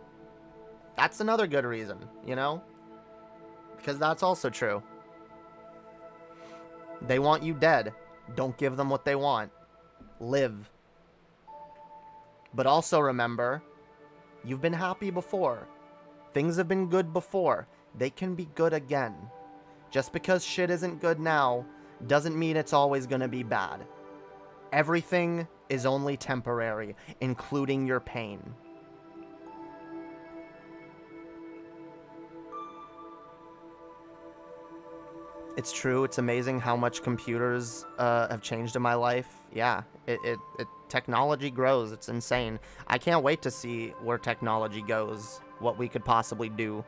that's another good reason, you know? Because that's also true. They want you dead. Don't give them what they want. Live. But also remember, you've been happy before. Things have been good before. They can be good again. Just because shit isn't good now doesn't mean it's always going to be bad. Everything is only temporary, including your pain. It's true. It's amazing how much computers have changed in my life. Yeah, technology grows. It's insane. I can't wait to see where technology goes, what we could possibly do.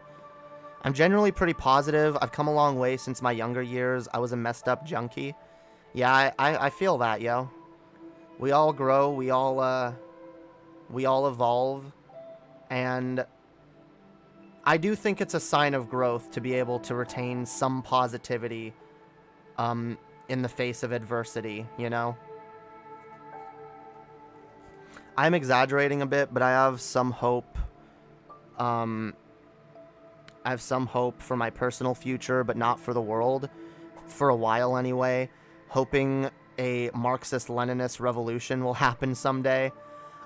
I'm generally pretty positive. I've come a long way since my younger years. I was a messed up junkie. Yeah, I feel that, yo. We all grow. We all evolve. And I do think it's a sign of growth to be able to retain some positivity in the face of adversity, you know? I'm exaggerating a bit, but I have some hope. I have some hope for my personal future, but not for the world. For a while anyway. Hoping a Marxist-Leninist revolution will happen someday.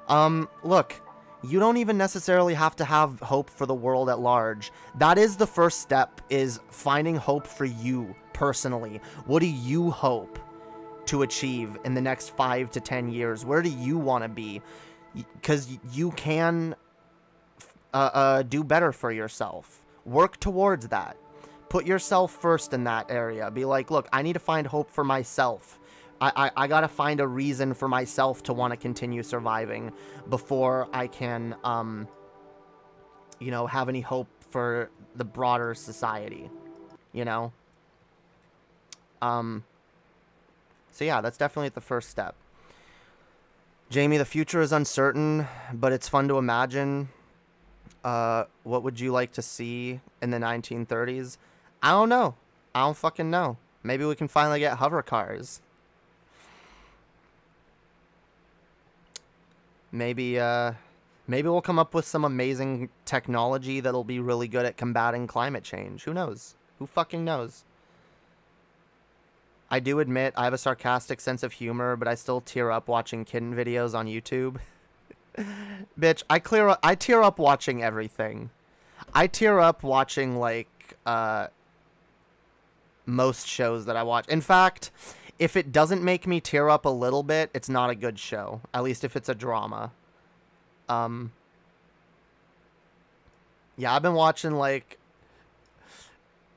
Look, you don't even necessarily have to have hope for the world at large. That is the first step, is finding hope for you personally. What do you hope to achieve in the next 5 to 10 years? Where do you want to be? Because you can do better for yourself. Work towards that. Put yourself first in that area. Be like, look, I need to find hope for myself. I gotta find a reason for myself to want to continue surviving before I can, you know, have any hope for the broader society, you know? So yeah, that's definitely the first step. Jamie, the future is uncertain, but it's fun to imagine. What would you like to see in the 1930s? I don't know. I don't fucking know. Maybe we can finally get hover cars. Maybe we'll come up with some amazing technology that'll be really good at combating climate change. Who knows? Who fucking knows? I do admit I have a sarcastic sense of humor, but I still tear up watching kitten videos on YouTube. Bitch, I tear up watching everything. I tear up watching, like, most shows that I watch. In fact, if it doesn't make me tear up a little bit, it's not a good show. At least if it's a drama. Yeah, I've been watching, like...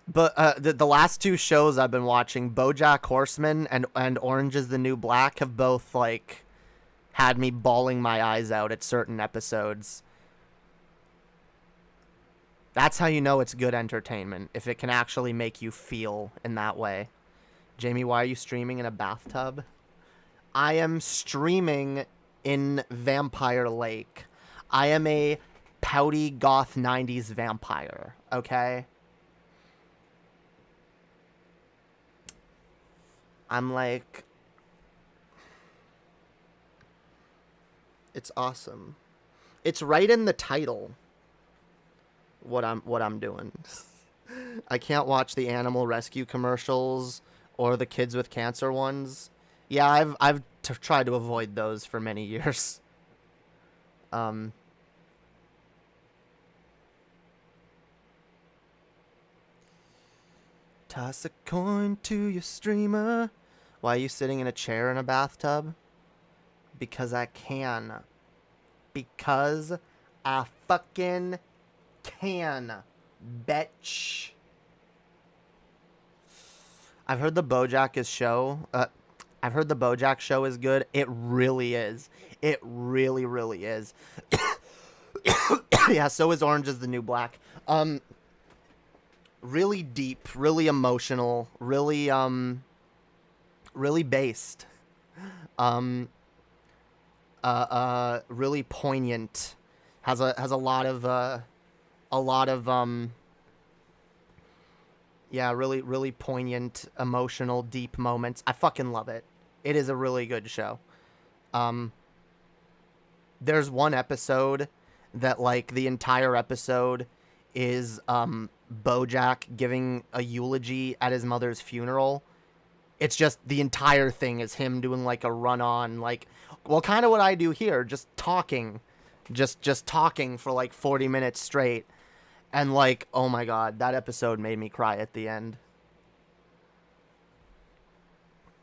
But the last 2 shows I've been watching, BoJack Horseman and Orange is the New Black, have both, like, had me bawling my eyes out at certain episodes. That's how you know it's good entertainment, if it can actually make you feel in that way. Jamie, why are you streaming in a bathtub? I am streaming in Vampire Lake. I am a pouty goth 90s vampire, okay? I'm like... It's awesome. It's right in the title. What I'm doing. I can't watch the animal rescue commercials or the kids with cancer ones. Yeah, I've tried to avoid those for many years. Toss a coin to your streamer. Why are you sitting in a chair in a bathtub? Because I can. Because I fucking can. Bitch. I've heard the BoJack show is good. It really is. It really, really is. Yeah, so is Orange is the New Black. Really deep, really emotional, really really based. Really poignant. Has a lot of yeah, really poignant, emotional, deep moments. I fucking love it. It is a really good show. There's one episode that, like, the entire episode is BoJack giving a eulogy at his mother's funeral. It's just the entire thing is him doing, like, a run-on, like, well, kind of what I do here, just talking. Just talking for, like, 40 minutes straight. And, like, oh my god, that episode made me cry at the end.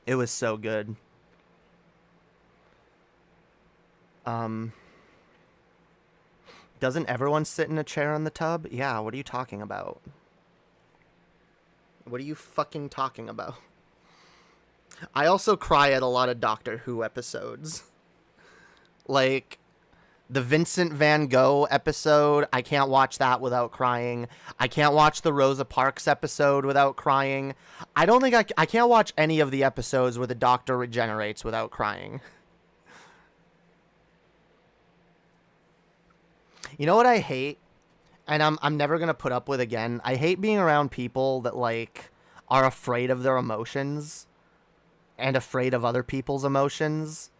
It was so good. Doesn't everyone sit in a chair in the tub? Yeah, what are you talking about? What are you fucking talking about? I also cry at a lot of Doctor Who episodes. Like, the Vincent Van Gogh episode, I can't watch that without crying. I can't watch the Rosa Parks episode without crying. I don't think I can't watch any of the episodes where the Doctor regenerates without crying. You know what I hate? And I'm never going to put up with again? I hate being around people that, like, are afraid of their emotions and afraid of other people's emotions,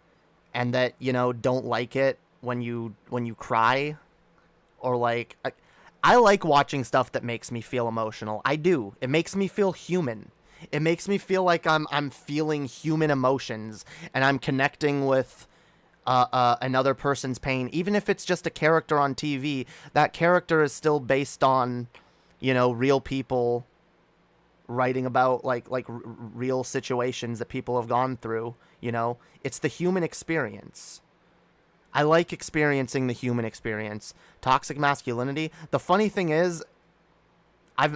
and that, you know, don't like it when you cry, or like I like watching stuff that makes me feel emotional. I do. It makes me feel human. It makes me feel like I'm feeling human emotions and I'm connecting with another person's pain. Even if it's just a character on TV, that character is still based on, you know, real people writing about like real situations that people have gone through. You know, it's the human experience. I like experiencing the human experience. Toxic masculinity. The funny thing is, I've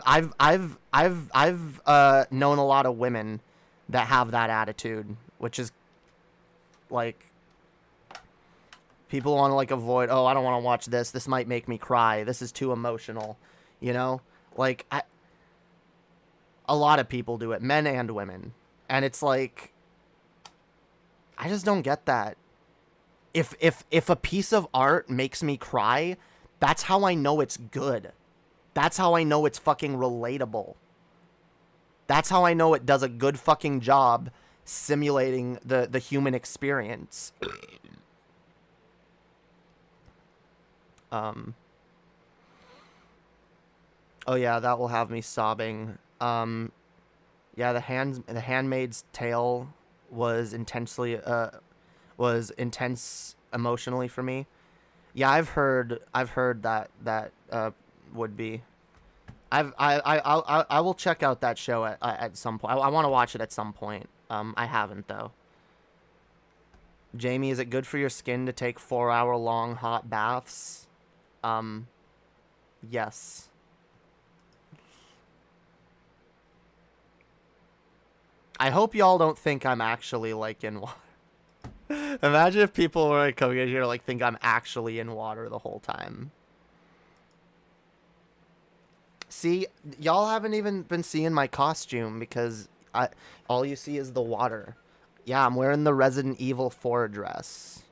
known a lot of women that have that attitude, which is like, people want to like avoid. Oh, I don't want to watch this. This might make me cry. This is too emotional. You know, like a lot of people do it, men and women, and it's like, I just don't get that. If a piece of art makes me cry, that's how I know it's good. That's how I know it's fucking relatable. That's how I know it does a good fucking job simulating the human experience. Oh yeah, that will have me sobbing. Yeah, the Handmaid's Tale was intense emotionally for me. Yeah, I've heard that would be. I will check out that show at some point. I want to watch it at some point. I haven't though. Jamie, is it good for your skin to take 4-hour-long hot baths? Yes. I hope y'all don't think I'm actually like in water. Imagine if people were like coming in here like think I'm actually in water the whole time. See, y'all haven't even been seeing my costume because all you see is the water. Yeah, I'm wearing the Resident Evil 4 dress.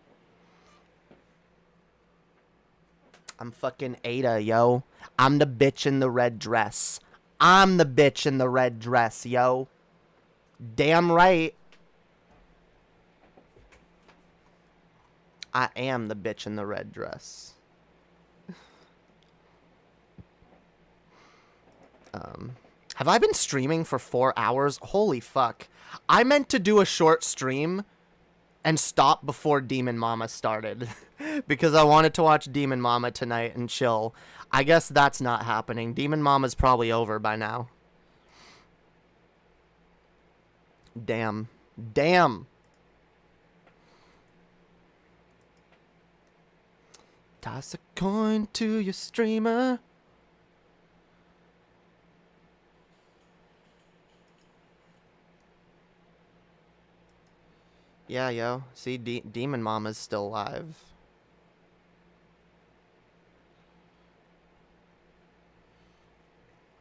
I'm fucking Ada, yo. I'm the bitch in the red dress. I'm the bitch in the red dress, yo. Damn right. I am the bitch in the red dress. Have I been streaming for 4 hours? Holy fuck. I meant to do a short stream and stop before Demon Mama started. Because I wanted to watch Demon Mama tonight and chill. I guess that's not happening. Demon Mama's probably over by now. Damn. Damn. Toss a coin to your streamer. Yeah, yo. See, Demon Mama's still alive.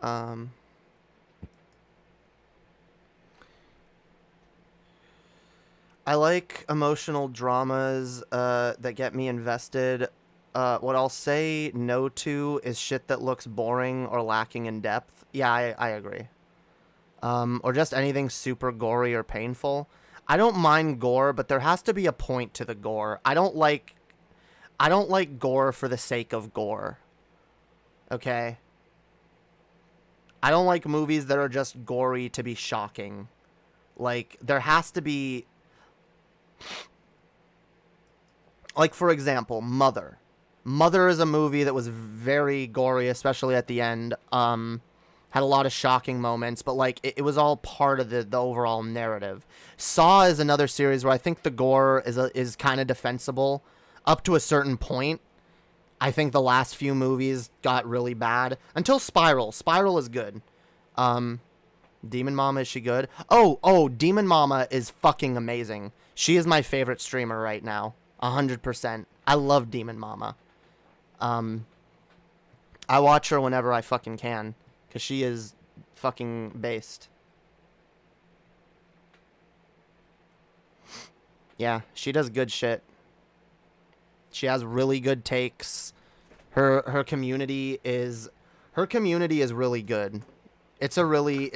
I like emotional dramas that get me invested. What I'll say no to is shit that looks boring or lacking in depth. Yeah, I agree. Or just anything super gory or painful. I don't mind gore, but there has to be a point to the gore. I don't like gore for the sake of gore. Okay? I don't like movies that are just gory to be shocking. Like, there has to be... Like, for example, Mother. Mother is a movie that was very gory, especially at the end. Had a lot of shocking moments, but like it was all part of the overall narrative. Saw is another series where I think the gore is kind of defensible up to a certain point. I think the last few movies got really bad until Spiral. Spiral is good. Demon Mama, is she good? Oh, Demon Mama is fucking amazing. She is my favorite streamer right now. 100%. I love Demon Mama. I watch her whenever I fucking can. Because she is fucking based. Yeah, she does good shit. She has really good takes. Her community is really good. It's a really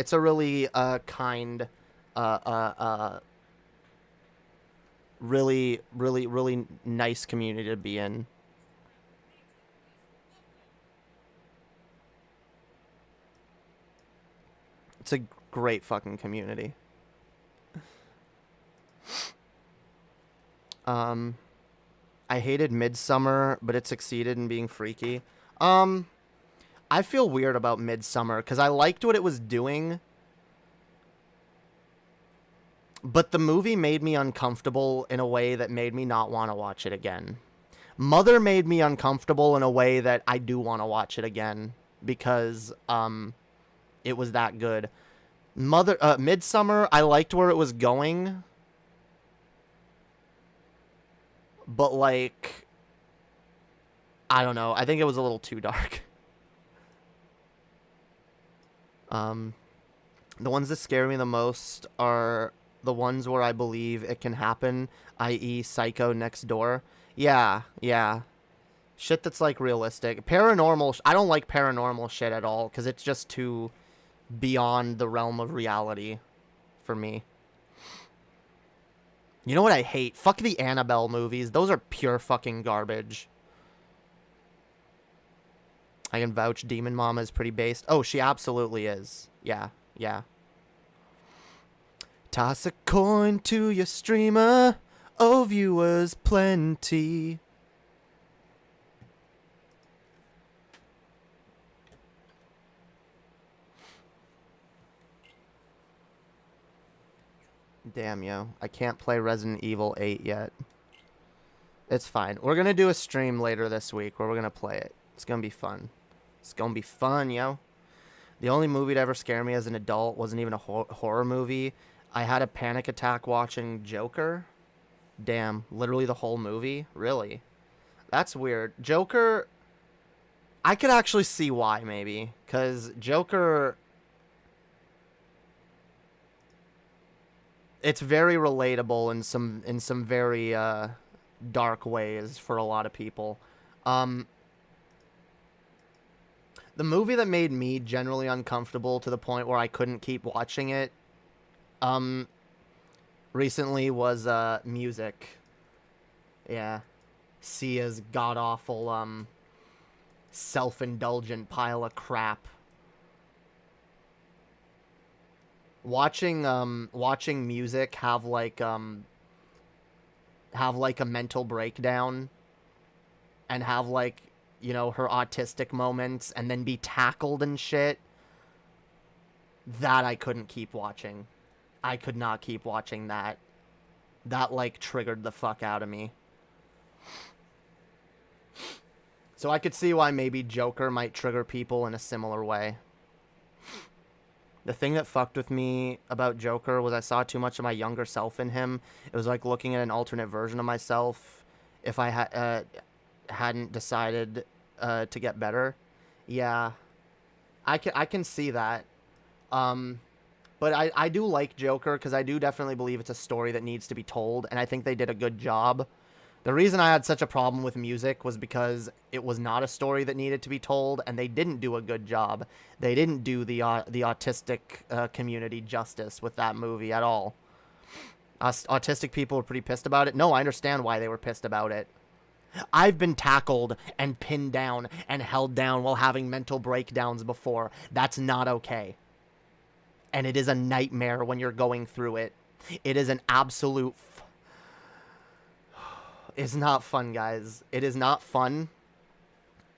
kind, really nice community to be in. It's a great fucking community. I hated Midsummer, but it succeeded in being freaky. I feel weird about Midsummer because I liked what it was doing, but the movie made me uncomfortable in a way that made me not want to watch it again. Mother made me uncomfortable in a way that I do want to watch it again because it was that good. Midsummer, I liked where it was going, but like, I don't know. I think it was a little too dark. The ones that scare me the most are the ones where I believe it can happen, i.e. Psycho Next Door. Yeah. Shit that's, like, realistic. Paranormal, I don't like paranormal shit at all, because it's just too beyond the realm of reality for me. You know what I hate? Fuck the Annabelle movies. Those are pure fucking garbage. I can vouch Demon Mama is pretty based. Oh, she absolutely is. Yeah. Toss a coin to your streamer. Oh, viewers plenty. Damn, yo. I can't play Resident Evil 8 yet. It's fine. We're going to do a stream later this week where we're going to play it. It's going to be fun. It's going to be fun, yo. The only movie to ever scare me as an adult wasn't even a horror movie. I had a panic attack watching Joker. Damn, literally the whole movie? Really? That's weird. Joker, I could actually see why, maybe. Because Joker, it's very relatable in some very dark ways for a lot of people. The movie that made me generally uncomfortable to the point where I couldn't keep watching it recently was Music. Yeah. Sia's god-awful self-indulgent pile of crap. Watching Music have like a mental breakdown and have like, you know, her autistic moments and then be tackled and shit, that I couldn't keep watching. I could not keep watching that. That, like, triggered the fuck out of me. So I could see why maybe Joker might trigger people in a similar way. The thing that fucked with me about Joker was I saw too much of my younger self in him. It was like looking at an alternate version of myself if I hadn't decided to get better. Yeah. I can see that. But I do like Joker because I do definitely believe it's a story that needs to be told, and I think they did a good job. The reason I had such a problem with Music was because it was not a story that needed to be told, and they didn't do a good job. They didn't do the autistic community justice with that movie at all. Autistic people were pretty pissed about it. No, I understand why they were pissed about it. I've been tackled and pinned down and held down while having mental breakdowns before. That's not okay. And it is a nightmare when you're going through it. It is an absolute... It's not fun, guys. It is not fun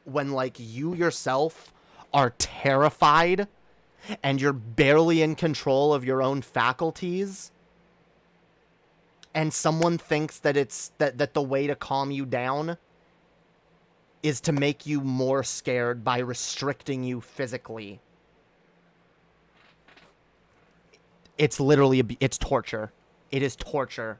when, like, you yourself are terrified and you're barely in control of your own faculties, and someone thinks that it's that the way to calm you down is to make you more scared by restricting you physically. It's literally, it's torture. It is torture.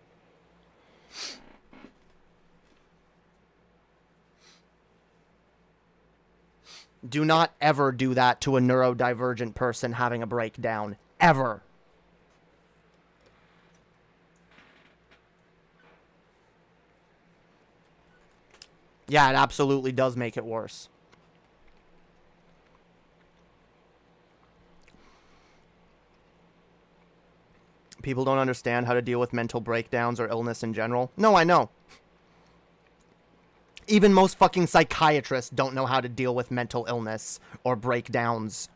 Do not ever do that to a neurodivergent person having a breakdown. Ever. Yeah, it absolutely does make it worse. people don't understand how to deal with mental breakdowns or illness in general. No, I know. Even most fucking psychiatrists don't know how to deal with mental illness or breakdowns.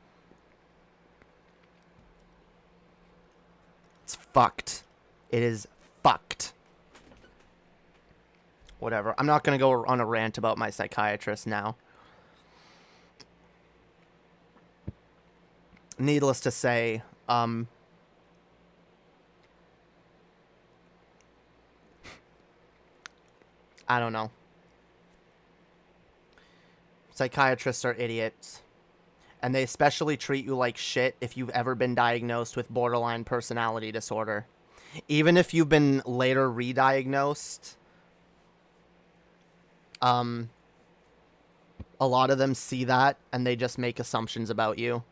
It's fucked. It is fucked. Whatever. I'm not going to go on a rant about my psychiatrist now. Needless to say, I don't know. Psychiatrists are idiots. And they especially treat you like shit if you've ever been diagnosed with borderline personality disorder. Even if you've been later re-diagnosed, a lot of them see that and they just make assumptions about you.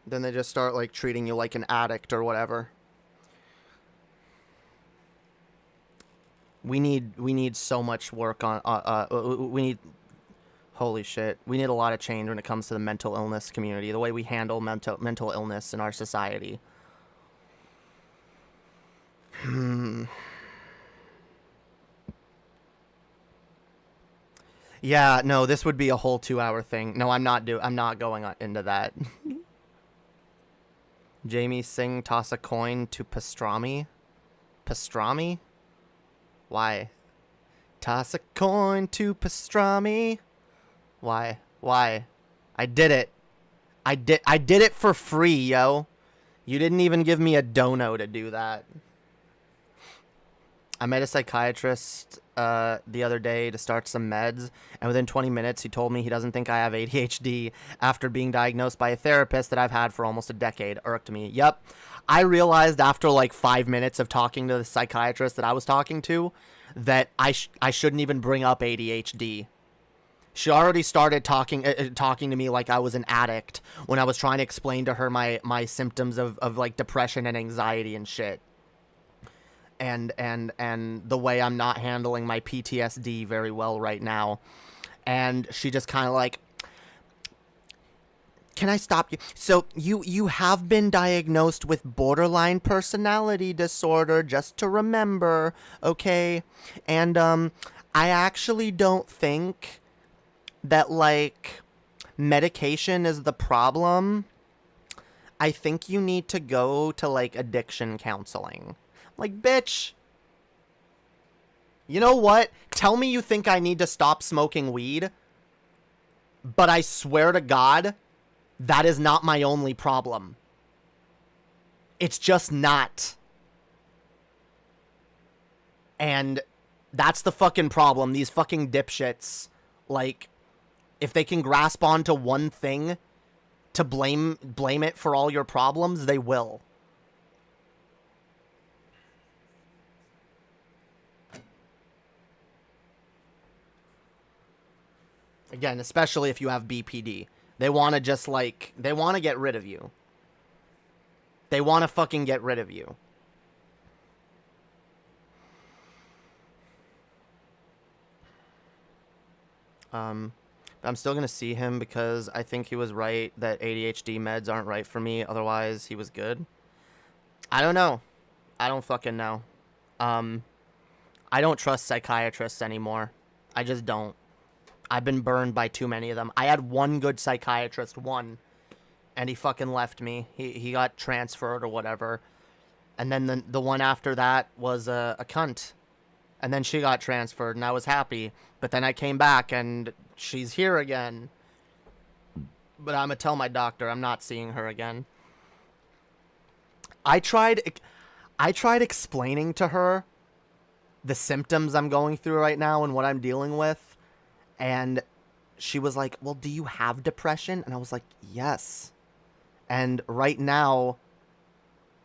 Then they just start like treating you like an addict or whatever. We need so much work on holy shit. We need a lot of change when it comes to the mental illness community, the way we handle mental illness in our society. Yeah, no, this would be a whole 2-hour thing. No, I'm not going into that. Jamie Singh toss a coin to pastrami? Pastrami? Why? Toss a coin to pastrami. Why? Why? I did it. I did it for free, yo. You didn't even give me a dono to do that. I met a psychiatrist the other day to start some meds, and within 20 minutes he told me he doesn't think I have ADHD after being diagnosed by a therapist that I've had for almost a decade. Irked me. Yep. I realized after like 5 minutes of talking to the psychiatrist that I was talking to that I shouldn't even bring up ADHD. She already started talking to me like I was an addict when I was trying to explain to her my symptoms of like depression and anxiety and shit. And the way I'm not handling my PTSD very well right now. And she just kind of like, can I stop you? So you have been diagnosed with borderline personality disorder, just to remember, okay? And I actually don't think that like medication is the problem. I think you need to go to like addiction counseling. Like, bitch, you know what? Tell me you think I need to stop smoking weed, but I swear to God, that is not my only problem. It's just not. And that's the fucking problem. These fucking dipshits, like, if they can grasp onto one thing to blame it for all your problems, they will. Again, especially if you have BPD. They want to just, like, they want to get rid of you. They want to fucking get rid of you. I'm still going to see him because I think he was right that ADHD meds aren't right for me. Otherwise, he was good. I don't know. I don't fucking know. I don't trust psychiatrists anymore. I just don't. I've been burned by too many of them. I had one good psychiatrist, and he fucking left me. He got transferred or whatever. And then the one after that was a cunt. And then she got transferred, and I was happy. But then I came back, and she's here again. But I'm going to tell my doctor I'm not seeing her again. I tried explaining to her the symptoms I'm going through right now and what I'm dealing with. And she was like, well, do you have depression? And I was like, yes. And right now,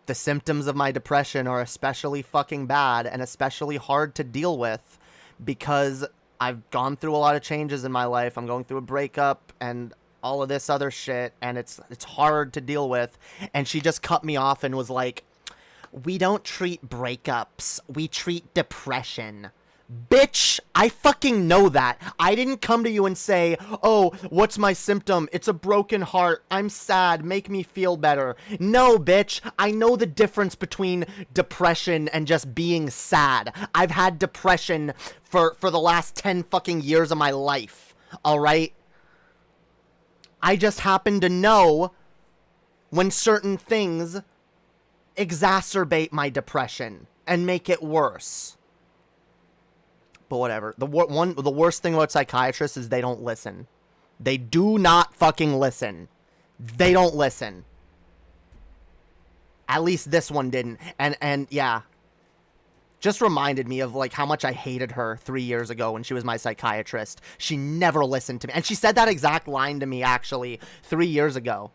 the symptoms of my depression are especially fucking bad and especially hard to deal with because I've gone through a lot of changes in my life. I'm going through a breakup and all of this other shit, and it's hard to deal with. And she just cut me off and was like, we don't treat breakups. We treat depression. Bitch, I fucking know that. I didn't come to you and say, oh, what's my symptom? It's a broken heart. I'm sad. Make me feel better. No, bitch. I know the difference between depression and just being sad. I've had depression for the last 10 fucking years of my life. All right? I just happen to know when certain things exacerbate my depression and make it worse. But whatever. The worst thing about psychiatrists is they don't listen. They do not fucking listen. They don't listen. At least this one didn't. And yeah. Just reminded me of like how much I hated her 3 years ago when she was my psychiatrist. She never listened to me. And she said that exact line to me actually 3 years ago.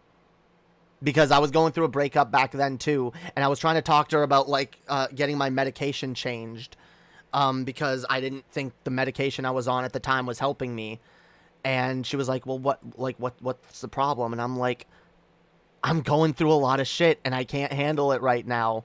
Because I was going through a breakup back then too. And I was trying to talk to her about like getting my medication changed. Because I didn't think the medication I was on at the time was helping me. And she was like, well, what's the problem? And I'm like, I'm going through a lot of shit and I can't handle it right now.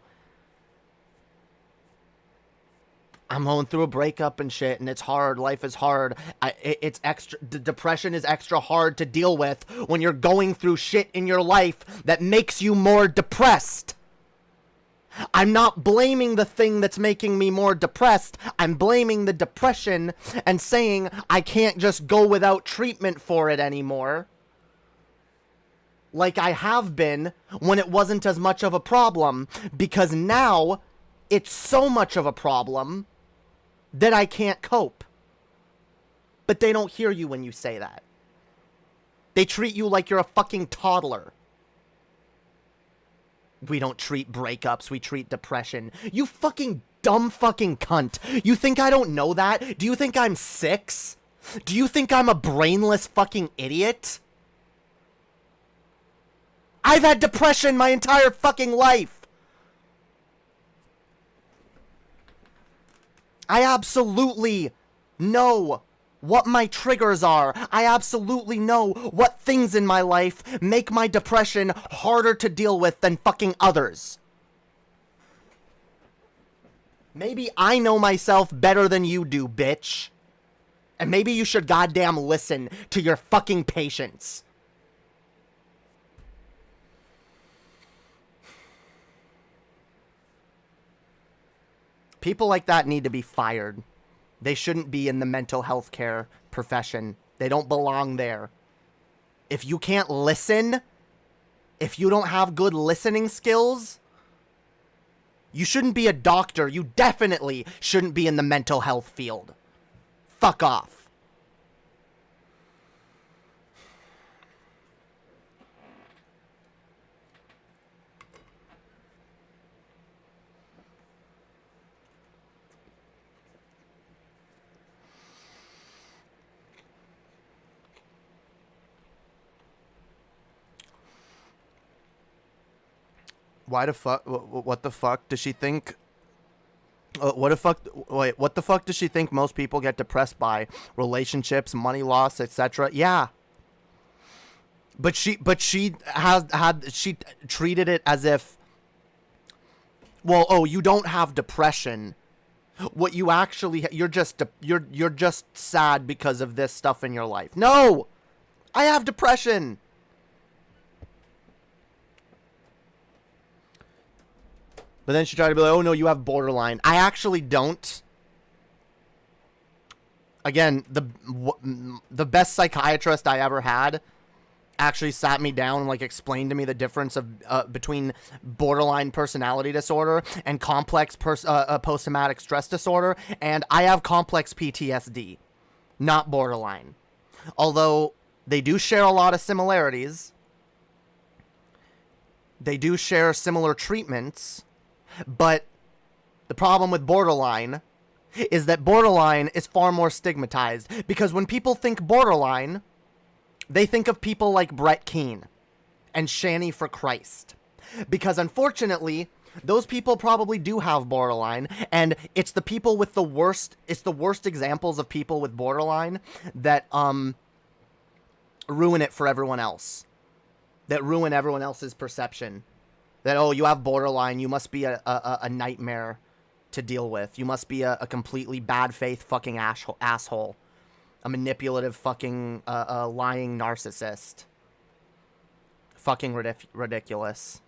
I'm going through a breakup and shit and it's hard. Life is hard. It's extra, the depression is extra hard to deal with when you're going through shit in your life that makes you more depressed. I'm not blaming the thing that's making me more depressed. I'm blaming the depression and saying I can't just go without treatment for it anymore. Like I have been when it wasn't as much of a problem. Because now it's so much of a problem that I can't cope. But they don't hear you when you say that. They treat you like you're a fucking toddler. We don't treat breakups, we treat depression. You fucking dumb fucking cunt. You think I don't know that? Do you think I'm 6? Do you think I'm a brainless fucking idiot? I've had depression my entire fucking life. I absolutely know what my triggers are. I absolutely know what things in my life make my depression harder to deal with than fucking others. Maybe I know myself better than you do, bitch. And maybe you should goddamn listen to your fucking patients. People like that need to be fired. They shouldn't be in the mental health care profession. They don't belong there. If you can't listen, if you don't have good listening skills, you shouldn't be a doctor. You definitely shouldn't be in the mental health field. Fuck off. Why the fuck? What the fuck does she think? What the fuck does she think most people get depressed by? Relationships, money loss, etc. Yeah. But she she treated it as if, well, oh, you don't have depression. What you actually, you're just sad because of this stuff in your life. No, I have depression. But then she tried to be like, oh no, you have borderline. I actually don't. Again, the best psychiatrist I ever had actually sat me down and like explained to me the difference of between borderline personality disorder and complex post-traumatic stress disorder. And I have complex PTSD, not borderline. Although they do share a lot of similarities. They do share similar treatments. But the problem with borderline is that borderline is far more stigmatized. Because when people think borderline, they think of people like Brett Keane and Shani for Christ. Because unfortunately, those people probably do have borderline. And it's the people with the worst examples of people with borderline that ruin it for everyone else. That ruin everyone else's perception. That, oh, you have borderline, you must be a nightmare to deal with. You must be a completely bad faith fucking asshole. A manipulative fucking lying narcissist. Fucking ridiculous.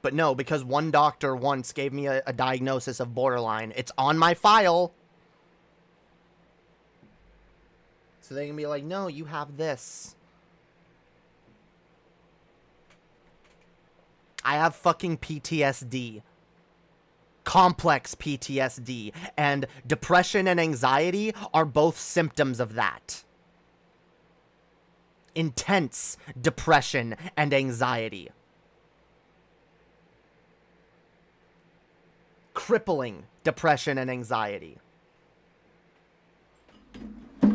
But no, because one doctor once gave me a diagnosis of borderline. It's on my file. So they can be like, no, you have this. I have fucking PTSD. Complex PTSD. And depression and anxiety are both symptoms of that. Intense depression and anxiety. Crippling depression and anxiety. But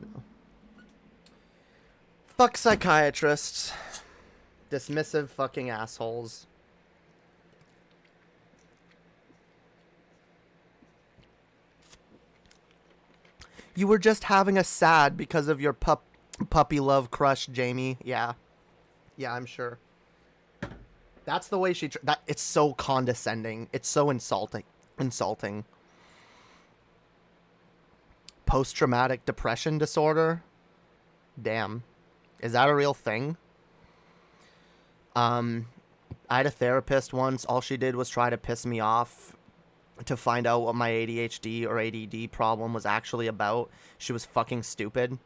no. Fuck psychiatrists. Dismissive fucking assholes. You were just having a sad because of your puppy love crush, Jamie. Yeah. Yeah, I'm sure. That's the way she... it's so condescending. It's so insulting. Post-traumatic depression disorder? Damn. Is that a real thing? I had a therapist once. All she did was try to piss me off to find out what my ADHD or ADD problem was actually about. She was fucking stupid.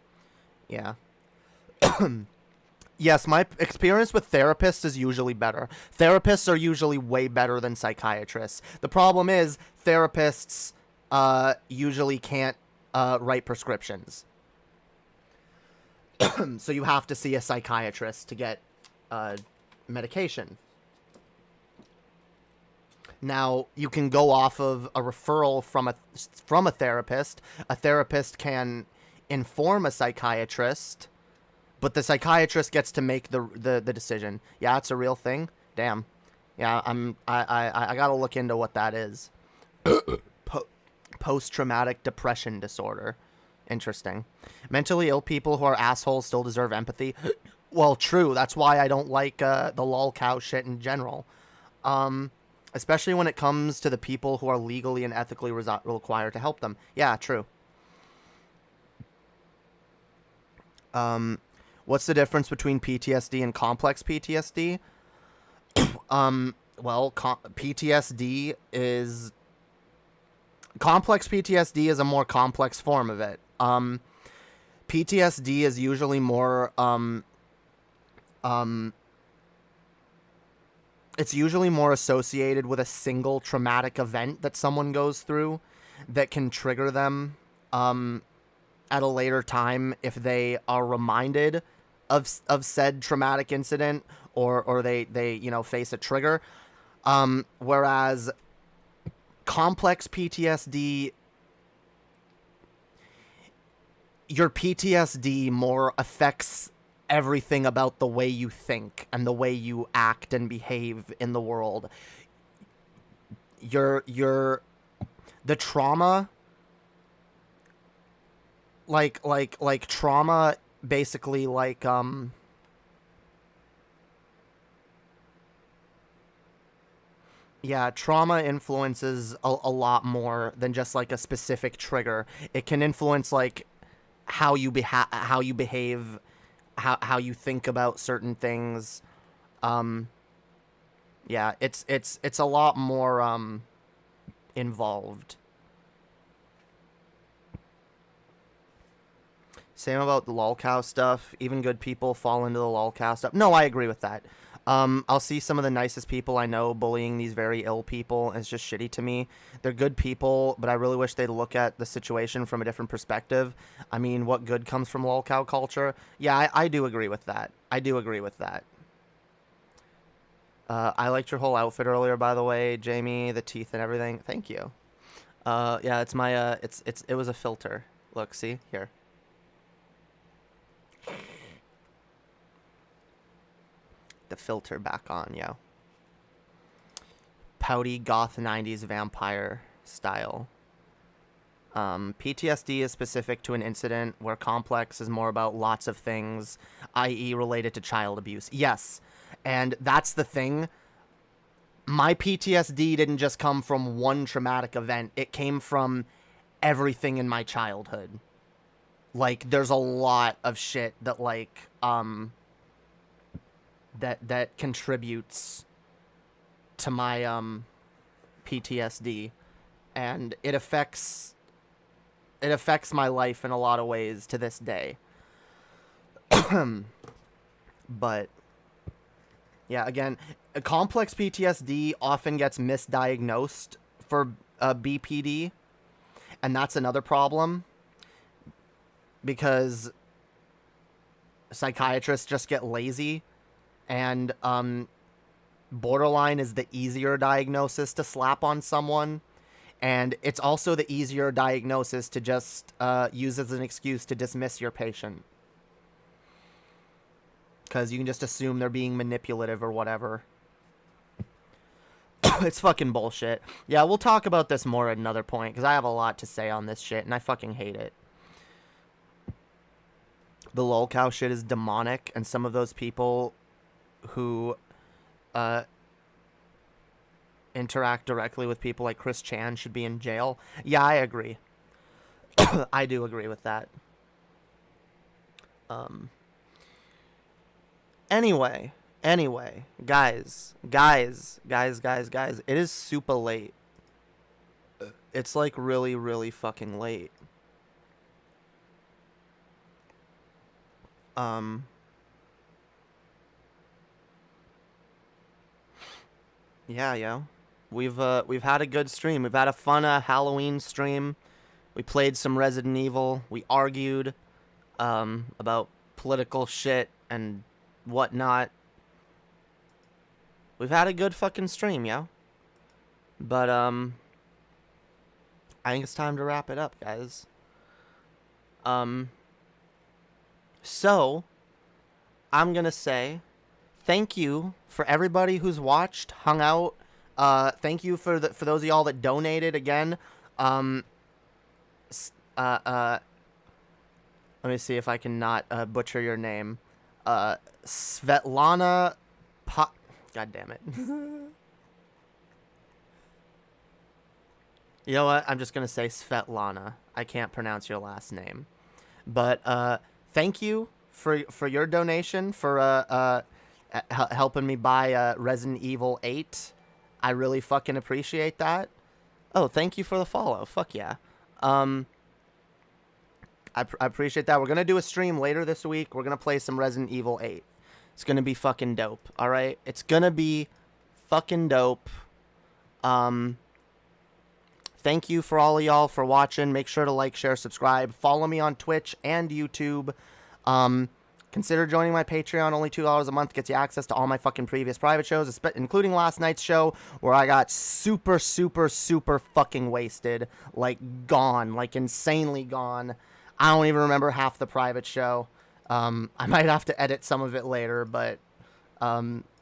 Yeah. Yes, my experience with therapists is usually better. Therapists are usually way better than psychiatrists. The problem is therapists usually can't write prescriptions. So you have to see a psychiatrist to get medication. Now, you can go off of a referral from a therapist. A therapist can inform a psychiatrist, but the psychiatrist gets to make the decision. Yeah, it's a real thing. Damn. Yeah, I gotta look into what that is. Post-traumatic depression disorder. Interesting. Mentally ill people who are assholes still deserve empathy. Well, true. That's why I don't like the lolcow shit in general. Especially when it comes to the people who are legally and ethically required to help them. Yeah, true. What's the difference between PTSD and complex PTSD? Well, PTSD is... Complex PTSD is a more complex form of it. PTSD is usually more... it's usually more associated with a single traumatic event that someone goes through that can trigger them at a later time if they are reminded of said traumatic incident or they you know, face a trigger. Whereas complex PTSD, your PTSD more affects everything about the way you think and the way you act and behave in the world. The trauma, like trauma, basically, like, yeah, trauma influences a lot more than just, like, a specific trigger. It can influence, like, how you behave, how you think about certain things. Yeah, it's a lot more involved. Same about the lolcow stuff. Even good people fall into the lolcow stuff. No, I agree with that. I'll see some of the nicest people I know bullying these very ill people. It's just shitty to me. They're good people, but I really wish they'd look at the situation from a different perspective. I mean, what good comes from lolcow culture? Yeah, I do agree with that. I do agree with that. I liked your whole outfit earlier, by the way, Jamie. The teeth and everything. Thank you. Yeah, it's my it was a filter. Look, see here. The filter back on, yo. Pouty goth 90s vampire style. PTSD is specific to an incident, where complex is more about lots of things, i.e. related to child abuse. Yes, and that's the thing. My PTSD didn't just come from one traumatic event. It came from everything in my childhood. Like, there's a lot of shit that, like, that contributes to my, PTSD. And it affects my life in a lot of ways to this day. But yeah, again, complex PTSD often gets misdiagnosed for BPD, and that's another problem, because psychiatrists just get lazy, and borderline is the easier diagnosis to slap on someone, and it's also the easier diagnosis to just use as an excuse to dismiss your patient. Because you can just assume they're being manipulative or whatever. It's fucking bullshit. Yeah, we'll talk about this more at another point, because I have a lot to say on this shit, and I fucking hate it. The lolcow shit is demonic, and some of those people who interact directly with people like Chris Chan should be in jail. Yeah, I agree. I do agree with that. Anyway, guys, it is super late. It's like really, really fucking late. Yeah. We've had a good stream. We've had a fun Halloween stream. We played some Resident Evil. We argued about political shit and whatnot. We've had a good fucking stream, yo. But I think it's time to wrap it up, guys. So I'm gonna say thank you for everybody who's watched, hung out. Thank you for those of y'all that donated again. Let me see if I can not butcher your name. Svetlana God damn it. You know what? I'm just going to say Svetlana. I can't pronounce your last name. But thank you for your donation, for helping me buy Resident Evil 8. I really fucking appreciate that. Oh, thank you for the follow. Fuck yeah. I appreciate that. We're going to do a stream later this week. We're going to play some Resident Evil 8. It's going to be fucking dope, all right? It's going to be fucking dope. Thank you for all of y'all for watching. Make sure to like, share, subscribe. Follow me on Twitch and YouTube. Consider joining my Patreon. Only $2 a month gets you access to all my fucking previous private shows, including last night's show where I got super, super, super fucking wasted. Like, gone. Like, insanely gone. I don't even remember half the private show. I might have to edit some of it later, but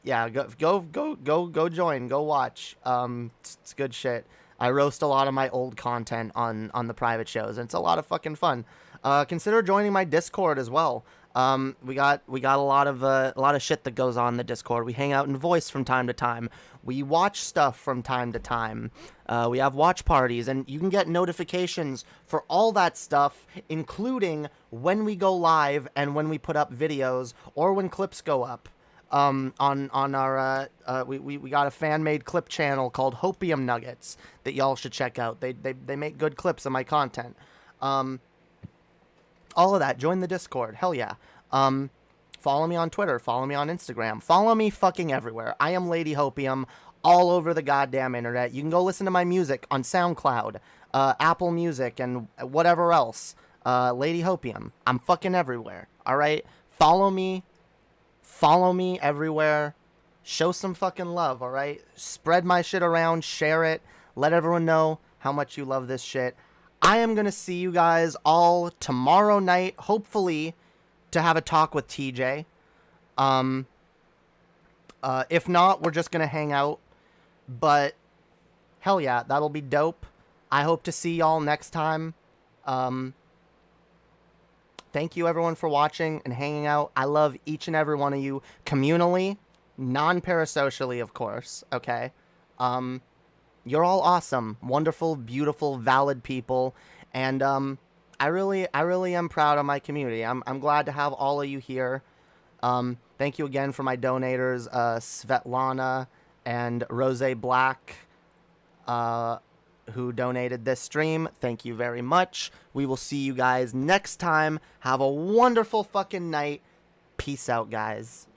yeah, go join, go watch. It's good shit. I roast a lot of my old content on the private shows, and it's a lot of fucking fun. Consider joining my Discord as well. We got a lot of shit that goes on in the Discord. We hang out in voice from time to time. We watch stuff from time to time. We have watch parties, and you can get notifications for all that stuff, including when we go live and when we put up videos or when clips go up. On our we got a fan-made clip channel called Hopium Nuggets that y'all should check out. They make good clips of my content. All of that. Join the Discord. Hell yeah. Follow me on Twitter. Follow me on Instagram. Follow me fucking everywhere. I am Lady Hopium all over the goddamn internet. You can go listen to my music on Soundcloud, Apple Music, and whatever else. Lady Hopium. I'm fucking everywhere. All right? Follow me. Follow me everywhere. Show some fucking love, all right? Spread my shit around. Share it. Let everyone know how much you love this shit. I am going to see you guys all tomorrow night, hopefully, to have a talk with TJ. If not, we're just going to hang out. But, hell yeah, that'll be dope. I hope to see y'all next time. Thank you everyone for watching and hanging out. I love each and every one of you communally, non-parasocially, of course, okay? You're all awesome, wonderful, beautiful, valid people, and I really am proud of my community. I'm glad to have all of you here. Thank you again for my donators, Svetlana and Rose Black, who donated this stream. Thank you very much. We will see you guys next time. Have a wonderful fucking night. Peace out, guys.